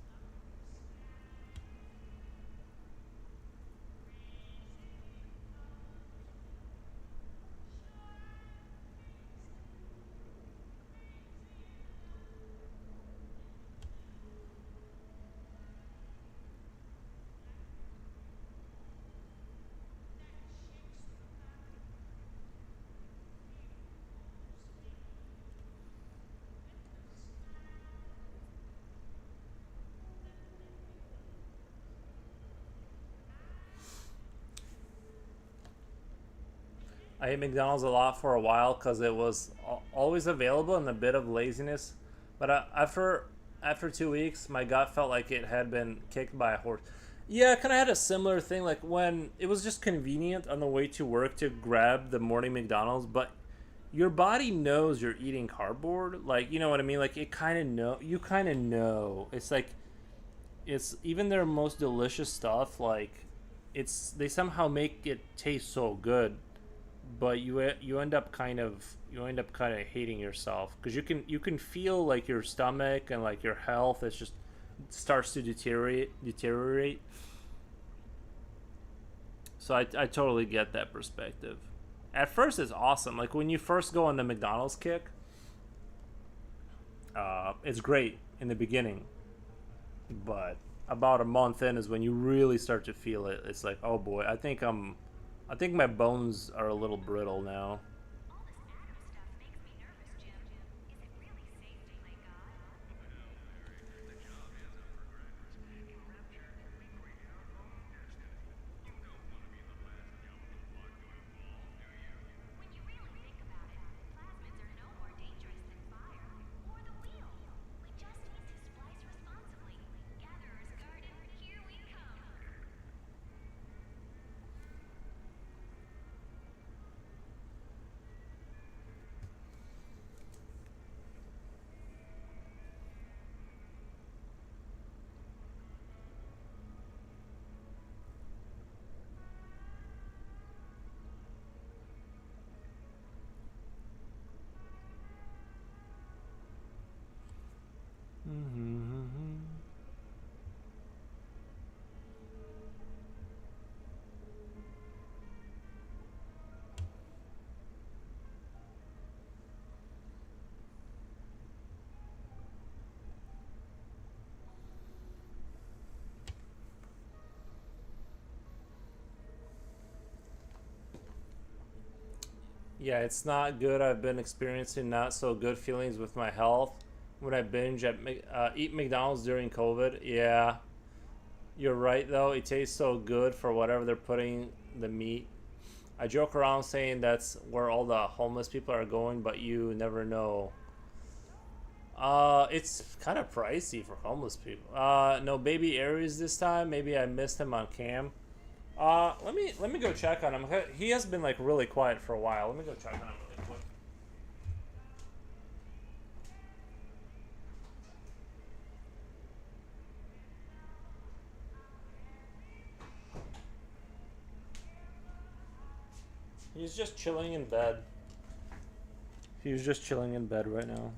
I ate McDonald's a lot for a while because it was always available and a bit of laziness. But after 2 weeks, my gut felt like it had been kicked by a horse. Yeah, I kind of had a similar thing. Like when it was just convenient on the way to work to grab the morning McDonald's, but your body knows you're eating cardboard. Like you know what I mean? Like it kind of know. You kind of know. It's like it's even their most delicious stuff. Like it's they somehow make it taste so good, but you end up kind of hating yourself because you can feel like your stomach and like your health is just starts to deteriorate. So I totally get that perspective. At first it's awesome, like when you first go on the McDonald's kick. It's great in the beginning, but about a month in is when you really start to feel it. It's like, oh boy, I think my bones are a little brittle now. Mm-hmm. Yeah, it's not good. I've been experiencing not so good feelings with my health when I eat McDonald's during COVID. Yeah, you're right though. It tastes so good for whatever they're putting the meat. I joke around saying that's where all the homeless people are going, but you never know. It's kind of pricey for homeless people. No baby Aries this time. Maybe I missed him on cam. Let me go check on him. He has been like really quiet for a while. Let me go check on him really quick. He's just chilling in bed. He's just chilling in bed right now.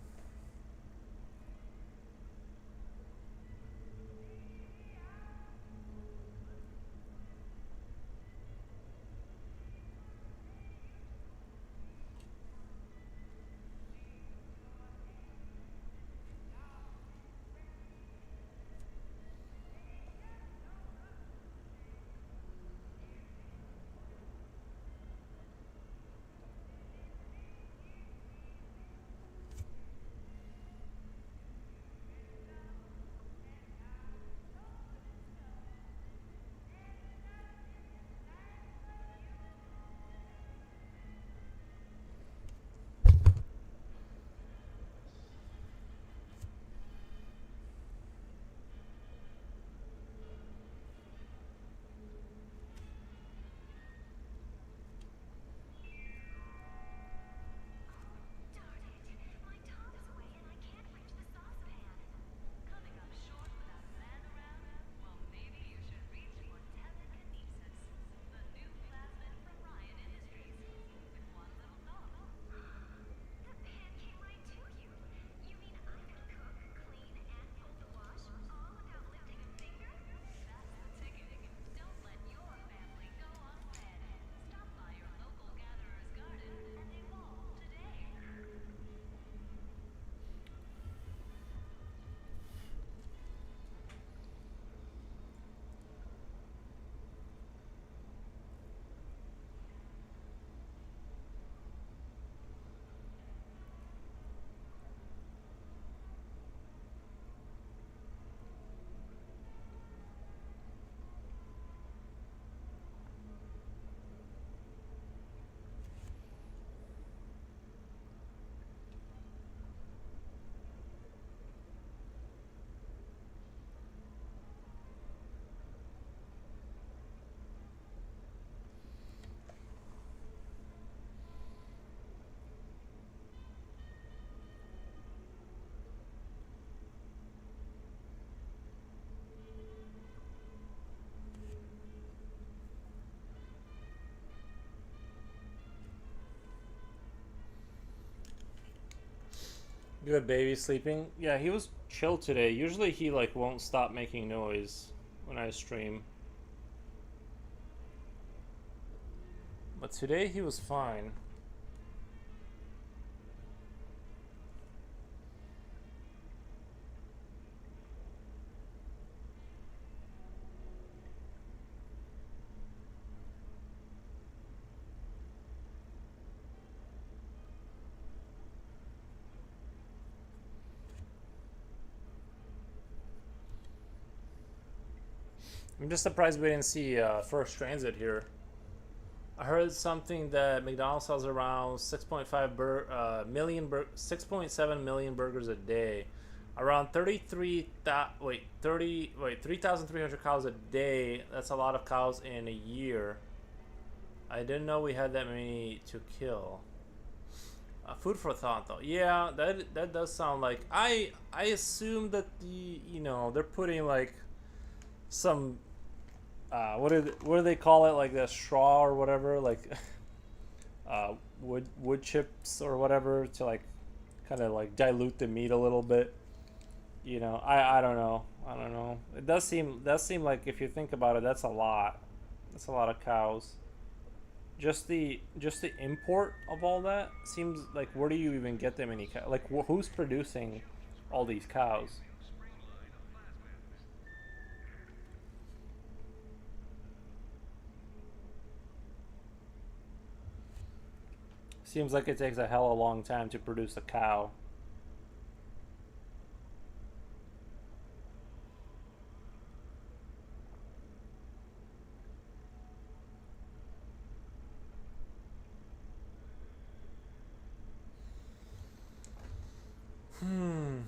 Good baby sleeping. Yeah, he was chill today. Usually he like won't stop making noise when I stream. But today he was fine. I'm just surprised we didn't see First Transit here. I heard something that McDonald's sells around 6.7 million burgers a day. Around 3,300 cows a day. That's a lot of cows in a year. I didn't know we had that many to kill. Food for thought, though. Yeah, that does sound like I assume that they're putting like some what do they call it, like the straw or whatever, like wood chips or whatever, to like kind of like dilute the meat a little bit. I don't know. I don't know. It does seem like, if you think about it, that's a lot. That's a lot of cows. Just the import of all that seems like, where do you even get that many cows? Like who's producing all these cows? Seems like it takes a hell of a long time to produce a cow. Hmm.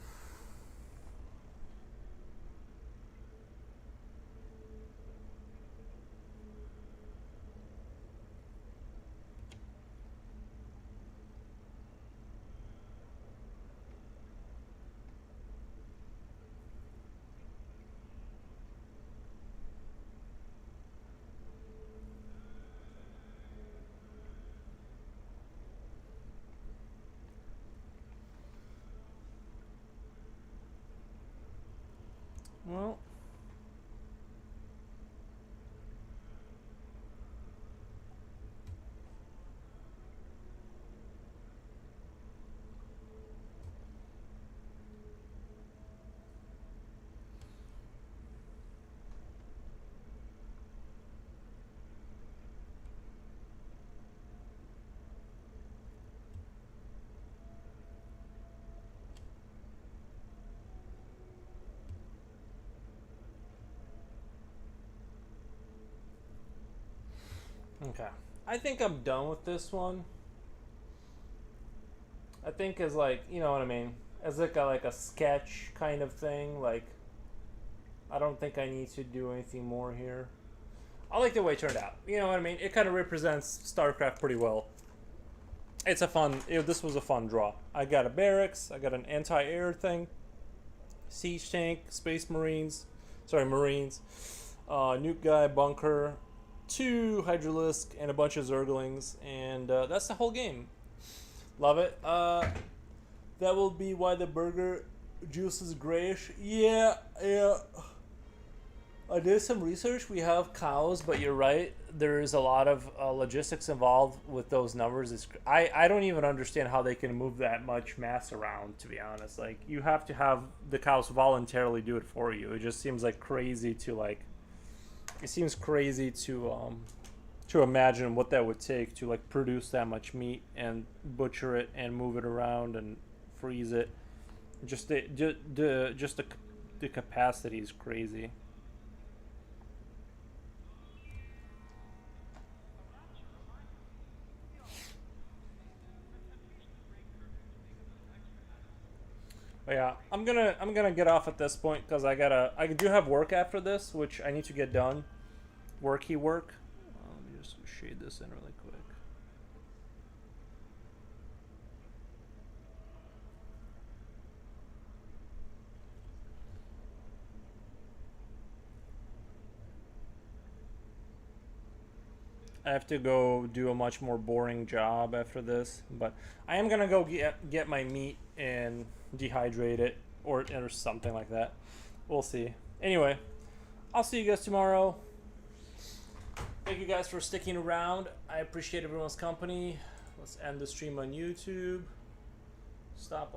Well, okay. I think I'm done with this one. I think, as like, you know what I mean, as like a sketch kind of thing. Like, I don't think I need to do anything more here. I like the way it turned out. You know what I mean? It kind of represents StarCraft pretty well. It's a fun. This was a fun draw. I got a barracks. I got an anti-air thing. Siege tank, space marines. Sorry, marines. Nuke guy, bunker, two hydralisk, and a bunch of zerglings, and that's the whole game. Love it. That will be why the burger juice is grayish. Yeah, yeah. I did some research. We have cows, but you're right. There is a lot of logistics involved with those numbers. I don't even understand how they can move that much mass around, to be honest. Like, you have to have the cows voluntarily do it for you. It just seems like crazy to like. It seems crazy to imagine what that would take to like produce that much meat and butcher it and move it around and freeze it. Just the capacity is crazy. But yeah, I'm gonna get off at this point because I do have work after this, which I need to get done. Worky work. Let me just shade this in really quick. I have to go do a much more boring job after this, but I am gonna go get my meat and dehydrate it or something like that. We'll see. Anyway, I'll see you guys tomorrow. Thank you guys for sticking around. I appreciate everyone's company. Let's end the stream on YouTube. Stop.